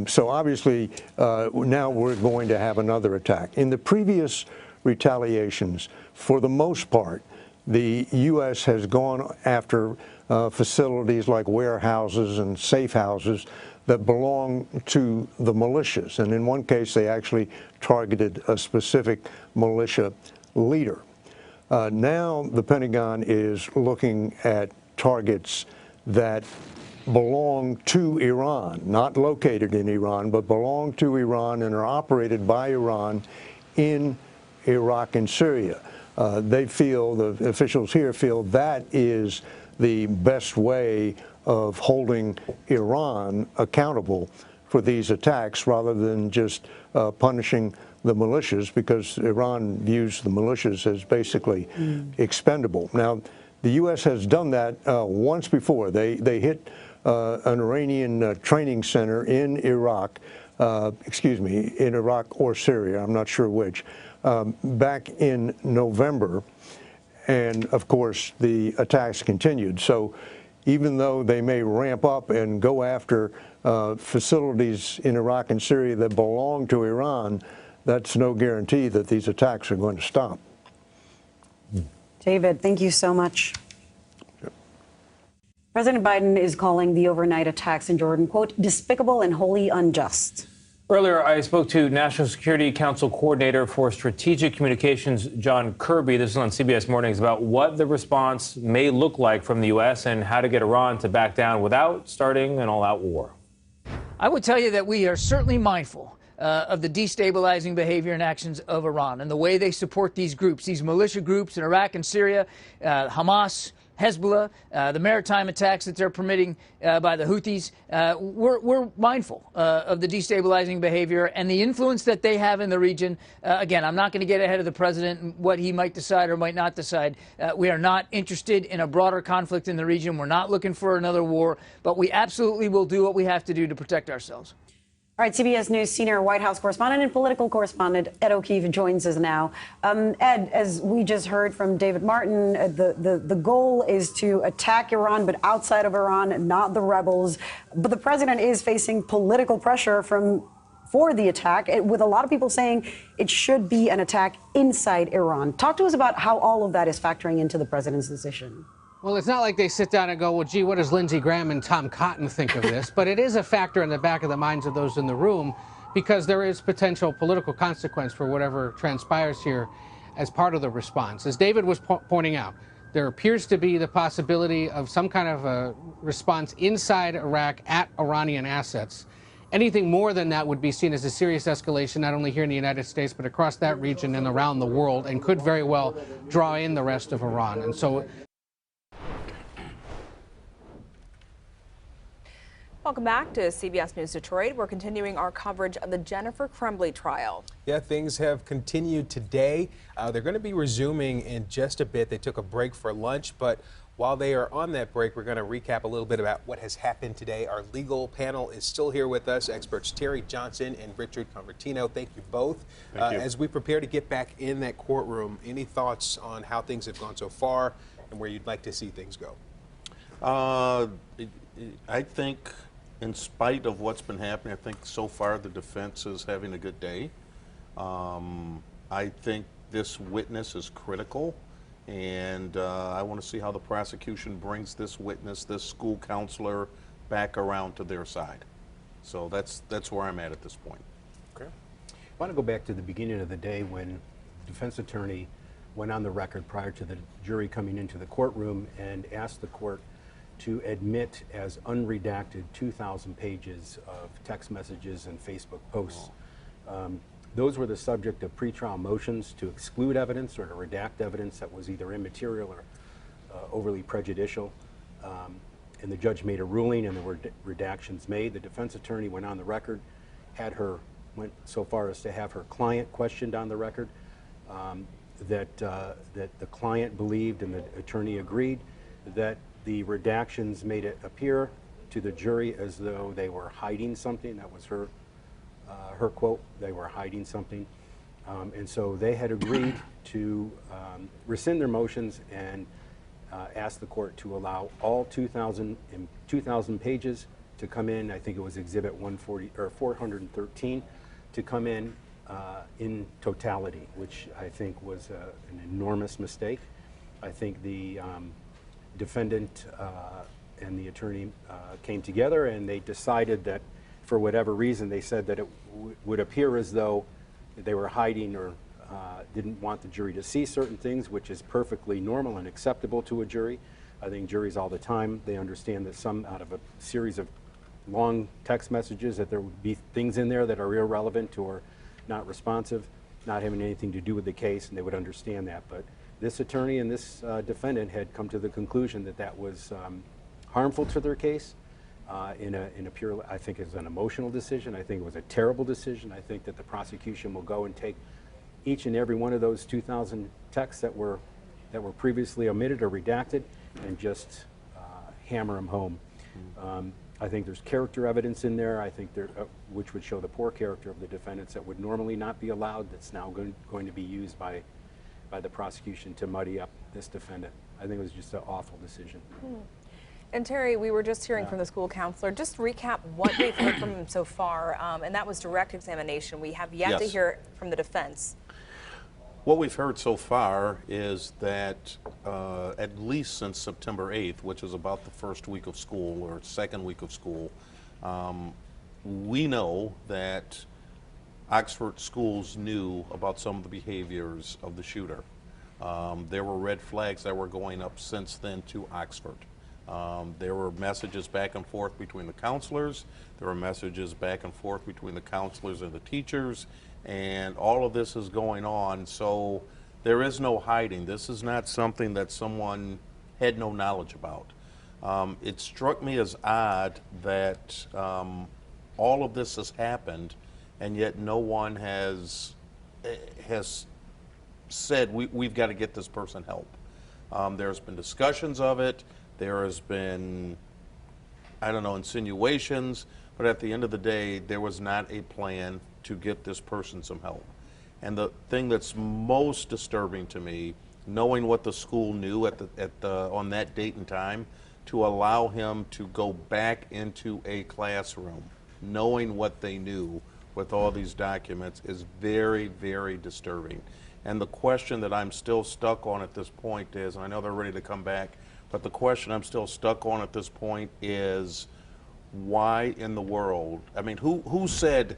So obviously, now we're going to have another attack. In the previous retaliations, for the most part, the U.S. has gone after facilities like warehouses and safe houses that belong to the militias. And in one case, they actually targeted a specific militia leader. Now the Pentagon is looking at targets that belong to Iran, not located in Iran, but belong to Iran and are operated by Iran in Iraq and Syria. They feel, the officials here feel, that is the best way of holding Iran accountable for these attacks rather than just punishing the militias, because Iran views the militias as basically expendable. Now, the U.S. has done that once before. They hit an Iranian training center in Iraq, in Iraq or Syria, I'm not sure which, back in November. And of course, the attacks continued. So even though they may ramp up and go after facilities in Iraq and Syria that belong to Iran, that's no guarantee that these attacks are going to stop. David, thank you so much. Yep. President Biden is calling the overnight attacks in Jordan, quote, despicable and wholly unjust. Earlier, I spoke to National Security Council Coordinator for Strategic Communications, John Kirby. This is on CBS Mornings, about what the response may look like from the U.S. and how to get Iran to back down without starting an all-out war. I would tell you that we are certainly mindful of the destabilizing behavior and actions of Iran and the way they support these groups, these militia groups in Iraq and Syria, Hamas, Hezbollah, the maritime attacks that they're permitting by the Houthis. We're mindful of the destabilizing behavior and the influence that they have in the region. Again, I'm not going to get ahead of the president and what he might decide or might not decide. We are not interested in a broader conflict in the region. We're not looking for another war, but we absolutely will do what we have to do to protect ourselves. All right, CBS News senior White House correspondent and political correspondent Ed O'Keefe joins us now. Ed, as we just heard from David Martin, the goal is to attack Iran, but outside of Iran, not the rebels. But the president is facing political pressure for the attack, with a lot of people saying it should be an attack inside Iran. Talk to us about how all of that is factoring into the president's decision. Well, it's not like they sit down and go, well, gee, what does Lindsey Graham and Tom Cotton think of this? But it is a factor in the back of the minds of those in the room, because there is potential political consequence for whatever transpires here as part of the response. As David was pointing out, there appears to be the possibility of some kind of a response inside Iraq at Iranian assets. Anything more than that would be seen as a serious escalation, not only here in the United States, but across that region and around the world, and could very well draw in the rest of Iran. And so welcome back to CBS News Detroit. We're continuing our coverage of the Jennifer Crumbley trial. Yeah, things have continued today. They're going to be resuming in just a bit. They took a break for lunch, but while they are on that break, we're going to recap a little bit about what has happened today. Our legal panel is still here with us, experts Terry Johnson and Richard Convertino. Thank you both. Thank you. As we prepare to get back in that courtroom, any thoughts on how things have gone so far and where you'd like to see things go? I think, in spite of what's been happening, I think so far the defense is having a good day. I think this witness is critical, and I want to see how the prosecution brings this witness, this school counselor, back around to their side. So that's where I'm at this point. Okay. I want to go back to the beginning of the day when the defense attorney went on the record prior to the jury coming into the courtroom and asked the court to admit as unredacted 2,000 pages of text messages and Facebook posts. Those were the subject of pretrial motions to exclude evidence or to redact evidence that was either immaterial or overly prejudicial. And the judge made a ruling and there were redactions made. The defense attorney went on the record, went so far as to have her client questioned on the record, that the client believed and the attorney agreed that the redactions made it appear to the jury as though they were hiding something. That was her quote. They were hiding something. And so they had agreed to rescind their motions and ask the court to allow all 2,000 pages to come in. I think it was Exhibit 413 to come in totality, which I think was an enormous mistake. I think the defendant and the attorney came together and they decided that for whatever reason they said that it would appear as though they were hiding or didn't want the jury to see certain things, which is perfectly normal and acceptable to a jury. I think juries all the time, they understand that some out of a series of long text messages that there would be things in there that are irrelevant or not responsive, not having anything to do with the case, and they would understand that. But this attorney and this defendant had come to the conclusion that that was harmful to their case in a pure, I think it's an emotional decision. I think it was a terrible decision. I think that the prosecution will go and take each and every one of those 2,000 texts that were previously omitted or redacted and just hammer them home. I think there's character evidence in there, I think which would show the poor character of the defendants that would normally not be allowed, that's now going to be used by the prosecution to muddy up this defendant. I think it was just an awful decision. And Terry, we were just hearing from the school counselor. Just recap what we've heard from him so far, and that was direct examination. We have yet to hear from the defense. What we've heard so far is that at least since September 8th, which is about the first week of school or second week of school, we know that Oxford schools knew about some of the behaviors of the shooter. There were red flags that were going up since then to Oxford. There were messages back and forth between the counselors. There were messages back and forth between the counselors and the teachers. And all of this is going on, so there is no hiding. This is not something that someone had no knowledge about. It struck me as odd that all of this has happened, and yet no one has said, we've got to get this person help. There's been discussions of it. There has been, I don't know, insinuations, but at the end of the day, there was not a plan to get this person some help. And the thing that's most disturbing to me, knowing what the school knew on that date and time, to allow him to go back into a classroom, knowing what they knew with all these documents, is very, very disturbing. And the question that I'm still stuck on at this point is, and I know they're ready to come back, but the question I'm still stuck on at this point is, why in the world? I mean, who said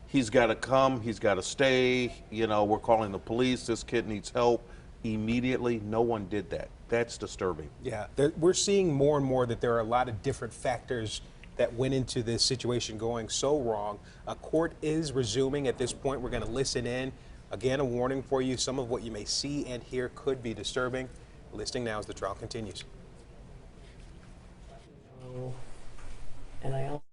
he's got to come, he's got to stay, you know, we're calling the police, this kid needs help immediately? No one did that. That's disturbing. Yeah, we're seeing more and more that there are a lot of different factors that went into this situation going so wrong. A court is resuming at this point. We're going to listen in. Again, a warning for you, some of what you may see and hear could be disturbing. Listening now as the trial continues. And I also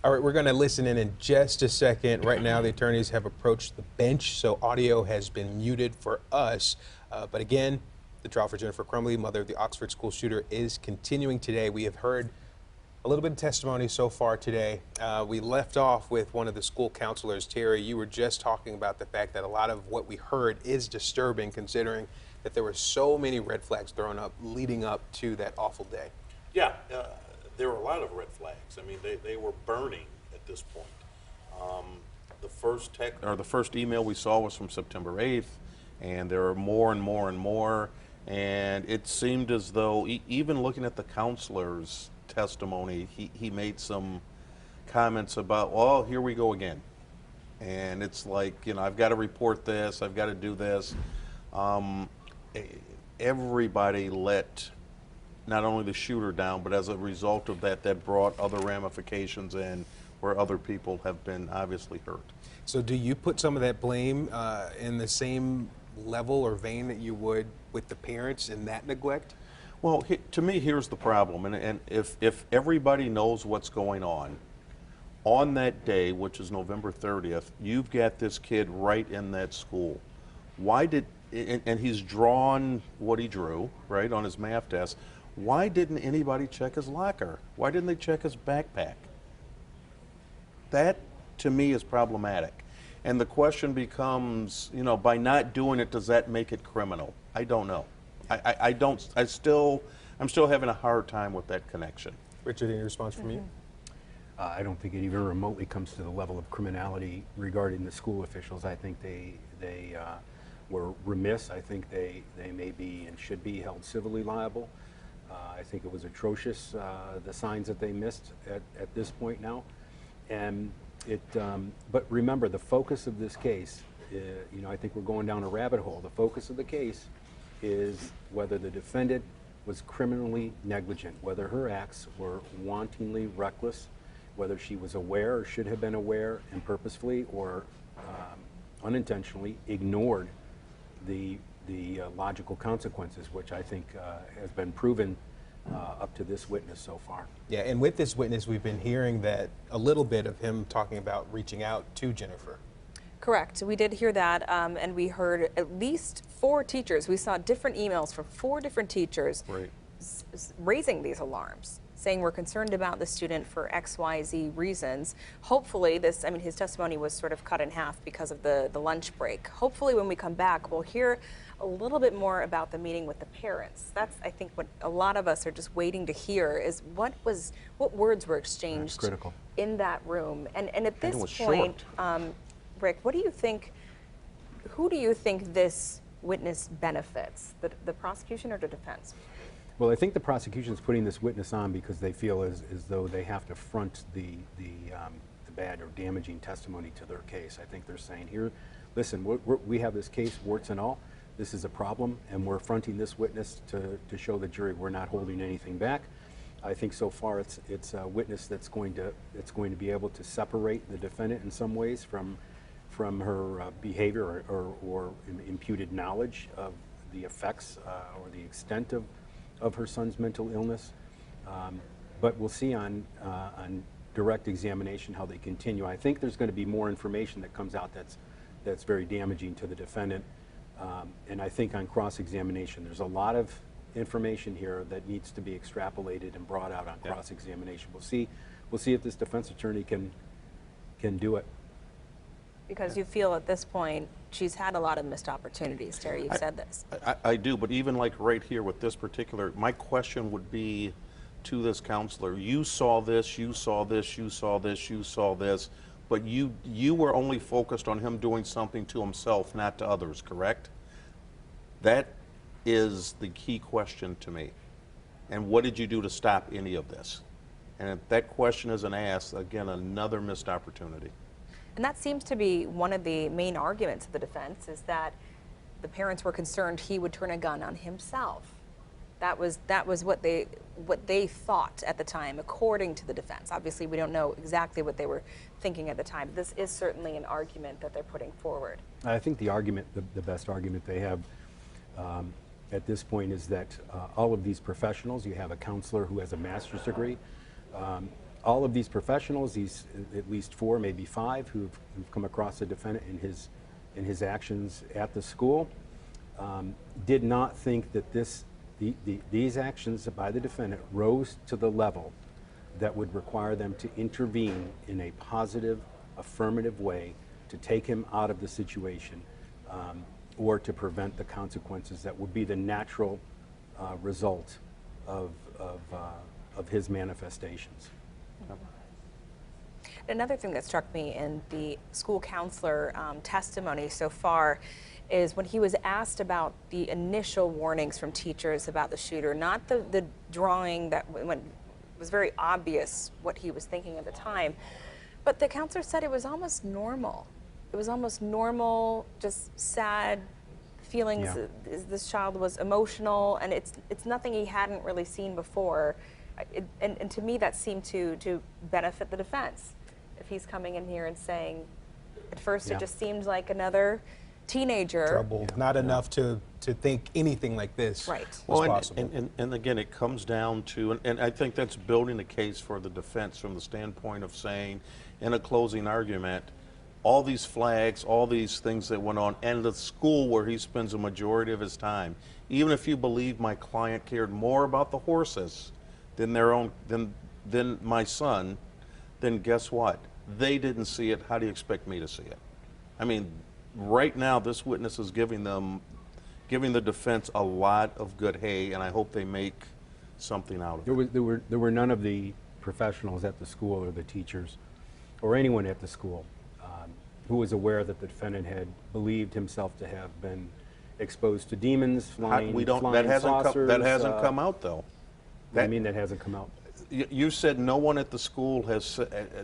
All right, we're going to listen in just a second. Right now, the attorneys have approached the bench, so audio has been muted for us. But again, the trial for Jennifer Crumbley, mother of the Oxford school shooter, is continuing today. We have heard a little bit of testimony so far today. We left off with one of the school counselors. Terry, you were just talking about the fact that a lot of what we heard is disturbing, considering that there were so many red flags thrown up leading up to that awful day. Yeah. There were a lot of red flags. I mean, they were burning at this point. The first email we saw was from September 8th, and there are more and more and more. And it seemed as though, even looking at the counselor's testimony, he made some comments about, well, here we go again. And it's like, you know, I've got to report this, I've got to do this. Everybody let not only the shooter down, but as a result of that, that brought other ramifications in where other people have been obviously hurt. So do you put some of that blame in the same level or vein that you would with the parents in that neglect? Well, to me, here's the problem. And if everybody knows what's going on that day, which is November 30th, you've got this kid right in that school. Why did, and he's drawn what he drew, right, on his math test. Why didn't anybody check his locker? Why didn't they check his backpack? That, to me, is problematic. And the question becomes, you know, by not doing it, does that make it criminal? I don't know. I I'm still having a hard time with that connection. Richard, any response from you? I don't think it even remotely comes to the level of criminality regarding the school officials. I think they were remiss. I think they may be and should be held civilly liable. I think it was atrocious, the signs that they missed at this point now. And but remember, the focus of this case, you know, I think we're going down a rabbit hole. The focus of the case is whether the defendant was criminally negligent, whether her acts were wantonly reckless, whether she was aware or should have been aware and purposefully or unintentionally ignored the logical consequences, which I think has been proven up to this witness so far. Yeah, and with this witness, we've been hearing that a little bit of him talking about reaching out to Jennifer. Correct. We did hear that, and we heard at least 4 teachers. We saw different emails from 4 different teachers raising these alarms, saying we're concerned about the student for XYZ reasons. Hopefully this, I mean, his testimony was sort of cut in half because of the lunch break. Hopefully when we come back, we'll hear a little bit more about the meeting with the parents. That's, I think, what a lot of us are just waiting to hear is what words were exchanged in that room. And at this point, Rick, what do you think, who do you think this witness benefits, the prosecution or the defense? Well, I think the prosecution is putting this witness on because they feel as though they have to front the bad or damaging testimony to their case. I think they're saying, here, listen, we have this case, warts and all. This is a problem, and we're fronting this witness to show the jury we're not holding anything back. I think so far it's a witness that's going to be able to separate the defendant in some ways from her behavior or imputed knowledge of the effects or the extent of her son's mental illness. But we'll see on direct examination how they continue. I think there's going to be more information that comes out that's very damaging to the defendant. And I think on cross-examination, there's a lot of information here that needs to be extrapolated and brought out on cross-examination. We'll see if this defense attorney can do it. Because you feel at this point she's had a lot of missed opportunities. Terry, you've said this. I do, but even like right here with this particular, my question would be to this counselor, you saw this, you saw this, you saw this, you saw this, but you were only focused on him doing something to himself, not to others, correct? That is the key question to me. And what did you do to stop any of this? And if that question isn't asked, again, another missed opportunity. And that seems to be one of the main arguments of the defense, is that the parents were concerned he would turn a gun on himself. That was what they thought at the time, according to the defense. Obviously, we don't know exactly what they were thinking at the time. This is certainly an argument that they're putting forward. I think the argument, the best argument they have at this point is that all of these professionals, you have a counselor who has a master's degree, all of these professionals, these at least 4, maybe 5, who've come across the defendant in his actions at the school, did not think that these actions by the defendant rose to the level that would require them to intervene in a positive, affirmative way to take him out of the situation or to prevent the consequences that would be the natural result of his manifestations. Another thing that struck me in the school counselor testimony so far is when he was asked about the initial warnings from teachers about the shooter, not the drawing that was very obvious what he was thinking at the time, but the counselor said it was almost normal. It was almost normal, just sad feelings. Yeah. This child was emotional, and it's nothing he hadn't really seen before. And to me, that seemed to benefit the defense. If he's coming in here and saying, at first it just seemed like another teenager. Troubled, not enough to think anything like this was possible. And again, it comes down to, and I think that's building a case for the defense from the standpoint of saying, in a closing argument, all these flags, all these things that went on, and the school where he spends a majority of his time, even if you believe my client cared more about the horses than than my son, then guess what? They didn't see it. How do you expect me to see it? I mean, right now, this witness is giving the defense a lot of good hay, and I hope they make something out of There were none of the professionals at the school or the teachers or anyone at the school who was aware that the defendant had believed himself to have been exposed to demons, flying saucers. That hasn't come out, though. What do you mean that hasn't come out? You said no one at the school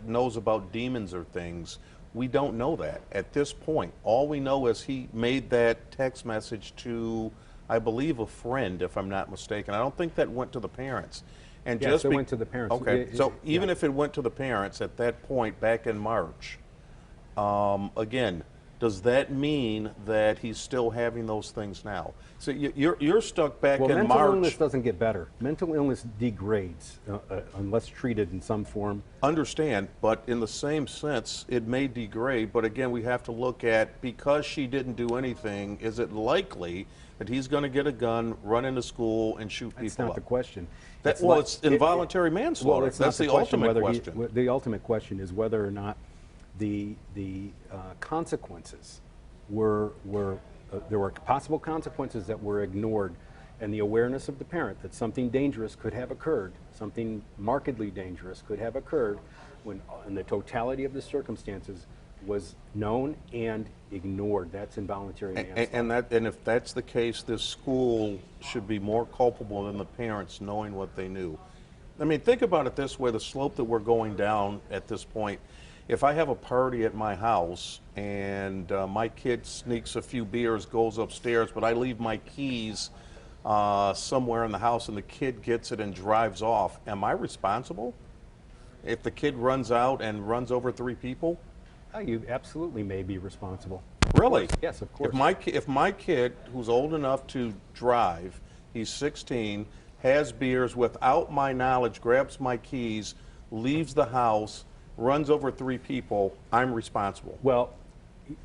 knows about demons or things. We don't know that at this point. All we know is he made that text message to, I believe, a friend, if I'm not mistaken. I don't think that went to the parents. And yes, it went to the parents. Okay, so even if it went to the parents at that point back in March, again, does that mean that he's still having those things now? So you're stuck back in March. Mental illness doesn't get better. Mental illness degrades unless treated in some form. Understand, but in the same sense, it may degrade. But again, we have to look at, because she didn't do anything, is it likely that he's going to get a gun, run into school, and shoot people up? That's not the question. It's involuntary manslaughter. Well, it's That's not the ultimate question. The ultimate question is whether or not the consequences there were possible consequences that were ignored, and the awareness of the parent that something dangerous could have occurred, something markedly dangerous could have occurred, when in the totality of the circumstances was known and ignored. That's involuntary manslaughter. And if that's the case, this school should be more culpable than the parents knowing what they knew. I mean, think about it this way, the slope that we're going down at this point. If I have a party at my house and my kid sneaks a few beers, goes upstairs, but I leave my keys somewhere in the house and the kid gets it and drives off, am I responsible? If the kid runs out and runs over 3 people? Oh, you absolutely may be responsible. Really? Yes, of course. If my kid, who's old enough to drive, he's 16, has beers without my knowledge, grabs my keys, leaves the house, runs over 3 people, I'm responsible. Well,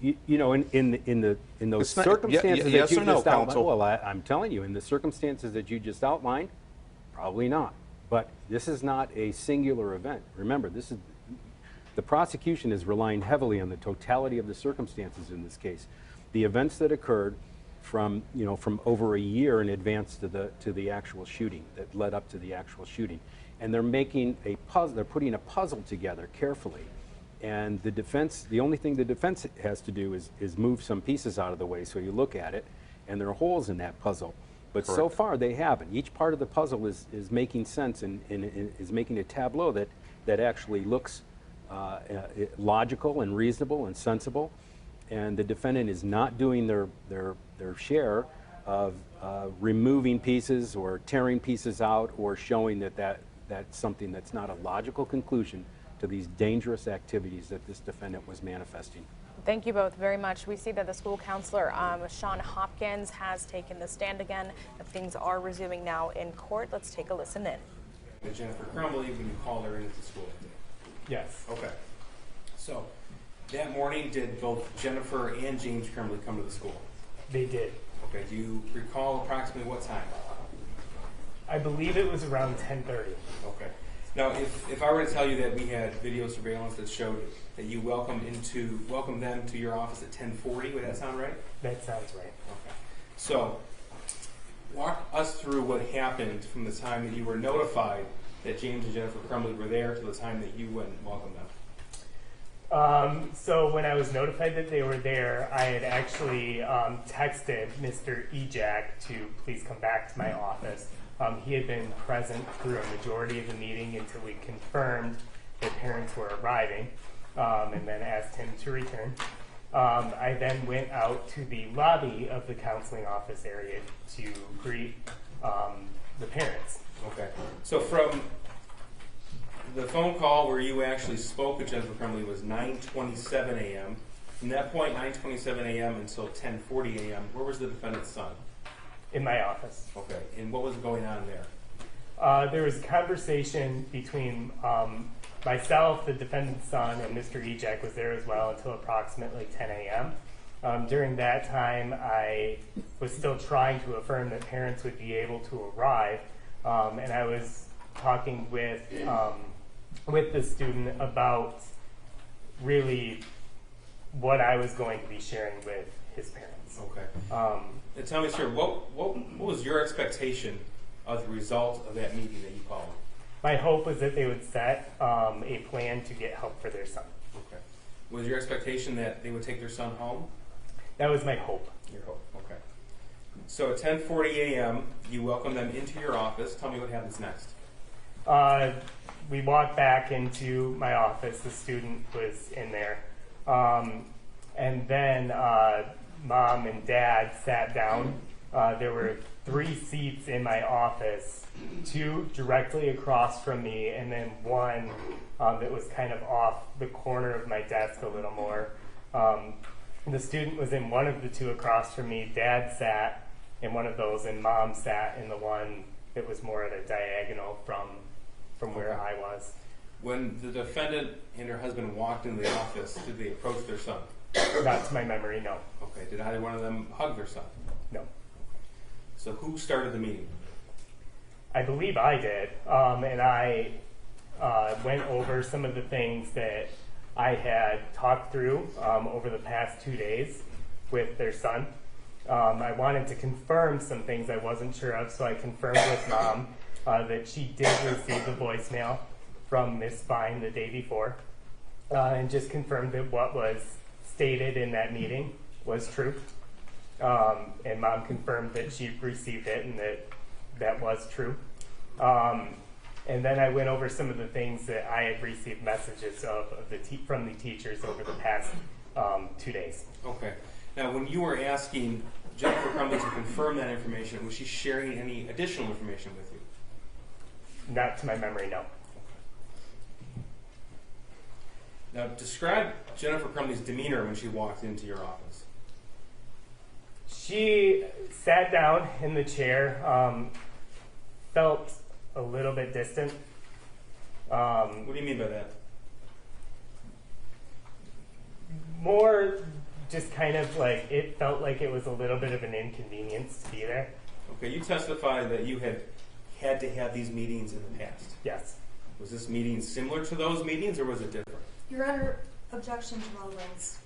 you know, in those circumstances that you just outlined, well, I'm telling you, in the circumstances that you just outlined, probably not. But this is not a singular event. Remember, the prosecution is relying heavily on the totality of the circumstances in this case. The events that occurred from over a year in advance to the actual shooting, that led up to the actual shooting. And they're making a puzzle, they're putting a puzzle together carefully. And the only thing the defense has to do is move some pieces out of the way so you look at it, and there are holes in that puzzle. But Correct. So far they haven't. Each part of the puzzle is making sense and is making a tableau that actually looks logical and reasonable and sensible. And the defendant is not doing their share of removing pieces or tearing pieces out or showing that's something that's not a logical conclusion to these dangerous activities that this defendant was manifesting. Thank you both very much. We see that the school counselor, Sean Hopkins, has taken the stand again. Things are resuming now in court. Let's take a listen in. Jennifer Crumbley, when you called her into the school today? Yes. Okay. So, that morning, did both Jennifer and James Crumbley come to the school? They did. Okay. Do you recall approximately what time? I believe it was around 10:30. Okay. Now, if I were to tell you that we had video surveillance that showed that you welcomed them to your office at 10:40, would that sound right? That sounds right. Okay. So, walk us through what happened from the time that you were notified that James and Jennifer Crumbley were there to the time that you went and welcomed them. So when I was notified that they were there, I had actually texted Mr. Ejak to please come back to my office. He had been present through a majority of the meeting until we confirmed that parents were arriving, and then asked him to return. I then went out to the lobby of the counseling office area to greet the parents. Okay. So from the phone call where you actually spoke with Jennifer Crumbley was 9:27 a.m. From that point, 9:27 a.m. until 10:40 a.m., where was the defendant's son? In my office. Okay. And what was going on there? There was a conversation between myself, the defendant's son, and Mr. Ejak was there as well until approximately 10 a.m. During that time, I was still trying to affirm that parents would be able to arrive, and I was talking with the student about really what I was going to be sharing with his parents. Okay. And tell me, sir, what was your expectation of the result of that meeting that you called? My hope was that they would set a plan to get help for their son. Okay. Was your expectation that they would take their son home? That was my hope. Your hope, okay. So at 10:40 a.m., you welcome them into your office. Tell me what happens next. We walked back into my office. The student was in there. And then Mom and Dad sat down. There were 3 seats in my office, 2 directly across from me, and then 1 that was kind of off the corner of my desk a little more. The student was in one of the 2 across from me. Dad sat in one of those, and Mom sat in the one that was more at a diagonal from where I was. When the defendant and her husband walked into the office, did they approach their son? Not to my memory, no. Okay. Did either one of them hug their son? No. So who started the meeting? I believe I did, and I went over some of the things that I had talked through over the past 2 days with their son. I wanted to confirm some things I wasn't sure of, so I confirmed with Mom that she did receive the voicemail from Miss Fine the day before, and just confirmed that what was stated in that meeting was true. And Mom confirmed that she received it and that was true. And then I went over some of the things that I had received messages from the teachers over the past 2 days. Okay. Now, when you were asking Jennifer Crumbley to confirm that information, was she sharing any additional information with you? Not to my memory, no. Now, describe Jennifer Crumbley's demeanor when she walked into your office. She sat down in the chair, felt a little bit distant. What do you mean by that? More just kind of like, it felt like it was a little bit of an inconvenience to be there. Okay, you testified that you had to have these meetings in the past. Yes. Was this meeting similar to those meetings, or was it different? Your Honor, objection to relevance.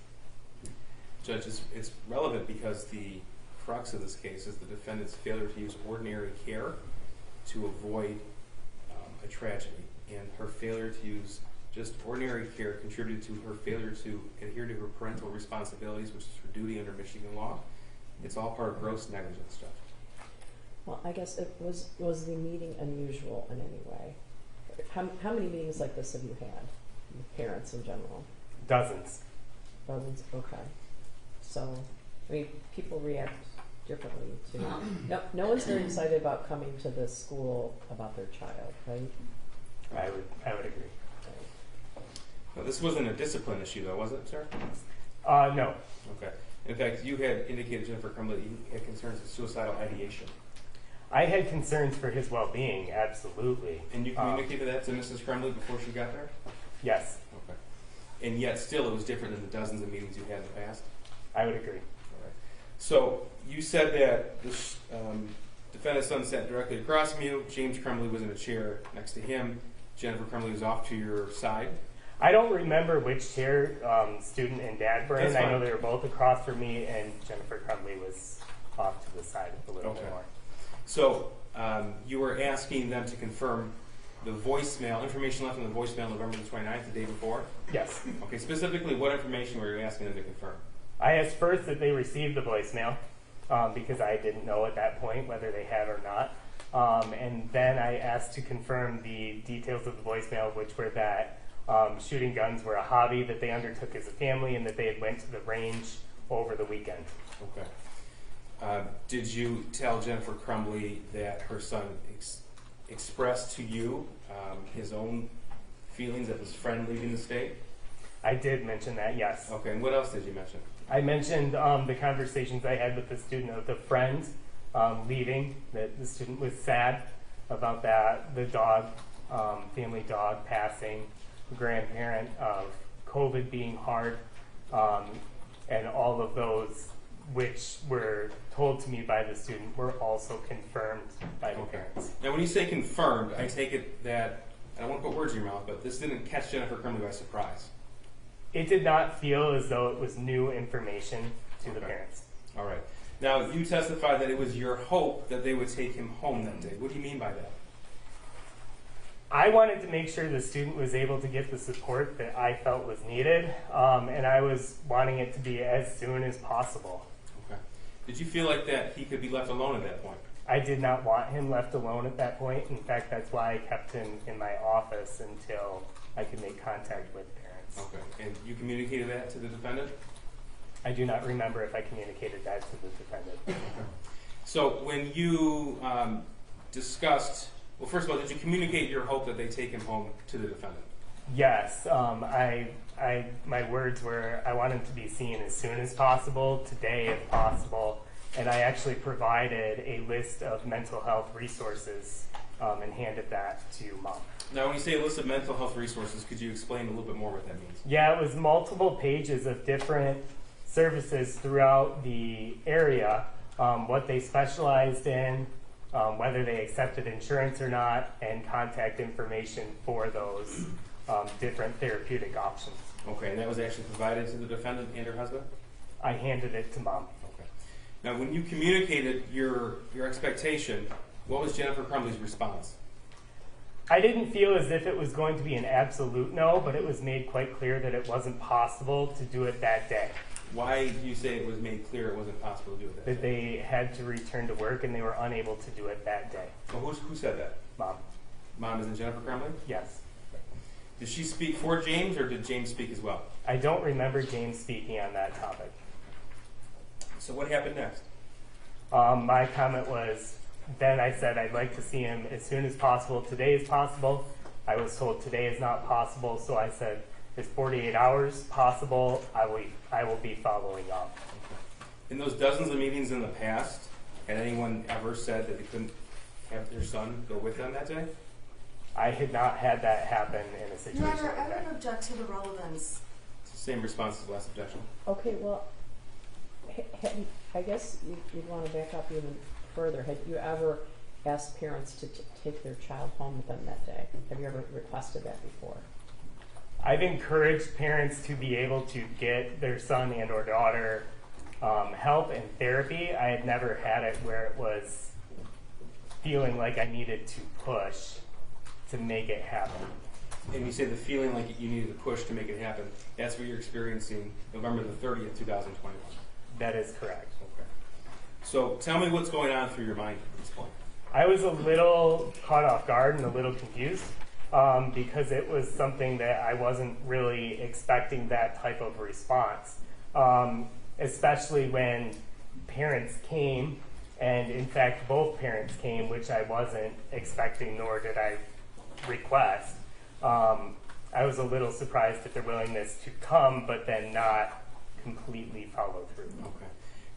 Judge, it's relevant because the crux of this case is the defendant's failure to use ordinary care to avoid a tragedy, and her failure to use just ordinary care contributed to her failure to adhere to her parental responsibilities, which is her duty under Michigan law. It's all part of gross negligence, Judge. Well, I guess it was the meeting unusual in any way? How many meetings like this have you had with parents in general? Dozens. Dozens? Okay. So, I mean, people react differently to. No one's very excited about coming to this school about their child, right? I would agree. Now, this wasn't a discipline issue, though, was it, sir? No. Okay. In fact, you had indicated, Jennifer Crumbley, you had concerns with suicidal ideation. I had concerns for his well-being, absolutely. And you communicated that to Mrs. Crumbley before she got there? Yes. Okay. And yet, still, it was different than the dozens of meetings you had in the past? I would agree. All right. So, you said that the defendant's son sat directly across from you. James Crumbley was in a chair next to him. Jennifer Crumbley was off to your side. I don't remember which chair student and dad were in. I know they were both across from me, and Jennifer Crumbley was off to the side a little bit more. So you were asking them to confirm the voicemail, information left in the voicemail November the 29th, the day before? Yes. Okay, specifically what information were you asking them to confirm? I asked first that they received the voicemail because I didn't know at that point whether they had or not. And then I asked to confirm the details of the voicemail, which were that shooting guns were a hobby that they undertook as a family and that they had went to the range over the weekend. Okay. Did you tell Jennifer Crumbley that her son expressed to you his own feelings of his friend leaving the state? I did mention that, yes. Okay, and what else did you mention? I mentioned the conversations I had with the student of the friend leaving, that the student was sad about that, the dog, family dog passing, grandparent of COVID being hard, and all of those which were told to me by the student were also confirmed by the parents. Now, when you say confirmed, I take it that, I don't want to put words in your mouth, but this didn't catch Jennifer Crumbley by surprise. It did not feel as though it was new information to the parents. All right. Now, you testified that it was your hope that they would take him home that day. What do you mean by that? I wanted to make sure the student was able to get the support that I felt was needed, and I was wanting it to be as soon as possible. Okay. Did you feel like that he could be left alone at that point? I did not want him left alone at that point. In fact, that's why I kept him in my office until I could make contact with parents. Okay. And you communicated that to the defendant? I do not remember if I communicated that to the defendant. Okay. So when you discussed, well, first of all, did you communicate your hope that they take him home to the defendant? Yes. My words were, I want him to be seen as soon as possible, today if possible, and I actually provided a list of mental health resources and handed that to Mom. Now, when you say a list of mental health resources, could you explain a little bit more what that means? Yeah, it was multiple pages of different services throughout the area, what they specialized in, whether they accepted insurance or not, and contact information for those different therapeutic options. Okay, and that was actually provided to the defendant and her husband? I handed it to Mom. Okay. Now, when you communicated your expectation, what was Jennifer Crumbley's response? I didn't feel as if it was going to be an absolute no, but it was made quite clear that it wasn't possible to do it that day. Why do you say it was made clear it wasn't possible to do it that day? That they had to return to work and they were unable to do it that day. Well, who said that? Mom. Mom isn't Jennifer Crumbley? Yes. Did she speak for James, or did James speak as well? I don't remember James speaking on that topic. So what happened next? My comment was, then I said I'd like to see him as soon as possible. Today is possible. I was told today is not possible, so I said, is 48 hours possible? I will be following up. In those dozens of meetings in the past, had anyone ever said that they couldn't have their son go with them that day? I had not had that happen in a situation Your Honor, like I that. would object to the relevance. It's the same response as the last objection. Okay, well, I guess you'd want to back up even further. Had you ever asked parents to take their child home with them that day? Have you ever requested that before? I've encouraged parents to be able to get their son and or daughter help and therapy. I had never had it where it was feeling like I needed to push to make it happen. And you say the feeling like you needed to push to make it happen, that's what you're experiencing November the 30th, 2021. That is correct. Okay. So tell me what's going on through your mind at this point. I was a little caught off guard and a little confused because it was something that I wasn't really expecting that type of response, especially when parents came, and in fact both parents came, which I wasn't expecting nor did I request. I was a little surprised at their willingness to come, but then not completely follow through. Okay.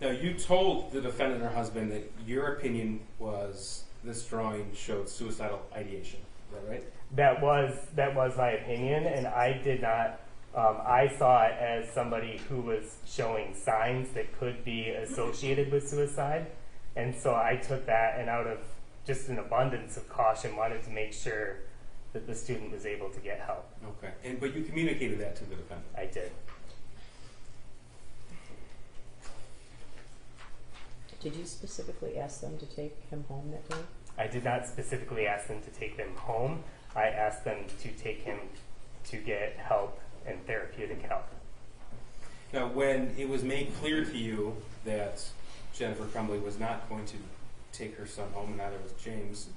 Now, you told the defendant and her husband that your opinion was this drawing showed suicidal ideation. Is that right? That was my opinion, and I did not. I saw it as somebody who was showing signs that could be associated with suicide, and so I took that, and out of just an abundance of caution, wanted to make sure that the student was able to get help. Okay. But you communicated that to the defendant? I did. Did you specifically ask them to take him home that day? I did not specifically ask them to take them home. I asked them to take him to get help and therapeutic help. Now, when it was made clear to you that Jennifer Crumbley was not going to take her son home, and neither was James,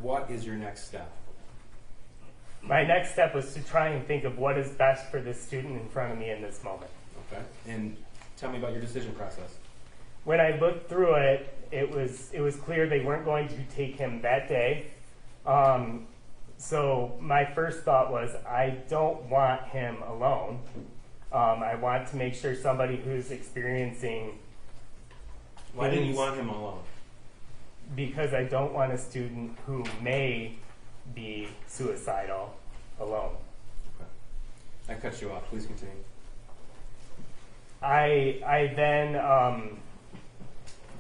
what is your next step? My next step was to try and think of what is best for this student in front of me in this moment. Okay. And tell me about your decision process. When I looked through it, it was clear they weren't going to take him that day. So my first thought was, I don't want him alone. I want to make sure somebody who's experiencing... Why didn't you want him alone? Because I don't want a student who may be suicidal alone. Okay. I cut you off. Please continue. I then,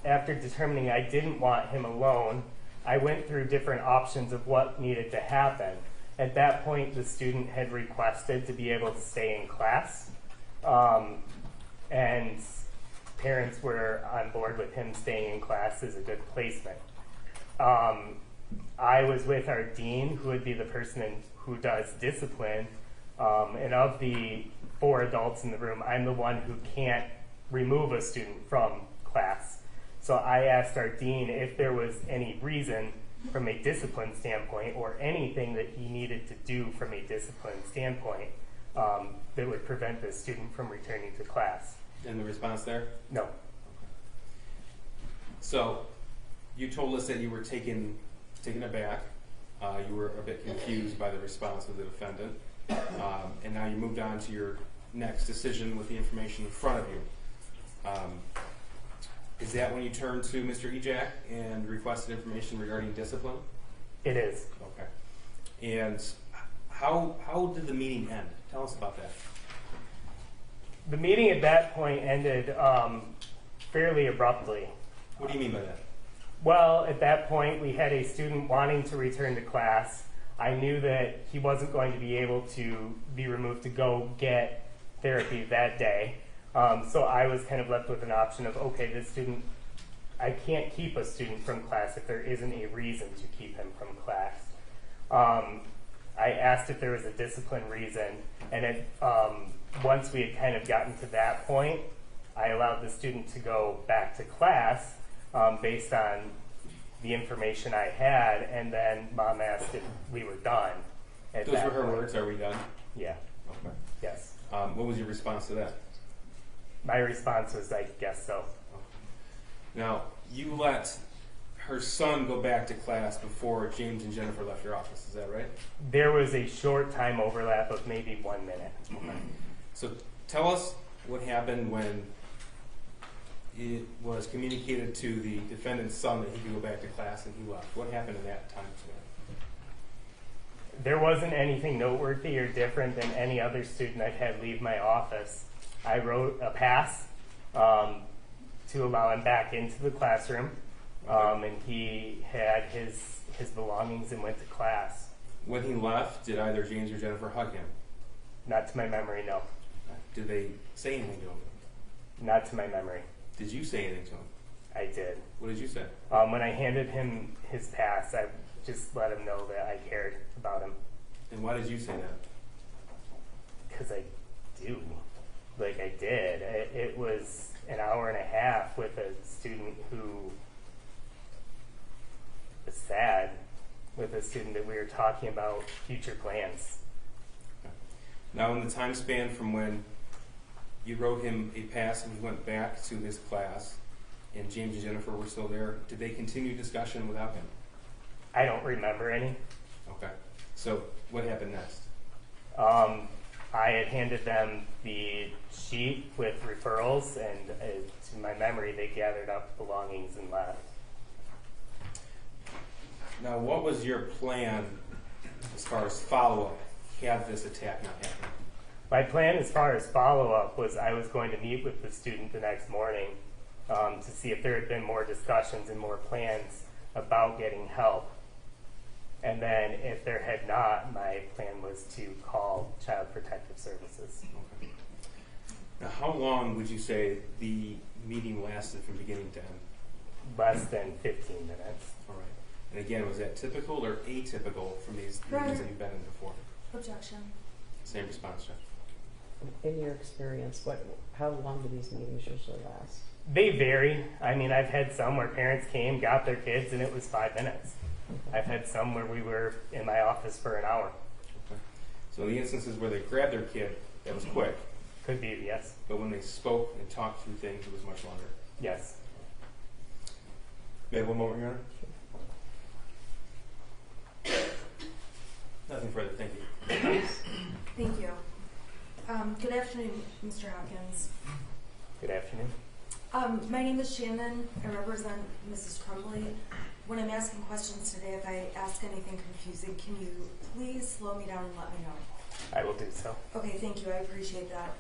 after determining I didn't want him alone, I went through different options of what needed to happen. At that point, the student had requested to be able to stay in class. And parents were on board with him staying in class as a good placement. I was with our dean, who would be the person who does discipline, and of the 4 adults in the room, I'm the one who can't remove a student from class. So I asked our dean if there was any reason from a discipline standpoint or anything that he needed to do from a discipline standpoint that would prevent the student from returning to class. And the response there? No. So you told us that you were taken aback. You were a bit confused by the response of the defendant. And now you moved on to your next decision with the information in front of you. Is that when you turned to Mr. Ejak and requested information regarding discipline? It is. Okay. And how did the meeting end? Tell us about that. The meeting at that point ended fairly abruptly. What do you mean by that? Well, at that point, we had a student wanting to return to class. I knew that he wasn't going to be able to be removed to go get therapy that day. So I was kind of left with an option of, okay, this student, I can't keep a student from class if there isn't a reason to keep him from class. I asked if there was a discipline reason, and once we had kind of gotten to that point, I allowed the student to go back to class based on the information I had, and then Mom asked if we were done. Those were her words, are we done? Yeah. Okay. Yes. What was your response to that? My response was, I guess so. Now, you let her son go back to class before James and Jennifer left your office, is that right? There was a short time overlap of maybe 1 minute. Okay. So tell us what happened when it was communicated to the defendant's son that he could go back to class and he left. What happened in that time span? There wasn't anything noteworthy or different than any other student I've had leave my office. I wrote a pass to allow him back into the classroom, and he had his belongings and went to class. When he left, did either James or Jennifer hug him? Not to my memory, no. Did they say anything to him? Not to my memory. Did you say anything to him? I did. What did you say? When I handed him his pass, I just let him know that I cared about him. And why did you say that? Because I do. Like I did. It was an hour and a half with a student who was sad, with a student that we were talking about future plans. Now, in the time span from when you wrote him a pass and he went back to his class and James and Jennifer were still there, did they continue discussion without him? I don't remember any. Okay. So what happened next? I had handed them the sheet with referrals, and to my memory, they gathered up belongings and left. Now, what was your plan as far as follow-up? Have this attack not happen? My plan as far as follow-up was I was going to meet with the student the next morning to see if there had been more discussions and more plans about getting help. And then if there had not, my plan was to call Child Protective Services. Okay. Now, how long would you say the meeting lasted from beginning to end? Less than 15 minutes. All right. And again, was that typical or atypical from these meetings that you've been in before? Objection. Same response, Jeff. In your experience, how long do these meetings usually last? They vary. I mean, I've had some where parents came, got their kids, and it was 5 minutes. I've had some where we were in my office for an hour. Okay. So the instances where they grabbed their kid, that was quick. Could be, yes. But when they spoke and talked through things, it was much longer. Yes. May I have one more, Your Honor? Nothing further, thank you. Thank you. Good afternoon, Mr. Hopkins. Good afternoon. My name is Shannon. I represent Mrs. Crumbley. When I'm asking questions today, if I ask anything confusing, can you please slow me down and let me know? I will do so. Okay, thank you. I appreciate that.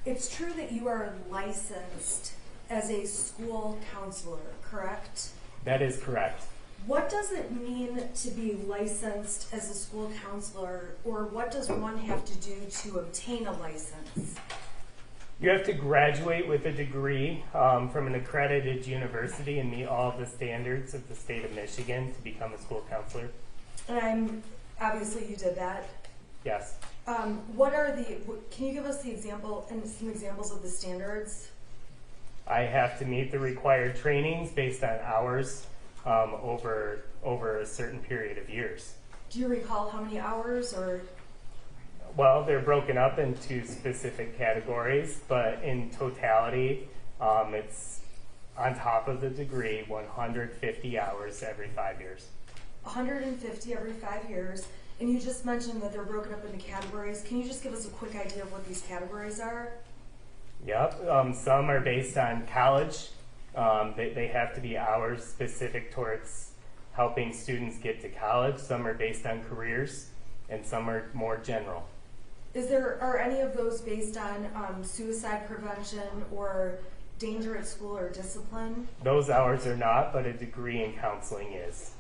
It's true that you are licensed as a school counselor, correct? That is correct. What does it mean to be licensed as a school counselor, or what does one have to do to obtain a license? You have to graduate with a degree from an accredited university and meet all of the standards of the state of Michigan to become a school counselor. And obviously you did that. Yes. Can you give us the example and some examples of the standards? I have to meet the required trainings based on hours over a certain period of years. Do you recall how many hours or? Well, they're broken up into specific categories, but in totality, it's on top of the degree, 150 hours every 5 years. 150 every 5 years. And you just mentioned that they're broken up into categories. Can you just give us a quick idea of what these categories are? Yep. Some are based on college. They have to be hours specific towards helping students get to college. Some are based on careers, and some are more general. Are any of those based on suicide prevention or danger at school or discipline? Those hours are not, but a degree in counseling is.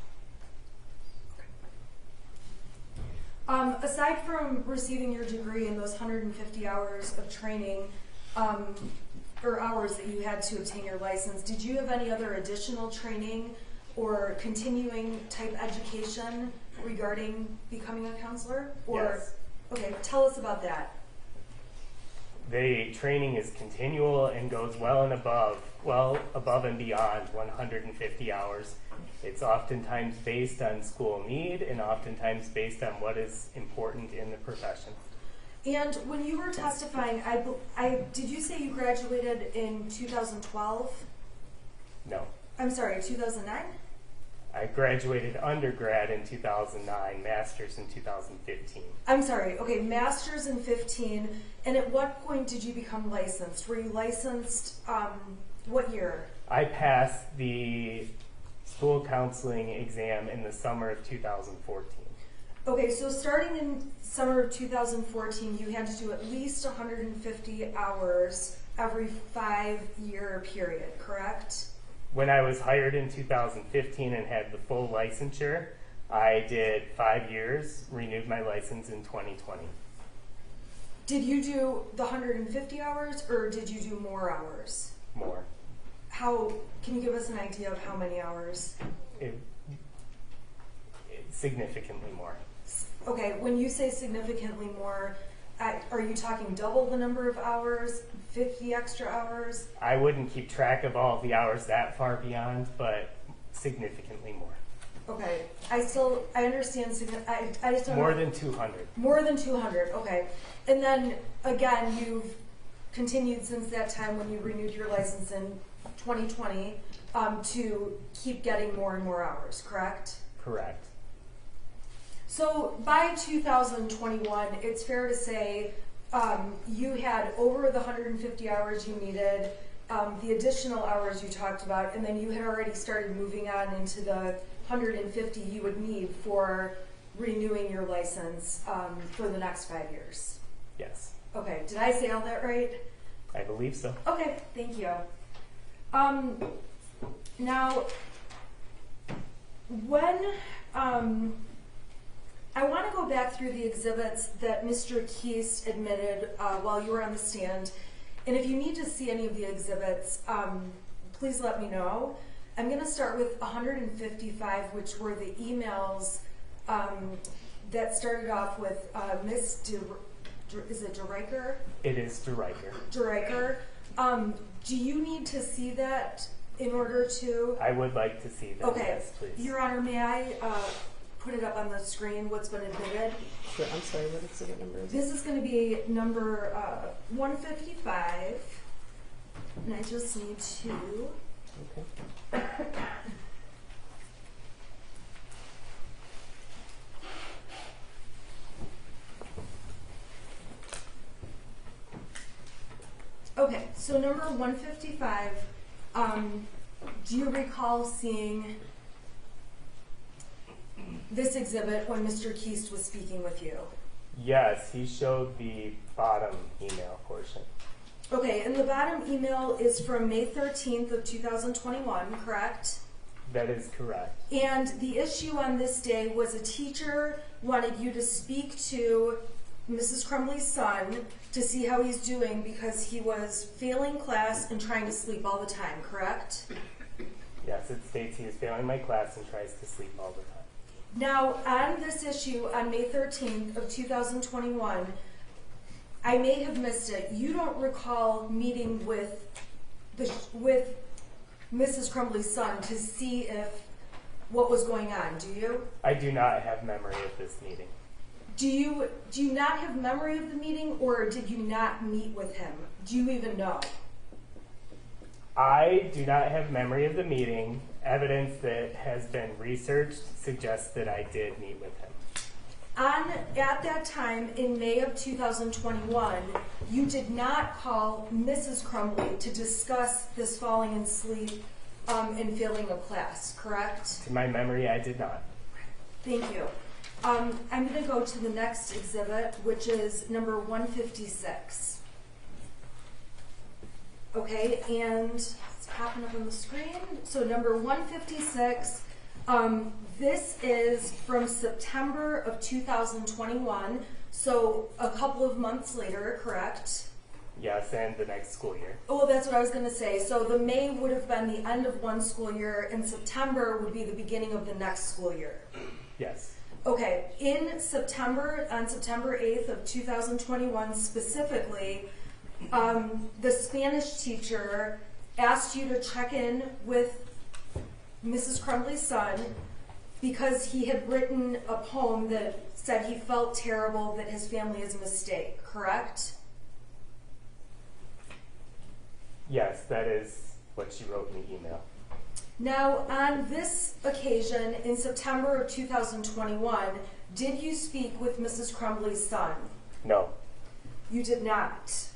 Aside from receiving your degree and those 150 hours of training, or hours that you had to obtain your license, did you have any other additional training or continuing type education regarding becoming a counselor? Yes. Okay, tell us about that. The training is continual and goes well above and beyond 150 hours. It's oftentimes based on school need and oftentimes based on what is important in the profession. And when you were testifying, did you say you graduated in 2012? No. I'm sorry, 2009? I graduated undergrad in 2009, master's in 2015. I'm sorry, okay, master's in 15. And at what point did you become licensed? Were you licensed, what year? I passed the school counseling exam in the summer of 2014. Okay, so starting in summer of 2014, you had to do at least 150 hours every 5-year period, correct? When I was hired in 2015 and had the full licensure, I did 5 years, renewed my license in 2020. Did you do the 150 hours or did you do more hours? More. Can you give us an idea of how many hours? Significantly more. Okay, when you say significantly more, are you talking double the number of hours, 50 extra hours? I wouldn't keep track of all the hours that far beyond, but significantly more. Okay, I understand, I just don't know. More than 200. More than 200, okay. And then, again, you've continued since that time when you renewed your license in 2020 to keep getting more and more hours, correct? Correct. So by 2021, it's fair to say you had over the 150 hours you needed, the additional hours you talked about, and then you had already started moving on into the 150 you would need for renewing your license for the next 5 years. Yes. Okay, did I say all that right? I believe so. Okay, thank you. Now, when I want to go back through the exhibits that Mr. Keast admitted while you were on the stand, and if you need to see any of the exhibits, please let me know. I'm going to start with 155, which were the emails that started off with Ms. Is it DeRiker? It is DeRiker. DeRiker. Do you need to see that in order to? I would like to see that. Okay. Yes, please. Your Honor, may I put it up on the screen, what's been admitted? Sure, I'm sorry, what exhibit number is it? This is going to be number 155, and I just need to. Okay. Okay, so number 155, do you recall seeing this exhibit when Mr. Keast was speaking with you? Yes, he showed the bottom email portion. Okay, and the bottom email is from May 13th of 2021, correct? That is correct. And the issue on this day was a teacher wanted you to speak to Mrs. Crumbley's son to see how he's doing because he was failing class and trying to sleep all the time, correct? Yes, it states he is failing my class and tries to sleep all the time. Now, on this issue, on May 13th of 2021, I may have missed it. You don't recall meeting with Mrs. Crumbley's son to see what was going on, do you? I do not have memory of this meeting. Do you not have memory of the meeting, or did you not meet with him? Do you even know? I do not have memory of the meeting. Evidence that has been researched suggests that I did meet with him. At that time, in May of 2021, you did not call Mrs. Crumbley to discuss this falling asleep and failing of class, correct? To my memory, I did not. Thank you. I'm going to go to the next exhibit, which is number 156. Okay, and it's popping up on the screen. So number 156, this is from September of 2021, so a couple of months later, correct? Yes, and the next school year. Oh, that's what I was going to say. So the May would have been the end of one school year, and September would be the beginning of the next school year. Yes. Okay, in September, on September 8th of 2021 specifically, the Spanish teacher asked you to check in with Mrs. Crumbley's son because he had written a poem that said he felt terrible that his family is a mistake, correct? Yes, that is what she wrote in the email. Now, on this occasion, in September of 2021, did you speak with Mrs. Crumbley's son? No. You did not.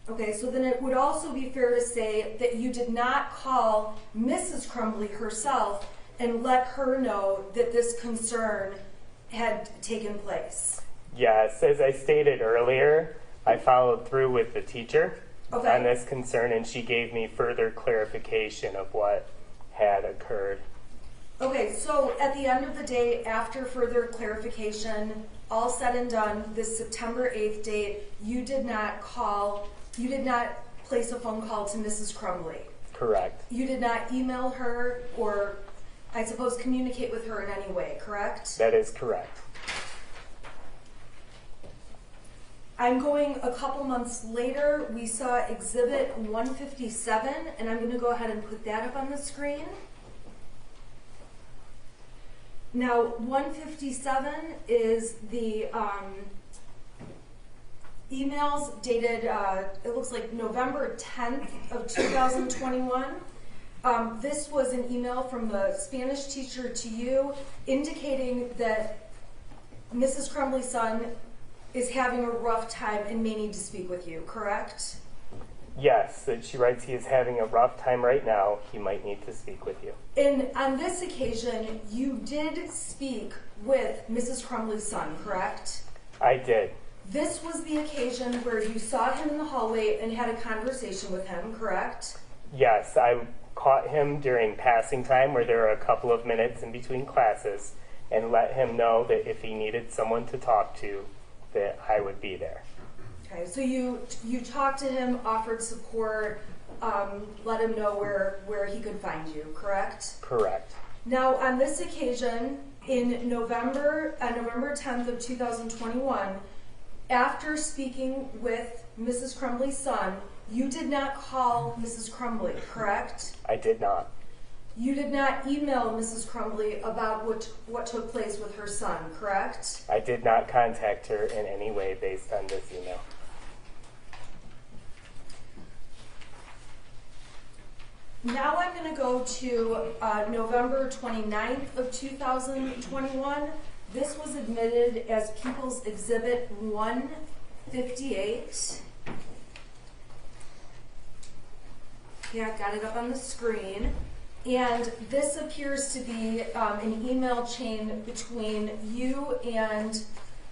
Okay, so then it would also be fair to say that you did not call Mrs. Crumbley herself and let her know that this concern had taken place. Yes, as I stated earlier, I followed through with the teacher on this concern, and she gave me further clarification of what had occurred. Okay, so at the end of the day, after further clarification, all said and done, this September 8th date, you did not place a phone call to Mrs. Crumbley. Correct. You did not email her or, I suppose, communicate with her in any way, correct? That is correct. I'm going a couple months later. We saw exhibit 157, and I'm going to go ahead and put that up on the screen. Now, 157 is the emails dated, it looks like November 10th of 2021. This was an email from the Spanish teacher to you indicating that Mrs. Crumbley's son is having a rough time and may need to speak with you, correct? Yes, that she writes he is having a rough time right now. He might need to speak with you. And on this occasion, you did speak with Mrs. Crumbley's son, correct? I did. This was the occasion where you saw him in the hallway and had a conversation with him, correct? Yes, I caught him during passing time where there were a couple of minutes in between classes and let him know that if he needed someone to talk to, that I would be there. Okay, so you talked to him, offered support, let him know where he could find you, correct? Correct. Now, on this occasion, in November 10th of 2021, after speaking with Mrs. Crumbley's son, you did not call Mrs. Crumbley, correct? I did not. You did not email Mrs. Crumbley about what took place with her son, correct? I did not contact her in any way based on this email. Now I'm going to go to November 29th of 2021. This was admitted as People's Exhibit 158. Okay, I've got it up on the screen. And this appears to be an email chain between you and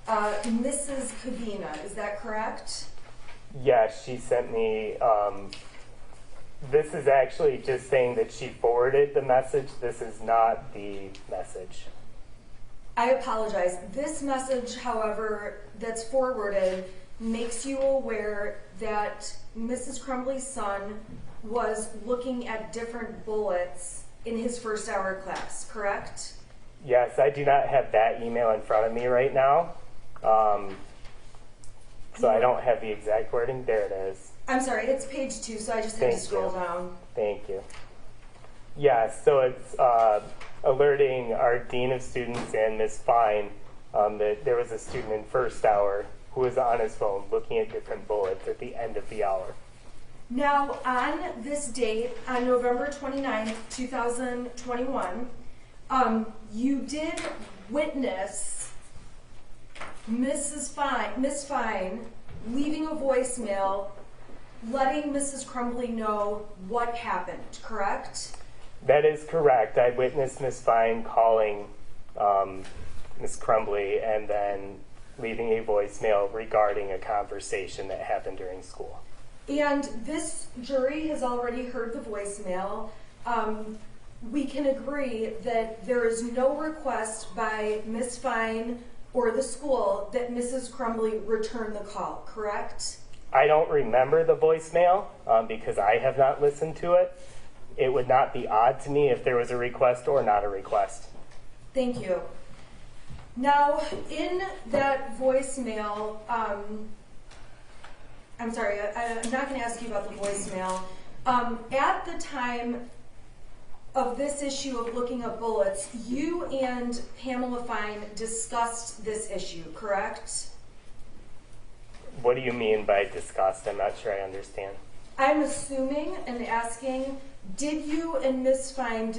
Mrs. Cabina. Is that correct? Yes, she sent me, this is actually just saying that she forwarded the message. This is not the message. I apologize. This message, however, that's forwarded makes you aware that Mrs. Crumbley's son was looking at different bullets in his first hour class, correct? Yes, I do not have that email in front of me right now. So I don't have the exact wording. There it is. I'm sorry, it's page 2, so I just had to scroll down. Thank you. Yeah, so it's alerting our Dean of Students and Ms. Fine that there was a student in first hour who was on his phone looking at different bullets at the end of the hour. Now, on this date, on November 29th, 2021, you did witness Miss Fine leaving a voicemail letting Mrs. Crumbley know what happened, correct? That is correct. I witnessed Ms. Fine calling Ms. Crumbley and then leaving a voicemail regarding a conversation that happened during school. And this jury has already heard the voicemail. We can agree that there is no request by Ms. Fine or the school that Mrs. Crumbley return the call, correct? I don't remember the voicemail because I have not listened to it. It would not be odd to me if there was a request or not a request. Thank you. Now, in that voicemail, I'm sorry, I'm not going to ask you about the voicemail. At the time of this issue of looking at bullets, you and Pamela Fine discussed this issue, correct? What do you mean by discussed? I'm not sure I understand. I'm assuming and asking, did you and Ms. Fine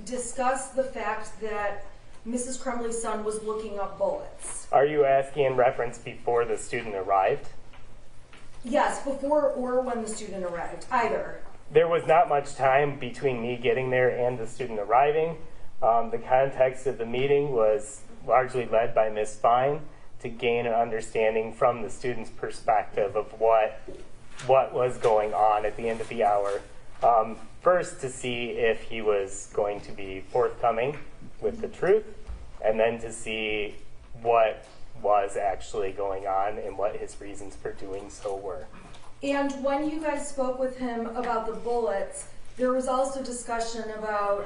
discuss the fact that Mrs. Crumbley's son was looking up bullets? Are you asking in reference before the student arrived? Yes, before or when the student arrived, either. There was not much time between me getting there and the student arriving. The context of the meeting was largely led by Ms. Fine to gain an understanding from the student's perspective of what was going on at the end of the hour. First, to see if he was going to be forthcoming with the truth, and then to see what was actually going on and what his reasons for doing so were. And when you guys spoke with him about the bullets, there was also discussion about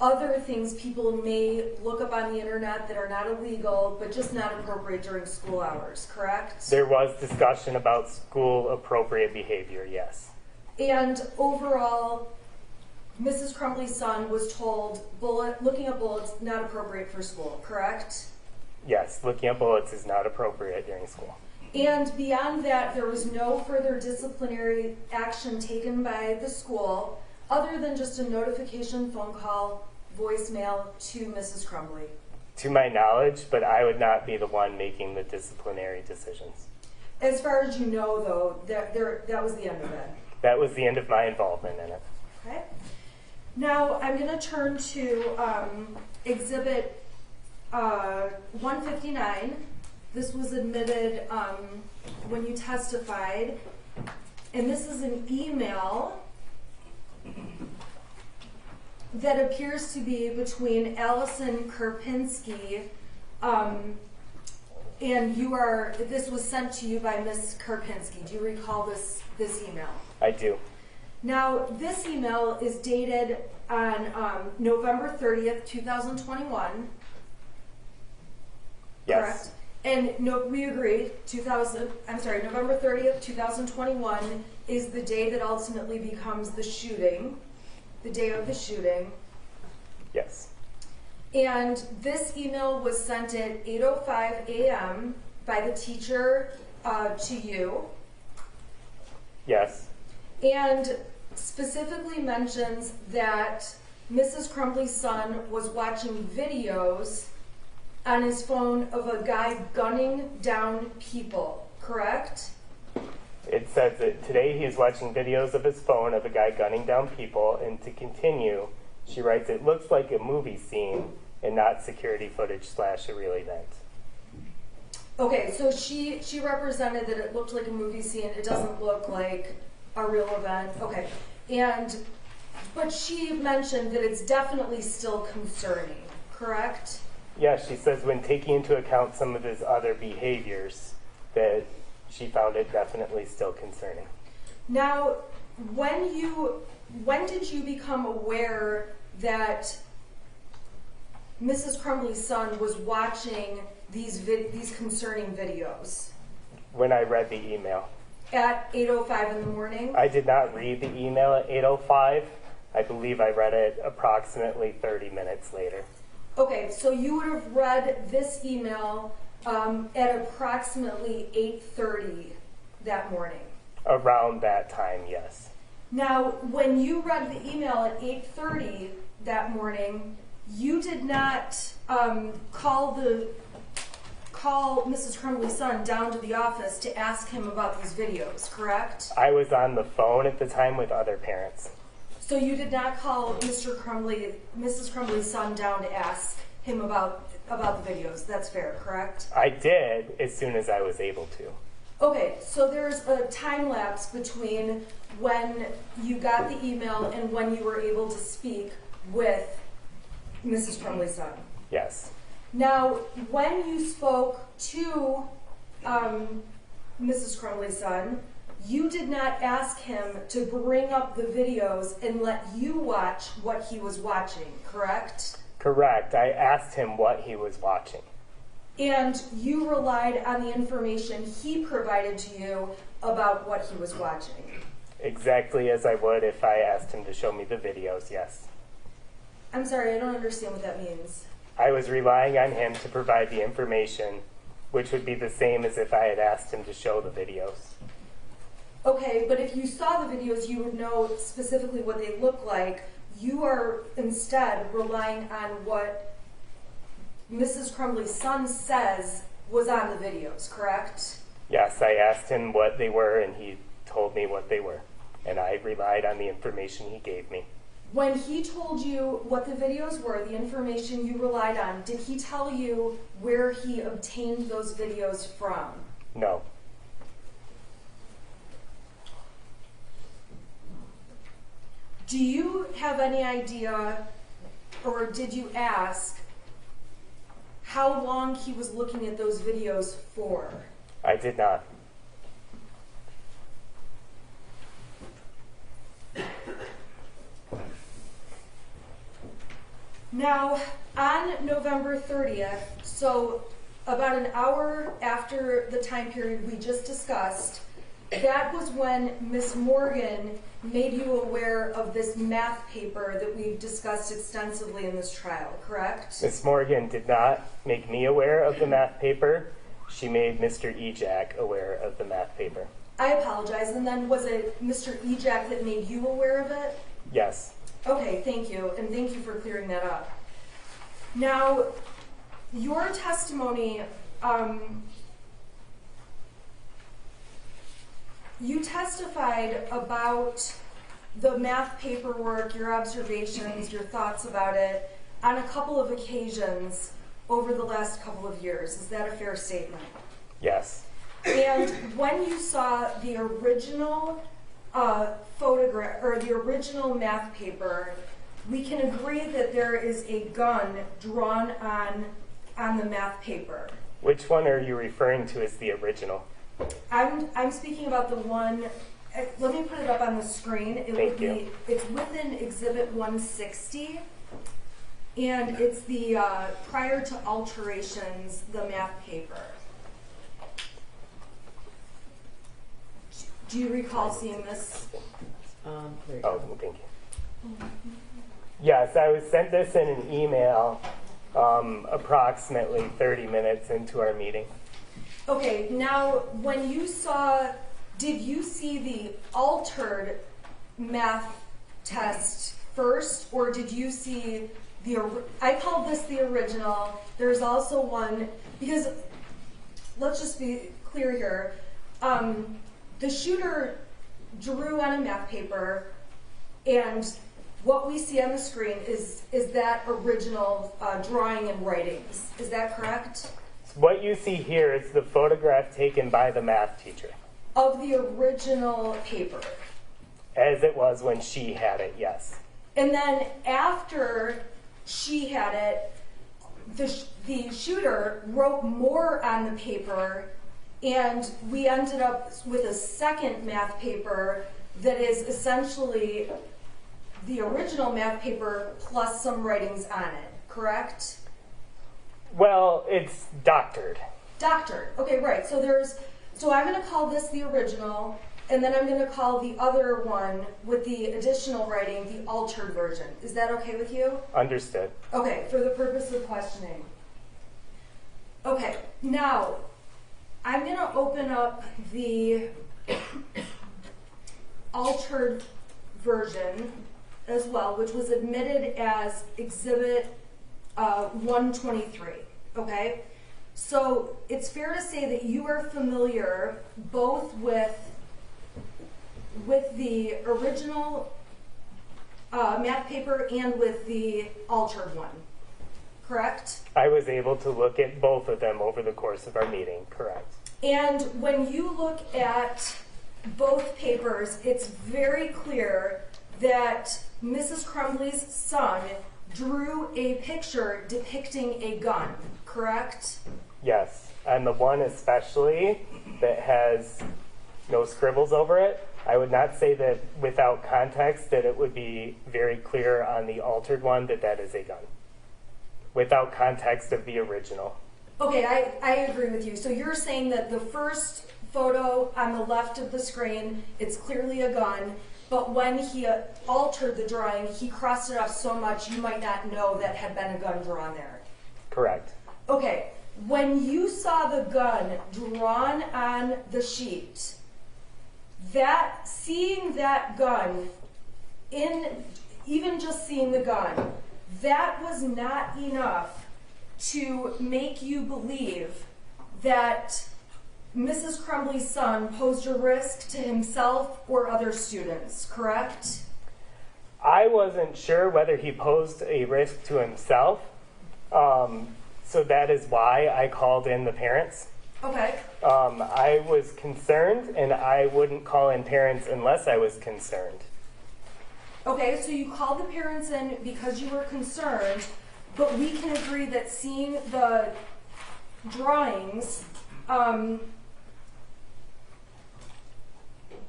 other things people may look up on the internet that are not illegal, but just not appropriate during school hours, correct? There was discussion about school appropriate behavior, yes. And overall, Mrs. Crumbley's son was told looking at bullets not appropriate for school, correct? Yes, looking at bullets is not appropriate during school. And beyond that, there was no further disciplinary action taken by the school other than just a notification phone call, voicemail to Mrs. Crumbley. To my knowledge, but I would not be the one making the disciplinary decisions. As far as you know, though, that was the end of it. That was the end of my involvement in it. Okay. Now I'm going to turn to Exhibit 159. This was admitted when you testified, and this is an email that appears to be between Allison Karpinski and this was sent to you by Ms. Karpinski. Do you recall this email? I do. Now, this email is dated on November 30th, 2021. Yes. Correct? And we agree, November 30th, 2021 is the day that ultimately becomes the shooting, the day of the shooting. Yes. And this email was sent at 8:05 a.m. by the teacher to you. Yes. And specifically mentions that Mrs. Crumbley's son was watching videos on his phone of a guy gunning down people, correct? It says that today he is watching videos of his phone of a guy gunning down people, and to continue, she writes, it looks like a movie scene and not security footage / a real event. Okay, so she represented that it looked like a movie scene. It doesn't look like a real event. Okay, but she mentioned that it's definitely still concerning, correct? Yeah, she says when taking into account some of his other behaviors, that she found it definitely still concerning. Now, when did you become aware that Mrs. Crumbley's son was watching these concerning videos? When I read the email. At 8:05 in the morning? I did not read the email at 8:05. I believe I read it approximately 30 minutes later. Okay, so you would have read this email at approximately 8:30 that morning. Around that time, yes. Now, when you read the email at 8:30 that morning, you did not call Mrs. Crumbley's son down to the office to ask him about these videos, correct? I was on the phone at the time with other parents. So you did not call Mrs. Crumbley's son down to ask him about the videos. That's fair, correct? I did as soon as I was able to. Okay, so there's a time lapse between when you got the email and when you were able to speak with Mrs. Crumbley's son. Yes. Now, when you spoke to Mrs. Crumbley's son, you did not ask him to bring up the videos and let you watch what he was watching, correct? Correct. I asked him what he was watching. And you relied on the information he provided to you about what he was watching. Exactly as I would if I asked him to show me the videos, yes. I'm sorry, I don't understand what that means. I was relying on him to provide the information, which would be the same as if I had asked him to show the videos. Okay, but if you saw the videos, you would know specifically what they look like. You are instead relying on what Mrs. Crumbley's son says was on the videos, correct? Yes, I asked him what they were, and he told me what they were. And I relied on the information he gave me. When he told you what the videos were, the information you relied on, did he tell you where he obtained those videos from? No. Do you have any idea, or did you ask, how long he was looking at those videos for? I did not. Now, on November 30th, so about an hour after the time period we just discussed, that was when Miss Morgan made you aware of this math paper that we've discussed extensively in this trial, correct? Miss Morgan did not make me aware of the math paper. She made Mr. Ejak aware of the math paper. I apologize. And then was it Mr. Ejak that made you aware of it? Yes. Okay, thank you. And thank you for clearing that up. Now, your testimony, you testified about the math paperwork, your observations, your thoughts about it on a couple of occasions over the last couple of years. Is that a fair statement? Yes. And when you saw the original photograph, or the original math paper, we can agree that there is a gun drawn on the math paper. Which one are you referring to as the original? I'm speaking about the one, let me put it up on the screen. It's within Exhibit 160, and it's the prior to alterations, the math paper. Do you recall seeing this? Oh, thank you. Yes, I was sent this in an email approximately 30 minutes into our meeting. Okay, now when you saw, did you see the altered math test first, or did you see I called this the original. There's also one, because let's just be clear here. The shooter drew on a math paper, and what we see on the screen is that original drawing and writings. Is that correct? What you see here is the photograph taken by the math teacher. Of the original paper. As it was when she had it, yes. And then after she had it, the shooter wrote more on the paper, and we ended up with a second math paper that is essentially the original math paper plus some writings on it, correct? Well, it's doctored. Doctored. Okay, right. So I'm going to call this the original, and then I'm going to call the other one with the additional writing the altered version. Is that okay with you? Understood. Okay, for the purpose of questioning. Okay, now I'm going to open up the altered version as well, which was admitted as Exhibit 123. Okay? So it's fair to say that you are familiar both with the original math paper and with the altered one, correct? I was able to look at both of them over the course of our meeting, correct. And when you look at both papers, it's very clear that Mrs. Crumbley's son drew a picture depicting a gun, correct? Yes, and the one especially that has no scribbles over it, I would not say that without context that it would be very clear on the altered one that that is a gun. Without context of the original. Okay, I agree with you. So you're saying that the first photo on the left of the screen, it's clearly a gun, but when he altered the drawing, he crossed it off so much you might not know that had been a gun drawn there. Correct. Okay, when you saw the gun drawn on the sheet, seeing that gun, even just seeing the gun, that was not enough to make you believe that Mrs. Crumbley's son posed a risk to himself or other students, correct? I wasn't sure whether he posed a risk to himself, so that is why I called in the parents. Okay. I was concerned, and I wouldn't call in parents unless I was concerned. Okay, so you called the parents in because you were concerned, but we can agree that seeing the drawings,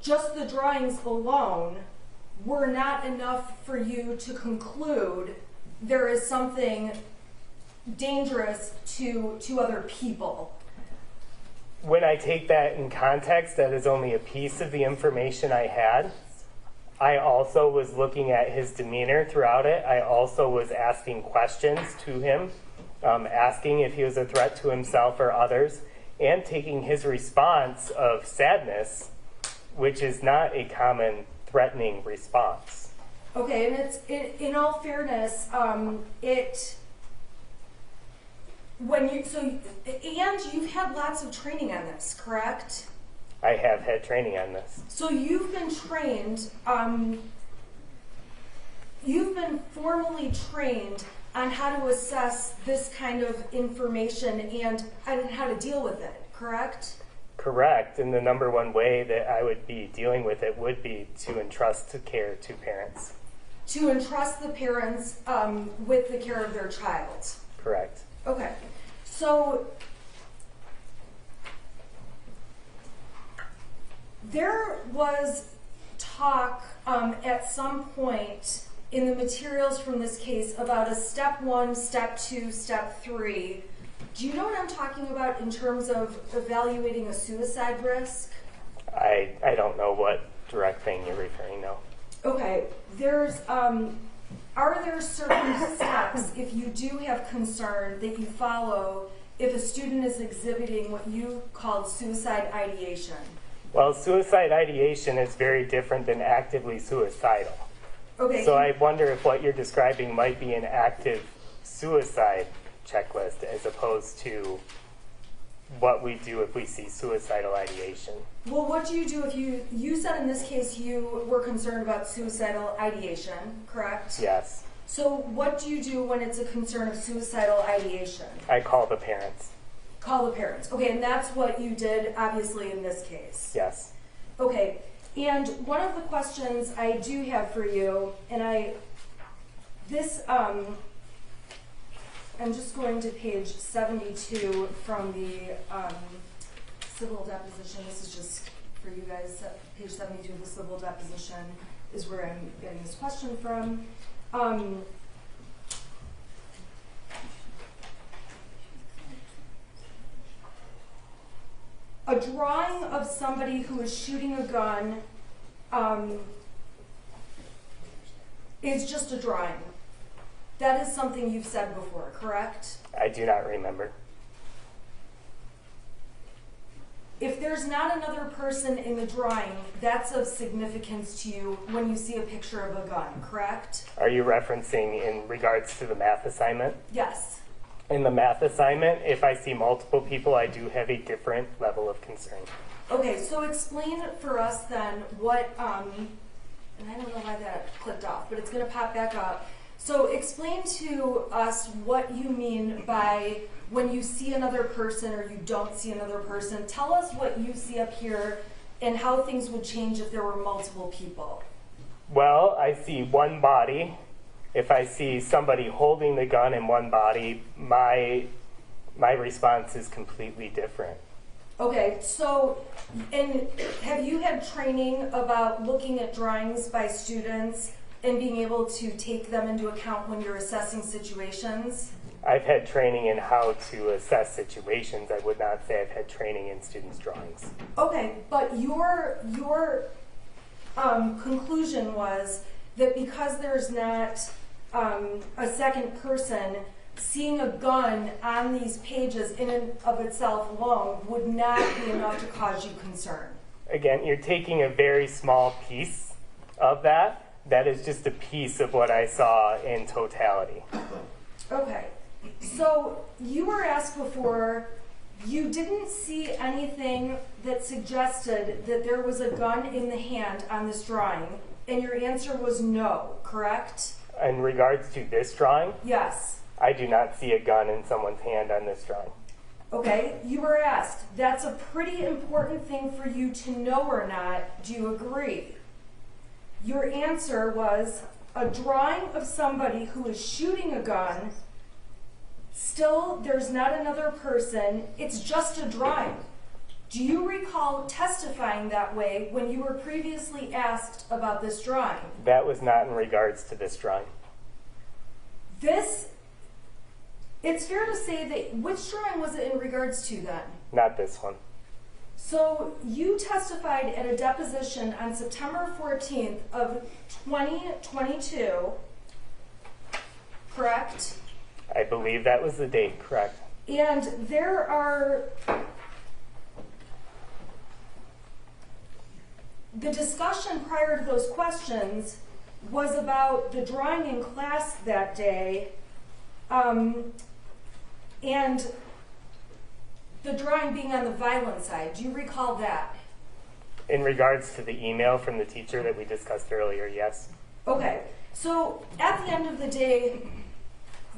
just the drawings alone were not enough for you to conclude there is something dangerous to other people. When I take that in context, that is only a piece of the information I had. I also was looking at his demeanor throughout it. I also was asking questions to him, asking if he was a threat to himself or others, and taking his response of sadness, which is not a common threatening response. Okay, and it's in all fairness, and you've had lots of training on this, correct? I have had training on this. So you've been trained, you've been formally trained on how to assess this kind of information and how to deal with it, correct? Correct, and the number one way that I would be dealing with it would be to entrust the care to parents. To entrust the parents with the care of their child. Correct. Okay, so there was talk at some point in the materials from this case about a step 1, step 2, step 3. Do you know what I'm talking about in terms of evaluating a suicide risk? I don't know what direct thing you're referring to. Okay, are there certain steps, if you do have concern, that you follow if a student is exhibiting what you called suicide ideation? Well, suicide ideation is very different than actively suicidal. Okay. So I wonder if what you're describing might be an active suicide checklist as opposed to what we do if we see suicidal ideation. Well, what do you do if you said in this case you were concerned about suicidal ideation, correct? Yes. So what do you do when it's a concern of suicidal ideation? I call the parents. Call the parents. Okay, and that's what you did, obviously, in this case. Yes. Okay, and one of the questions I do have for you, and I I'm just going to page 72 from the civil deposition. This is just for you guys. Page 72 of the civil deposition is where I'm getting this question from. A drawing of somebody who is shooting a gun is just a drawing. That is something you've said before, correct? I do not remember. If there's not another person in the drawing, that's of significance to you when you see a picture of a gun, correct? Are you referencing in regards to the math assignment? Yes. In the math assignment, if I see multiple people, I do have a different level of concern. Okay, so explain for us then what, and I don't know why that clicked off, but it's going to pop back up. So explain to us what you mean by when you see another person or you don't see another person. Tell us what you see up here and how things would change if there were multiple people. Well, I see one body. If I see somebody holding the gun in one body, my response is completely different. Okay, so, and have you had training about looking at drawings by students and being able to take them into account when you're assessing situations? I've had training in how to assess situations. I would not say I've had training in students' drawings. Okay, but your conclusion was that because there's not a second person, seeing a gun on these pages in and of itself alone would not be enough to cause you concern. Again, you're taking a very small piece of that. That is just a piece of what I saw in totality. Okay, so you were asked before, you didn't see anything that suggested that there was a gun in the hand on this drawing, and your answer was no, correct? In regards to this drawing? Yes. I do not see a gun in someone's hand on this drawing. Okay, you were asked, that's a pretty important thing for you to know or not. Do you agree? Your answer was a drawing of somebody who is shooting a gun. Still, there's not another person. It's just a drawing. Do you recall testifying that way when you were previously asked about this drawing? That was not in regards to this drawing. It's fair to say that, which drawing was it in regards to then? Not this one. So you testified at a deposition on September 14th of 2022, correct? I believe that was the date, correct. And there are, the discussion prior to those questions was about the drawing in class that day, and the drawing being on the violent side. Do you recall that? In regards to the email from the teacher that we discussed earlier, yes. Okay, so at the end of the day,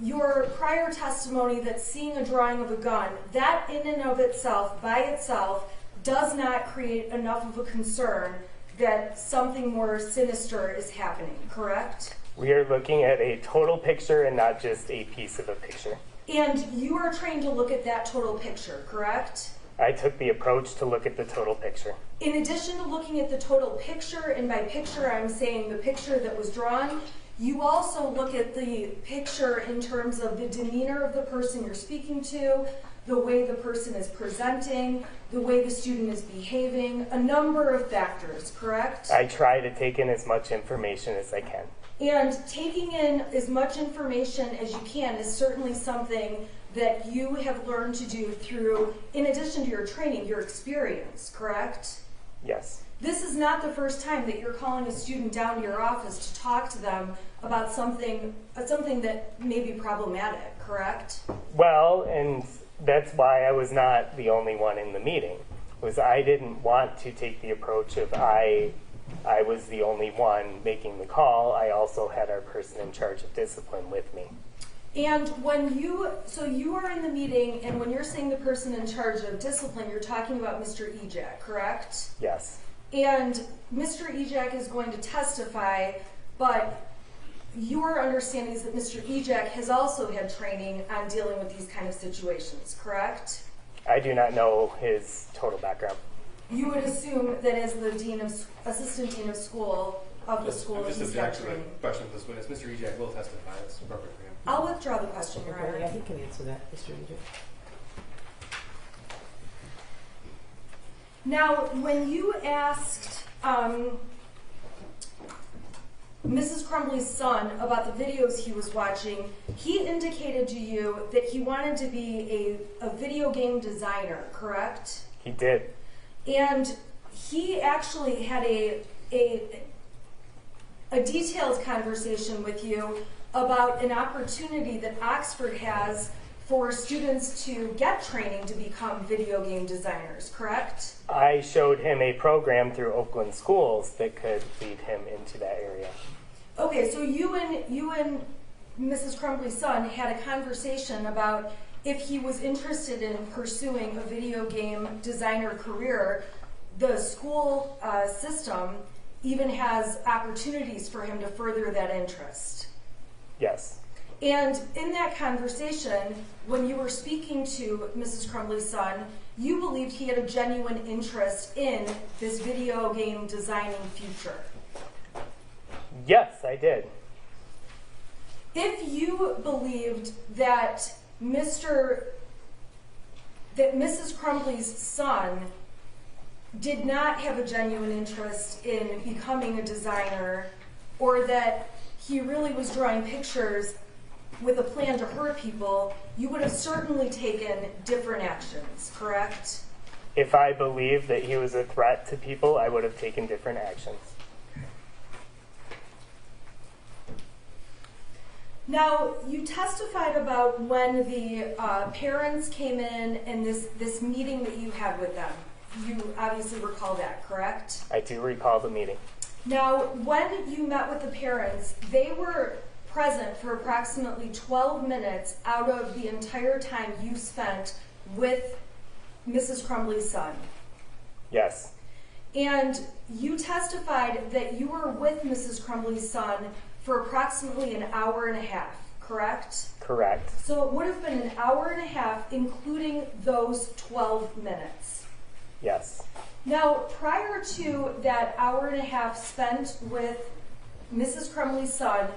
your prior testimony that seeing a drawing of a gun, that in and of itself, by itself, does not create enough of a concern that something more sinister is happening, correct? We are looking at a total picture and not just a piece of a picture. And you are trained to look at that total picture, correct? I took the approach to look at the total picture. In addition to looking at the total picture, and by picture I'm saying the picture that was drawn, you also look at the picture in terms of the demeanor of the person you're speaking to, the way the person is presenting, the way the student is behaving, a number of factors, correct? I try to take in as much information as I can. And taking in as much information as you can is certainly something that you have learned to do through, in addition to your training, your experience, correct? Yes. This is not the first time that you're calling a student down to your office to talk to them about something that may be problematic, correct? Well, and that's why I was not the only one in the meeting, was I didn't want to take the approach of I was the only one making the call. I also had our person in charge of discipline with me. And so you are in the meeting, and when you're saying the person in charge of discipline, you're talking about Mr. Ejak, correct? Yes. And Mr. Ejak is going to testify, but your understanding is that Mr. Ejak has also had training on dealing with these kind of situations, correct? I do not know his total background. You would assume that as the assistant dean of school of the school, I'm just he's got objecting to training. the question of this witness. Mr. Ejak will testify. It's appropriate for him. I'll withdraw the question, Your Honor. Yeah, he can answer that, Mr. Ejak. Now, when you asked Mrs. Crumbley's son about the videos he was watching, he indicated to you that he wanted to be a video game designer, correct? He did. And he actually had a detailed conversation with you about an opportunity that Oxford has for students to get training to become video game designers, correct? I showed him a program through Oakland Schools that could lead him into that area. Okay, so you and Mrs. Crumbley's son had a conversation about if he was interested in pursuing a video game designer career. The school system even has opportunities for him to further that interest. Yes. And in that conversation, when you were speaking to Mrs. Crumbley's son, you believed he had a genuine interest in this video game designing future. Yes, I did. If you believed that Mrs. Crumbley's son did not have a genuine interest in becoming a designer, or that he really was drawing pictures with a plan to hurt people, you would have certainly taken different actions, correct? If I believed that he was a threat to people, I would have taken different actions. Now, you testified about when the parents came in and this meeting that you had with them. You obviously recall that, correct? I do recall the meeting. Now, when you met with the parents, they were present for approximately 12 minutes out of the entire time you spent with Mrs. Crumbley's son. Yes. And you testified that you were with Mrs. Crumbley's son for approximately an hour and a half, correct? Correct. So it would have been an hour and a half, including those 12 minutes. Yes. Now, prior to that hour and a half spent with Mrs. Crumbley's son,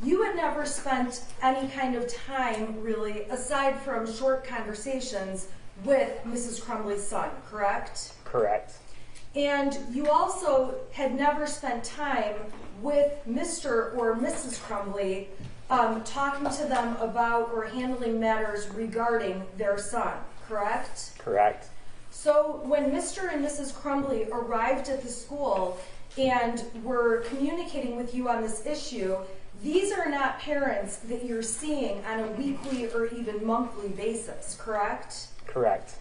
you had never spent any kind of time, really, aside from short conversations with Mrs. Crumbley's son, correct? Correct. And you also had never spent time with Mr. or Mrs. Crumbley talking to them about or handling matters regarding their son, correct? Correct. So when Mr. and Mrs. Crumbley arrived at the school and were communicating with you on this issue, these are not parents that you're seeing on a weekly or even monthly basis, correct? Correct.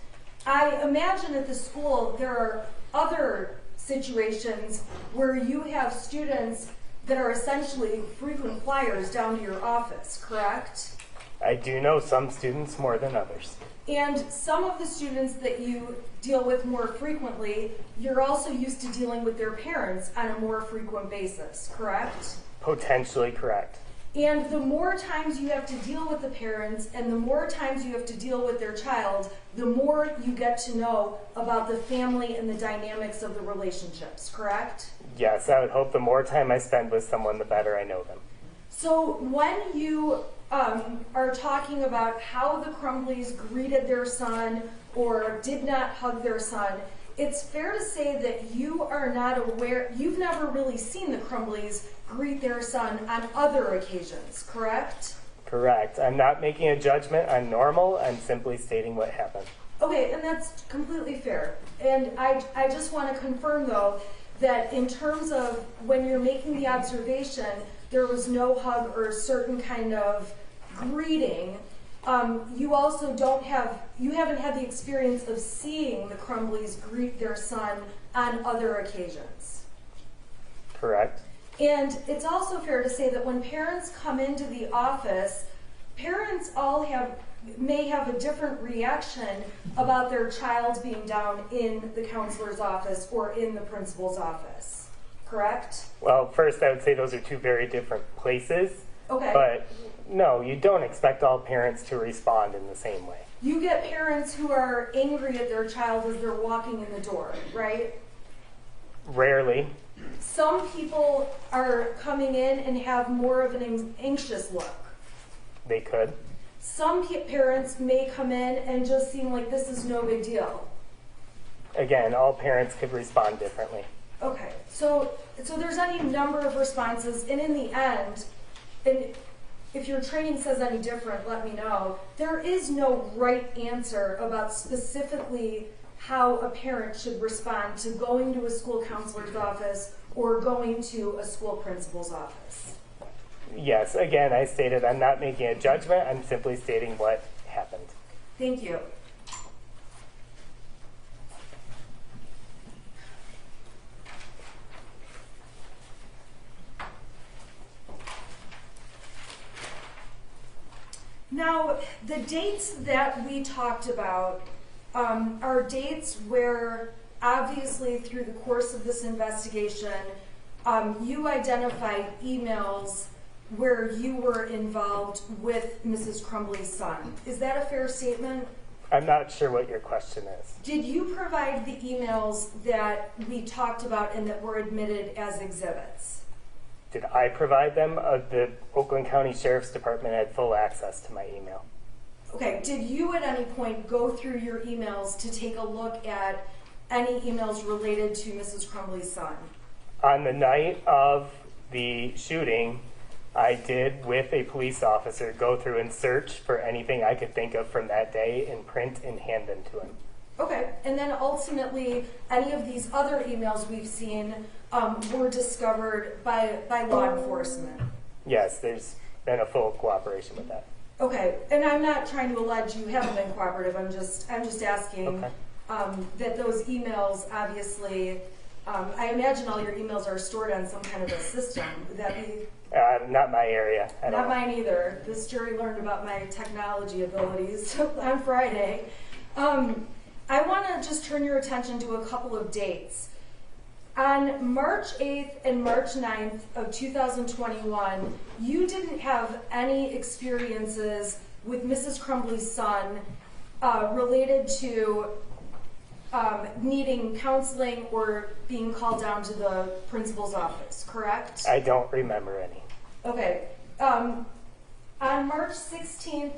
I imagine at the school there are other situations where you have students that are essentially frequent flyers down to your office, correct? I do know some students more than others. And some of the students that you deal with more frequently, you're also used to dealing with their parents on a more frequent basis, correct? Potentially correct. And the more times you have to deal with the parents and the more times you have to deal with their child, the more you get to know about the family and the dynamics of the relationships, correct? Yes, I would hope the more time I spend with someone, the better I know them. So when you are talking about how the Crumbleys greeted their son or did not hug their son, it's fair to say that you are not aware, you've never really seen the Crumbleys greet their son on other occasions, correct? Correct. I'm not making a judgment on normal. I'm simply stating what happened. Okay, and that's completely fair. And I just want to confirm, though, that in terms of when you're making the observation, there was no hug or a certain kind of greeting, you also you haven't had the experience of seeing the Crumbleys greet their son on other occasions. Correct. And it's also fair to say that when parents come into the office, parents all may have a different reaction about their child being down in the counselor's office or in the principal's office. correct? Well, first I would say those are two very different places. Okay. But no, you don't expect all parents to respond in the same way. You get parents who are angry at their child as they're walking in the door, right? Rarely. Some people are coming in and have more of an anxious look. They could. Some parents may come in and just seem like this is no big deal. Again, all parents could respond differently. Okay, so there's any number of responses, and in the end, and if your training says any different, let me know. There is no right answer about specifically how a parent should respond to going to a school counselor's office or going to a school principal's office. Yes, again, I stated I'm not making a judgment, I'm simply stating what happened. Thank you. Now, the dates that we talked about are dates where, obviously, through the course of this investigation, you identified emails where you were involved with Mrs. Crumbley's son. Is that a fair statement? I'm not sure what your question is. Did you provide the emails that we talked about and that were admitted as exhibits? Did I provide them? The Oakland County Sheriff's Department had full access to my email. Okay, did you at any point go through your emails to take a look at any emails related to Mrs. Crumbley's son? On the night of the shooting, I did, with a police officer, go through and search for anything I could think of from that day and print and hand them to him. Okay, and then ultimately, any of these other emails we've seen were discovered by law enforcement? Yes, there's been a full cooperation with that. Okay, and I'm not trying to allege you haven't been cooperative. I'm just asking that those emails, obviously, I imagine all your emails are stored on some kind of a system. Would that be? Not my area. Not mine either. This jury learned about my technology abilities on Friday. I want to just turn your attention to a couple of dates. On March 8th and March 9th of 2021, you didn't have any experiences with Mrs. Crumbley's son related to needing counseling or being called down to the principal's office, correct? I don't remember any. Okay. On March 16th,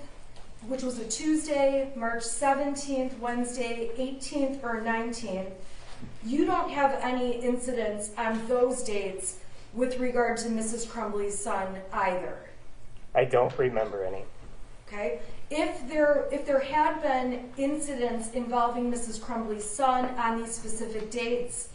which was a Tuesday, March 17th, Wednesday, 18th, or 19th, you don't have any incidents on those dates with regard to Mrs. Crumbley's son either. I don't remember any. Okay. If there had been incidents involving Mrs. Crumbley's son on these specific dates,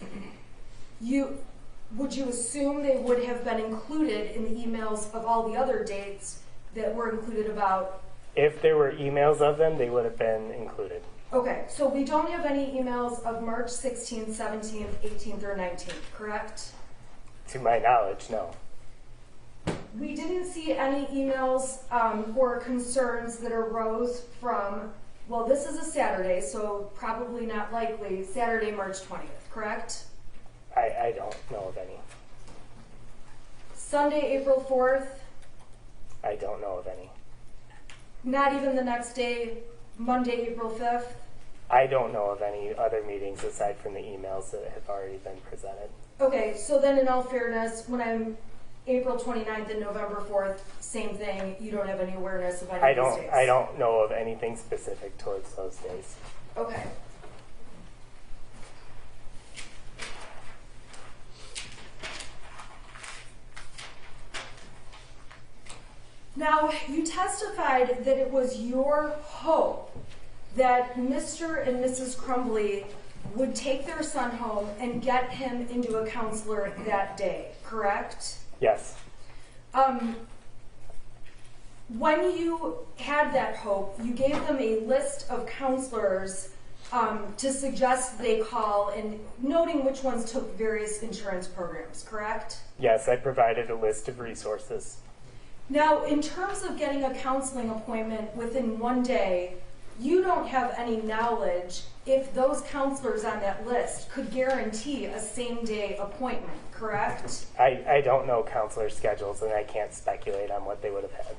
would you assume they would have been included in the emails of all the other dates that were included about? If there were emails of them, they would have been included. Okay, so we don't have any emails of March 16th, 17th, 18th, or 19th, correct? To my knowledge, no. We didn't see any emails or concerns that arose from, well, this is a Saturday, so probably not likely, Saturday, March 20th, correct? I don't know of any. Sunday, April 4th? I don't know of any. Not even the next day, Monday, April 5th? I don't know of any other meetings aside from the emails that have already been presented. Okay, so then in all fairness, when I'm April 29th and November 4th, same thing, you don't have any awareness of any of these days? I don't know of anything specific towards those days. Okay. Now, you testified that it was your hope that Mr. and Mrs. Crumbley would take their son home and get him into a counselor that day, correct? Yes. When you had that hope, you gave them a list of counselors to suggest they call, and noting which ones took various insurance programs, correct? Yes, I provided a list of resources. Now, in terms of getting a counseling appointment within one day, you don't have any knowledge if those counselors on that list could guarantee a same-day appointment, correct? I don't know counselor schedules, and I can't speculate on what they would have had.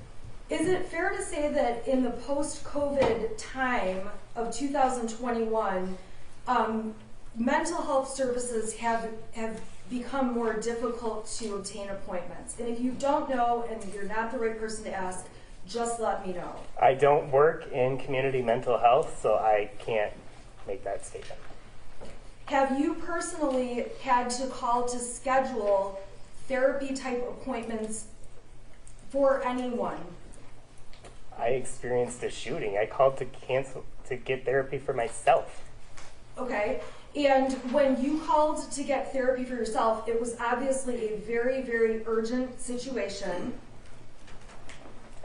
Is it fair to say that in the post-COVID time of 2021, mental health services have become more difficult to obtain appointments? And if you don't know and you're not the right person to ask, just let me know. I don't work in community mental health, so I can't make that statement. Have you personally had to call to schedule therapy type appointments for anyone? I experienced a shooting. I called to cancel to get therapy for myself. Okay. And when you called to get therapy for yourself, it was obviously a very, very urgent situation.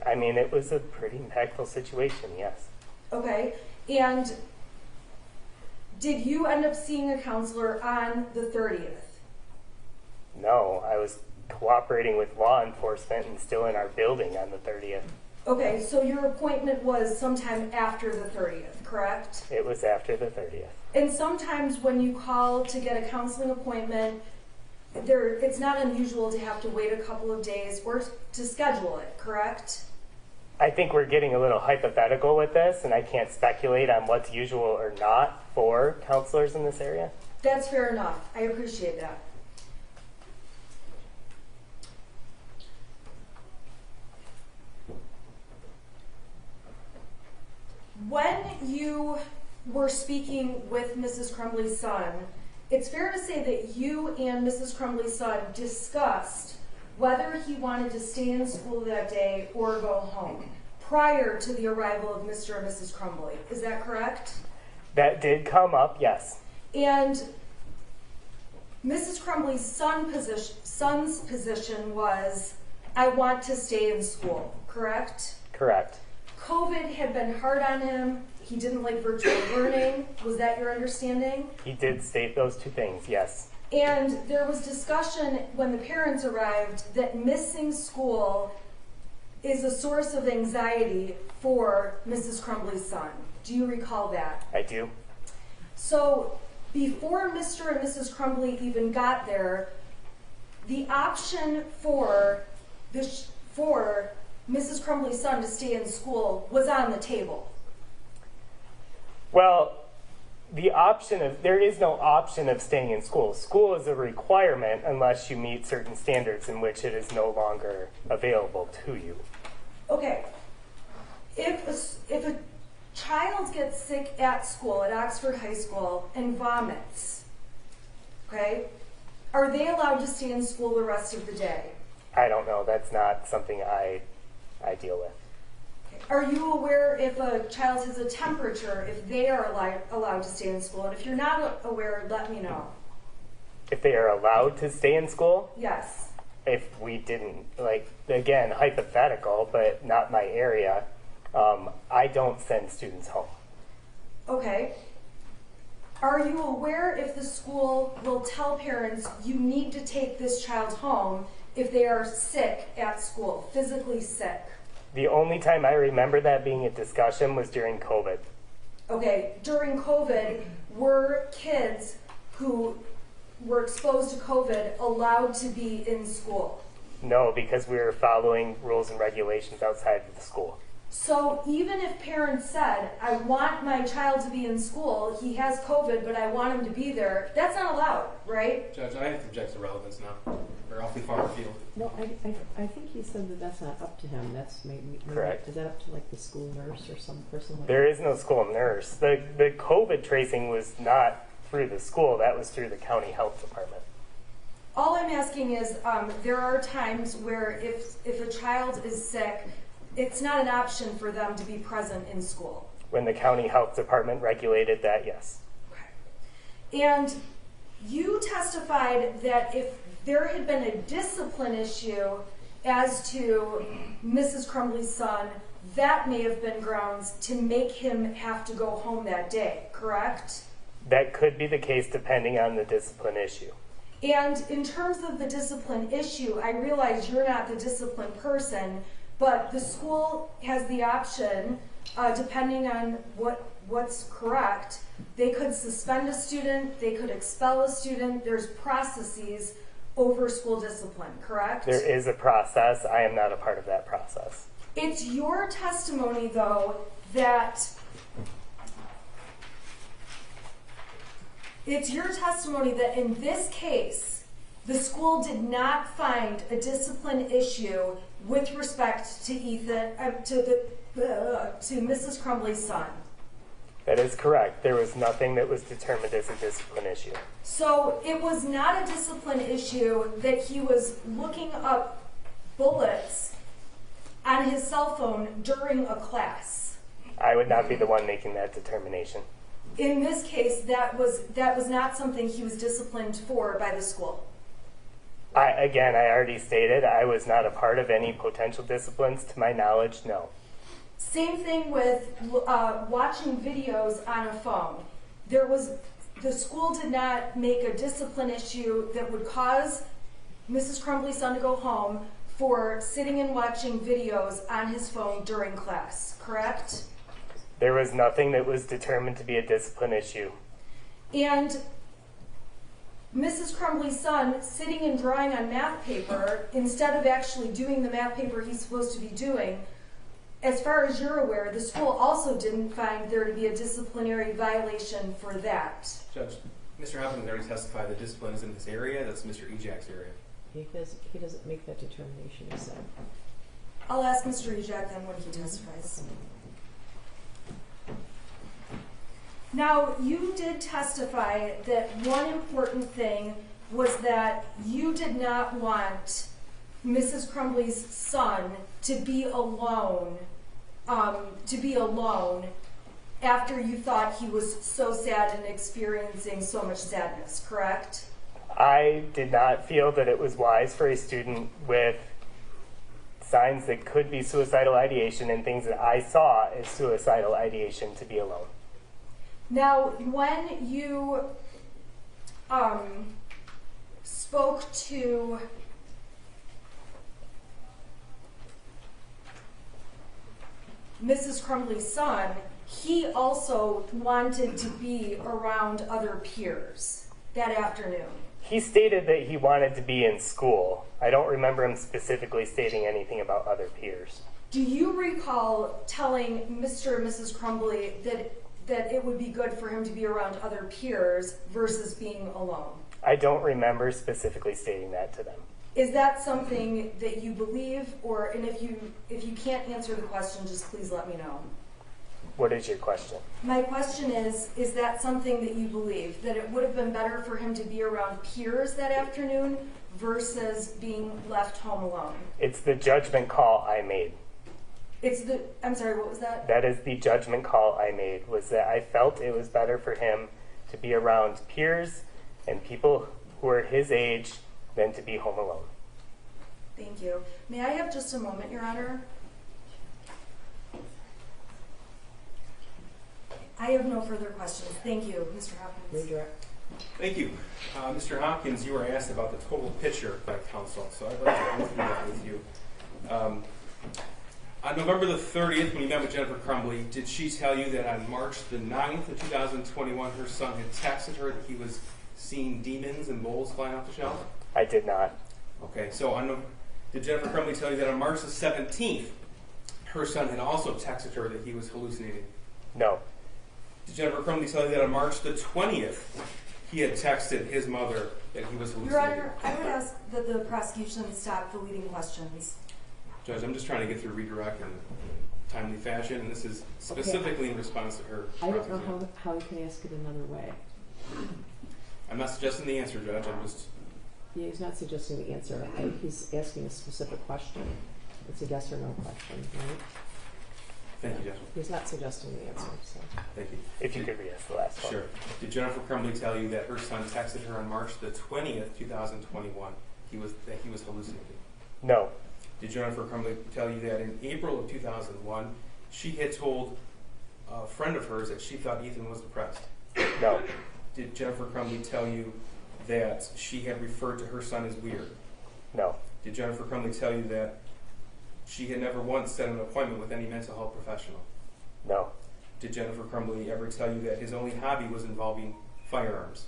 I mean, it was a pretty impactful situation, yes. Okay. And did you end up seeing a counselor on the 30th? No, I was cooperating with law enforcement and still in our building on the 30th. Okay, so your appointment was sometime after the 30th, correct? It was after the 30th. And sometimes when you call to get a counseling appointment, it's not unusual to have to wait a couple of days or to schedule it, correct? I think we're getting a little hypothetical with this, and I can't speculate on what's usual or not for counselors in this area. That's fair enough. I appreciate that. When you were speaking with Mrs. Crumbley's son, it's fair to say that you and Mrs. Crumbley's son discussed whether he wanted to stay in school that day or go home prior to the arrival of Mr. and Mrs. Crumbley. Is that correct? That did come up, yes. And Mrs. Crumbley's son's position was, I want to stay in school, correct? Correct. COVID had been hard on him. He didn't like virtual learning. Was that your understanding? He did state those two things, yes. And there was discussion when the parents arrived that missing school is a source of anxiety for Mrs. Crumbley's son. Do you recall that? I do. So before Mr. and Mrs. Crumbley even got there, the option for Mrs. Crumbley's son to stay in school was on the table. Well, there is no option of staying in school. School is a requirement unless you meet certain standards in which it is no longer available to you. Okay, if a child gets sick at school, at Oxford High School, and vomits, okay, are they allowed to stay in school the rest of the day? I don't know. That's not something I deal with. Are you aware if a child has a temperature, if they are allowed to stay in school? And if you're not aware, let me know. If they are allowed to stay in school? Yes. If we didn't, again, hypothetical, but not my area, I don't send students home. Okay. Are you aware if the school will tell parents you need to take this child home if they are sick at school, physically sick? The only time I remember that being a discussion was during COVID. Okay, during COVID, were kids who were exposed to COVID allowed to be in school? No, because we were following rules and regulations outside of the school. So even if parents said, I want my child to be in school, he has COVID, but I want him to be there, that's not allowed, right? Judge, I have to object to relevance now. We're awfully far afield. No, I think he said that that's not up to him. That's maybe correct. Is that up to like the school nurse or some person like There that? is no school nurse. The COVID tracing was not through the school. That was through the county health department. All I'm asking is there are times where if a child is sick, it's not an option for them to be present in school. When the county health department regulated that, yes. Okay. And you testified that if there had been a discipline issue as to Mrs. Crumbley's son, that may have been grounds to make him have to go home that day, correct? That could be the case depending on the discipline issue. And in terms of the discipline issue, I realize you're not the discipline person, but the school has the option depending on what's correct, they could suspend a student, they could expel a student. There's processes over school discipline, correct? There is a process. I am not a part of that process. It's your testimony, though, that in this case, the school did not find a discipline issue with respect to to Mrs. Crumbley's son. That is correct. There was nothing that was determined as a discipline issue. So it was not a discipline issue that he was looking up bullets on his cell phone during a class. I would not be the one making that determination. In this case, that was not something he was disciplined for by the school. I already stated I was not a part of any potential disciplines. To my knowledge, no. Same thing with watching videos on a phone. The school did not make a discipline issue that would cause Mrs. Crumbley's son to go home for sitting and watching videos on his phone during class, correct? There was nothing that was determined to be a discipline issue. And Mrs. Crumbley's son sitting and drawing on math paper instead of actually doing the math paper he's supposed to be doing, as far as you're aware, the school also didn't find there to be a disciplinary violation for that. Judge, Mr. Hopkins already testified that discipline is in this area. That's Mr. Ejak's area. He doesn't make that determination, he said. I'll ask Mr. Ejak then when he testifies. Now, you did testify that one important thing was that you did not want Mrs. Crumbley's son to be alone after you thought he was so sad and experiencing so much sadness, correct? I did not feel that it was wise for a student with signs that could be suicidal ideation and things that I saw as suicidal ideation to be alone. Now, when you spoke to Mrs. Crumbley's son, he also wanted to be around other peers that afternoon. He stated that he wanted to be in school. I don't remember him specifically stating anything about other peers. Do you recall telling Mr. and Mrs. Crumbley that it would be good for him to be around other peers versus being alone? I don't remember specifically stating that to them. Is that something that you believe, and if you can't answer the question, just please let me know. What is your question? My question is that something that you believe, that it would have been better for him to be around peers that afternoon versus being left home alone? It's the judgment call I made. I'm sorry, what was that? That is the judgment call I made, was that I felt it was better for him to be around peers and people who are his age than to be home alone. Thank you. May I have just a moment, Your Honor? I have no further questions. Thank you, Mr. Hopkins. Redirect. Thank you. Mr. Hopkins, you were asked about the total picture by counsel, so I'd like to go through that with you. On November the 30th, when you met with Jennifer Crumbley, did she tell you that on March the 9th of 2021, her son had texted her that he was seeing demons and bowls flying off the shelf? I did not. Okay, so did Jennifer Crumbley tell you that on March the 17th, her son had also texted her that he was hallucinating? No. Did Jennifer Crumbley tell you that on March the 20th, he had texted his mother that he was hallucinating? Your Honor, I would ask that the prosecution stop the leading questions. Judge, I'm just trying to get through redirect in a timely fashion, and this is specifically in response to her. I don't know how you can ask it another way. I'm not suggesting the answer, Judge. I'm just... Yeah, he's not suggesting the answer. He's asking a specific question. It's a yes or no question, right? Thank you, Judge. He's not suggesting the answer, so. Thank you. If you could re-ask the last one. Sure. Did Jennifer Crumbley tell you that her son texted her on March the 20th, 2021, that he was hallucinating? No. Did Jennifer Crumbley tell you that in April of 2001, she had told a friend of hers that she thought Ethan was depressed? No. Did Jennifer Crumbley tell you that she had referred to her son as weird? No. Did Jennifer Crumbley tell you that she had never once set an appointment with any mental health professional? No. Did Jennifer Crumbley ever tell you that his only hobby was involving firearms?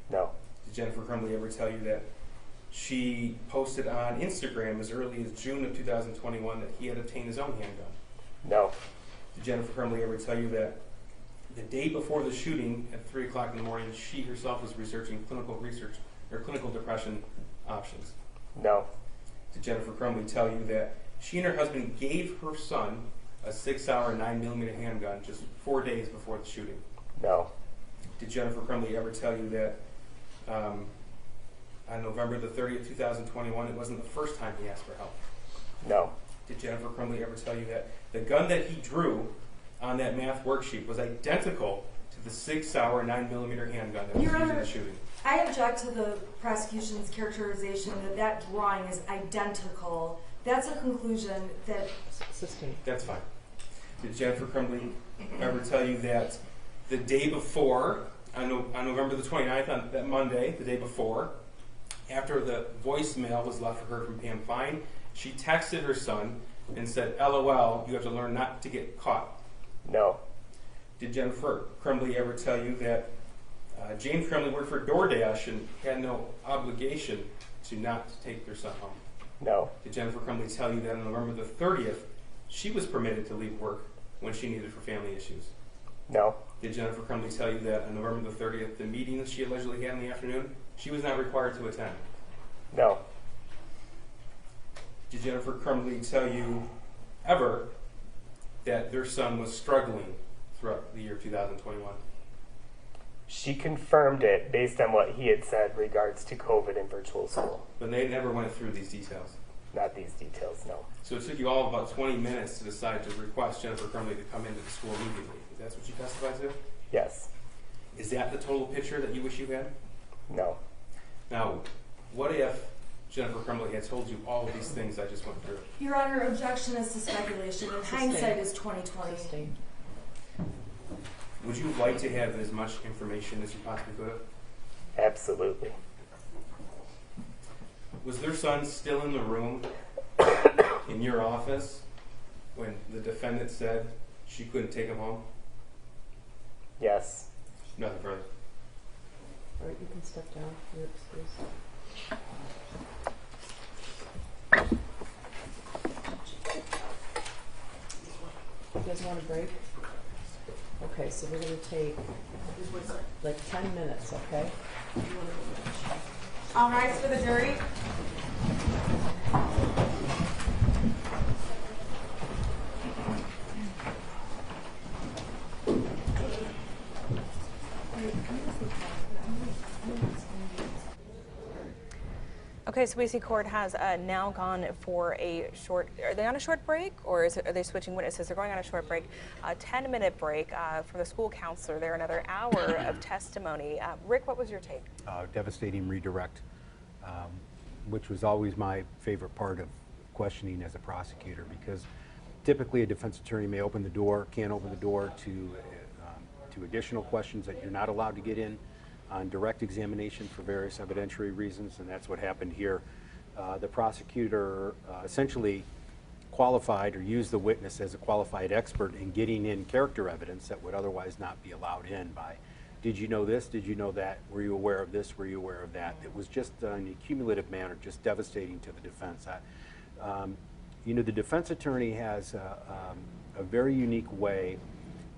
No. Did Jennifer Crumbley ever tell you that she posted on Instagram as early as June of 2021 that he had obtained his own handgun? No. Did Jennifer Crumbley ever tell you that the day before the shooting at 3 o'clock in the morning, she herself was researching clinical depression options? No. Did Jennifer Crumbley tell you that she and her husband gave her son a 6-hour 9mm handgun just 4 days before the shooting? No. Did Jennifer Crumbley ever tell you that on November the 30th, 2021, it wasn't the first time he asked for help? No. Did Jennifer Crumbley ever tell you that the gun that he drew on that math worksheet was identical to the 6-hour 9mm handgun that was used in the shooting? I object to the prosecution's characterization that that drawing is identical. That's a conclusion that... That's fine. Did Jennifer Crumbley ever tell you that the day before, on November the 29th, on that Monday, the day before, after the voicemail was left for her from Pam Fine, she texted her son and said, LOL, you have to learn not to get caught? No. Did Jennifer Crumbley ever tell you that James Crumbley worked for DoorDash and had no obligation to not take their son home? No. Did Jennifer Crumbley tell you that on November the 30th, she was permitted to leave work when she needed for family issues? No. Did Jennifer Crumbley tell you that on November the 30th, the meeting that she allegedly had in the afternoon, she was not required to attend? No. Did Jennifer Crumbley tell you ever that their son was struggling throughout the year 2021? She confirmed it based on what he had said regards to COVID and virtual school. But they never went through these details? Not these details, no. So it took you all about 20 minutes to decide to request Jennifer Crumbley to come into the school immediately. Is that what you testified to? Yes. Is that the total picture that you wish you had? No. Now, what if Jennifer Crumbley had told you all of these things I just went through? Your Honor, objection is to speculation, and hindsight is 20/20. Would you like to have as much information as you possibly could have? Absolutely. Was their son still in the room in your office when the defendant said she couldn't take him home? Yes. Nothing further. All right, you can step down. You're excused. You guys want a break? Okay, so we're going to take like 10 minutes, okay? All rise for the jury. Okay, so we see court has now gone for a short, are they on a short break, or are they switching witnesses? They're going on a short break, a 10-minute break for the school counselor. There another hour of testimony. Rick, what was your take? Devastating redirect, which was always my favorite part of questioning as a prosecutor, because typically a defense attorney may open the door, can't open the door to additional questions that you're not allowed to get in on direct examination for various evidentiary reasons, and that's what happened here. The prosecutor essentially qualified or used the witness as a qualified expert in getting in character evidence that would otherwise not be allowed in by, did you know this, did you know that, were you aware of this, were you aware of that? It was just in a cumulative manner, just devastating to the defense. You know, the defense attorney has a very unique way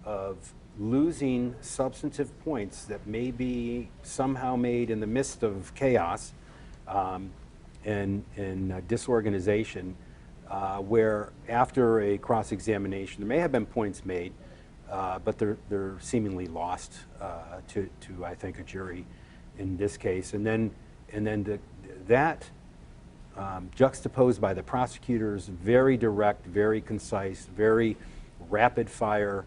of losing substantive points that may be somehow made in the midst of chaos and disorganization, where after a cross-examination there may have been points made, but they're seemingly lost to I think a jury in this case, and then that juxtaposed by the prosecutor's very direct, very concise, very rapid fire.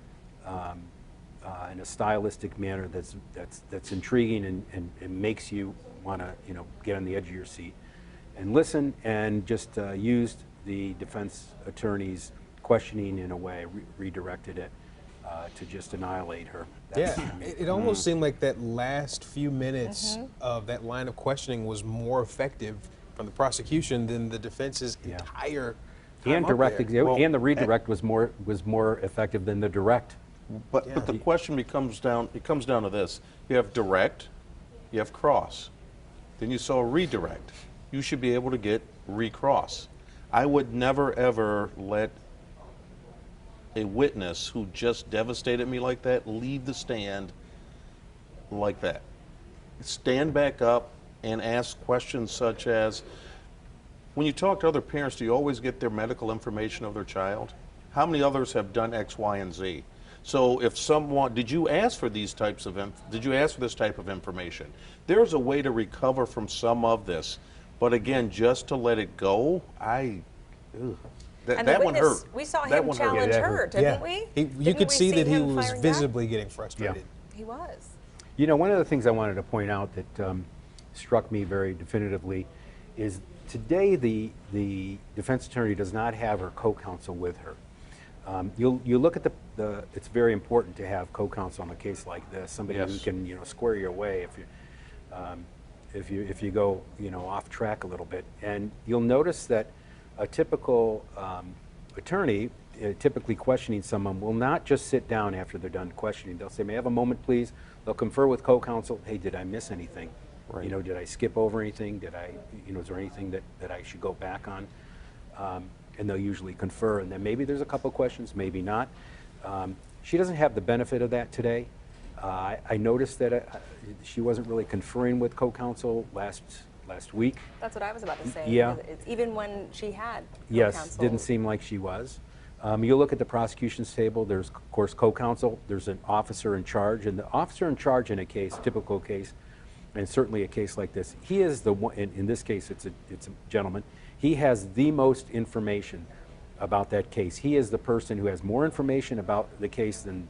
In a stylistic manner that's intriguing and makes you want to get on the edge of your seat and listen, and just used the defense attorney's questioning in a way, redirected it to just annihilate her. It almost seemed like that last few minutes of that line of questioning was more effective from the prosecution than the defense's entire And up direct, there. Well, and the redirect was more effective than the direct. But the question comes down to this. You have direct, you have cross. Then you saw a redirect. You should be able to get recross. I would never ever let a witness who just devastated me like that leave the stand like that. Stand back up and ask questions such as, when you talk to other parents, do you always get their medical information of their child? How many others have done X, Y, and Z? So if someone, did you ask for this type of information? There's a way to recover from some of this, but again, just to let it go, that one hurt. We saw That him one hurt. challenge her, didn't we? You could see that he was visibly getting frustrated. He was. You know, one of the things I wanted to point out that struck me very definitively is today the defense attorney does not have her co-counsel with her. You look at it's very important to have co-counsel on a case like this, somebody who can square your way if you go off track a little bit. And you'll notice that a typical attorney, typically questioning someone, will not just sit down after they're done questioning. They'll say, "May I have a moment, please?" They'll confer with co-counsel. "Hey, did I miss anything? Right. Did I skip over anything? Did I, is there anything that I should go back on?" And they'll usually confer, and then maybe there's a couple questions, maybe not. She doesn't have the benefit of that today. I noticed that she wasn't really conferring with co-counsel last week. That's what I was about to say. Yeah. It's even when she had Yes, co-counsel. didn't seem like she was. You look at the prosecution's table, there's, of course, co-counsel, there's an officer in charge, and the officer in charge in a case, typical case, and certainly a case like this, he is the one, in this case it's a gentleman, he has the most information about that case. He is the person who has more information about the case than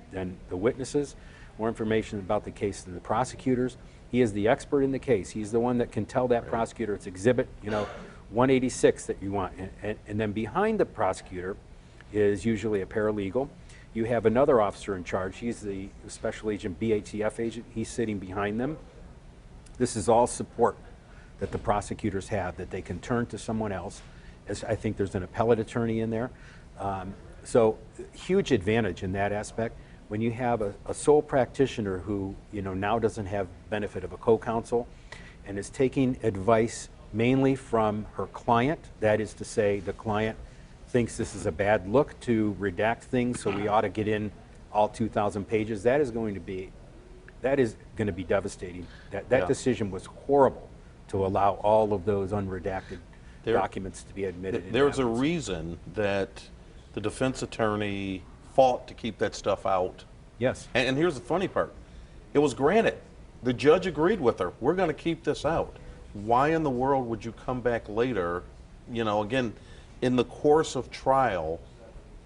the witnesses, more information about the case than the prosecutors. He is the expert in the case. He's the one that can tell that prosecutor it's exhibit 186 that you want. And then behind the prosecutor is usually a paralegal. You have another officer in charge. He's the special agent, BATF agent. He's sitting behind them. This is all support that the prosecutors have, that they can turn to someone else. As I think there's an appellate attorney in there. So huge advantage in that aspect. When you have a sole practitioner who now doesn't have benefit of a co-counsel and is taking advice mainly from her client, that is to say the client thinks this is a bad look to redact things, so we ought to get in all 2,000 pages, that is going to be devastating. That decision was horrible to allow all of those unredacted documents to be admitted. There's a reason that the defense attorney fought to keep that stuff out. Yes. And here's the funny part. It was granted. The judge agreed with her. We're going to keep this out. Why in the world would you come back later, again, in the course of trial,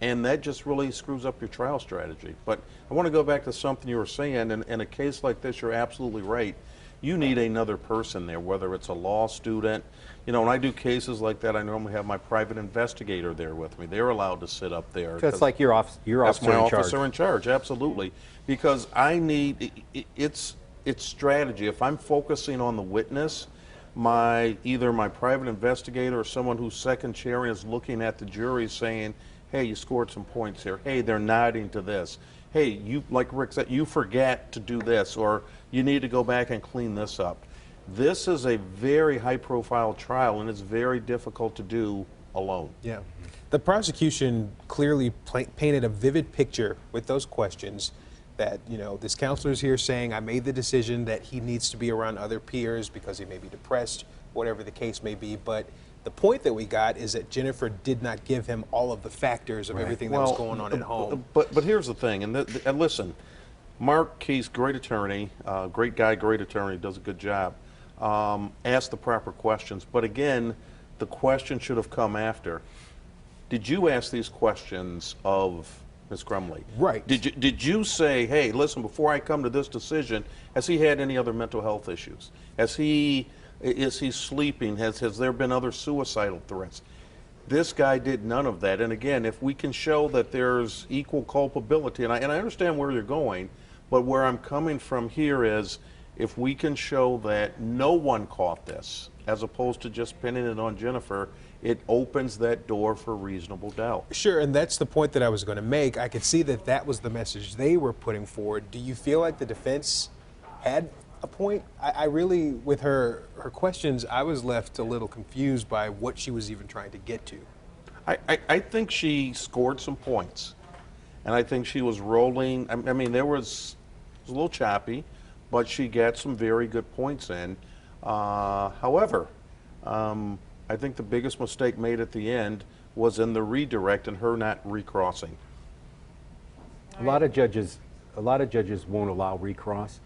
and that just really screws up your trial strategy. But I want to go back to something you were saying. In a case like this, you're absolutely right. You need another person there, whether it's a law student. When I do cases like that, I normally have my private investigator there with me. They're allowed to sit up there. So it's like your officer in charge. That's my officer in charge, absolutely. Because I need, it's strategy. If I'm focusing on the witness, either my private investigator or someone who's second chairing is looking at the jury saying, "Hey, you scored some points here. Hey, they're nodding to this. Hey, you, like Rick said, you forget to do this, or you need to go back and clean this up." This is a very high-profile trial, and it's very difficult to do alone. Yeah. The prosecution clearly painted a vivid picture with those questions that, this counselor's here saying, "I made the decision that he needs to be around other peers because he may be depressed," whatever the case may be. But the point that we got is that Jennifer did not give him all of the factors of everything that was going on at home. But here's the thing, and listen, Mark Keith, great attorney, great guy, great attorney, does a good job. Asked the proper questions, but again, the question should have come after. Did you ask these questions of Ms. Crumbley? Right. Did you say, "Hey, listen, before I come to this decision, has he had any other mental health issues? Is he sleeping? Has there been other suicidal threats?" This guy did none of that. And again, if we can show that there's equal culpability, and I understand where you're going, but where I'm coming from here is, if we can show that no one caught this, as opposed to just pinning it on Jennifer, it opens that door for reasonable doubt. Sure, and that's the point that I was going to make. I could see that that was the message they were putting forward. Do you feel like the defense had a point? I really, with her questions, I was left a little confused by what she was even trying to get to. I think she scored some points, and I think she was rolling. I mean, it was a little choppy, but she got some very good points in. However, I think the biggest mistake made at the end was in the redirect and her not recrossing. A lot of judges won't allow recross.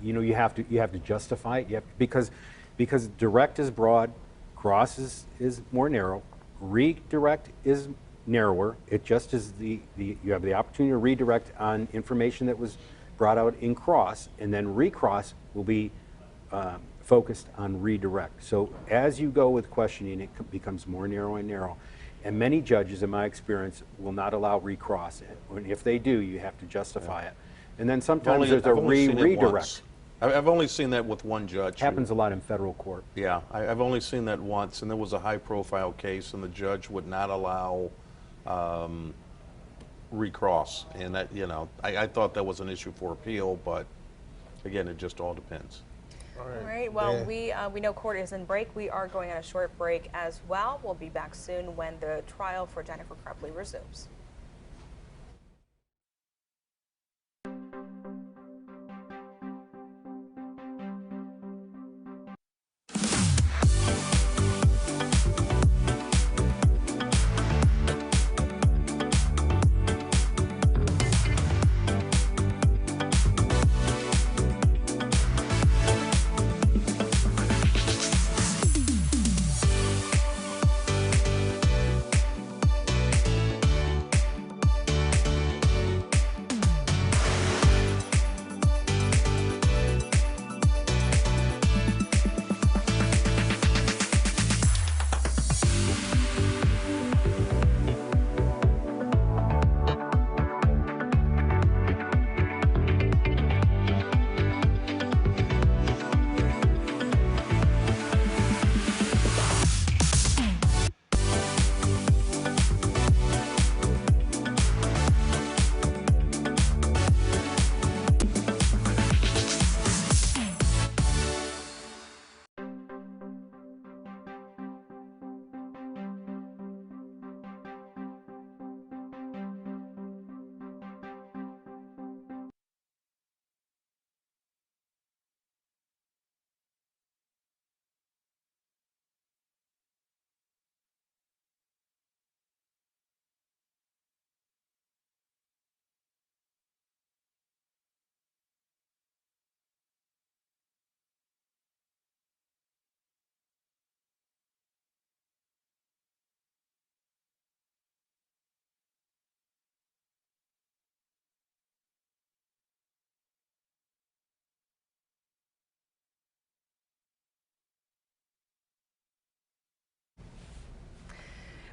You know, you have to justify it. Because direct is broad, cross is more narrow, redirect is narrower. It just is you have the opportunity to redirect on information that was brought out in cross, and then recross will be focused on redirect. So as you go with questioning, it becomes more narrow and narrow. And many judges, in my experience, will not allow recross. And if they do, you have to justify it. And then sometimes there's a redirect. I've only seen that with one judge. Happens a lot in federal court. Yeah, I've only seen that once, and there was a high-profile case, and the judge would not allow recross. And that, you know, I thought that was an issue for appeal, but again, it just all depends. All right. Well, we know court is in break. We are going on a short break as well. We'll be back soon when the trial for Jennifer Crumbley resumes.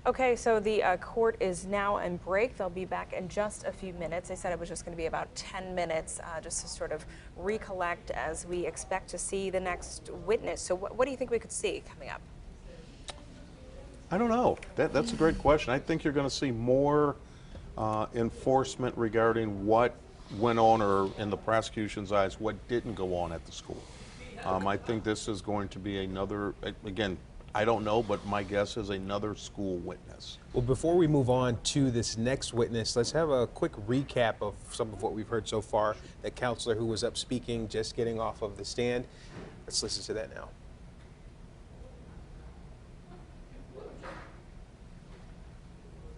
Okay, so the court is now in break. They'll be back in just a few minutes. They said it was just going to be about 10 minutes just to sort of recollect as we expect to see the next witness. So what do you think we could see coming up? I don't know. That's a great question. I think you're going to see more enforcement regarding what went on, or in the prosecution's eyes, what didn't go on at the school. I think this is going to be another, again, I don't know, but my guess is another school witness. Well, before we move on to this next witness, let's have a quick recap of some of what we've heard so far. The counselor who was up speaking, just getting off of the stand. Let's listen to that now.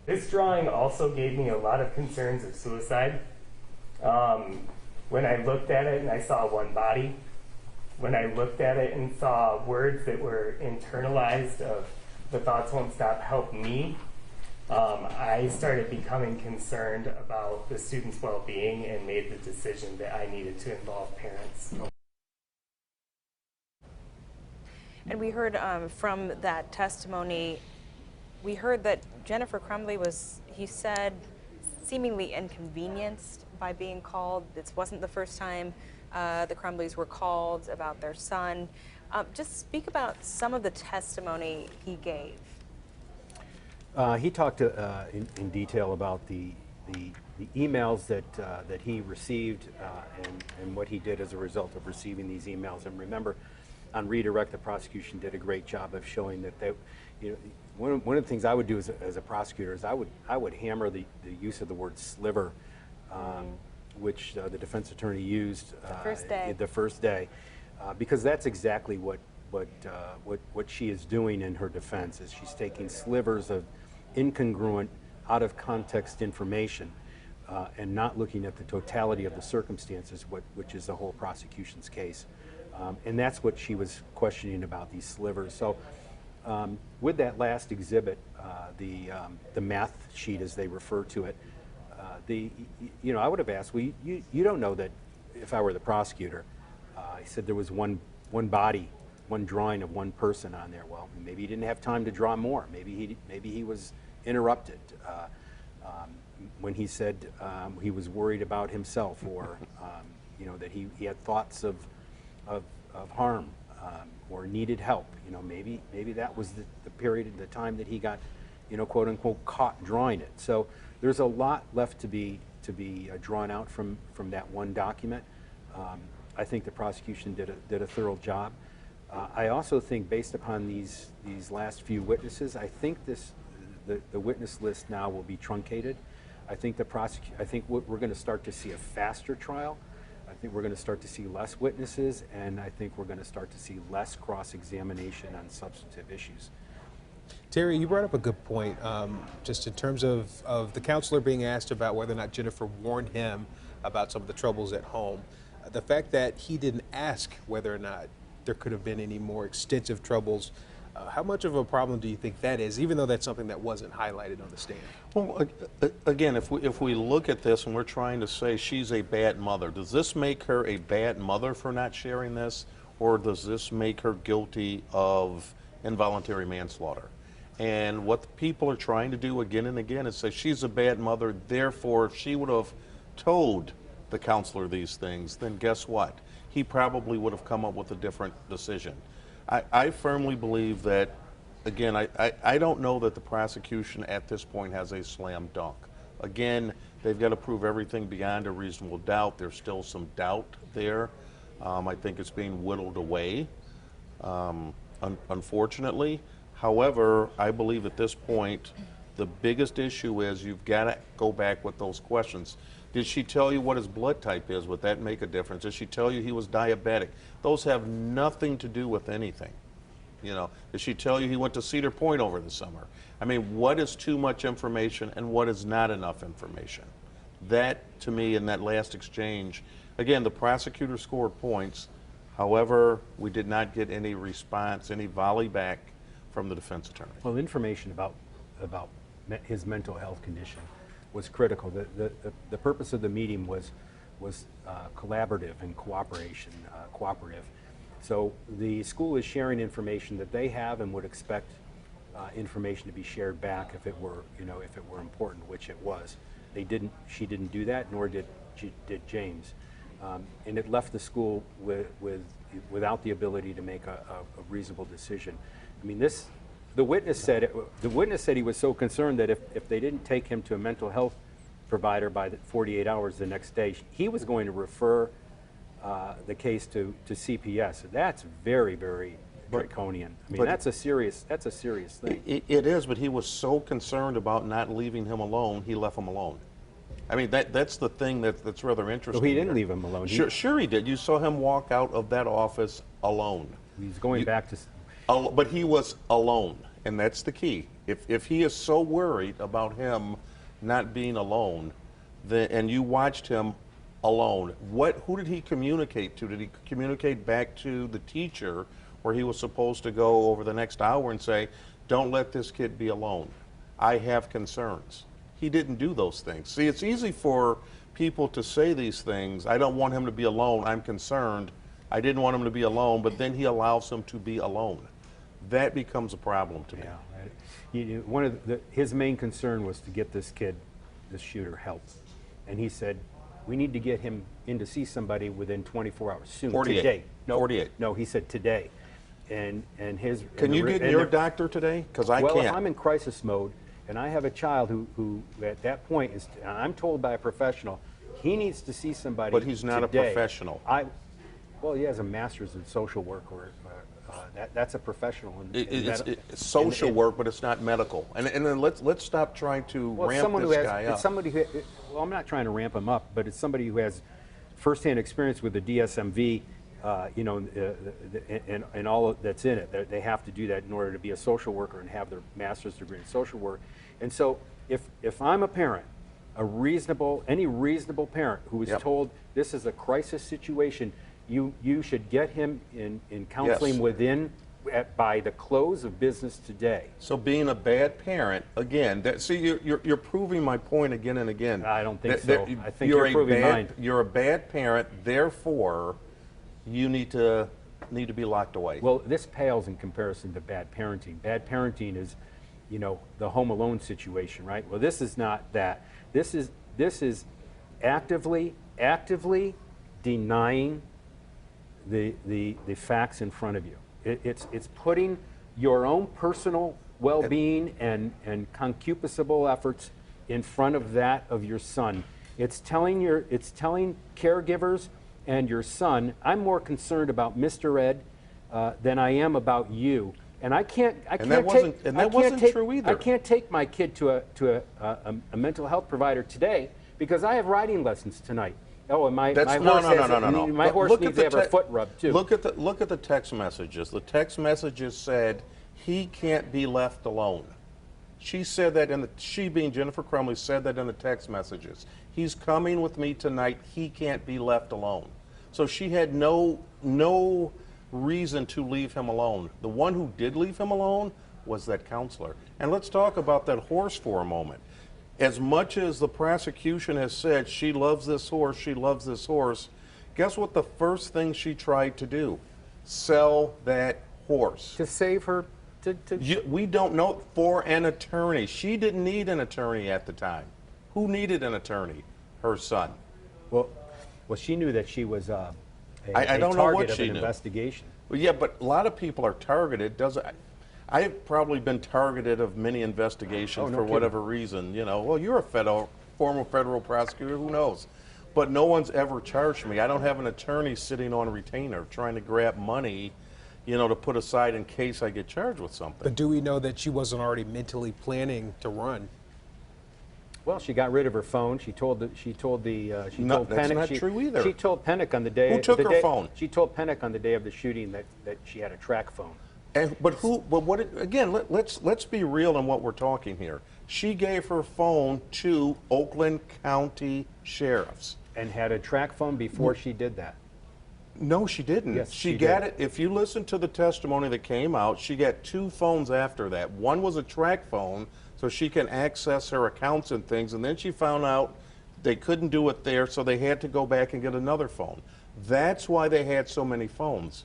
This drawing also gave me a lot of concerns of suicide. When I looked at it and I saw one body, when I looked at it and saw words that were internalized of "the thoughts won't stop, help me," I started becoming concerned about the students' well-being and made the decision that I needed to involve parents. And we heard from that testimony, we heard that Jennifer Crumbley was, he said, seemingly inconvenienced by being called. This wasn't the first time the Crumbleys were called about their son. Just speak about some of the testimony he gave. He talked in detail about the emails that he received and what he did as a result of receiving these emails. And remember, on redirect, the prosecution did a great job of showing that they, one of the things I would do as a prosecutor is I would hammer the use of the word sliver, which the defense attorney used the first day, because that's exactly what she is doing in her defense. Is she's taking slivers of incongruent, out of context information and not looking at the totality of the circumstances, which is the whole prosecution's case. And that's what she was questioning about, these slivers. So with that last exhibit, the math sheet, as they refer to it, I would have asked, well, you don't know that if I were the prosecutor. He said there was one body, one drawing of one person on there. Well, maybe he didn't have time to draw more. Maybe he was interrupted when he said he was worried about himself, or that he had thoughts of harm or needed help. Maybe that was the period of the time that he got, quote unquote, caught drawing it. So there's a lot left to be drawn out from that one document. I think the prosecution did a thorough job. I also think, based upon these last few witnesses, I think the witness list now will be truncated. I think we're going to start to see a faster trial. I think we're going to start to see less witnesses, and I think we're going to start to see less cross-examination on substantive issues. Terry, you brought up a good point, just in terms of the counselor being asked about whether or not Jennifer warned him about some of the troubles at home. The fact that he didn't ask whether or not there could have been any more extensive troubles, how much of a problem do you think that is, even though that's something that wasn't highlighted on the stand? Well, again, if we look at this and we're trying to say she's a bad mother, does this make her a bad mother for not sharing this, or does this make her guilty of involuntary manslaughter? And what the people are trying to do again and again is say she's a bad mother, therefore if she would have told the counselor these things, then guess what? He probably would have come up with a different decision. I firmly believe that, again, I don't know that the prosecution at this point has a slam dunk. Again, they've got to prove everything beyond a reasonable doubt. There's still some doubt there. I think it's being whittled away, unfortunately. However, I believe at this point, the biggest issue is you've got to go back with those questions. Did she tell you what his blood type is? Would that make a difference? Did she tell you he was diabetic? Those have nothing to do with anything. Did she tell you he went to Cedar Point over the summer? I mean, what is too much information and what is not enough information? That, to me, in that last exchange, again, the prosecutor scored points. However, we did not get any response, any volley back from the defense attorney. Well, information about his mental health condition was critical. The purpose of the meeting was collaborative and cooperative. So the school is sharing information that they have and would expect information to be shared back if it were important, which it was. She didn't do that, nor did James, and it left the school without the ability to make a reasonable decision. I mean, the witness said he was so concerned that if they didn't take him to a mental health provider by 48 hours the next day, he was going to refer the case to CPS. That's very, very draconian. I mean, that's a serious thing. It is, but he was so concerned about not leaving him alone, he left him alone. I mean, that's the thing that's rather interesting. So he didn't leave him alone. Sure he did. You saw him walk out of that office alone. He's going back to... But he was alone, and that's the key. If he is so worried about him not being alone, and you watched him alone, who did he communicate to? Did he communicate back to the teacher, where he was supposed to go over the next hour and say, don't let this kid be alone. I have concerns. He didn't do those things. See, it's easy for people to say these things. I don't want him to be alone. I'm concerned. I didn't want him to be alone, but then he allows him to be alone. That becomes a problem to me. Yeah, right. His main concern was to get this kid the shooter, help. And he said, we need to get him in to see somebody within 24 hours, soon, 48. today. No, 48. No, he said today. And his... Can you get your doctor today? Because I well, can't. Well, if I'm in crisis mode, and I have a child who at that point is, I'm told by a professional, he needs to see somebody. But he's not today. a professional. Well, he has a master's in social work, or that's a professional. It's social work, but it's not medical. And then let's stop trying to ramp this guy up. It's somebody who, well, I'm not trying to ramp him up, but it's somebody who has firsthand experience with the DSMV, you know, and all that's in it. They have to do that in order to be a social worker and have their master's degree in social work. And so, if I'm a parent, any reasonable parent who is told this is a crisis situation, you should get him in counseling by the close of business today. So being a bad parent, again, you're proving my point again and again. I don't think so. I think you're proving mine. You're a bad parent, therefore you need to be locked away. Well, this pales in comparison to bad parenting. Bad parenting is, you know, the Home Alone situation, right? Well, this is not that. This is actively denying the facts in front of you. It's putting your own personal well-being and concupiscible efforts in front of that of your son. It's telling caregivers and your son, I'm more concerned about Mr. Ed than I am about you. And I can't wasn't true either. I can't take my kid to a mental health provider today because I have riding lessons tonight. Oh, and my horse needs to have her foot rubbed too. Look at the text messages. The text messages said he can't be left alone. She said that she being Jennifer Crumbley said that in the text messages. He's coming with me tonight. He can't be left alone. So she had no reason to leave him alone. The one who did leave him alone was that counselor. And let's talk about that horse for a moment. As much as the prosecution has said she loves this horse, guess what the first thing she tried to do? Sell that horse. To save her? We don't know. For an attorney. She didn't need an attorney at the time. Who needed an attorney? Her son. Well, she knew that she was I don't know what she knew. Knew. Investigation. Well, yeah, but a lot of people are targeted. I've probably been targeted of many investigations for whatever reason. You know, well, you're a former federal prosecutor. Who knows? But no one's ever charged me. I don't have an attorney sitting on a retainer trying to grab money, you know, to put aside in case I get charged with something. But do we know that she wasn't already mentally planning to run? Well, she got rid of her phone. She told Pennick. That's not true either. She told Pennick on the day. Who took her phone? She told Pennick on the day of the shooting that she had a track phone. Let's be real in what we're talking here. She gave her phone to Oakland County sheriffs. And had a track phone before she did that. No, she didn't. Yes, she got it. If you listen to the testimony that came out, she got 2 phones after that. One was a track phone, so she can access her accounts and things, and then she found out they couldn't do it there, so they had to go back and get another phone. That's why they had so many phones.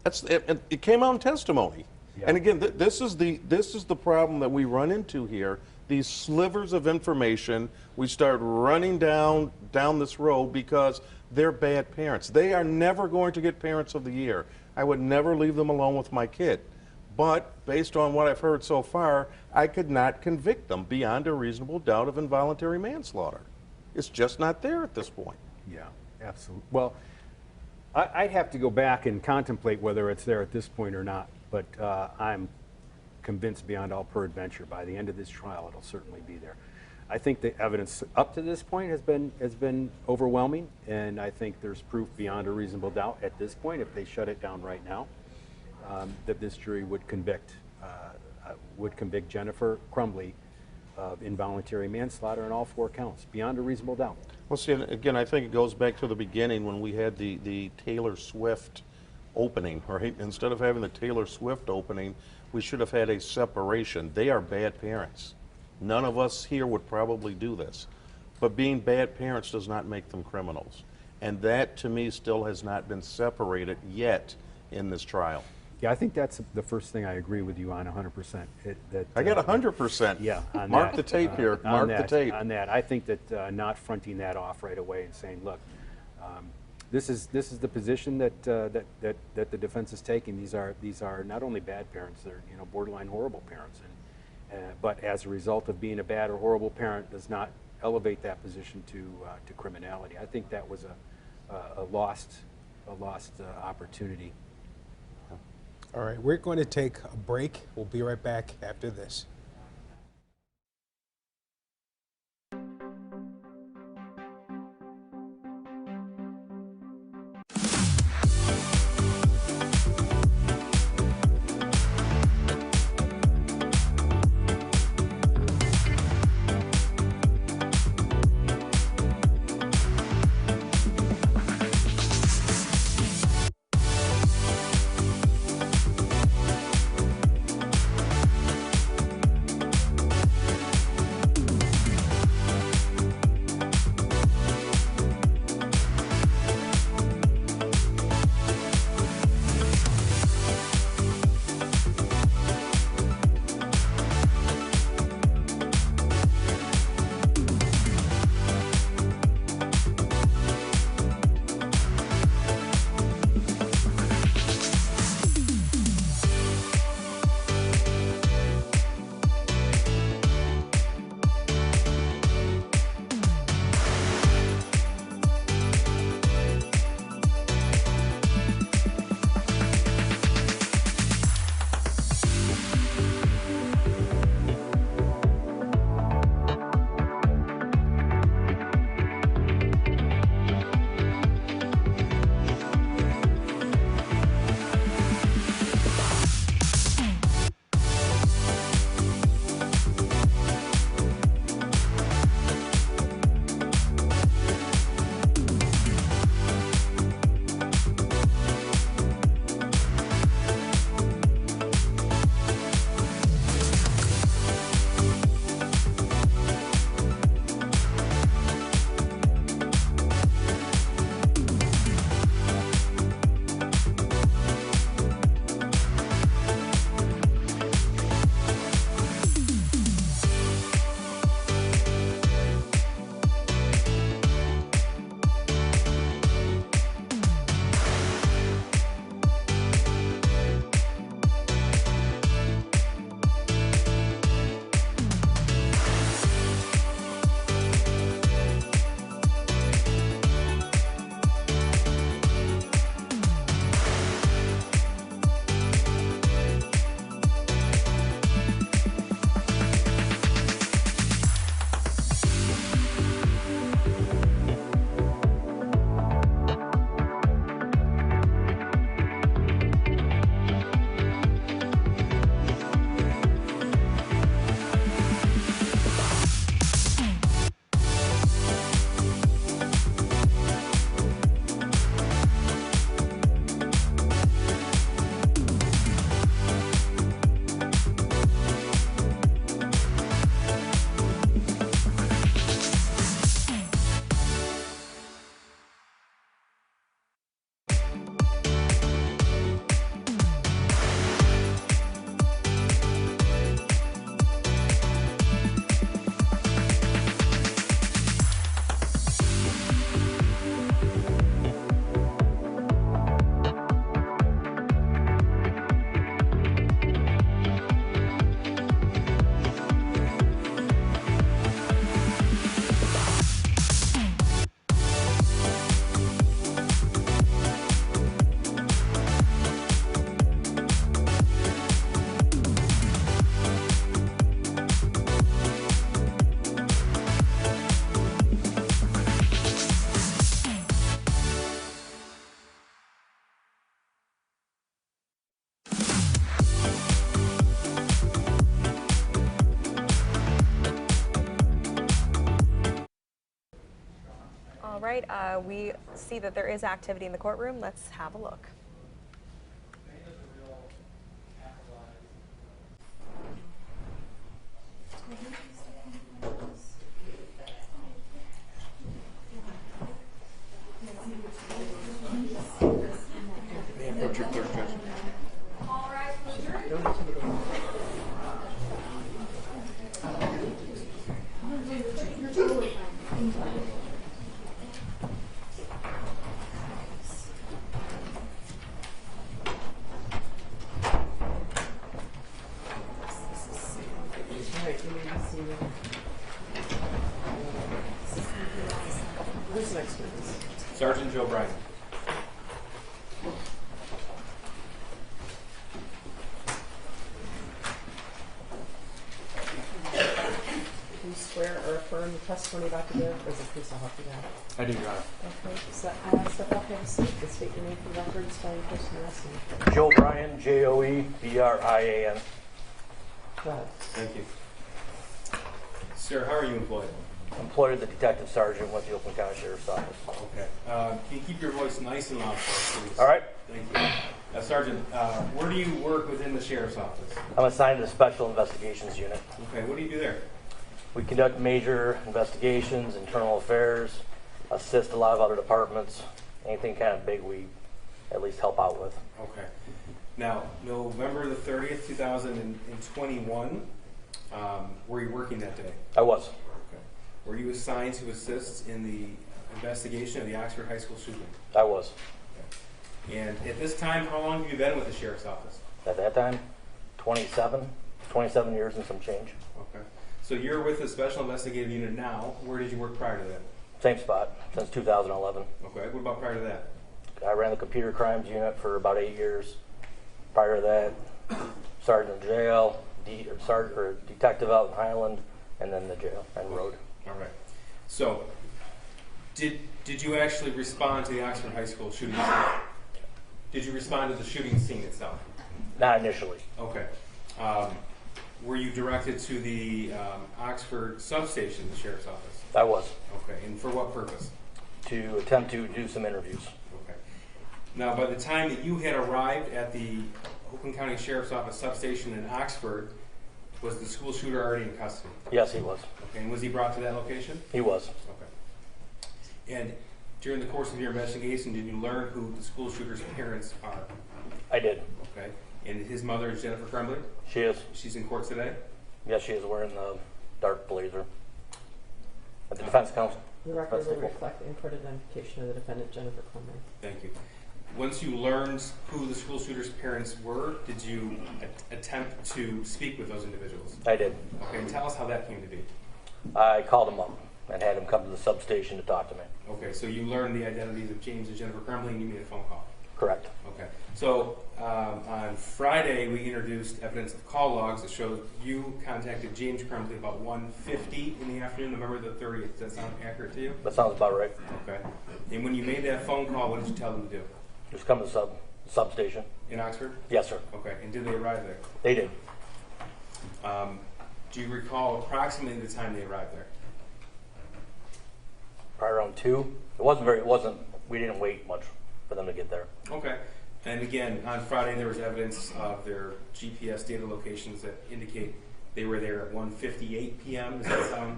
It came out in testimony. Yeah. And again, this is the problem that we run into here. These slivers of information, we start running down this road because they're bad parents. They are never going to get Parents of the Year. I would never leave them alone with my kid. But based on what I've heard so far, I could not convict them beyond a reasonable doubt of involuntary manslaughter. It's just not there at this point. Yeah, absolutely. Well, I'd have to go back and contemplate whether it's there at this point or not, but I'm convinced beyond all peradventure by the end of this trial it'll certainly be there. I think the evidence up to this point has been overwhelming, and I think there's proof beyond a reasonable doubt at this point, if they shut it down right now, that this jury would convict Jennifer Crumbley of involuntary manslaughter on all 4 counts, beyond a reasonable doubt. Well, see, again, I think it goes back to the beginning when we had the Taylor Swift opening, right? Instead of having the Taylor Swift opening, we should have had a separation. They are bad parents. None of us here would probably do this. But being bad parents does not make them criminals. And that, to me, still has not been separated yet in this trial. Yeah, I think that's the first thing I agree with you on 100%. I got 100%. Yeah, on Mark that. the tape here. Mark the tape. On that, I think that not fronting that off right away and saying, look, this is the position that the defense is taking. These are not only bad parents; they're borderline horrible parents, but as a result of being a bad or horrible parent, does not elevate that position to criminality. I think that was a lost opportunity. All right, we're going to take a break. We'll be right back after this. All right, we see that there is activity in the courtroom. Let's have a look. May I approach your clerk, Judge? Joe Bryan. Do you swear or affirm the testimony about to give, or is it please I'll help you out? I do, Your Honor. Okay, so step up, have a seat, and state your name for the record, spelling your first and last name. Joe Bryan, Joebrian. Go ahead. Thank you. Sir, how are you employed? Employed as a detective sergeant with the Oakland County Sheriff's Office. Okay. Can you keep your voice nice and loud for us, please? All right. Thank you. Sergeant, where do you work within the Sheriff's Office? I'm assigned to the Special Investigations Unit. Okay, what do you do there? We conduct major investigations, internal affairs, assist a lot of other departments. Anything kind of big we at least help out with. Okay. Now, November the 30th, 2021, were you working that day? I was. Okay. Were you assigned to assist in the investigation of the Oxford High School shooting? I was. Okay. And at this time, how long have you been with the Sheriff's Office? At that time, 27 years and some change. Okay. So you're with the Special Investigative Unit now. Where did you work prior to that? Same spot since 2011. Okay. What about prior to that? I ran the Computer Crimes Unit for about 8 years. Prior to that, sergeant in jail, detective out in Highland, and then the jail and road. All right. So, did you actually respond to the Oxford High School shooting scene? Did you respond to the shooting scene itself? Not initially. Okay. Were you directed to the Oxford substation, the Sheriff's Office? I was. Okay. And for what purpose? To attempt to do some interviews. Okay. Now, by the time that you had arrived at the Oakland County Sheriff's Office substation in Oxford, was the school shooter already in custody? Yes, he was. Okay. And was he brought to that location? He was. Okay. And during the course of your investigation, did you learn who the school shooter's parents are? I did. Okay. And his mother is Jennifer Crumbley? She is. She's in court today? Yes, she is wearing the dark blazer. At the defense counsel. The record will reflect the in-court identification of the defendant, Jennifer Crumbley. Thank you. Once you learned who the school shooter's parents were, did you attempt to speak with those individuals? I did. Okay, and tell us how that came to be. I called him up and had him come to the substation to talk to me. Okay, so you learned the identities of James and Jennifer Crumbley and you made a phone call? Correct. Okay. So on Friday, we introduced evidence of call logs that showed you contacted James Crumbley about 1:50 in the afternoon, November the 30th. Does that sound accurate to you? That sounds about right. Okay. And when you made that phone call, what did you tell them to do? Just come to the substation. In Oxford? Yes, sir. Okay. And did they arrive there? They did. Do you recall approximately the time they arrived there? Probably around 2. We didn't wait much for them to get there. Okay. And again, on Friday, there was evidence of their GPS data locations that indicate they were there at 1:58 p.m. Does that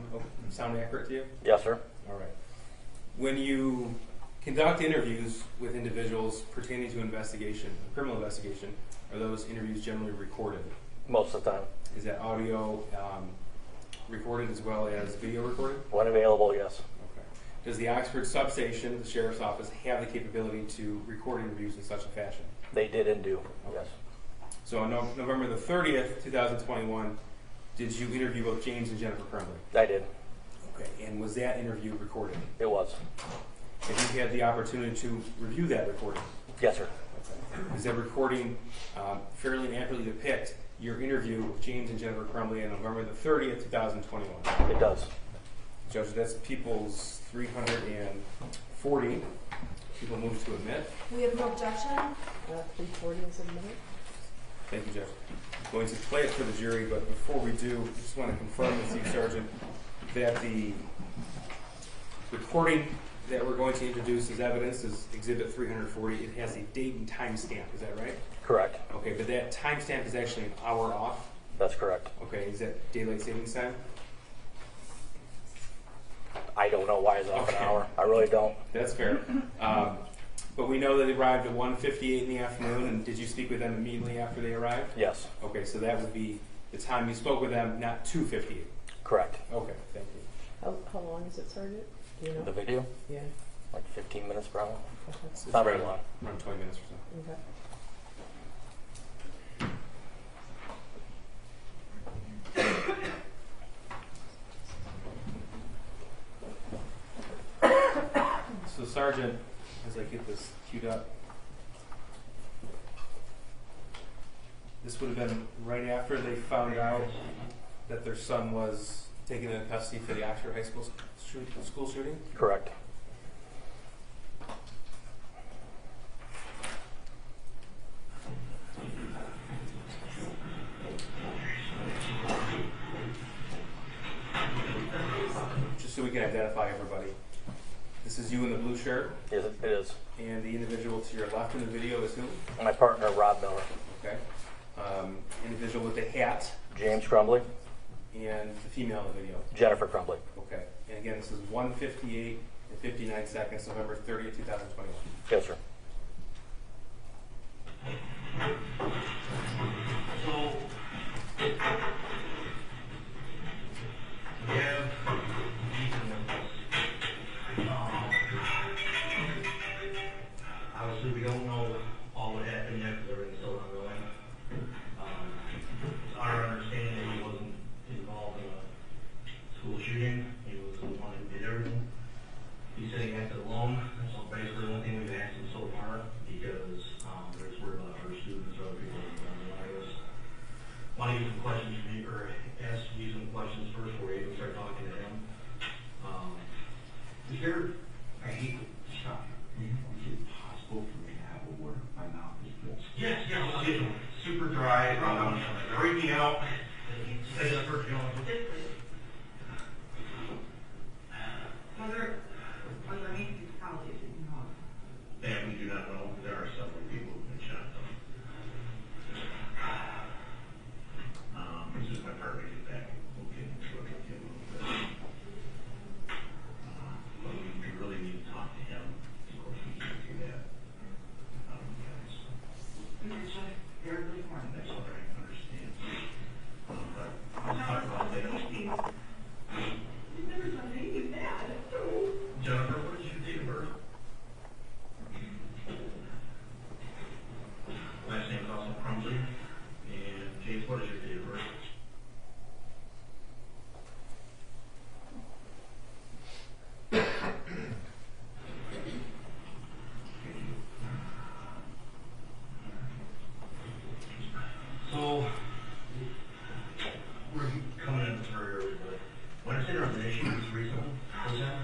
sound accurate to you? Yes, sir. All right. When you conduct interviews with individuals pertaining to investigation, a criminal investigation, are those interviews generally recorded? Most of the time. Is that audio recorded as well as video recorded? When available, yes. Does the Oxford substation, the Sheriff's Office, have the capability to record interviews in such a fashion? They did and do, yes. So on November the 30th, 2021, did you interview both James and Jennifer Crumbley? I did. Okay, and was that interview recorded? It was. Have you had the opportunity to review that recording? Yes, sir. Okay. Does that recording fairly accurately depict your interview with James and Jennifer Crumbley on November the 30th, 2021? It does. Judge, that's People's 340. People move to admit. We have no objection. 340 is admitted. Thank you, Judge. I'm going to play it for the jury, but before we do, I just want to confirm with you, Sergeant, that the recording that we're going to introduce as evidence is Exhibit 340. It has a date and time stamp. Is that right? Correct. Okay, but that time stamp is actually an hour off? That's correct. Okay, is that daylight savings time? I don't know why it's off an hour. I really don't. That's fair. But we know that they arrived at 1:58 in the afternoon, and did you speak with them immediately after they arrived? Yes. Okay, so that would be the time you spoke with them, not 2:58. Correct. Okay, thank you. How long is it, Sergeant? Do you know? The video? Yeah. Like 15 minutes probably. It's not very long. Around 20 minutes or so. Okay. So, Sergeant, as I get this queued up. This would have been right after they found out that their son was taken into custody for the Oxford High School school shooting? Correct. Just so we can identify everybody. This is you in the blue shirt? Yes, it is. And the individual to your left in the video is who? My partner, Rob Miller. Okay. Individual with the hat? James Crumbley. And the female in the video? Jennifer Crumbley. Okay. And again, this is 1:58 and 59 seconds, November 30th, 2021. Yes, sir. Obviously, we don't know all what happened yet because everything's still ongoing. It's our understanding that he wasn't involved in a school shooting. He was the one who did everything. He said he acted alone. That's basically the only thing we've asked him so far because there's word about other students or other people that have done this. Want to use some questions for me, or ask you some questions first before we even start talking to him. Is there, I hate to stop you. Is it possible for me to have a word? My mouth is full. Yes, it's super dry. Break me out. Say the first one. Underneath these colleges, you know. And we do not know. There are several people who've been shot though. This is my partner to get back. We'll get into it with him a little bit. But we really need to talk to him. Of course, we can't do that. That's all right, I understand. But I'll talk about that. You've never done anything bad. Jennifer, what is your date of birth? Last name is also Crumbley. And James, what is your date of birth? So, we're coming in this very early, but when I say there was an issue this recently, was that?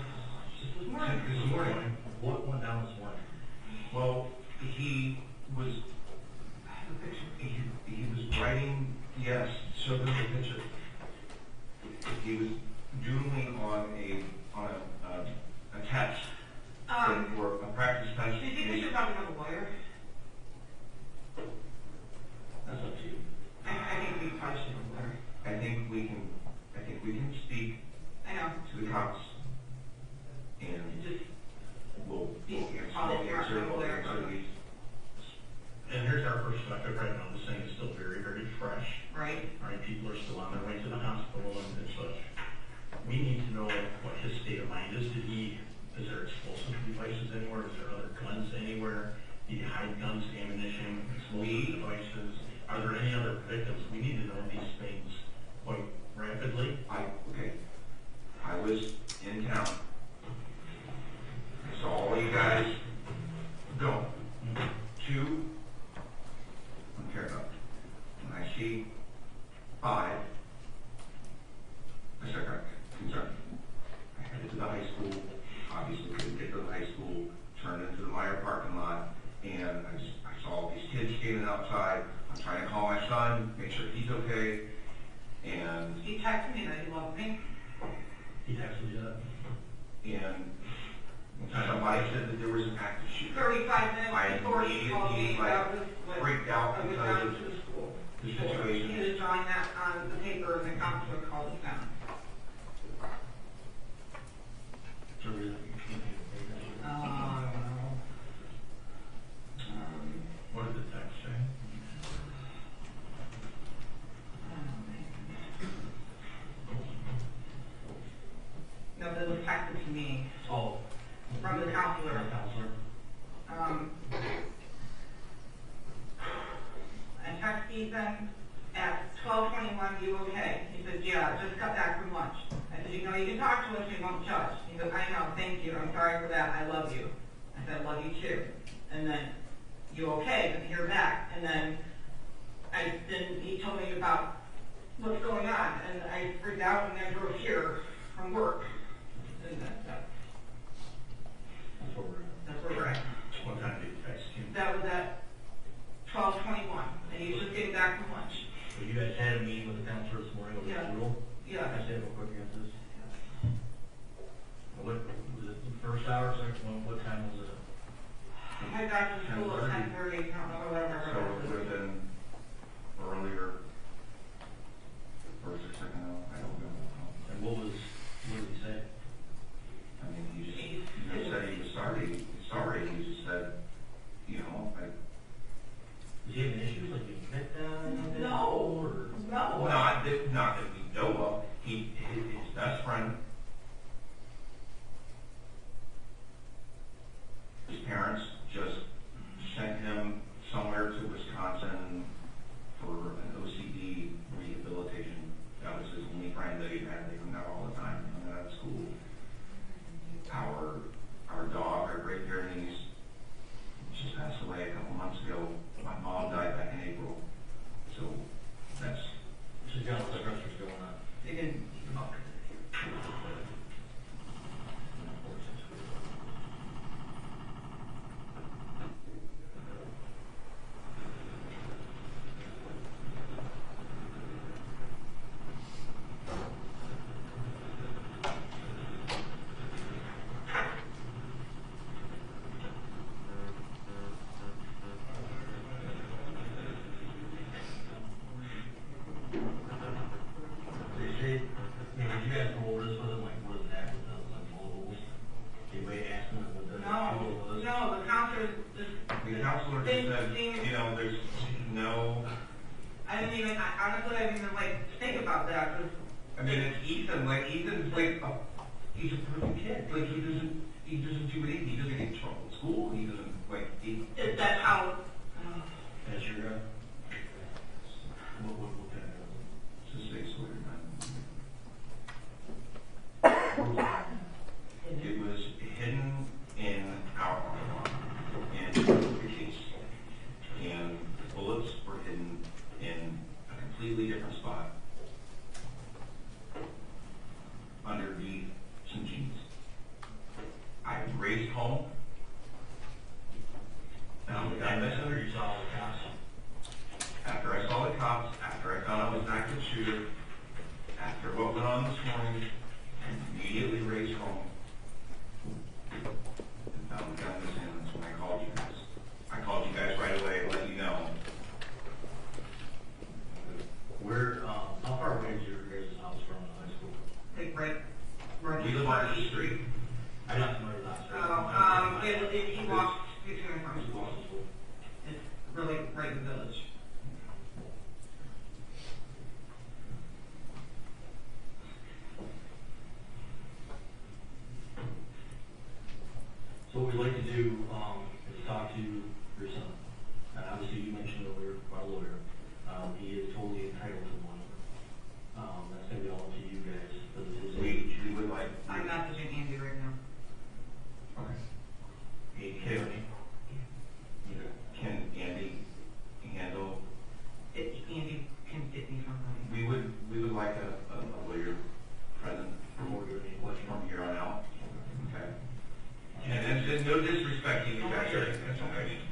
This morning. What went down this morning? Well, he was, I have a picture. He was writing, yes, so there's a picture. He was doodling on a test for a practice test. Do you think we should probably have a lawyer? That's up to you. I think we probably should have a lawyer. I think we can speak to the cops and we'll answer these. And here's our perspective right now. This thing is still very, very fresh. Right. Right. People are still on their way to the hospital and such. We need to know what his state of mind is. Is there explosive devices anywhere? Is there other guns anywhere? Did he hide guns, ammunition, explosive devices? Are there any other victims? We need to know these things quite rapidly. I was in town. I saw all you guys go to, I don't care about. When I see 5, I start concerned. I headed to the high school, obviously couldn't get to the high school, turned into the Meyer parking lot, and I saw these kids standing outside. I'm trying to call my son, make sure he's okay, and He texted me that he loved me. he texted you that. And somebody said that there was an active shooter. 35 minutes I before he called me, immediately freaked out I was because down of to the school. the He situation. was drawing that on the paper and the counselor called us down. So really, what did the text say? No, that was texted to me Oh. from the counselor. I texted Ethan at 12:21, you okay? He said, yeah, just you okay? And hear back. And then he told me about what's going on, and I freaked out and I drove here from work. And that's where we're at. What time did you text him? That was at 12:21, and he was just getting back from lunch. So you guys had a meeting with the counselor this morning over Yeah. this rule? Yeah. Can I say real quick against this? What was it, the first hour, second one, what time was it? I got to school at 10:30, I don't know whatever. So it would have been earlier, first or second hour, I don't know. And what did he say? I mean, he just said he was sorry, he just said, you know, does he have an issue, like you met them? No. No. Not that we know of. His best friend, his parents just sent him somewhere to Wisconsin for an OCD rehabilitation. That was his only friend that he had. They hung out all the time, hung out at school. Our dog, our Great Pyrenees, just passed away a couple months ago. My mom died back in April. So that's... So John, what's the rest going on? They didn't. Honestly, I didn't even think about that. I mean, it's Ethan. Ethan's he's a perfect kid. He doesn't do anything. He doesn't get in trouble at school. He doesn't Is that how? That's your what kind of? Just say so. It was hidden in our in the case, and the bullets were hidden in a completely different spot underneath some jeans. I raced home, and I got this under. You saw the cops. After I saw the cops, after I found out I was an active shooter, after what went on this morning, I immediately raced home and found the gun in his hands when I called you guys. I called you guys right away, let you know. How far away is your guys' house from the high school? Right. We live on the street. I'm not familiar with that street. He walks between from school. It's really right in the village. So what we'd like to do is talk to your son. And obviously you mentioned earlier our lawyer. He is totally entitled to one. That's going to be all up to you guys. We would like... I'm messaging Andy right now. Okay. Can Andy handle... Andy can get me from money. We would like a lawyer present from here on out. Okay. And no disrespect to you guys.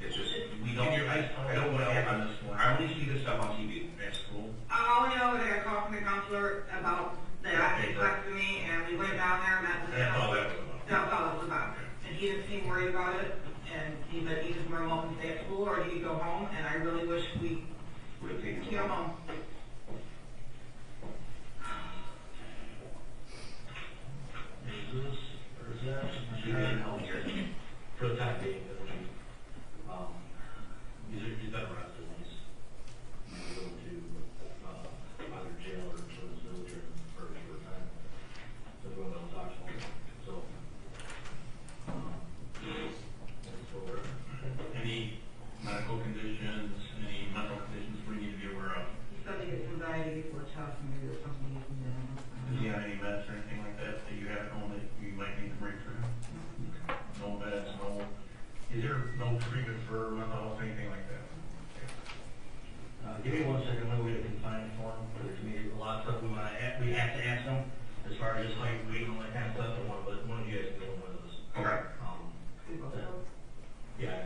It's just we don't. I don't want to have on this one. I only see this stuff on TV. That's cool. All I know is I got a call from the counselor about that. He texted me, and we went down there and met with him. That's all that was about. That's all it was about. And he didn't seem worried about it. And he said he was more welcome to stay at school or he could go home. And I really wish we would have taken him home. Is this or is that? You can help here for the time being. He's been arrested. He's going to either jail or to his military for a short time. So we're going to talk to him. So that's what we're. Any medical conditions? Any Give me 1 second. I'm going to read a confinement form. There's maybe a lot of stuff we have to ask them as far as height, weight, and all that kind of stuff. But one of you guys can go one of those. Okay. Yeah.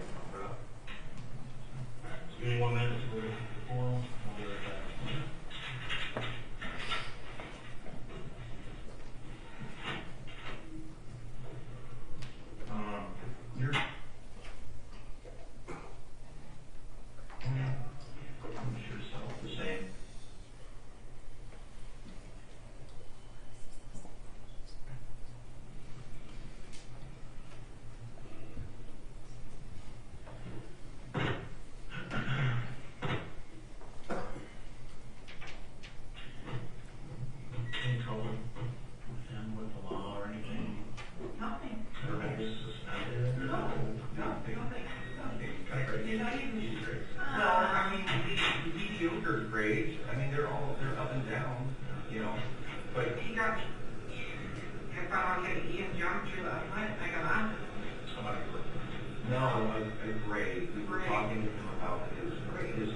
Give me 1 minute to go to the form. I'll be right back. You're yourself the same. Any trouble with the law or anything? Nothing. Everybody's suspended? No, nothing. You're not even. No, I mean, the mediocre is great. I mean, they're up and down, you know. But he got. I found out he had geometry last night. I got on. Somebody. No, a grade. We were talking to him about his grade.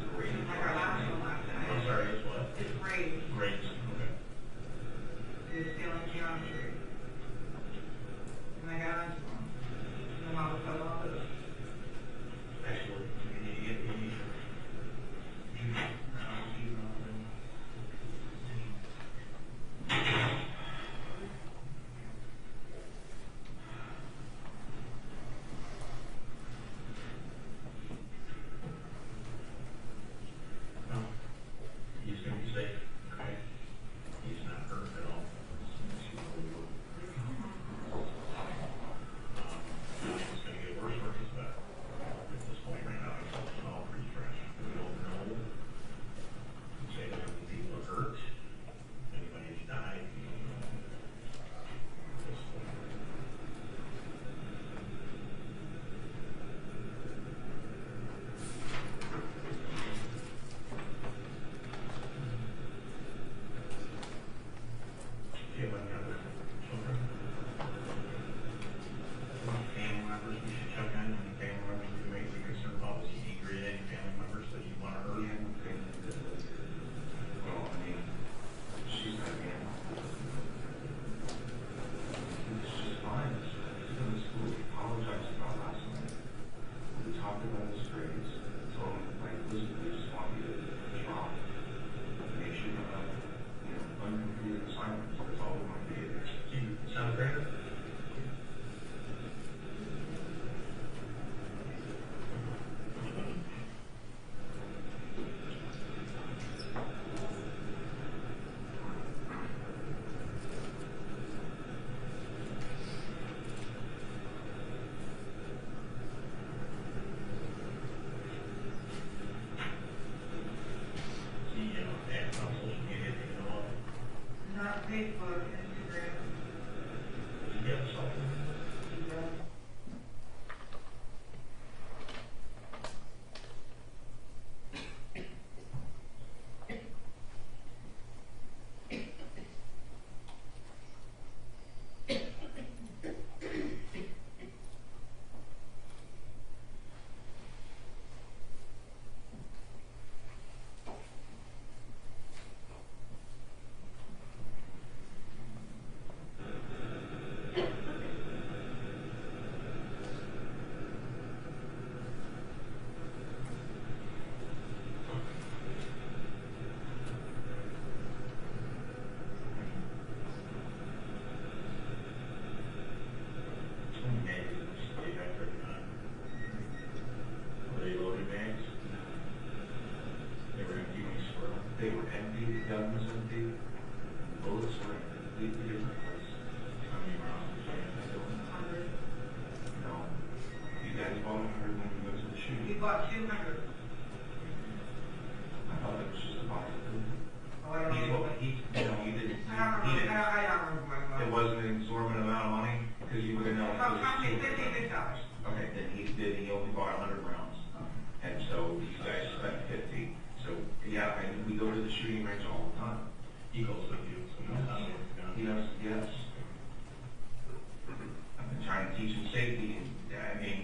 I got on last night. I'm sorry, his what? His grade. Grades. Okay. He was failing geometry. And I got on to him. And I was telling all this. Actually, you need he's going to be safe, okay? He's not hurt at all. It's going to get worse or it's better. At this point right now, it's all pretty fresh. We don't know. Say that people are hurt. Anybody has died. We don't know. At this point. Do you have any other children? Family members we should check on? Any family members we may be concerned about? Was he angry at any family members that you want to hurt? Yeah, well, I mean, she's not being. It's just fine. He's in the school. He apologized about last night. We talked about his grades. Told him, like, listen, we just want you to drop. Make sure you have, uncompleted assignments. That's all we want to do. You sound great. Not Facebook, Instagram. You get something? Yeah. Were they loaded bags? They were empty when you squirrel. They were empty, the gun was empty. Bullets were in a completely different place. How many rounds did you have? 100. No. You guys bought 100 when you went to the shooting? We bought 200. I thought it was just a box of food. Oh, I don't know. You didn't. I don't remember. It wasn't an exorbitant amount of money? Because you were going to know. $56. Okay, then he only bought 100 rounds. And so you guys spent 50. So, yeah, and we go to the shooting range all the time. He goes with you. So he knows how to work the gun. He knows, yes. I've been trying to teach him safety. And, I mean,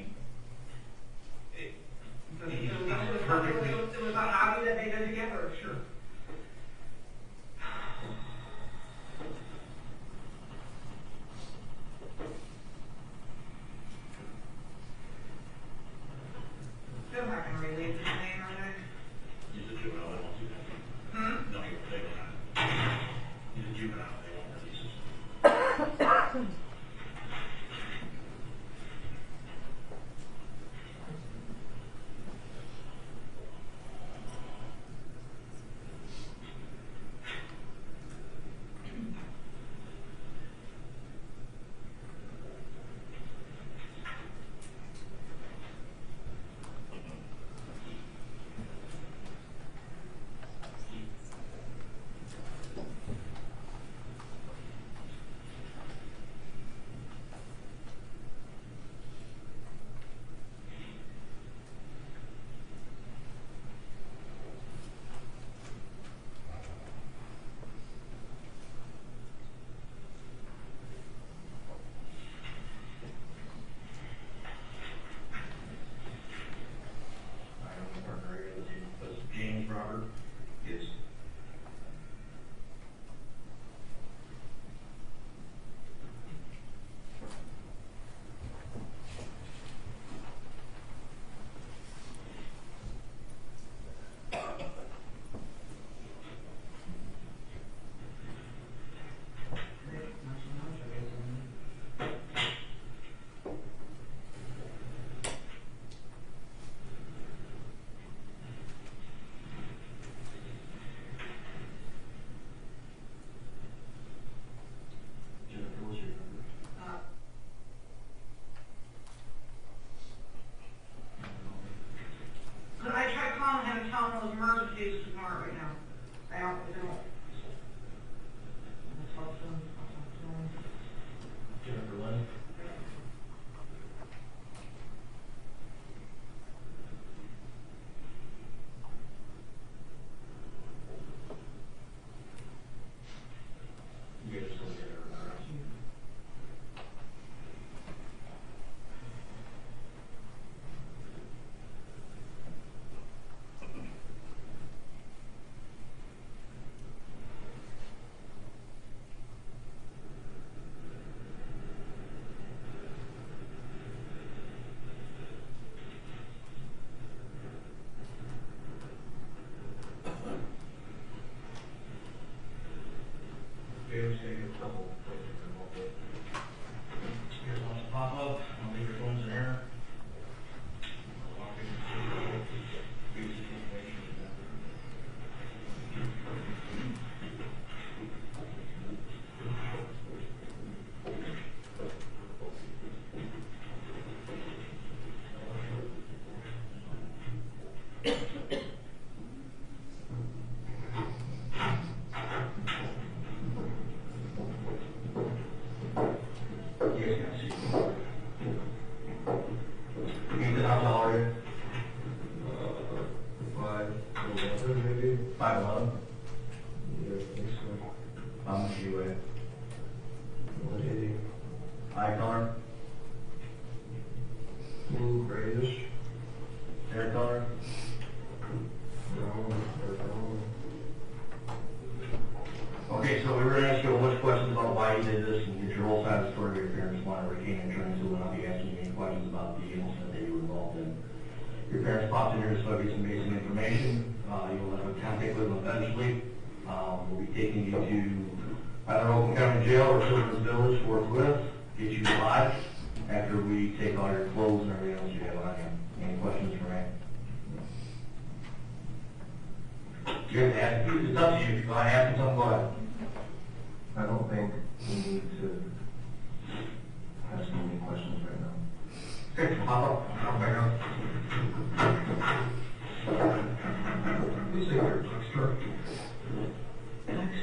it was a hobby that they did together. telling those emergencies to ignore it right now. I don't. Jennifer Lynn. You guys still get her, all right? James, take a couple places involved with. You guys want to pop up? I'll leave your phones in there. I'll walk in and see basic information. Eye color? Blue, grayish. Hair color? Brown, or brown. Okay, so we were going to ask you a bunch of questions about why you did this and get your whole side of the story. Your parents want to retain insurance, so we'll not be asking you any questions about the incident that you were involved in. Your parents popped in here to give you some basic information. You will have a contact with them eventually. We'll be taking you to either Oakland County Jail or Children's Village forthwith. Get you live after we take all your clothes and everything else you have on you. Any questions for me? You have to ask. It's up to you. If you want to ask me something, go ahead. I don't think we need to ask any questions right now. Okay, pop up. I'll back up. Please take your extra.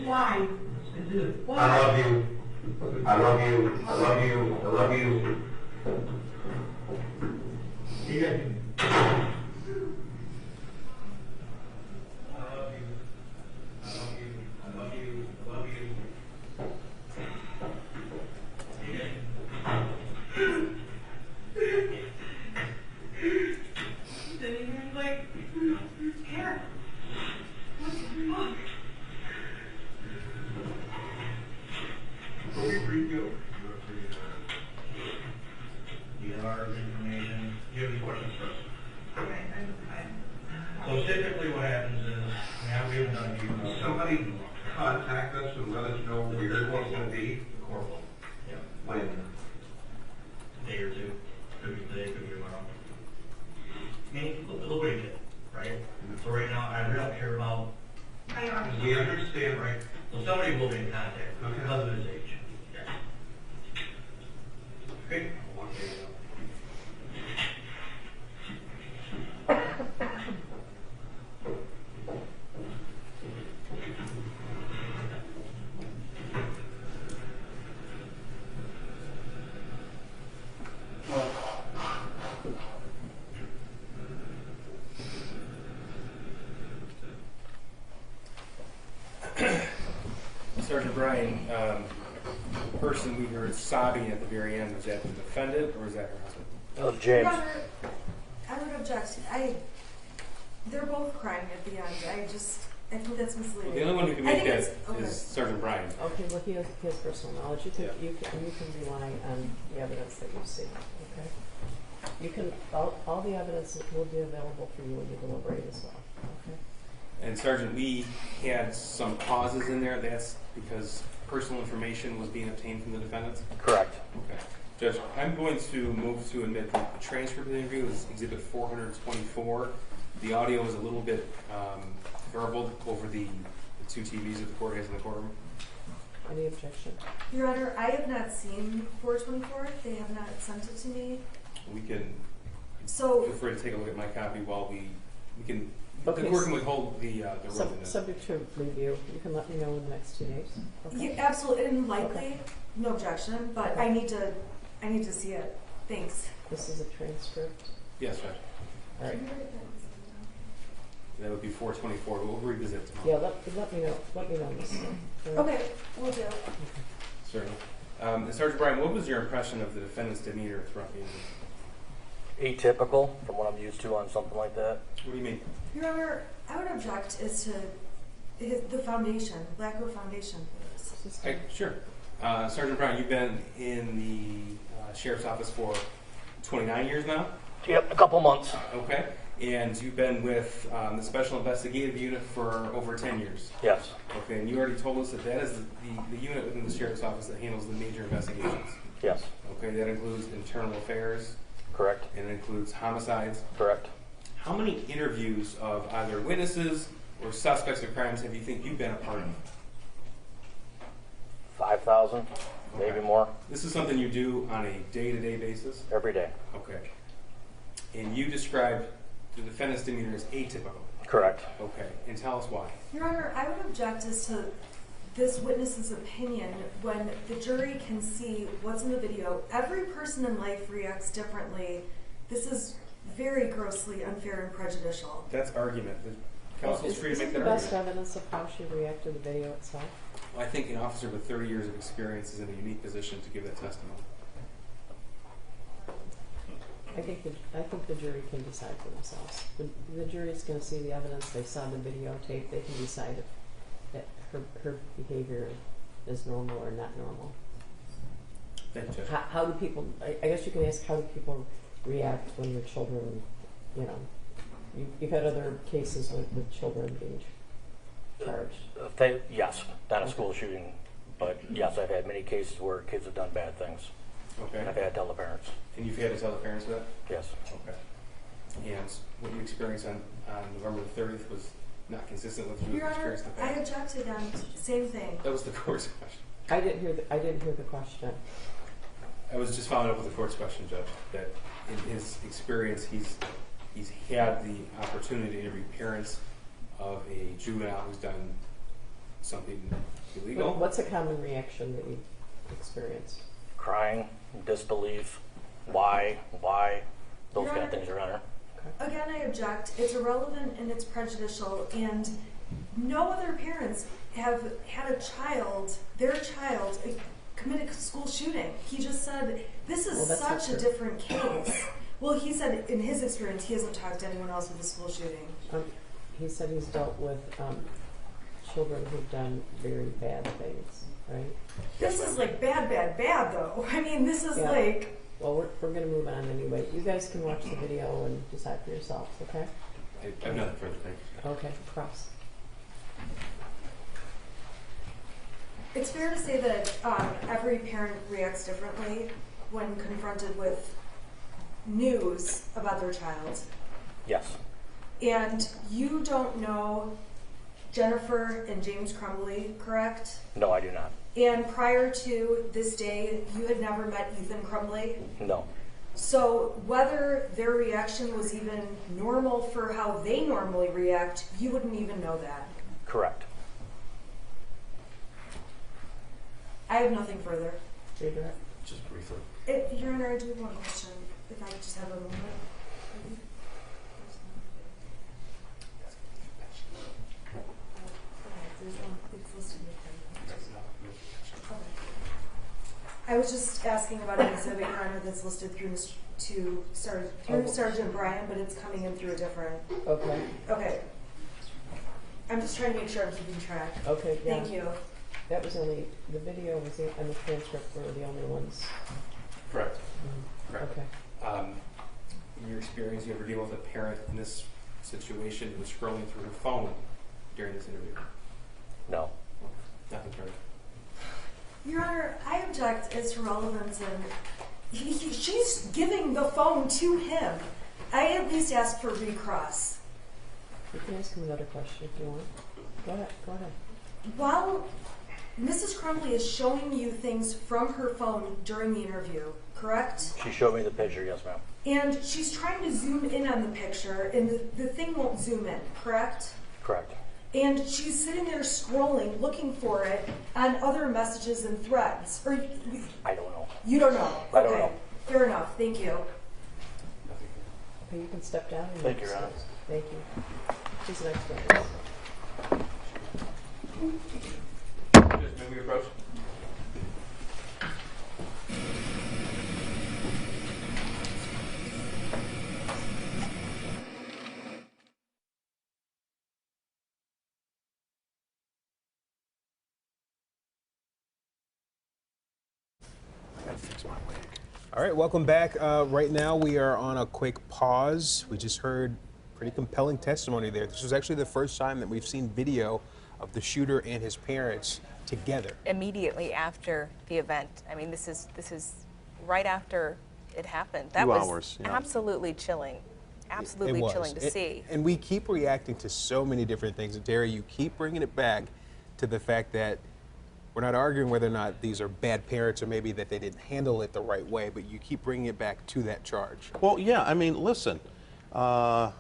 Why? Why? I love you. I love you. I love you. I love you. Yeah. Didn't even like care. What the fuck? Before we freak you, you have our information. Do you have any questions for us? So typically what happens is, now we haven't done you. Somebody contact us and let us know where you're going to be. The corporal. Yeah. When? A day or two. Could be today, could be tomorrow. Look what he did, right? So right now, I really don't care about. We understand, right? So somebody will be in contact because of his age. Yeah. Okay. I'll walk you out. Sergeant Bryan, the person we heard sobbing at the very end, was that the defendant or was that her husband? James. I would object. They're both crying at the end. I think that's misleading. Well, the only one who can make that is Sergeant Bryan. Okay, well, he has personal knowledge. You can rely on the evidence that you see. Okay, you can all the evidence will be available for you when you deliberate as well. Okay. And Sergeant, we had some pauses in there. That's because personal information was being obtained from the defendants? Correct. Okay. Judge, I'm going to move to admit that the transcript of the interview is Exhibit 424. The audio is a little bit garbled over the two TVs that the court has in the courtroom. Any objection? Your Honor, I have not seen 424. They have not sent it to me. We can feel free to take a look at my copy while we We can. Okay. The court can withhold the resident. Subject to review. You can let me know in the next 2 days. Okay. Yeah, absolutely, and likely, no objection, but I need to see it. Thanks. This is a transcript. Yes, Judge. All right. That would be 424. We'll revisit tomorrow. Yeah, let me know. Let me know this. Okay, we'll do. Certainly. Sergeant Bryan, what was your impression of the defendant's demeanor throughout the interview? Atypical from what I'm used to on something like that. What do you mean? Your Honor, I would object as to the foundation, lack of foundation for this. Sure. Sergeant Bryan, you've been in the Sheriff's Office for 29 years now? Yep, a couple months. Okay. And you've been with the Special Investigative Unit for over 10 years? Yes. Okay, and you already told us that that is the unit within the Sheriff's Office that handles the major investigations? Yes. Okay, that includes internal affairs? Correct. And it includes homicides? Correct. How many interviews of either witnesses or suspects of crimes have you think you've been a part of? 5,000, maybe more. This is something you do on a day-to-day basis? Every day. Okay. And you described the defendant's demeanor as atypical? Correct. Okay, and tell us why. Your Honor, I would object as to this witness's opinion when the jury can see what's in the video. Every person in life reacts differently. This is very grossly unfair and prejudicial. That's argument. The counsel's free to make that the best argument. evidence of how she reacted to the video itself? I think an officer with 30 years of experience is in a unique position to give that testimony. I think the jury can decide for themselves. The jury's going to see the evidence. They saw the videotape. They can decide if that her behavior is normal or not normal. Thank you, Judge. How do people? I guess you can ask, how do people react when your children? You know, you've had other cases with children being charged. Yes, not a school shooting, but yes, I've had many cases where kids have done bad things. Okay. And I've had to tell the parents. And you've had to tell the parents that? Yes. Okay. And what you experienced on November the 30th was not consistent with your Your Honor, experience in the I past? objected on same thing. That was the court's question. I didn't hear the question. I was just following up with the court's question, Judge, that in his experience, he's had the opportunity to interview parents of a juvenile who's done something illegal. What's a common reaction that you experience? Crying, disbelief, why, those kind of things, Your Honor. Again, I object. It's irrelevant and it's prejudicial, and no other parents have had their child commit a school shooting. He just said, this is such a different case. Well, he said in his experience, he hasn't talked to anyone else with a school shooting. He said he's dealt with children who've done very bad things, right? This is like bad though. I mean, this is like... Well, we're going to move on anyway. You guys can watch the video and decide for yourselves, okay? I've nothing further, thank you. Okay, cross. It's fair to say that every parent reacts differently when confronted with news about their child. Yes. And you don't know Jennifer and James Crumbley, correct? No, I do not. And prior to this day, you had never met Ethan Crumbley? No. So whether their reaction was even normal for how they normally react, you wouldn't even know that? Correct. I have nothing further. Just briefly. Your Honor, I do have one question, if I could just have a moment. I was just asking about an exhibit, Your Honor, that's listed through Sergeant Bryan, but it's coming in through a different... Okay. Okay. I'm just trying to make sure I'm keeping track. Okay, yeah. Thank you. That was only, the video was and the transcript were the only ones. Correct. Correct. Okay. In your experience, you ever deal with a parent in this situation who was scrolling through her phone during this interview? No. Nothing further. Your Honor, I object as to relevance, and she's giving the phone to him. I at least asked for recross. You can ask him another question if you want. Go ahead. While Mrs. Crumbley is showing you things from her phone during the interview, correct? She showed me the picture, yes, ma'am. and she's trying to zoom in on the picture, and the thing won't zoom in, correct? Correct. And she's sitting there scrolling, looking for it on other messages and threads. Or I don't know. You don't know? I don't know. Fair enough. Thank you. Okay, you can step down. Thank you, Your Honor. Thank you. Who's the next witness? Just may we approach? All right, welcome back. Right now we are on a quick pause. We just heard pretty compelling testimony there. This was actually the first time that we've seen video of the shooter and his parents together. Immediately after the event. I mean, this is right after it happened. That 2 was hours, yeah. absolutely chilling. Absolutely It was. chilling to see. And we keep reacting to so many different things. And Terry, you keep bringing it back to the fact that we're not arguing whether or not these are bad parents or maybe that they didn't handle it the right way, but you keep bringing it back to that charge. Well, yeah, I mean, listen, my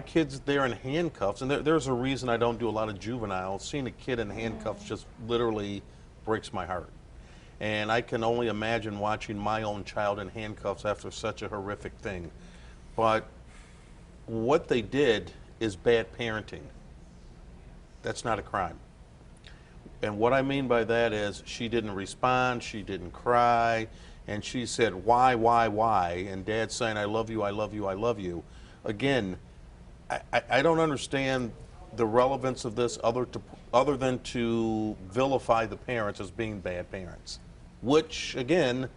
kid's there in handcuffs, and there's a reason I don't do a lot of juveniles. Seeing a kid in handcuffs just literally breaks my heart. And I can only imagine watching my own child in handcuffs after such a horrific thing. But what they did is bad parenting. That's not a crime. And what I mean by that is she didn't respond, she didn't cry, and she said, why, and Dad's saying, I love you, I love you, I love you. Again, I don't understand the relevance of this other than to vilify the parents as being bad parents, which, again,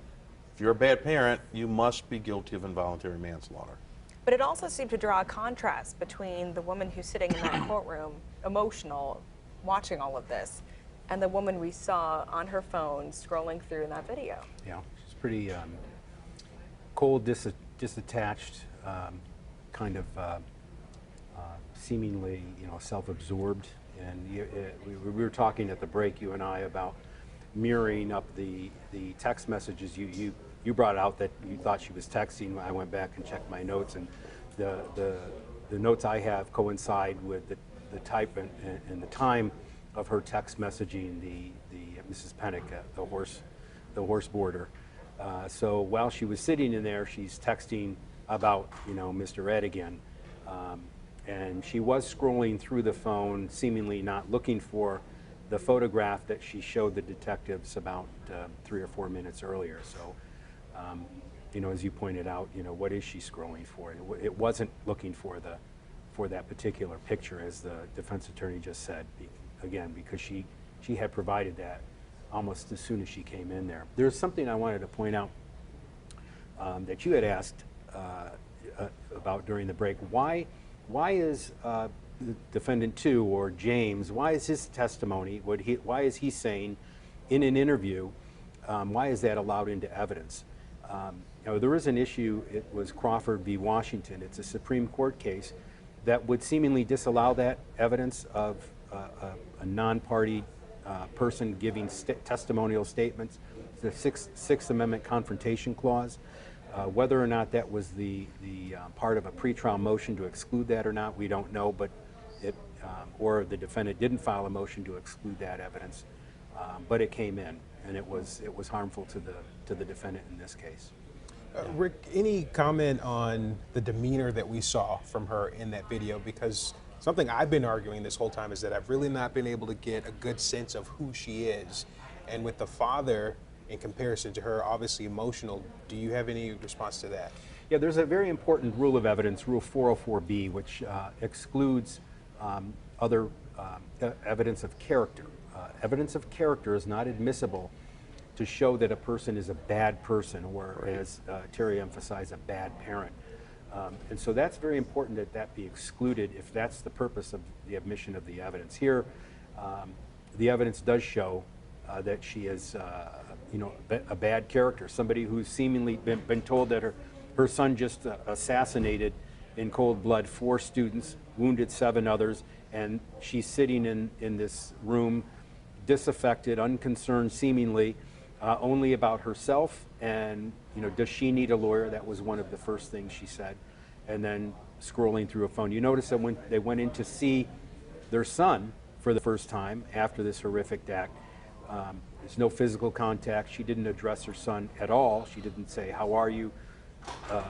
if you're a bad parent, you must be guilty of involuntary manslaughter. But it also seemed to draw a contrast between the woman who's sitting in that courtroom, emotional, watching all of this, and the woman we saw on her phone scrolling through in that video. Yeah, she's pretty cold, disattached, kind of seemingly, self-absorbed. And we were talking at the break, you and I, about mirroring up the text messages. You brought out that you thought she was texting. I went back and checked my notes, and the notes I have coincide with the type and the time of her text messaging the Mrs. Pennick, the horse boarder. So while she was sitting in there, she's texting about Mr. Ed again, and she was scrolling through the phone, seemingly not looking for the photograph that she showed the detectives about 3 or 4 minutes earlier. So, as you pointed out, what is she scrolling for? It wasn't looking for that particular picture, as the defense attorney just said. Again, because she had provided that almost as soon as she came in there. There's something I wanted to point out that you had asked about during the break. Why is the defendant 2, or James, why is his testimony, why is he saying in an interview, why is that allowed into evidence? There is an issue, it was Crawford v. Washington. It's a Supreme Court case that would seemingly disallow that evidence of a non-party person giving testimonial statements. The Sixth Amendment Confrontation Clause. Whether or not that was the part of a pretrial motion to exclude that or not, we don't know, but or the defendant didn't file a motion to exclude that evidence, but it came in, and it was harmful to the defendant in this case. Rick, any comment on the demeanor that we saw from her in that video? Because something I've been arguing this whole time is that I've really not been able to get a good sense of who she is. And with the father, in comparison to her, obviously emotional, do you have any response to that? Yeah, there's a very important rule of evidence, Rule 404B, which excludes other evidence of character. Evidence of character is not admissible to show that a person is a bad person, or, as Terry emphasized, a bad parent. And so that's very important that that be excluded if that's the purpose of the admission of the evidence. Here, the evidence does show that she is, a bad character, somebody who's seemingly been told that her son just assassinated in cold blood 4 students, wounded 7 others, and she's sitting in this room, disaffected, unconcerned seemingly, only about herself and you know, does she need a lawyer? That was one of the first things she said. And then scrolling through a phone. You notice that when they went in to see their son for the first time after this horrific act, there's no physical contact. She didn't address her son at all. She didn't say, "How are you?"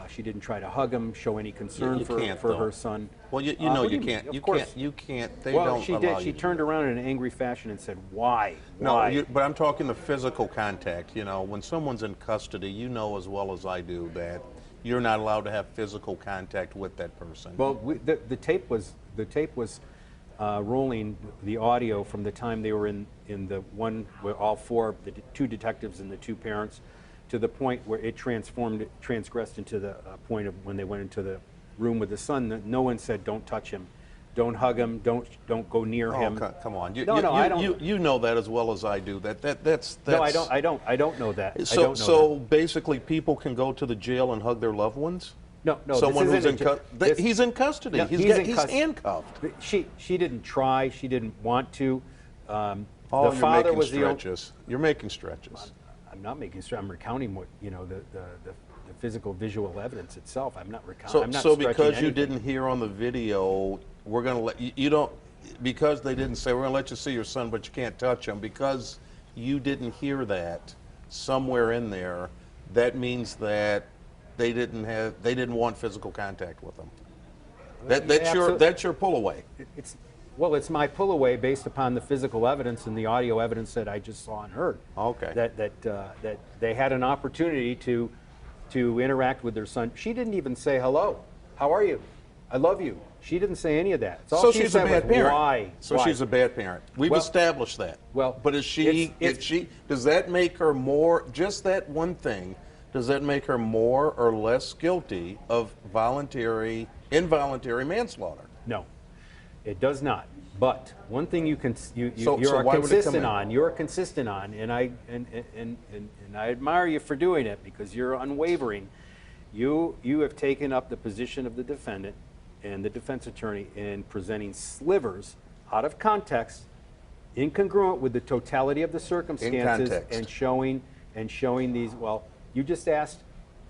She didn't try to hug him, show any concern for her son. Well, you know you can't. You can't. They well, don't she allow did. She you. turned around in an angry fashion and said, "Why? No, Why?" but I'm talking the physical contact. You know, when someone's in custody, you know as well as I do that you're not allowed to have physical contact with that person. Well, the tape was rolling, the audio from the time they were in the one where all four, the two detectives and the two parents, to the point where it transgressed into the point of when they went into the room with the son. That no one said, "Don't touch him, don't hug him, don't go near him." Come on, I don't. You know that as well as I do. That's No, I don't know that. So I don't know so that. basically, people can go to the jail and hug their loved ones. No. Someone this who's in isn't he's in custody. No, he's in custody. handcuffed. She didn't try. She didn't want to. Oh, the you're father making was stretches. You're making stretches. I'm not making stretches. I'm recounting what the physical visual evidence itself. I'm not recounting. So, I'm not so stretching because you anything. didn't hear on the video, we're going to let you don't, because they didn't say we're going to let you see your son, but you can't touch him, because you didn't hear that somewhere in there, that means that they didn't want physical contact with them. That's your pull away. It's my pull away based upon the physical evidence and the audio evidence that I just saw and heard. Okay. That they had an opportunity to interact with their son. She didn't even say hello. How are you? I love you. She didn't say any of that. So she's a bad parent. Why? So Why? she's a bad parent. We've established that. Well, but does that make her more, just that one thing, does that make her more or less guilty of involuntary manslaughter? No, it does not. But one thing you're why would it come in? You're consistent on, and I admire you for doing it because you're unwavering. You have taken up the position of the defendant and the defense attorney in presenting slivers out of context, incongruent with the totality of the circumstances, and showing these. Well, you just asked.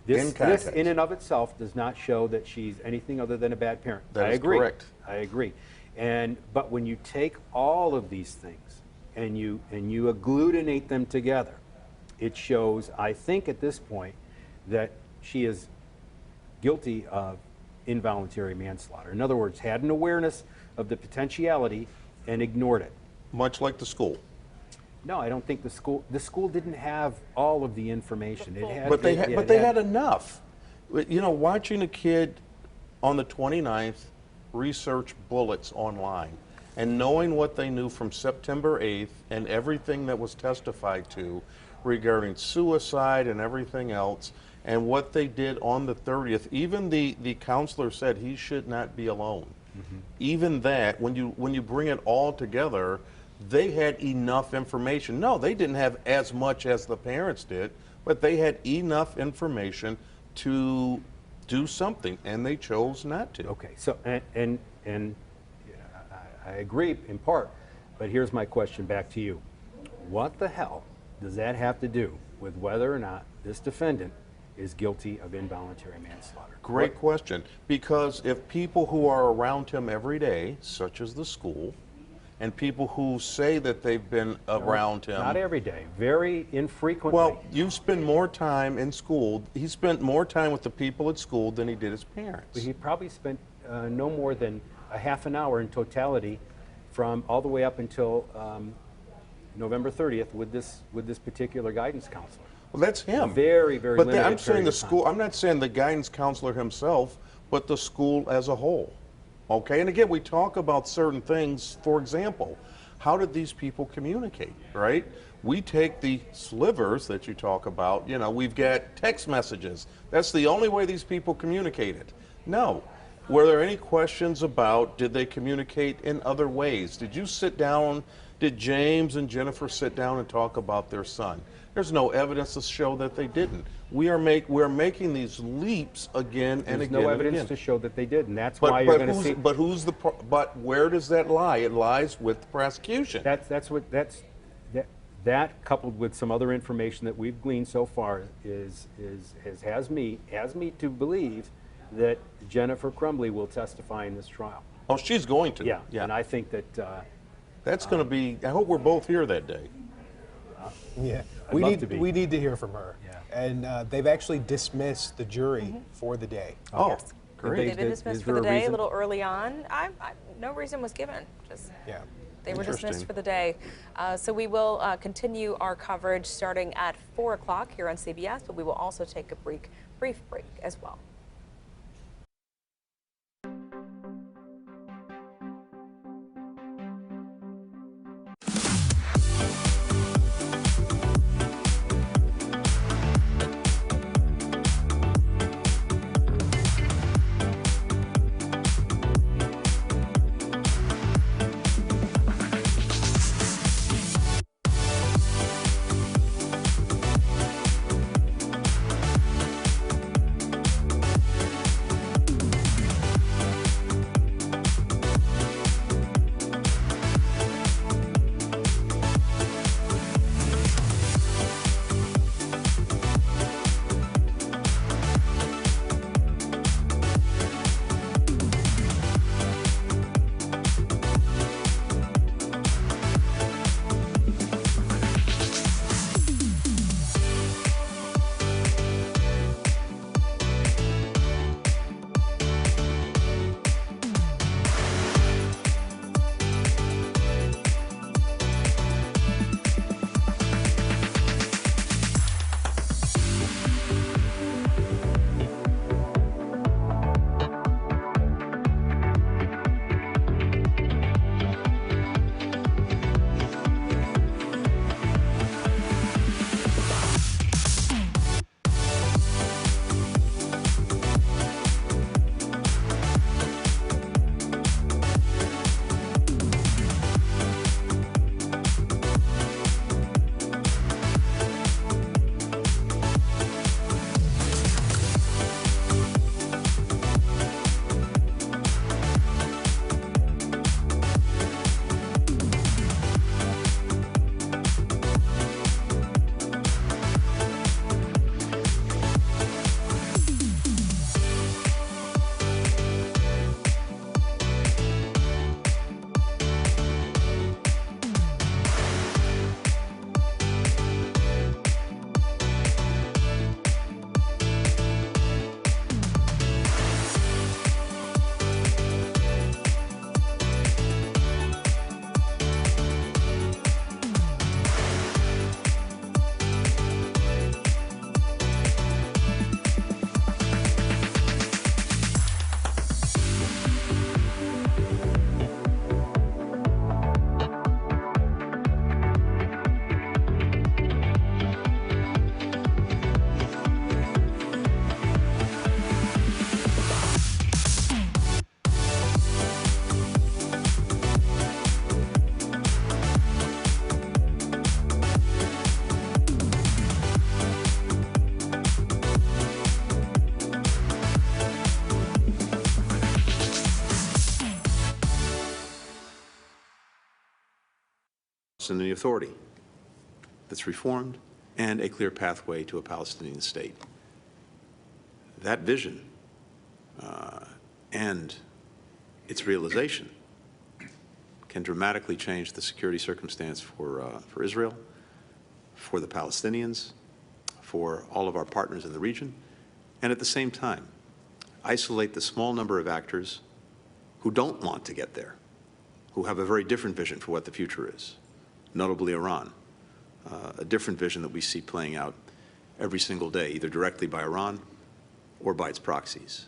This in and of itself does not show that she's anything other than a bad parent. That is correct. I agree. But when you take all of these things and you agglutinate them together, it shows, I think at this point, that she is guilty of involuntary manslaughter. In other words, had an awareness of the potentiality and ignored it. Much like the school. No, I don't think the school didn't have all of the information. But they had enough. You know, watching a kid on the 29th research bullets online and knowing what they knew from September 8th and everything that was testified to regarding suicide and everything else, and what they did on the 30th, even the counselor said he should not be alone. Mm-hmm. Even that, when you bring it all together, they had enough information. No, they didn't have as much as the parents did, but they had enough information to do something, and they chose not to. Okay, so and I agree in part, but here's my question back to you. What the hell does that have to do with whether or not this defendant is guilty of involuntary manslaughter? Great question, because if people who are around him every day, such as the school, and people who say that they've been around him. Not every day, very infrequently. Well, you spend more time in school. He spent more time with the people at school than he did his parents. But he probably spent no more than a half an hour in totality from all the way up until November 30th with this particular guidance counselor. Well, that's him. Very, very limited. But I'm saying the school, I'm not saying the guidance counselor himself, but the school as a whole. Okay, and again, we talk about certain things. For example, how did these people communicate, right? We take the slivers that you talk about, you know, we've got text messages. That's the only way these people communicated. No. Were there any questions about, did they communicate in other ways? Did you sit down, did James and Jennifer sit down and talk about their son? There's no evidence to show that they didn't. We're making these leaps again and again. There's no evidence to show that they did, and that's why you're going to see. But where does that lie? It lies with the prosecution. That's That, coupled with some other information that we've gleaned so far, has me to believe that Jennifer Crumbley will testify in this trial. Oh, she's going to. Yeah, and I think that that's going to be. I hope we're both here that day. Yeah, I'd we love need to be. we need to hear from her. Yeah. And they've actually dismissed the jury for the day. Oh, Yes. great. They've been dismissed for the day a little early on. No reason was given. Just Yeah. they were dismissed Interesting. for the day. So we will continue our coverage starting at 4 o'clock here on CBS, but we will also take a brief break as well. And the authority that's reformed, and a clear pathway to a Palestinian state. That vision and its realization can dramatically change the security circumstance for Israel, for the Palestinians, for all of our partners in the region, and at the same time, isolate the small number of actors who don't want to get there, who have a very different vision for what the future is. Notably Iran, a different vision that we see playing out every single day, either directly by Iran or by its proxies.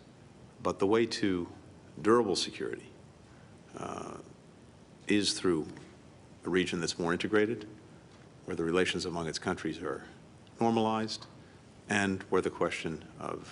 But the way to durable security is through a region that's more integrated, where the relations among its countries are normalized, and where the question of